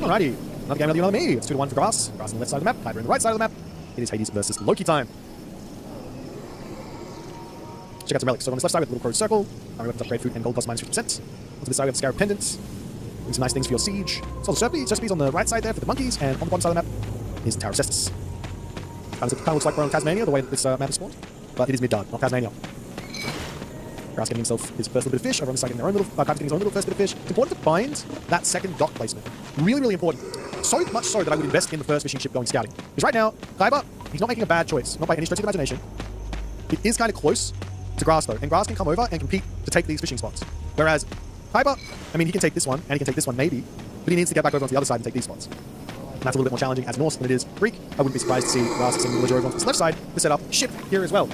Alrighty. Another game, another me. It's 2-1 for Grass. Grass on the left side of the map, Kaiba on the right side of the map. It is Hades versus Loki time. Check out some relics. So on this left side, we have the Little Crow's Circle. Our weapons upgrade food and gold plus minus 50%. On this side, we have the Scarab Pendant. Doing some nice things for your siege. So the Serpies on the right side there for the monkeys, and on the bottom side of the map is the Tower of Cestus. Kind of looks like we're on Tasmania, the way that this map is spawned. But it is Midgard, not Tasmania. Grass getting himself his first little bit of fish. Everyone is getting their own little, Kaiba's getting his own little first bit of fish. It's important to find that second dock placement. Really, really important. So much so that I would invest in the first fishing ship going scouting. Because right now, Kaiba, he's not making a bad choice. Not by any stretch of the imagination. It is kind of close to Grass though. And Grass can come over and compete to take these fishing spots. Whereas Kaiba, I mean, he can take this one, and he can take this one maybe. But he needs to get back over onto the other side and take these spots. And that's a little bit more challenging as Norse than it is Greek. I wouldn't be surprised to see Grass sending the villager over onto this left side to set up ship here as well.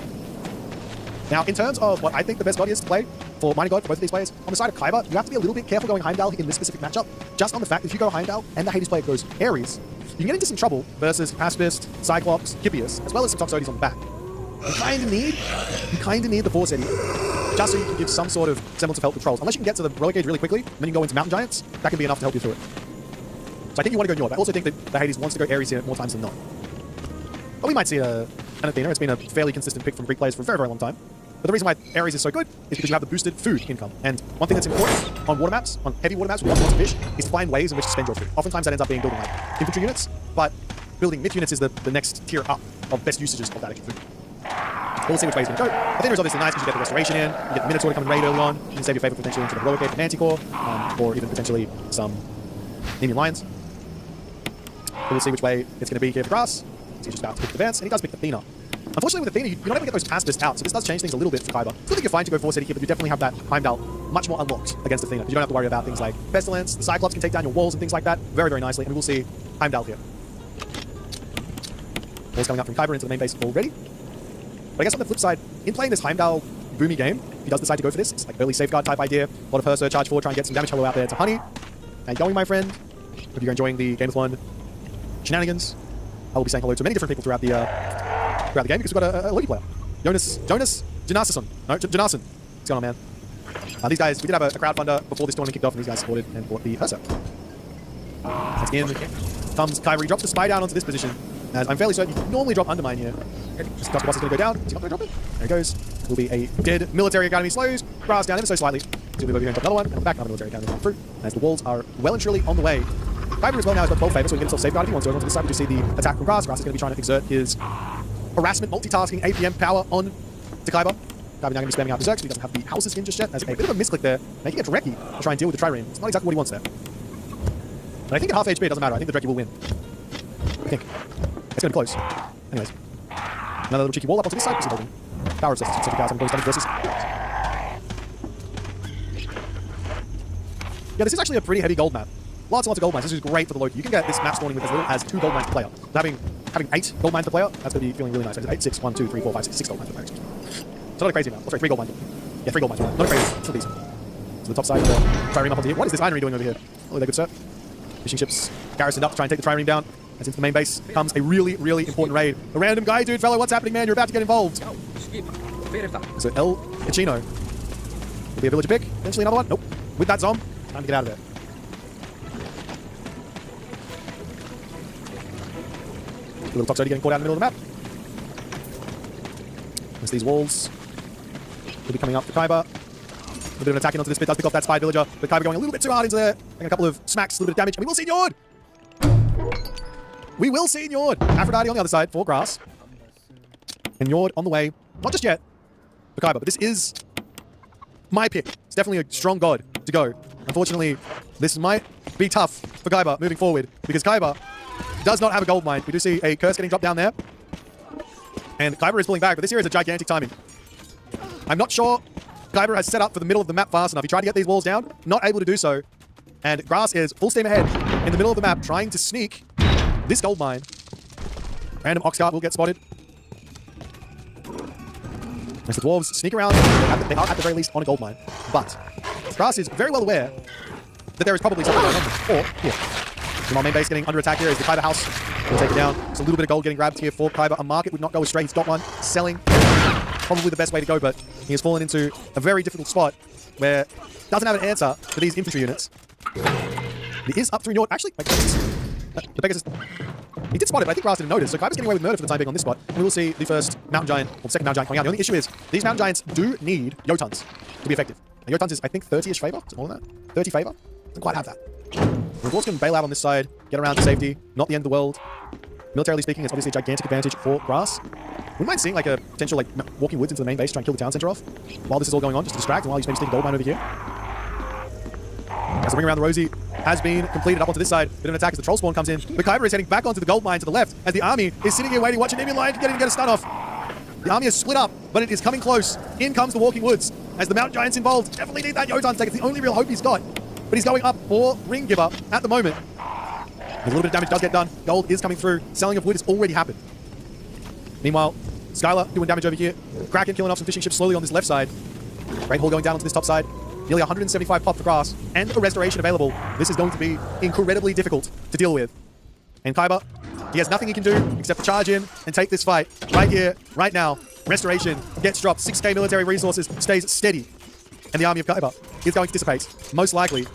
Now, in terms of what I think the best god is to play for Mining God for both of these players, on the side of Kaiba, you have to be a little bit careful going Heimdall in this specific matchup, just on the fact that if you go Heimdall and the Hades player goes Ares, you can get into some trouble versus Aspist, Cyclops, Hippias, as well as some Toxotes on the back. You kind of need the Force Eddy, just so you can give some sort of semblance of help with trolls. Unless you can get to the Relic Age really quickly, and then you can go into Mountain Giants, that can be enough to help you through it. So I think you want to go Njord. I also think that the Hades wants to go Ares here more times than not. But we might see an Athena. It's been a fairly consistent pick from Greek players for a very, very long time. But the reason why Ares is so good is because you have the boosted food income. And one thing that's important on water maps, on heavy water maps with lots of fish, is to find ways in which to spend your food. Oftentimes that ends up being building like infantry units, but building myth units is the next tier up of best usages of that extra food. We'll see which way it's going to go. Athena is obviously nice because you get the Restoration in, you get the Minotaur to come and raid early on, you can save your favorite potentially into the Heroic Age Manticore, or even potentially some Nemean Lions. But we'll see which way it's going to be here for Grass. So he's just about to pick the advance, and he does pick Athena. Unfortunately, with Athena, you're not able to get those Aspist out, so this does change things a little bit for Kaiba. I still think you're fine to go Force Eddy here, but you definitely have that Heimdall much more unlocked against Athena, because you don't have to worry about things like Pestilence, the Cyclops can take down your walls and things like that very, very nicely, and we will see Heimdall here. Walls coming up from Kaiba into the main base already. But I guess on the flip side, in playing this Heimdall boomy game, if he does decide to go for this, it's like early safeguard type idea, a lot of her surcharge for, try and get some damage hello out there to Honey. How you going, my friend? Hope you're enjoying the Game with One shenanigans. I will be saying hello to many different people throughout the game because we've got a Loki player. Jonas Janasson. No, Janasson. What's going on, man? These guys, we did have a crowdfunder before this tournament kicked off, and these guys supported and bought the Ursa. As in comes Kyber. He drops the spy down onto this position. As I'm fairly certain you normally drop Undermine here. This Dusk Boss is going to go down. Is he not going to drop it? There he goes. Will be a dead military academy. Slows Grass down ever so slightly. So we'll move over here and drop another one. And back another military academy coming through. As the walls are well and truly on the way. Kyber as well now has got 12 favor, so he can get himself safeguarded if he wants to. Over to this side, we do see the attack from Grass. Grass is going to be trying to exert his harassment, multitasking, APM power on to Kyber. Kyber now going to be spamming out Berserk, so he doesn't have the houses in just yet. There's a bit of a misclick there, making it Drekki to try and deal with the Trireme. It's not exactly what he wants there. But I think at half HP it doesn't matter. I think the Drekki will win. I think. It's going to be close. Anyways. Another little cheeky wall up onto this side. Power obsessed. Specific cards. I'm going to go versus. Yeah, this is actually a pretty heavy gold map. Lots and lots of gold mines. This is great for the Loki. You can get this map spawning with as little as 2 gold mines per player. Having 8 gold mines per player, that's going to be feeling really nice. 8, 6, 1, 2, 3, 4, 5, 6, 6 gold mines per player. It's not a crazy amount. Oh, sorry, 3 gold mines. Yeah, 3 gold mines. Not a crazy. It's still decent. So the top side, Trireme up onto here. What is this Ironry doing over here? Oh, they're good, sir. Fishing ships garrisoned up to try and take the Trireme down. As into the main base comes a really, really important raid. A random guy, dude, fellow, what's happening, man? You're about to get involved. So El Ticino will be a villager pick. Eventually another one. Nope. With that Zom, time to get out of there. A little Toxote getting caught out in the middle of the map. As these walls will be coming up for Kyber. A bit of an attack onto this bit, does pick off that spy villager, but Kyber going a little bit too hard into there. Getting a couple of smacks, a little bit of damage, and we will see Njord! We will see Njord! Aphrodite on the other side for Grass. And Njord on the way. Not just yet for Kyber, but this is my pick. It's definitely a strong god to go. Unfortunately, this might be tough for Kyber moving forward, because Kyber does not have a gold mine. We do see a curse getting dropped down there. And Kyber is pulling back, but this here is a gigantic timing. I'm not sure Kyber has set up for the middle of the map fast enough. He tried to get these walls down, not able to do so. And Grass is full steam ahead in the middle of the map, trying to sneak this gold mine. Random ox cart will get spotted. As the dwarves sneak around, they are at the very least on a gold mine. But Grass is very well aware that there is probably something going on. Or, here. The main base getting under attack here is the Kyber house. We'll take it down. It's a little bit of gold getting grabbed here for Kyber. A market would not go astray. He's got one. Selling. Probably the best way to go, but he has fallen into a very difficult spot where doesn't have an answer for these infantry units. He is up through Njord. Actually, the Pegasus. He did spot it, but I think Grass didn't notice. So Kyber's getting away with murder for the time being on this spot. And we will see the first Mountain Giant, or the second Mountain Giant coming out. The only issue is, these Mountain Giants do need Jotuns to be effective. And Jotuns is, I think, 30-ish favor? Is it more than that? 30 favor? Doesn't quite have that. The Dwarves can bail out on this side, get around to safety. Not the end of the world. Militarily speaking, it's obviously a gigantic advantage for Grass. We might see like a potential like walking woods into the main base, try and kill the town center off while this is all going on, just to distract, and while he's maybe sneaking gold mine over here. As the ring around the Rosie has been completed up onto this side, bit of an attack as the troll spawn comes in. But Kyber is heading back onto the gold mine to the left as the army is sitting here waiting, watching Enemy Lion get a stun off. The army is split up, but it is coming close. In comes the Walking Woods as the Mountain Giants involved. Definitely need that Jotun take. It's the only real hope he's got. But he's going up for Ring Giver at the moment. A little bit of damage does get done. Gold is coming through. Selling of wood has already happened. Meanwhile, Skylar doing damage over here. Kraken killing off some fishing ships slowly on this left side. Great Hall going down onto this top side. Nearly 175 pop for Grass and a restoration available. This is going to be incredibly difficult to deal with. And Kyber, he has nothing he can do except to charge in and take this fight right here, right now. Restoration gets dropped. 6k military resources stays steady. And the army of Kyber is going to dissipate, most likely.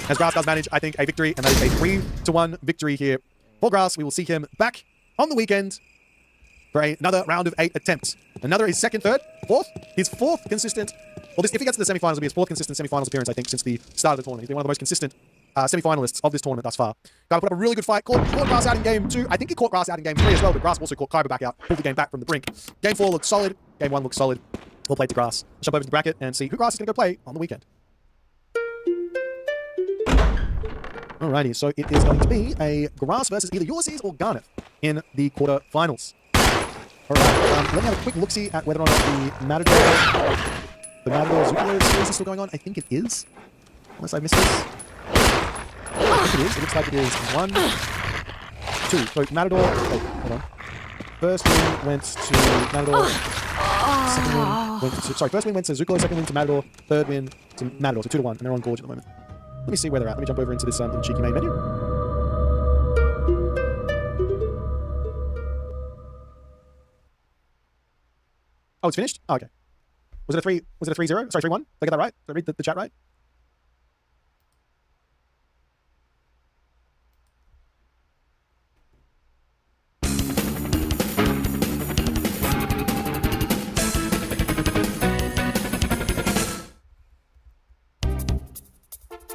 As Grass does manage, I think, a victory, and that is a 3-1 victory here for Grass. We will see him back on the weekend for another round of 8 attempts. Another, his second, third, fourth? His fourth consistent. Well, if he gets to the semifinals, it'll be his fourth consistent semifinals appearance, I think, since the start of the tournament. He's been one of the most consistent semifinalists of this tournament thus far. Kyber put up a really good fight. Caught Grass out in game 2. I think he caught Grass out in game 3 as well, but Grass also caught Kyber back out. Pulled the game back from the brink. Game 4 looked solid. Game 1 looked solid. Well played to Grass. Let's jump over to the bracket and see who Grass is going to go play on the weekend. Alrighty, so it is going to be a Grass versus either Ulysses or Garnet in the quarterfinals. Alright, let me have a quick look-see at whether or not the Matador Zucolo series is still going on. I think it is, unless I missed this. I think it is. It looks like it is 1, 2. So Matador, wait, hold on. First win went to Matador. Second win went to, sorry, first win went to Zucolo, second win to Matador, third win to Matador, so 2-1, and they're on Gorge at the moment. Let me see where they're at. Let me jump over into this cheeky main menu. Oh, it's finished? Oh, okay. Was it a 3? Was it a 3-0? Sorry, 3-1? Did I get that right? Did I read the chat right?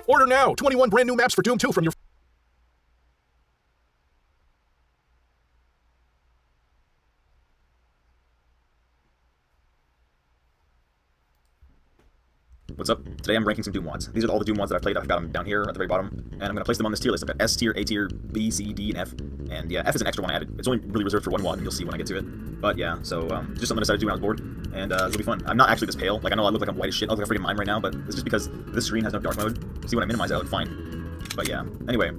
Order now! 21 brand new maps for Doom 2 from your... What's up? Today I'm ranking some Doom mods. These are all the Doom mods that I've played. I've got them down here at the very bottom, and I'm going to place them on this tier list. I've got S tier, A tier, B, C, D, and F. And yeah, F is an extra one I added. It's only really reserved for one mod, and you'll see when I get to it. But yeah, so just something I decided to do when I was bored, and it'll be fun. I'm not actually this pale. Like, I know I look like I'm white as shit. I look like a freaking mime right now, but it's just because this screen has no dark mode. See, when I minimize it, I look fine. But yeah, anyway,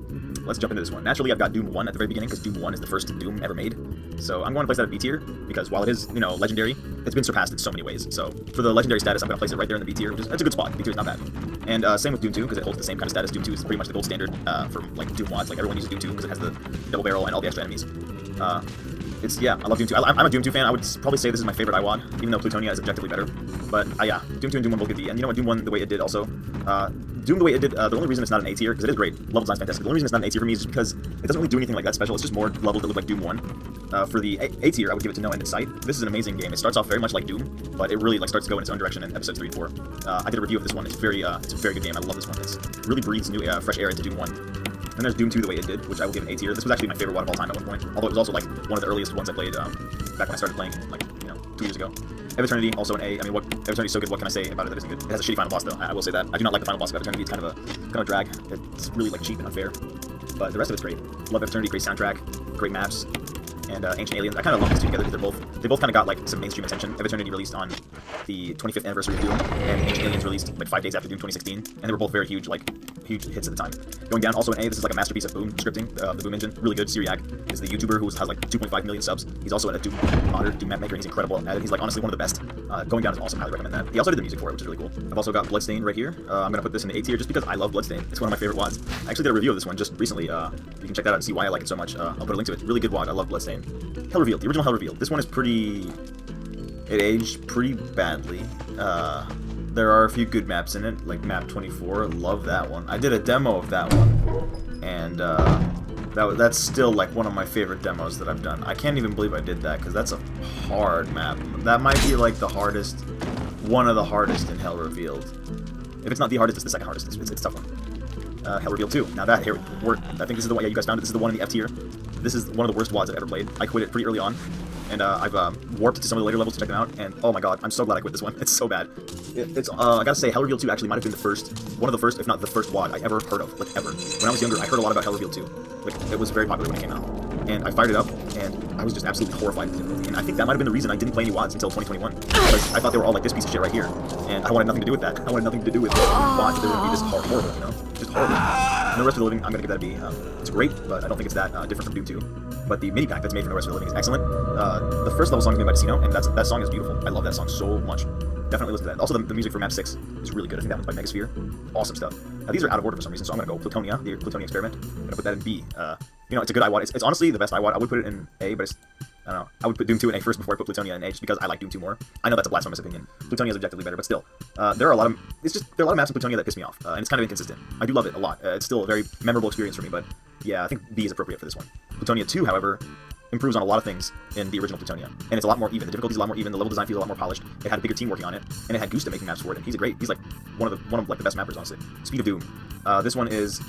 let's jump into this one. Naturally, I've got Doom 1 at the very beginning, because Doom 1 is the first Doom ever made. So I'm going to place that at B tier, because while it is, you know, legendary, it's been surpassed in so many ways. So for the legendary status, I'm going to place it right there in the B tier, which is, that's a good spot. B tier is not bad. And same with Doom 2, because it holds the same kind of status. Doom 2 is pretty much the gold standard for, like, Doom mods. Like, everyone uses Doom 2 because it has the double barrel and all the extra enemies. Yeah, I love Doom 2. I'm a Doom 2 fan. I would probably say this is my favorite IWAD, even though Plutonia is objectively better. But yeah, Doom 2 and Doom 1 both get B. And you know what, Doom 1, the way it did also, Doom the way it did, the only reason it's not an A tier, because it is great, level design's fantastic, the only reason it's not an A tier for me is just because it doesn't really do anything like that special. It's just more levels that look like Doom 1. For the A tier, I would give it to No End in Sight. This is an amazing game. It starts off very much like Doom, but it really like starts to go in its own direction in episodes 3 and 4. I did a review of this one. It's a very good game. I love this one. It really breathes new, fresh air into Doom 1. And there's Doom 2 the way it did, which I will give an A tier. This was actually my favorite WAD of all time at one point, although it was also like one of the earliest ones I played back when I started playing, like, you know, 2 years ago. Ev Eternity, also an A. I mean, Ev Eternity is so good, what can I say about it that isn't good? It has a shitty final boss, though. I will say that. I do not like the final boss of Ev Eternity. It's kind of a drag. It's really, like, cheap and unfair. But the rest of it's great. Love Ev Eternity, great soundtrack, great maps, and Ancient Aliens. I kind of love these two together because they both kind of got, like, some mainstream attention. Ev Eternity released on the 25th anniversary of Doom, and Ancient Aliens released, like, 5 days after Doom 2016, and they were both very huge, like, huge hits at the time. Going down, also an A, this is like a masterpiece of Boom scripting, the Boom engine, really good. Syriac is the YouTuber who has like 2.5 million subs. He's also a Doom modder, Doom map maker, and he's incredible at it. He's like honestly one of the best. Going down is awesome, highly recommend that. He also did the music for it, which is really cool. I've also got Bloodstain right here. I'm gonna put this in the A tier just because I love Bloodstain. It's one of my favorite WADs. I actually did a review of this one just recently. You can check that out and see why I like it so much. I'll put a link to it. Really good WAD. I love Bloodstain. Hell Revealed, the original Hell Revealed. This one is pretty... It aged pretty badly. There are a few good maps in it, like map 24. Love that one. I did a demo of that one, and that's still like one of my favorite demos that I've done. I can't even believe I did that because that's a hard map. That might be like the hardest, one of the hardest in Hell Revealed. If it's not the hardest, it's the second hardest. It's a tough one. Hell Revealed 2. Now that here, I think this is the one. Yeah, you guys found it. This is the one in the F tier. This is one of the worst WADs I've ever played. I quit it pretty early on. And I've warped to some of the later levels to check them out, and oh my god, I'm so glad I quit this one. It's so bad. I gotta say, Hell Revealed 2 actually might have been one of the first, if not the first WAD I ever heard of, like ever. When I was younger, I heard a lot about Hell Revealed 2. Like, it was very popular when it came out. And I fired it up, and I was just absolutely horrified with it. And I think that might have been the reason I didn't play any WADs until 2021. Because I thought they were all like this piece of shit right here. And I wanted nothing to do with that. I wanted nothing to do with WADs. They were gonna be this horrible, you know? Just horrible. And the Rest of the Living, I'm gonna give that a B. It's great, but I don't think it's that different from Doom 2. But the mini pack that's made from the Rest of the Living is excellent. The first level song is made by Casino, and that song is beautiful. I love that song so much. Definitely listen to that. Also, the music for map 6 is really good. I think that one's by Megasphere. Awesome stuff. Now, these are out of order for some reason, so I'm gonna go Plutonia, the Plutonia Experiment. I'm gonna put that in B. You know, it's a good IWAD. It's honestly the best IWAD. I would put it in A, but I don't know. I would put Doom 2 in A first before I put Plutonia in A, just because I like Doom 2 more. I know that's a blasphemous opinion. Plutonia is objectively better, but still, there are a lot of maps in Plutonia that piss me off, and it's kind of inconsistent. I do love it a lot. It's still a very memorable experience for me, but yeah, I think B is appropriate for this one. Plutonia 2, however, improves on a lot of things in the original Plutonia, and it's a lot more even. The difficulty's a lot more even. The level design feels a lot more polished. It had a bigger team working on it, and it had Gusta making maps for it. And he's like one of like the best mappers, honestly. Speed of Doom. This one is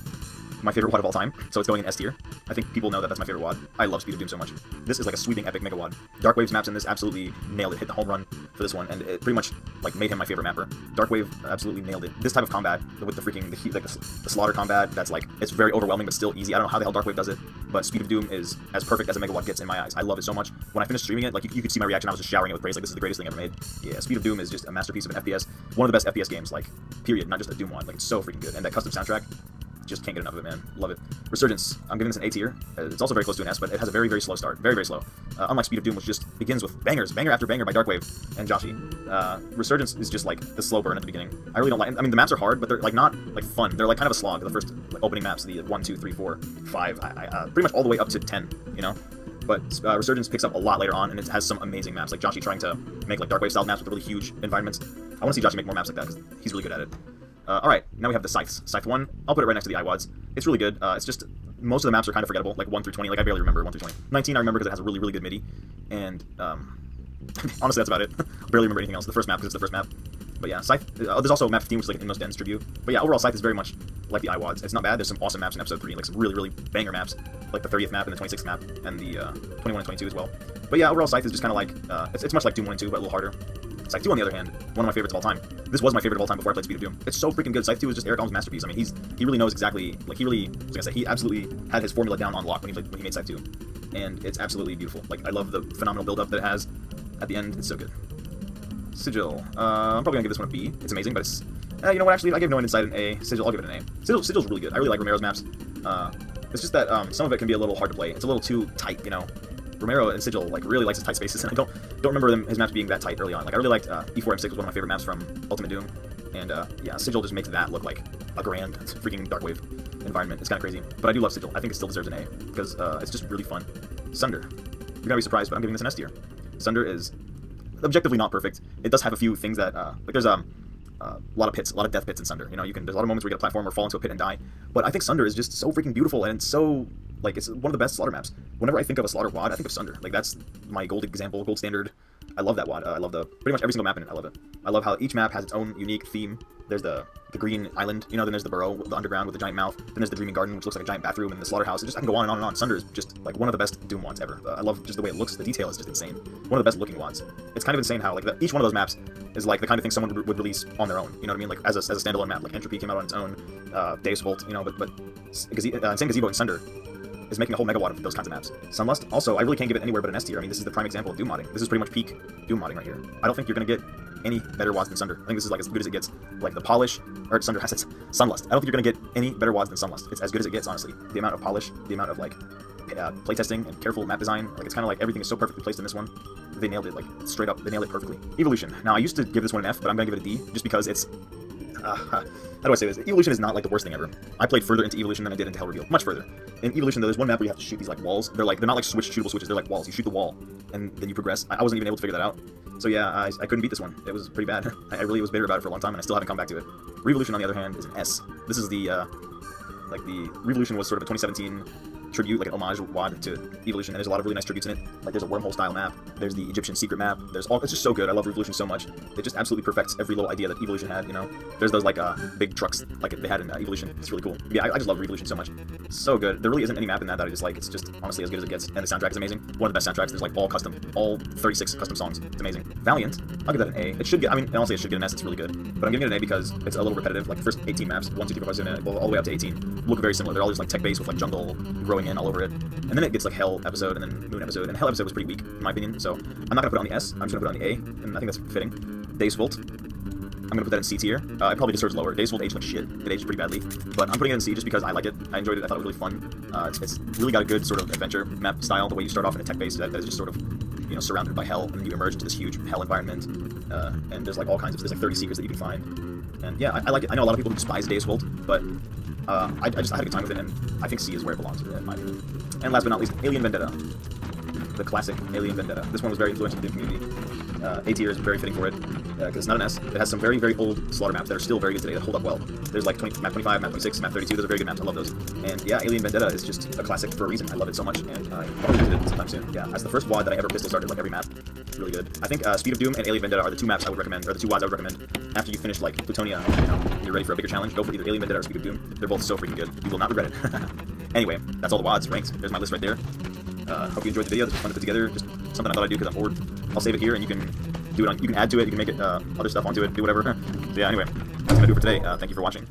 my favorite WAD of all time, so it's going in S tier. I think people know that that's my favorite WAD. I love Speed of Doom so much. This is like a sweeping epic mega WAD. Darkwave's maps in this absolutely nailed it. Hit the home run for this one, and it pretty much like made him my favorite mapper. Darkwave absolutely nailed it. This type of combat with the slaughter combat, that's like, it's very overwhelming but still easy. I don't know how the hell Darkwave does it, but Speed of Doom is as perfect as a mega WAD gets in my eyes. I love it so much. When I finished streaming it, like you could see my reaction. I was just showering it with praise. Like, this is the greatest thing ever made. Yeah, Speed of Doom is just a masterpiece of an FPS. One of the best FPS games, like, period. Not just a Doom WAD. Like, it's so freaking good. And that custom soundtrack, just can't get enough of it, man. Love it. Resurgence, I'm giving this an A tier. It's also very close to an S, but it has a very, very slow start. Very, very slow. Unlike Speed of Doom, which just begins with bangers, banger after banger by Darkwave and Joshi. Resurgence is just like the slow burn at the beginning. I really don't like. I mean, the maps are hard, but they're like not like fun. They're like kind of a slog. The first like, opening maps, the 1, 2, 3, 4, 5, pretty much all the way up to 10. You know, but Resurgence picks up a lot later on, and it has some amazing maps, like Joshi trying to make like Darkwave style maps with really huge environments. I want to see Joshi make more maps like that because he's really good at it. Alright, now we have the Scythes. Scythe 1, I'll put it right next to the iWads. It's really good. It's just, most of the maps are kind of forgettable, like 1 through 20, like I barely remember 1 through 20. 19 I remember because it has a really, really good MIDI, and honestly that's about it. I barely remember anything else. The first map because it's the first map. But yeah, Scythe, there's also map 15, which is like an Inmost Dens tribute. But yeah, overall Scythe is very much like the iWads. It's not bad. There's some awesome maps in episode 3, like some really, really banger maps, like the 30th map and the 26th map, and the 21 and 22 as well. But yeah, overall Scythe is just kind of like, it's much like Doom 1 and 2, but a little harder. Scythe 2, on the other hand, one of my favorites of all time. This was my favorite of all time before I played Speed of Doom. It's so freaking good. Scythe 2 is just Eric Alm's masterpiece. I mean, he really knows exactly, like, like I said, he absolutely had his formula down on lock when he made Scythe 2. And it's absolutely beautiful. Like, I love the phenomenal build-up that it has at the end. It's so good. Sigil. I'm probably gonna give this one a B. It's amazing, but it's... you know what, actually, I gave No End Inside an A. Sigil, I'll give it an A. Sigil's really good. I really like Romero's maps. It's just that some of it can be a little hard to play. It's a little too tight, you know? Romero and Sigil like really likes his tight spaces, and I don't remember his maps being that tight early on. Like I really liked E4 M6 was one of my favorite maps from Ultimate Doom, and yeah, Sigil just makes that look like a grand freaking Darkwave environment. It's kind of crazy, but I do love Sigil. I think it still deserves an A because it's just really fun. Sunder, you're gonna be surprised, but I'm giving this an S tier. Sunder is objectively not perfect. It does have a few things that like there's a lot of pits, a lot of death pits in Sunder. You know, there's a lot of moments where you get a platform or fall into a pit and die. But I think Sunder is just so freaking beautiful, and it's so like it's one of the best slaughter maps. Whenever I think of a slaughter WAD, I think of Sunder. Like that's my gold example, gold standard. I love that WAD. I love pretty much every single map in it. I love it. I love how each map has its own unique theme. There's the green island, you know, then there's the burrow, the underground with the giant mouth, then there's the dreaming garden, which looks like a giant bathroom, and the slaughterhouse. I can go on and on and on. Sunder is just like one of the best Doom WADs ever. I love just the way it looks. The detail is just insane. One of the best looking WADs. It's kind of insane how like each one of those maps is like the kind of thing someone would release on their own. You know what I mean? Like as a standalone map. Like Entropy came out on its own. Deus Volt, you know, but Insane Gazebo and Sunder is making a whole megawatt of those kinds of maps. Sunlust, also, I really can't give it anywhere but an S tier. I mean, this is the prime example of Doom modding. This is pretty much peak Doom modding right here. I don't think you're gonna get any better WADs than Sunder. I think this is like as good as it gets. Like the polish, or Sunder has its Sunlust. I don't think you're gonna get any better WADs than Sunlust. It's as good as it gets, honestly. The amount of polish, the amount of like playtesting and careful map design, like it's kind of like everything is so perfectly placed in this one. They nailed it, like straight up. They nailed it perfectly. Evolution. Now I used to give this one an F, but I'm gonna give it a D just because it's. How do I say this? Evolution is not like the worst thing ever. I played further into Evolution than I did into Hell Reveal. Much further. In Evolution, though, there's one map where you have to shoot these like walls. They're not like shootable switches. They're like walls. You shoot the wall, and then you progress. I wasn't even able to figure that out. So yeah, I couldn't beat this one. It was pretty bad. I really was bitter about it for a long time, and I still haven't come back to it. Revolution, on the other hand, is an S. This is the like the Revolution was sort of a 2017 tribute, like an homage WAD to Evolution, and there's a lot of really nice tributes in it. Like there's a wormhole style map, there's the Egyptian secret map, it's just so good. I love Revolution so much. It just absolutely perfects every little idea that Evolution had, you know. There's those like big trucks like they had in Evolution. It's really cool. Yeah, I just love Revolution so much. So good. There really isn't any map in that I just like. It's just honestly as good as it gets, and the soundtrack is amazing. One of the best soundtracks. There's like all 36 custom songs. It's amazing. Valiant, I'll give that an A. It should get, I mean, honestly it should get an S. It's really good, but I'm giving it an A because it's a little repetitive. Like the first 18 maps, 1, 2, 3, 4, 5, 6, 7, 8, all the way up to 18 look very similar. They're all just like tech based with like jungle growing in all over it. And then it gets like Hell episode and then Moon episode, and Hell episode was pretty weak in my opinion, so I'm not gonna put it on the S, I'm just gonna put it on the A, and I think that's fitting. Deus Volt, I'm gonna put that in C tier. It probably deserves lower. Deus Volt aged like shit. It aged pretty badly, but I'm putting it in C just because I like it. I enjoyed it. I thought it was really fun. It's really got a good sort of adventure map style. The way you start off in a tech base that is just sort of, you know, surrounded by hell, and then you emerge into this huge hell environment. And there's like all kinds of, there's like 30 secrets that you can find. And yeah, I like it. I know a lot of people who despise Deus Volt, but I had a good time with it, and I think C is where it belongs in my opinion. And last but not least, Alien Vendetta. The classic Alien Vendetta. This one was very influential in the community. A tier is very fitting for it, because it's not an S. It has some very, very old slaughter maps that are still very good today, that hold up well. There's like map 25, map 26, map 32, those are very good maps, I love those. And yeah, Alien Vendetta is just a classic for a reason. I love it so much, and I probably visit it sometime soon. Yeah, that's the first WAD that I ever pistol started, like every map. It's really good. I think Speed of Doom and Alien Vendetta are the two maps I would recommend, or the two WADs I would recommend after you finish like Plutonia, you know, and you're ready for a bigger challenge. Go for either Alien Vendetta or Speed of Doom. They're both so freaking good. You will not regret it. Anyway, that's all the WADs, ranks. There's my list right there. Hope you enjoyed the video. This was fun to put together. Just something I thought I'd do because I'm bored. I'll save it here, and you can do it on. You can add to it. You can make it other stuff onto it. Do whatever. So yeah. Anyway, that's gonna do it for today. Thank you for watching.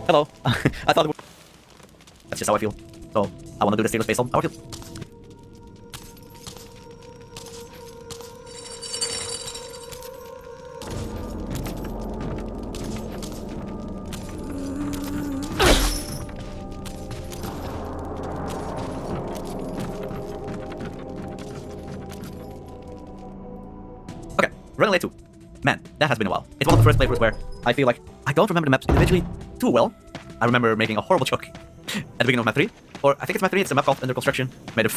Hello. I thought it would... That's just how I feel. So, I want to do this tier list based on how I feel. Okay, Running Away 2. Man, that has been a while. It's one of the first playthroughs where I feel like I don't remember the maps individually too well. I remember making a horrible joke at the beginning of map 3. Or I think it's map 3, it's a map called Under Construction. Made an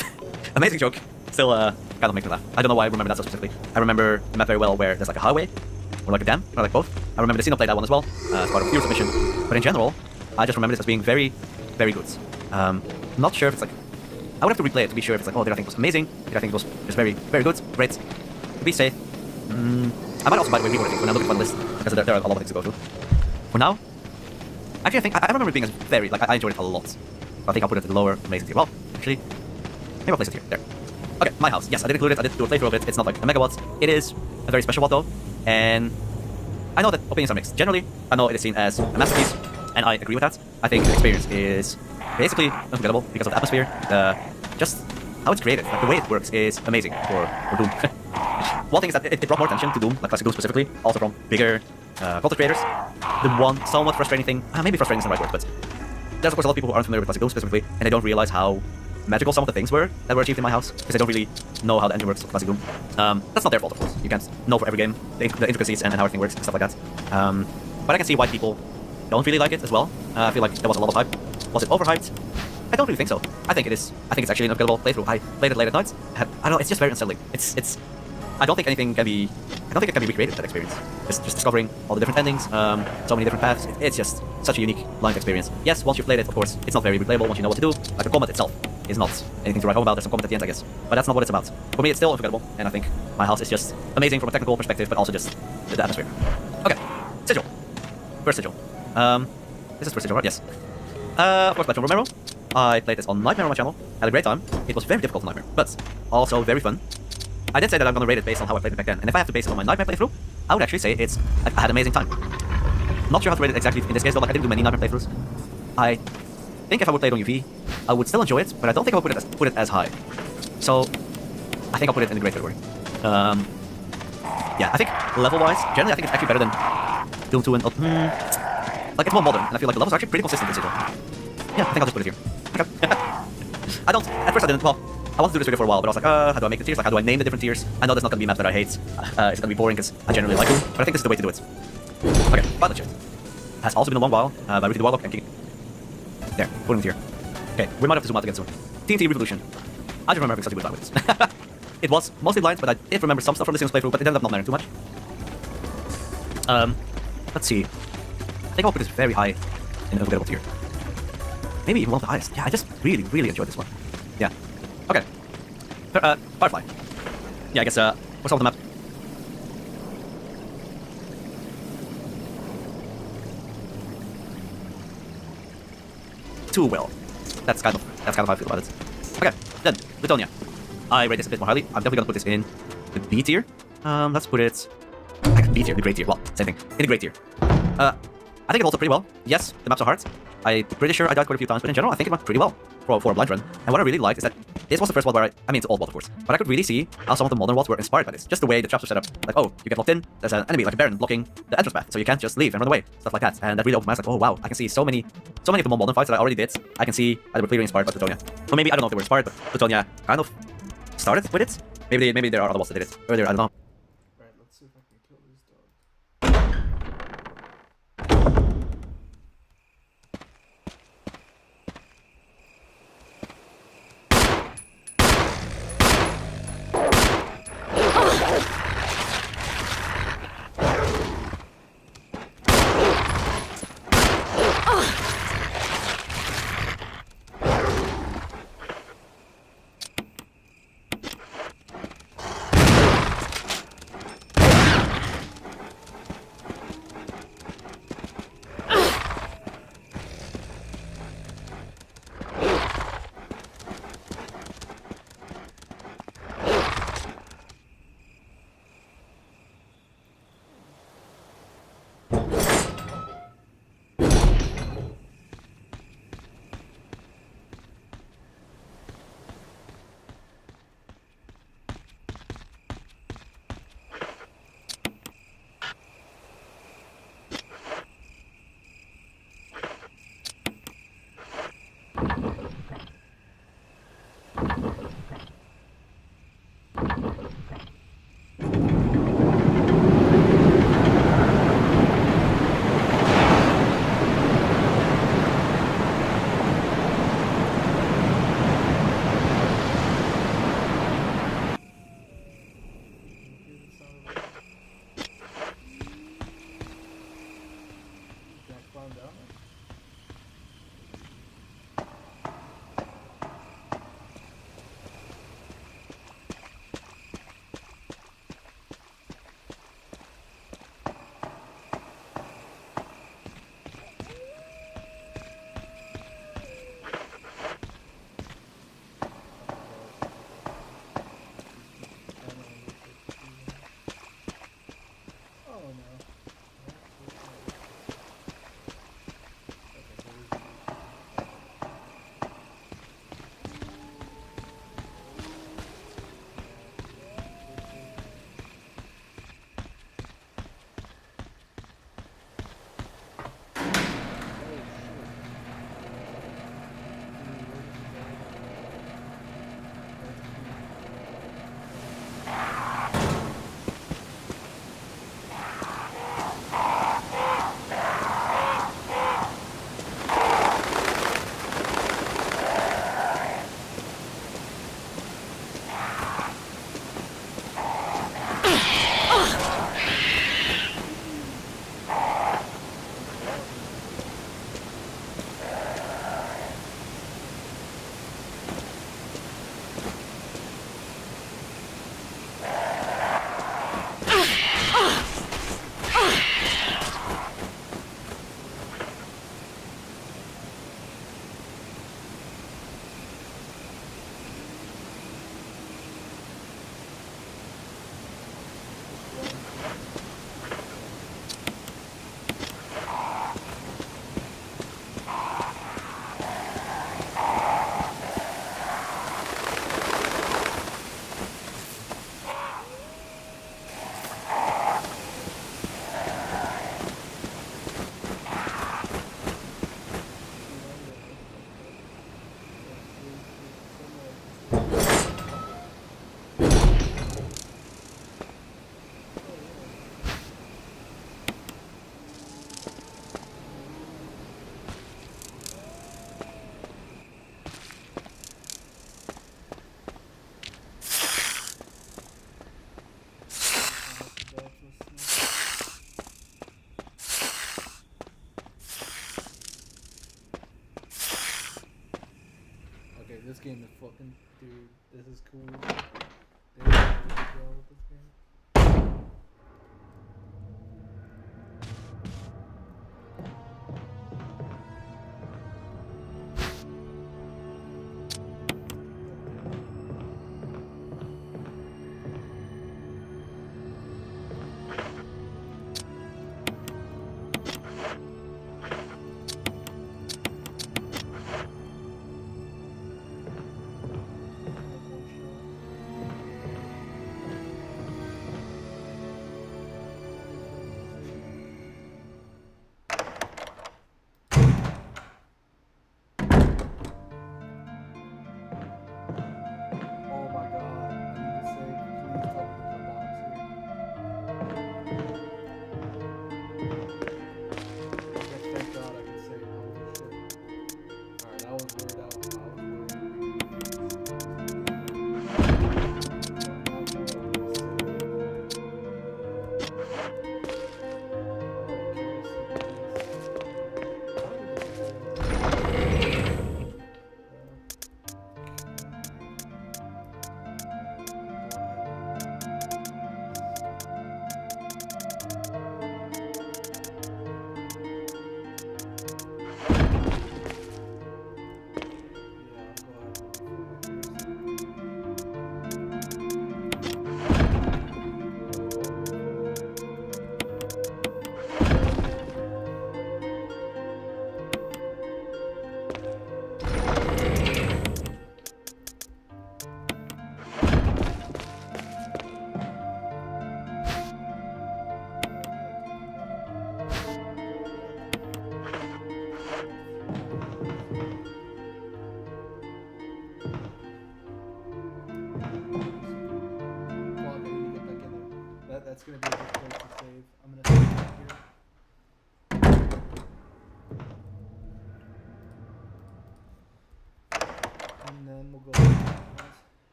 amazing joke. Still kind of makes me laugh. I don't know why I remember that so specifically. I remember the map very well where there's like a highway, or like a dam, or like both. I remember the Xeno played that one as well, as part of Fear Submission. But in general, I just remember this as being very, very good. Not sure if it's like... I would have to replay it to be sure if it's like, oh, did I think it was amazing? Did I think it was just very, very good? Great. To be safe. I might also, by the way, reword things when I'm looking for the list, because there are a lot of things to go through. For now, actually, I remember it being as very, like, I enjoyed it a lot. I think I'll put it at the lower amazing tier. Well, actually, maybe I'll place it here. There. Okay, my house. Yes, I did include it. I did do a playthrough of it. It's not like a megawatt. It is a very special one, though. And I know that opinions are mixed. Generally, I know it is seen as a masterpiece, and I agree with that. I think the experience is basically unforgettable because of the atmosphere, just how it's created. Like, the way it works is amazing for Doom. One thing is that it brought more attention to Doom, like classic Doom specifically, also from bigger content creators. The one somewhat frustrating thing, maybe frustrating isn't the right word, but there's of course a lot of people who aren't familiar with classic Doom specifically, and they don't realize how magical some of the things were that were achieved in my house, because they don't really know how the engine works for classic Doom. That's not their fault, of course. You can't know for every game the intricacies and how everything works and stuff like that. But I can see why people don't really like it as well. I feel like there was a lot of hype. Was it overhyped? I don't really think so. I think it's actually an incredible playthrough. I played it late at night. I don't know, it's just very unsettling. I don't think anything can be... I don't think it can be recreated, that experience. Just discovering all the different endings, so many different paths. It's just such a unique blind experience. Yes, once you've played it, of course, it's not very replayable once you know what to do. Like, the combat itself is not anything to write home about. There's some combat at the end, I guess. But that's not what it's about. For me, it's still unforgettable, and I think my house is just amazing from a technical perspective, but also just the atmosphere. Okay, Sigil. First Sigil. This is first Sigil, right? Yes. Of course, by John Romero. I played this on Nightmare on my channel. Had a great time. It was very difficult on Nightmare, but also very fun. I did say that I'm going to rate it based on how I played it back then, and if I have to base it on my Nightmare playthrough, I would actually say I had an amazing time. Not sure how to rate it exactly in this case though, like I didn't do many Nightmare playthroughs. I think if I would play it on UV, I would still enjoy it, but I don't think I would put it as high. So, I think I'll put it in the great category. Yeah, I think level-wise, generally I think it's actually better than Doom 2 and... like, it's more modern, and I feel like the levels are actually pretty consistent in Sigil. Yeah, I think I'll just put it here. Okay. At first I didn't, well, I wanted to do this video for a while, but I was like, how do I make the tiers? Like, how do I name the different tiers? I know there's not gonna be maps that I hate. It's gonna be boring because I generally like them, but I think this is the way to do it. Okay, Violet Shift. Has also been a long while, by Ruthie the Warlock and King. There, put him here. Okay, we might have to zoom out again soon. TNT Revolution. I just remember having such a good time with this. It was mostly blind, but I did remember some stuff from the Sims playthrough, but it ended up not mattering too much. Let's see. I think I'll put this very high in the unforgettable tier. Maybe even one of the highest. Yeah, I just really, really enjoyed this one. Yeah. Okay. Firefly. Yeah, I guess, what's on the map? Too well. That's kind of how I feel about it. Okay, then, Lutonia. I rate this a bit more highly. I'm definitely gonna put this in the B tier. Let's put it... B tier, the great tier. Well, same thing. In the great tier. I think it holds up pretty well. Yes, the maps are hard. I'm pretty sure I died quite a few times, but in general, I think it went pretty well for a blind run. And what I really liked is that this was the first one where I mean, it's all WoD, of course, but I could really see how some of the modern WoDs were inspired by this. Just the way the traps were set up. Like, oh, you get locked in, there's an enemy, like a Baron, blocking the entrance path, so you can't just leave and run away. Stuff like that. And that really opened my eyes, like, oh wow, I can see so many of the more modern fights that I already did. I can see that they were clearly inspired by Plutonia. Or maybe, I don't know if they were inspired, but Plutonia kind of started with it. Maybe there are other WoDs that did it earlier, I don't know. Right, let's see if I can kill these dogs. this game is fucking, dude. This is cool. They did a good job with this game.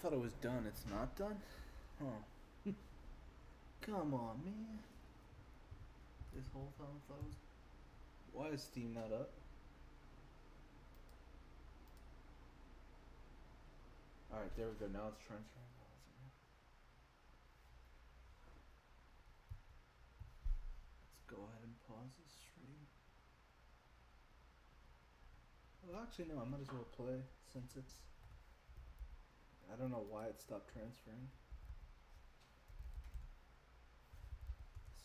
thought it was done. It's not done? Huh. Come on, man. This whole time I thought it was... Why is Steam not up? Alright, there we go. Now it's transferring. Let's go ahead and pause the stream. Well, actually, no. I might as well play since it's... I don't know why it stopped transferring.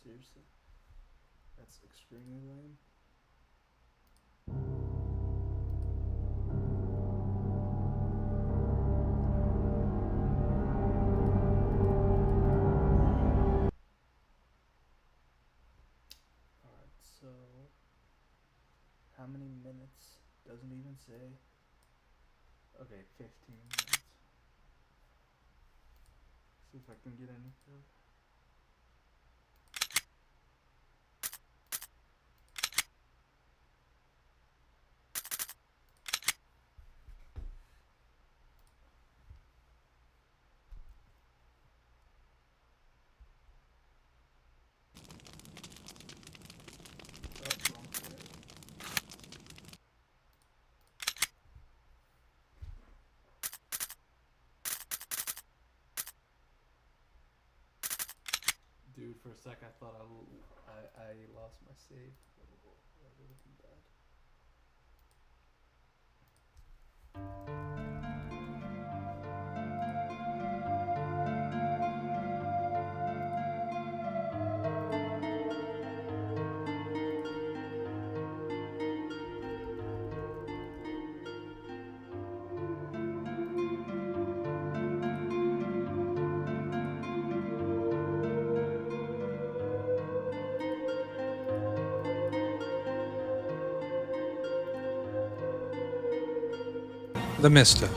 Seriously? That's extremely lame. Alright, so how many minutes? Doesn't even say. Okay, 15 minutes. See if I can get any code. Dude, for a sec I thought I lost my save. That would have been bad. The Mista,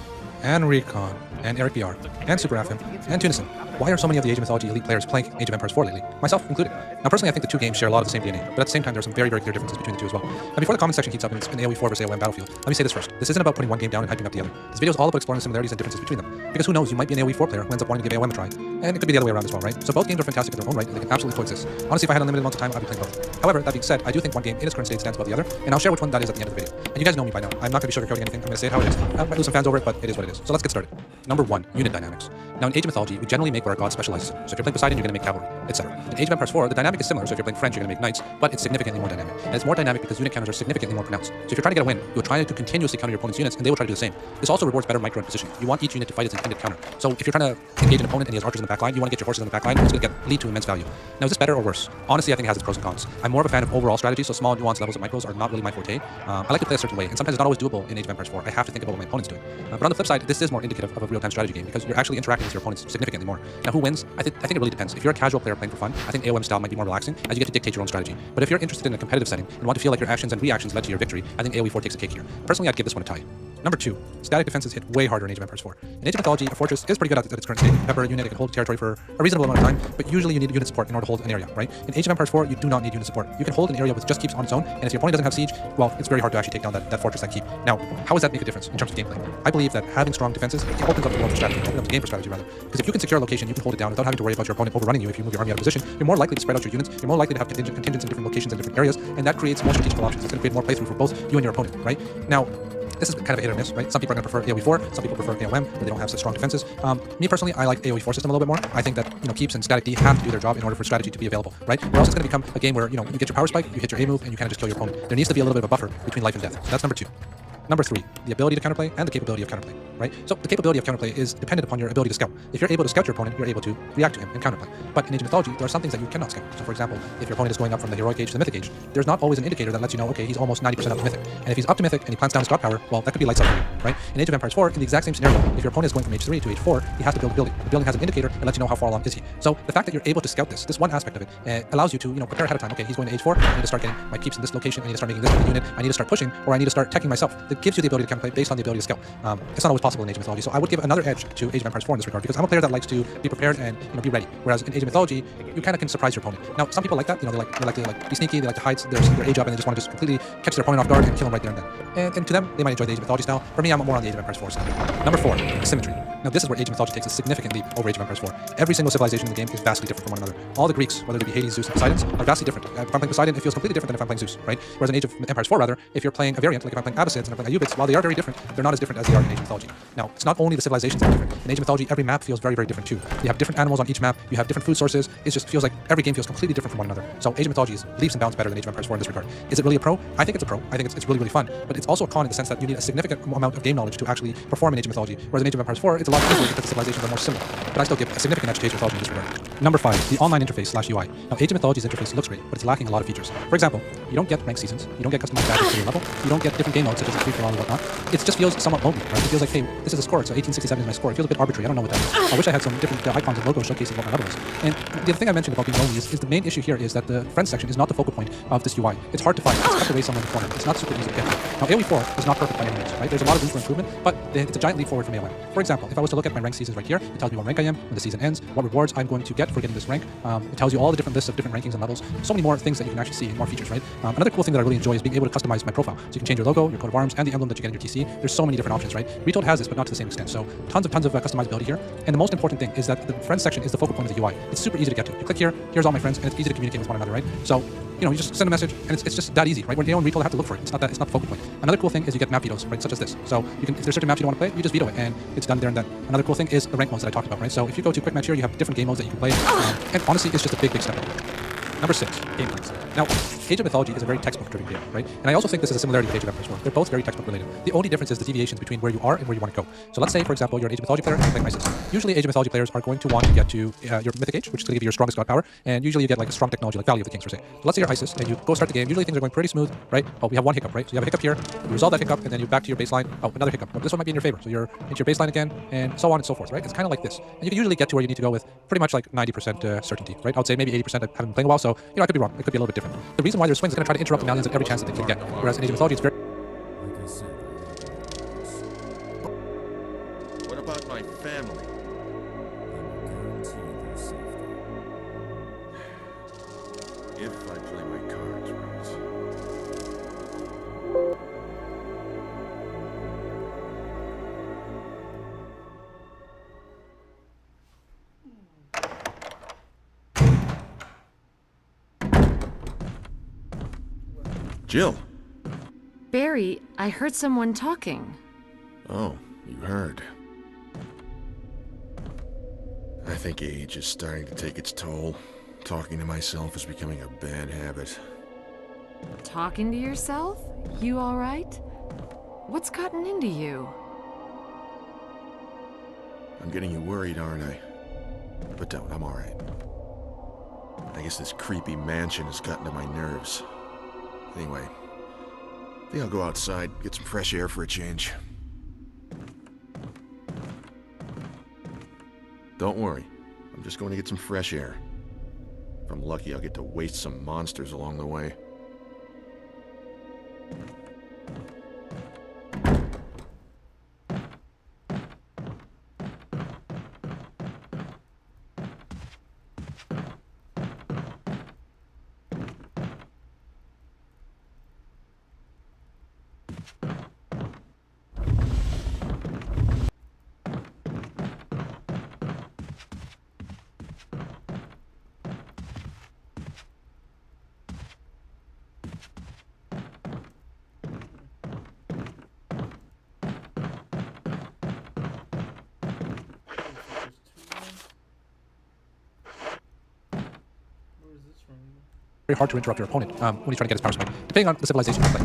and Recon, and Eric BR, and Super FM, and Tunison. Why are so many of the Age of Mythology elite players playing Age of Empires 4 lately? Myself included. Now personally I think the two games share a lot of the same DNA, but at the same time there are some very, very clear differences between the two as well. Now before the comment section heats up in AoE 4 versus AoM Battlefield, let me say this first. This isn't about putting one game down and hyping up the other. This video is all about exploring the similarities and differences between them. Because who knows, you might be an AoE 4 player who ends up wanting to give AoM a try, and it could be the other way around as well, right? So both games are fantastic in their own right, and they can absolutely coexist. Honestly, if I had unlimited amount of time, I'd be playing both. However, that being said, I do think one game in its current state stands above the other, and I'll share which one that is at the end of the video. And you guys know me by now. I'm not going to be sugarcoating anything. I'm going to say it how it is. I might lose some fans over it, but it is what it is. So let's get started. Number 1, unit dynamics. Now in Age of Mythology, we generally make what our god specializes in. So if you're playing Poseidon, you're going to make cavalry, etc. In Age of Empires 4, the dynamic is similar. So if you're playing French, you're going to make knights, but it's significantly more dynamic. And it's more dynamic because unit counters are significantly more pronounced. So if you're trying to get a win, you'll try to continuously counter your opponent's units, and they will try to do the same. This also rewards better micro and positioning. You want each unit to fight its intended counter. So if you're trying to engage an opponent and he has archers in the back line, you want to get your horses in the back line, it's going to lead to immense value. Now is this better or worse? Honestly, I think it has its pros and cons. I'm more of a fan of overall strategy, so small nuanced levels of micros are not really my forte. I like to play a certain way, and sometimes it's not always doable in Age of Empires 4. I have to think about what my opponent's doing. But on the flip side, this is more indicative of a real-time strategy game because you're actually interacting with your opponents significantly more. Now who wins? I think it really depends. If you're a casual player playing for fun, I think AoM style might be more relaxing as you get to dictate your own strategy. But if you're interested in a competitive setting and want to feel like your actions and reactions led to your victory, I think AoE 4 takes a cake here. Personally, I'd give this one a tie. Number 2, static defenses hit way harder in Age of Empires 4. In Age of Mythology, a fortress is pretty good at its current state. Pepper a unit, it can hold territory for a reasonable amount of time, but usually you need unit support in order to hold an area, right? In Age of Empires 4, you do not need unit support. You can hold an area with just keeps on its own, and if your opponent doesn't have siege, well, it's very hard to actually take down that fortress, that keep. Now, how does that make a difference in terms of gameplay? I believe that having strong defenses opens up the world for strategy, opens up the game for strategy rather. Because if you can secure a location, you can hold it down without having to worry about your opponent overrunning you if you move your army out of position, you're more likely to spread out your units, you're more likely to have contingents in different locations and different areas, and that creates more strategical options. It's going to create more playthrough for both you and your opponent, right? Now, this is kind of a hit or miss, right? Some people are going to prefer AoE 4, some people prefer AoM, but they don't have such strong defenses. Me personally, I like AoE 4 system a little bit more. I think that, keeps and static D have to do their job in order for strategy to be available, right? Or else it's going to become a game where, you get your power spike, you hit your A move, and you kind of just kill your opponent. There needs to be a little bit of a buffer between life and death. That's number 2. Number 3, the ability to counterplay and the capability of counterplay, right? So the capability of counterplay is dependent upon your ability to scout. If you're able to scout your opponent, you're able to react to him and counterplay. But in Age of Mythology, there are some things that you cannot scout. So for example, if your opponent is going up from the heroic age to the mythic age, there's not always an indicator that lets you know, okay, he's almost 90% up to mythic. And if he's up to mythic and he plants down his god power, well, that could be lights out, right? In Age of Empires 4, in the exact same scenario, if your opponent is going from age 3 to age 4, he has to build a building. The building has an indicator that lets you know how far along is he. So the fact that you're able to scout this one aspect of it, allows you to, prepare ahead of time. Okay, he's going to age 4, I need to start getting my keeps in this location, I need to start making this unit, I need to start pushing, or I need to start teching myself. That gives you the ability to counterplay based on the ability to scout. It's not always possible in Age of Mythology, so I would give another edge to Age of Empires 4 in this regard, because I'm a player that likes to be prepared and be ready. Whereas in Age of Mythology, you kind of can surprise your opponent. Now, some people like that. They like to be sneaky. They like to hide their age up, and they just want to just completely catch their opponent off guard and kill them right there and then. And to them, they might enjoy the Age of Mythology style. For me, I'm more on the Age of Empires 4 side. Number 4, asymmetry. Now this is where Age of Mythology takes a significant leap over Age of Empires 4. Every single civilization in the game is vastly different from one another. All the Greeks, whether they be Hades, Zeus, and Poseidon, are vastly different. If I'm playing Poseidon, it feels completely different than if I'm playing Zeus, right? Whereas in Age of Empires 4, rather, if you're playing a variant, like if I'm playing Abbasids and I'm playing Ayyubids, while they are very different, they're not as different as they are in Age of Mythology. Now, it's not only the civilizations that are different. In Age of Mythology, every map feels very, very different too. You have different animals on each map, you have different food sources, it just feels like every game feels completely different from one another. So Age of Mythology is leaps and bounds better than Age of Empires 4 in this regard. Is it really a pro? I think it's a pro. I think it's really, really fun, but it's also a con in the sense that you need a significant amount of game knowledge to actually perform in Age of Mythology, whereas in Age of Empires 4, it's a lot easier because the civilizations are more similar. But I still give a significant edge to Age of Mythology in this regard. Number 5, the online interface/UI. Now, Age of Mythology's interface looks great, but it's lacking a lot of features. For example, you don't get ranked seasons, you don't get customized badges for your level, you don't get different game modes such as free for all and whatnot. It just feels somewhat lonely, right? It feels like, hey, this is a score, so 1867 is my score. It feels a bit arbitrary. I don't know what that is. I wish I had some different icons and logos showcasing what my level is. And the other thing I mentioned about being lonely is the main issue here is that the friends section is not the focal point of this UI. It's hard to find. It's tucked away somewhere in the corner. It's not super easy to get to. Now, AoE 4 is not perfect by any means, right? There's a lot of room for improvement, but it's a giant leap forward from AoE. For example, if I was to look at my rank seasons right here, it tells me what rank I am when the season ends, what rewards I'm going to get for getting this rank. It tells you all the different lists of different rankings and levels. So many more things that you can actually see, more features, right? Another cool thing that I really enjoy is being able to customize my profile. So you can change your logo, your coat of arms, and the emblem that you get in your TC. There's so many different options, right? Retold has this, but not to the same extent. So tons of customizability here. And the most important thing is that the friends section is the focal point of the UI. It's super easy to get to. You click here, here's all my friends, and it's easy to communicate with one another, right? So, you just send a message, and it's just that easy, right? When you don't Retold, have to look for it. It's not the focal point. Another cool thing is you get map vetoes, right? Such as this. So you can, if there's certain maps you don't want to play, you just veto it, and it's done there and then. Another cool thing is the rank modes that I talked about, right? So if you go to quick match here, you have different game modes that you can play, and honestly, it's just a big, big step. Number 6, game plans. Now, Age of Mythology is a very textbook-driven game, right? And I also think this is a similarity with Age of Empires 4. They're both very textbook-related. The only difference is the deviations between where you are and where you want to go. So let's say, for example, you're an Age of Mythology player and you're playing Isis. Usually, Age of Mythology players are going to want to get to your Mythic Age, which is going to give you your strongest god power, and usually you get like a strong technology, like Valley of the Kings, per se. So let's say you're Isis, and you go start the game. Usually things are going pretty smooth, right? Oh, we have one hiccup, right? So you have a hiccup here, you resolve that hiccup, and then you back to your baseline. Oh, another hiccup. Well, this one might be in your favor. So you're into your baseline again, and so on and so forth, right? It's kind of like this. And you can usually get to where you need to go with pretty much like 90% certainty, right? I would say maybe 80%. I haven't been playing a while, so I could be wrong. It could be a little bit different. The reason why there's swings is going to try to interrupt the Malians at every chance that they can get. Whereas in Age of Mythology, it's very... What about my family? If I play my cards right. Jill. Barry, I heard someone talking. Oh, you heard. I think age is starting to take its toll. Talking to myself is becoming a bad habit. Talking to yourself? You all right? What's gotten into you? I'm getting you worried, aren't I? But don't, I'm alright. I guess this creepy mansion has gotten to my nerves. Anyway, I think I'll go outside, get some fresh air for a change. Don't worry, I'm just going to get some fresh air. If I'm lucky, I'll get to waste some monsters along the way. very hard to interrupt your opponent when he's trying to get his power spike, depending on the civilization you play.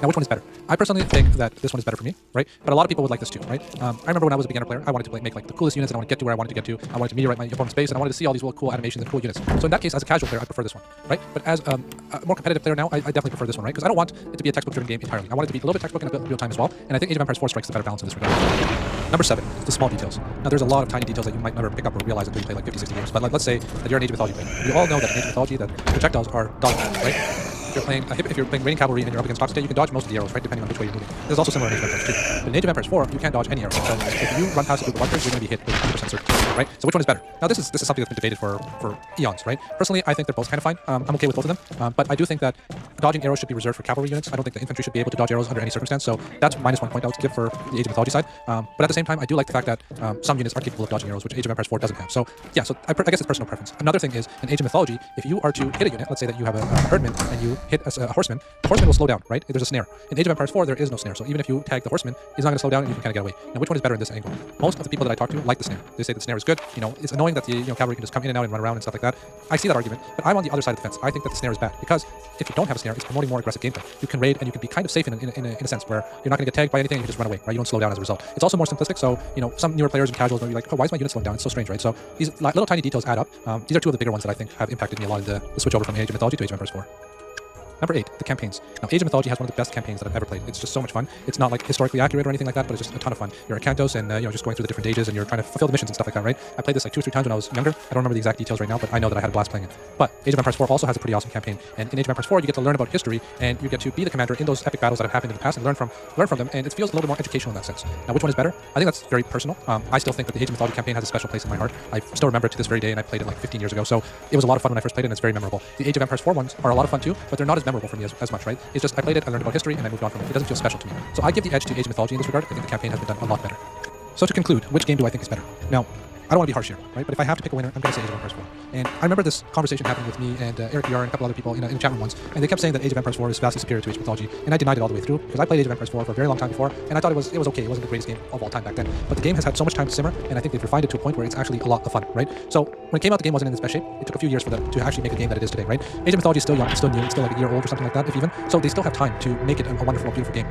Now, which one is better? I personally think that this one is better for me, right? But a lot of people would like this too, right? I remember when I was a beginner player, I wanted to make like the coolest units, and I wanted to get to where I wanted to get to. I wanted to meteorite my opponent's base, and I wanted to see all these really cool animations and cool units. So in that case, as a casual player, I prefer this one, right? But as a more competitive player now, I definitely prefer this one, right? Because I don't want it to be a textbook-driven game entirely. I want it to be a little bit textbook and a bit real time as well. And I think Age of Empires 4 strikes the better balance in this regard. Number 7, the small details. Now, there's a lot of tiny details that you might never pick up or realize until you play like 50, 60 games. But like, let's say that you're an Age of Mythology player. We all know that in Age of Mythology that projectiles are dog food, right? if you're playing Raiding Cavalry and you're up against Toxic State, you can dodge most of the arrows, right, depending on which way you're moving. This is also similar in Age of Empires 2. But in Age of Empires 4, you can't dodge any arrows. So if you run past it with the bunkers, you're going to be hit with 100% certainty, right? So which one is better? Now this is something that's been debated for eons, right? Personally, I think they're both kind of fine. I'm okay with both of them, but I do think that dodging arrows should be reserved for cavalry units. I don't think the infantry should be able to dodge arrows under any circumstance. So that's -1 point I would give for the Age of Mythology side. But at the same time, I do like the fact that some units are capable of dodging arrows, which Age of Empires 4 doesn't have. So yeah, I guess it's personal preference. Another thing is in Age of Mythology, if you are to hit a unit, let's say that you have a herdman and you hit a horseman, the horseman will slow down, right? There's a snare. In Age of Empires 4, there is no snare. So even if you tag the horseman, he's not going to slow down and you can kind of get away. Now, which one is better in this angle? Most of the people that I talk to like the snare. They say the snare is good. You know, it's annoying that the cavalry can just come in and out and run around and stuff like that. I see that argument, but I'm on the other side of the fence. I think that the snare is bad because if you don't have a snare, it's promoting more aggressive gameplay. You can raid and you can be kind of safe in a sense where you're not going to get tagged by anything and you just run away, right? You don't slow down as a result. It's also more simplistic, so some newer players and casuals will be like, oh, why is my unit slowing down? It's so strange, right? So these little tiny details add up. These are two of the bigger ones that I think have impacted me a lot in the switch over from Age of Mythology to Age of Empires 4. Number 8, the campaigns. Now, Age of Mythology has one of the best campaigns that I've ever played. It's just so much fun. It's not like historically accurate or anything like that, but it's just a ton of fun. You're at Kantos and just going through the different ages and you're trying to fulfill the missions and stuff like that, right? I played this like 2 or 3 times when I was younger. I don't remember the exact details right now, but I know that I had a blast playing it. But Age of Empires 4 also has a pretty awesome campaign. And in Age of Empires 4, you get to learn about history and you get to be the commander in those epic battles that have happened in the past and learn from them. And it feels a little bit more educational in that sense. Now, which one is better? I think that's very personal. I still think that the Age of Mythology campaign has a special place in my heart. I still remember it to this very day, and I played it like 15 years ago. So it was a lot of fun when I first played it, and it's very memorable. The Age of Empires 4 ones are a lot of fun too, but they're not as memorable for me as much, right? It's just I played it, I learned about history, and I moved on from it. It doesn't feel special to me. So I give the edge to Age of Mythology in this regard. I think the campaign has been done a lot better. So to conclude, which game do I think is better? Now, I don't want to be harsh here, right? But if I have to pick a winner, I'm going to say Age of Empires 4. And I remember this conversation happening with me and Eric PR and a couple other people in chat room once, and they kept saying that Age of Empires 4 is vastly superior to Age of Mythology, and I denied it all the way through because I played Age of Empires 4 for a very long time before, and I thought it was okay. It wasn't the greatest game of all time back then, but the game has had so much time to simmer, and I think they've refined it to a point where it's actually a lot of fun, right? So when it came out, the game wasn't in its best shape. It took a few years for them to actually make a game that it is today, right? Age of Mythology is still young, it's still new, it's still like a year old or something like that, if even. So they still have time to make it a wonderful, beautiful game.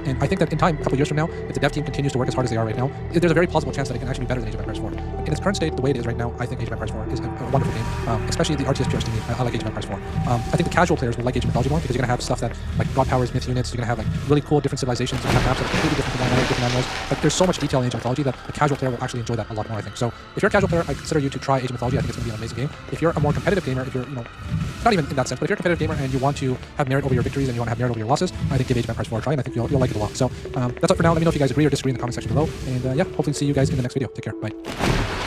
And I think that in time, a couple years from now, if the dev team continues to work as hard as they are right now, there's a very plausible chance that it can actually be better than Age of Empires 4. But in its current state, the way it is right now, I think Age of Empires 4 is a wonderful game, especially the RTS pure team. I like Age of Empires 4. I think the casual players will like Age of Mythology more because you're going to have stuff that like god powers, myth units. You're going to have like really cool different civilizations. You're going to have maps that are completely different from one another, different animals. Like there's so much detail in Age of Mythology that a casual player will actually enjoy that a lot more, I think. So if you're a casual player, I consider you to try Age of Mythology. I think it's going to be an amazing game. If you're a more competitive gamer, if you're not even in that sense, but if you're a competitive gamer and you want to have merit over your victories and you want to have merit over your losses, I think give Age of Empires 4 a try, and I think you'll like it a lot. So that's it for now. Let me know if you guys agree or disagree in the comment section below. And yeah, hopefully see you guys in the next video. Take care. Bye.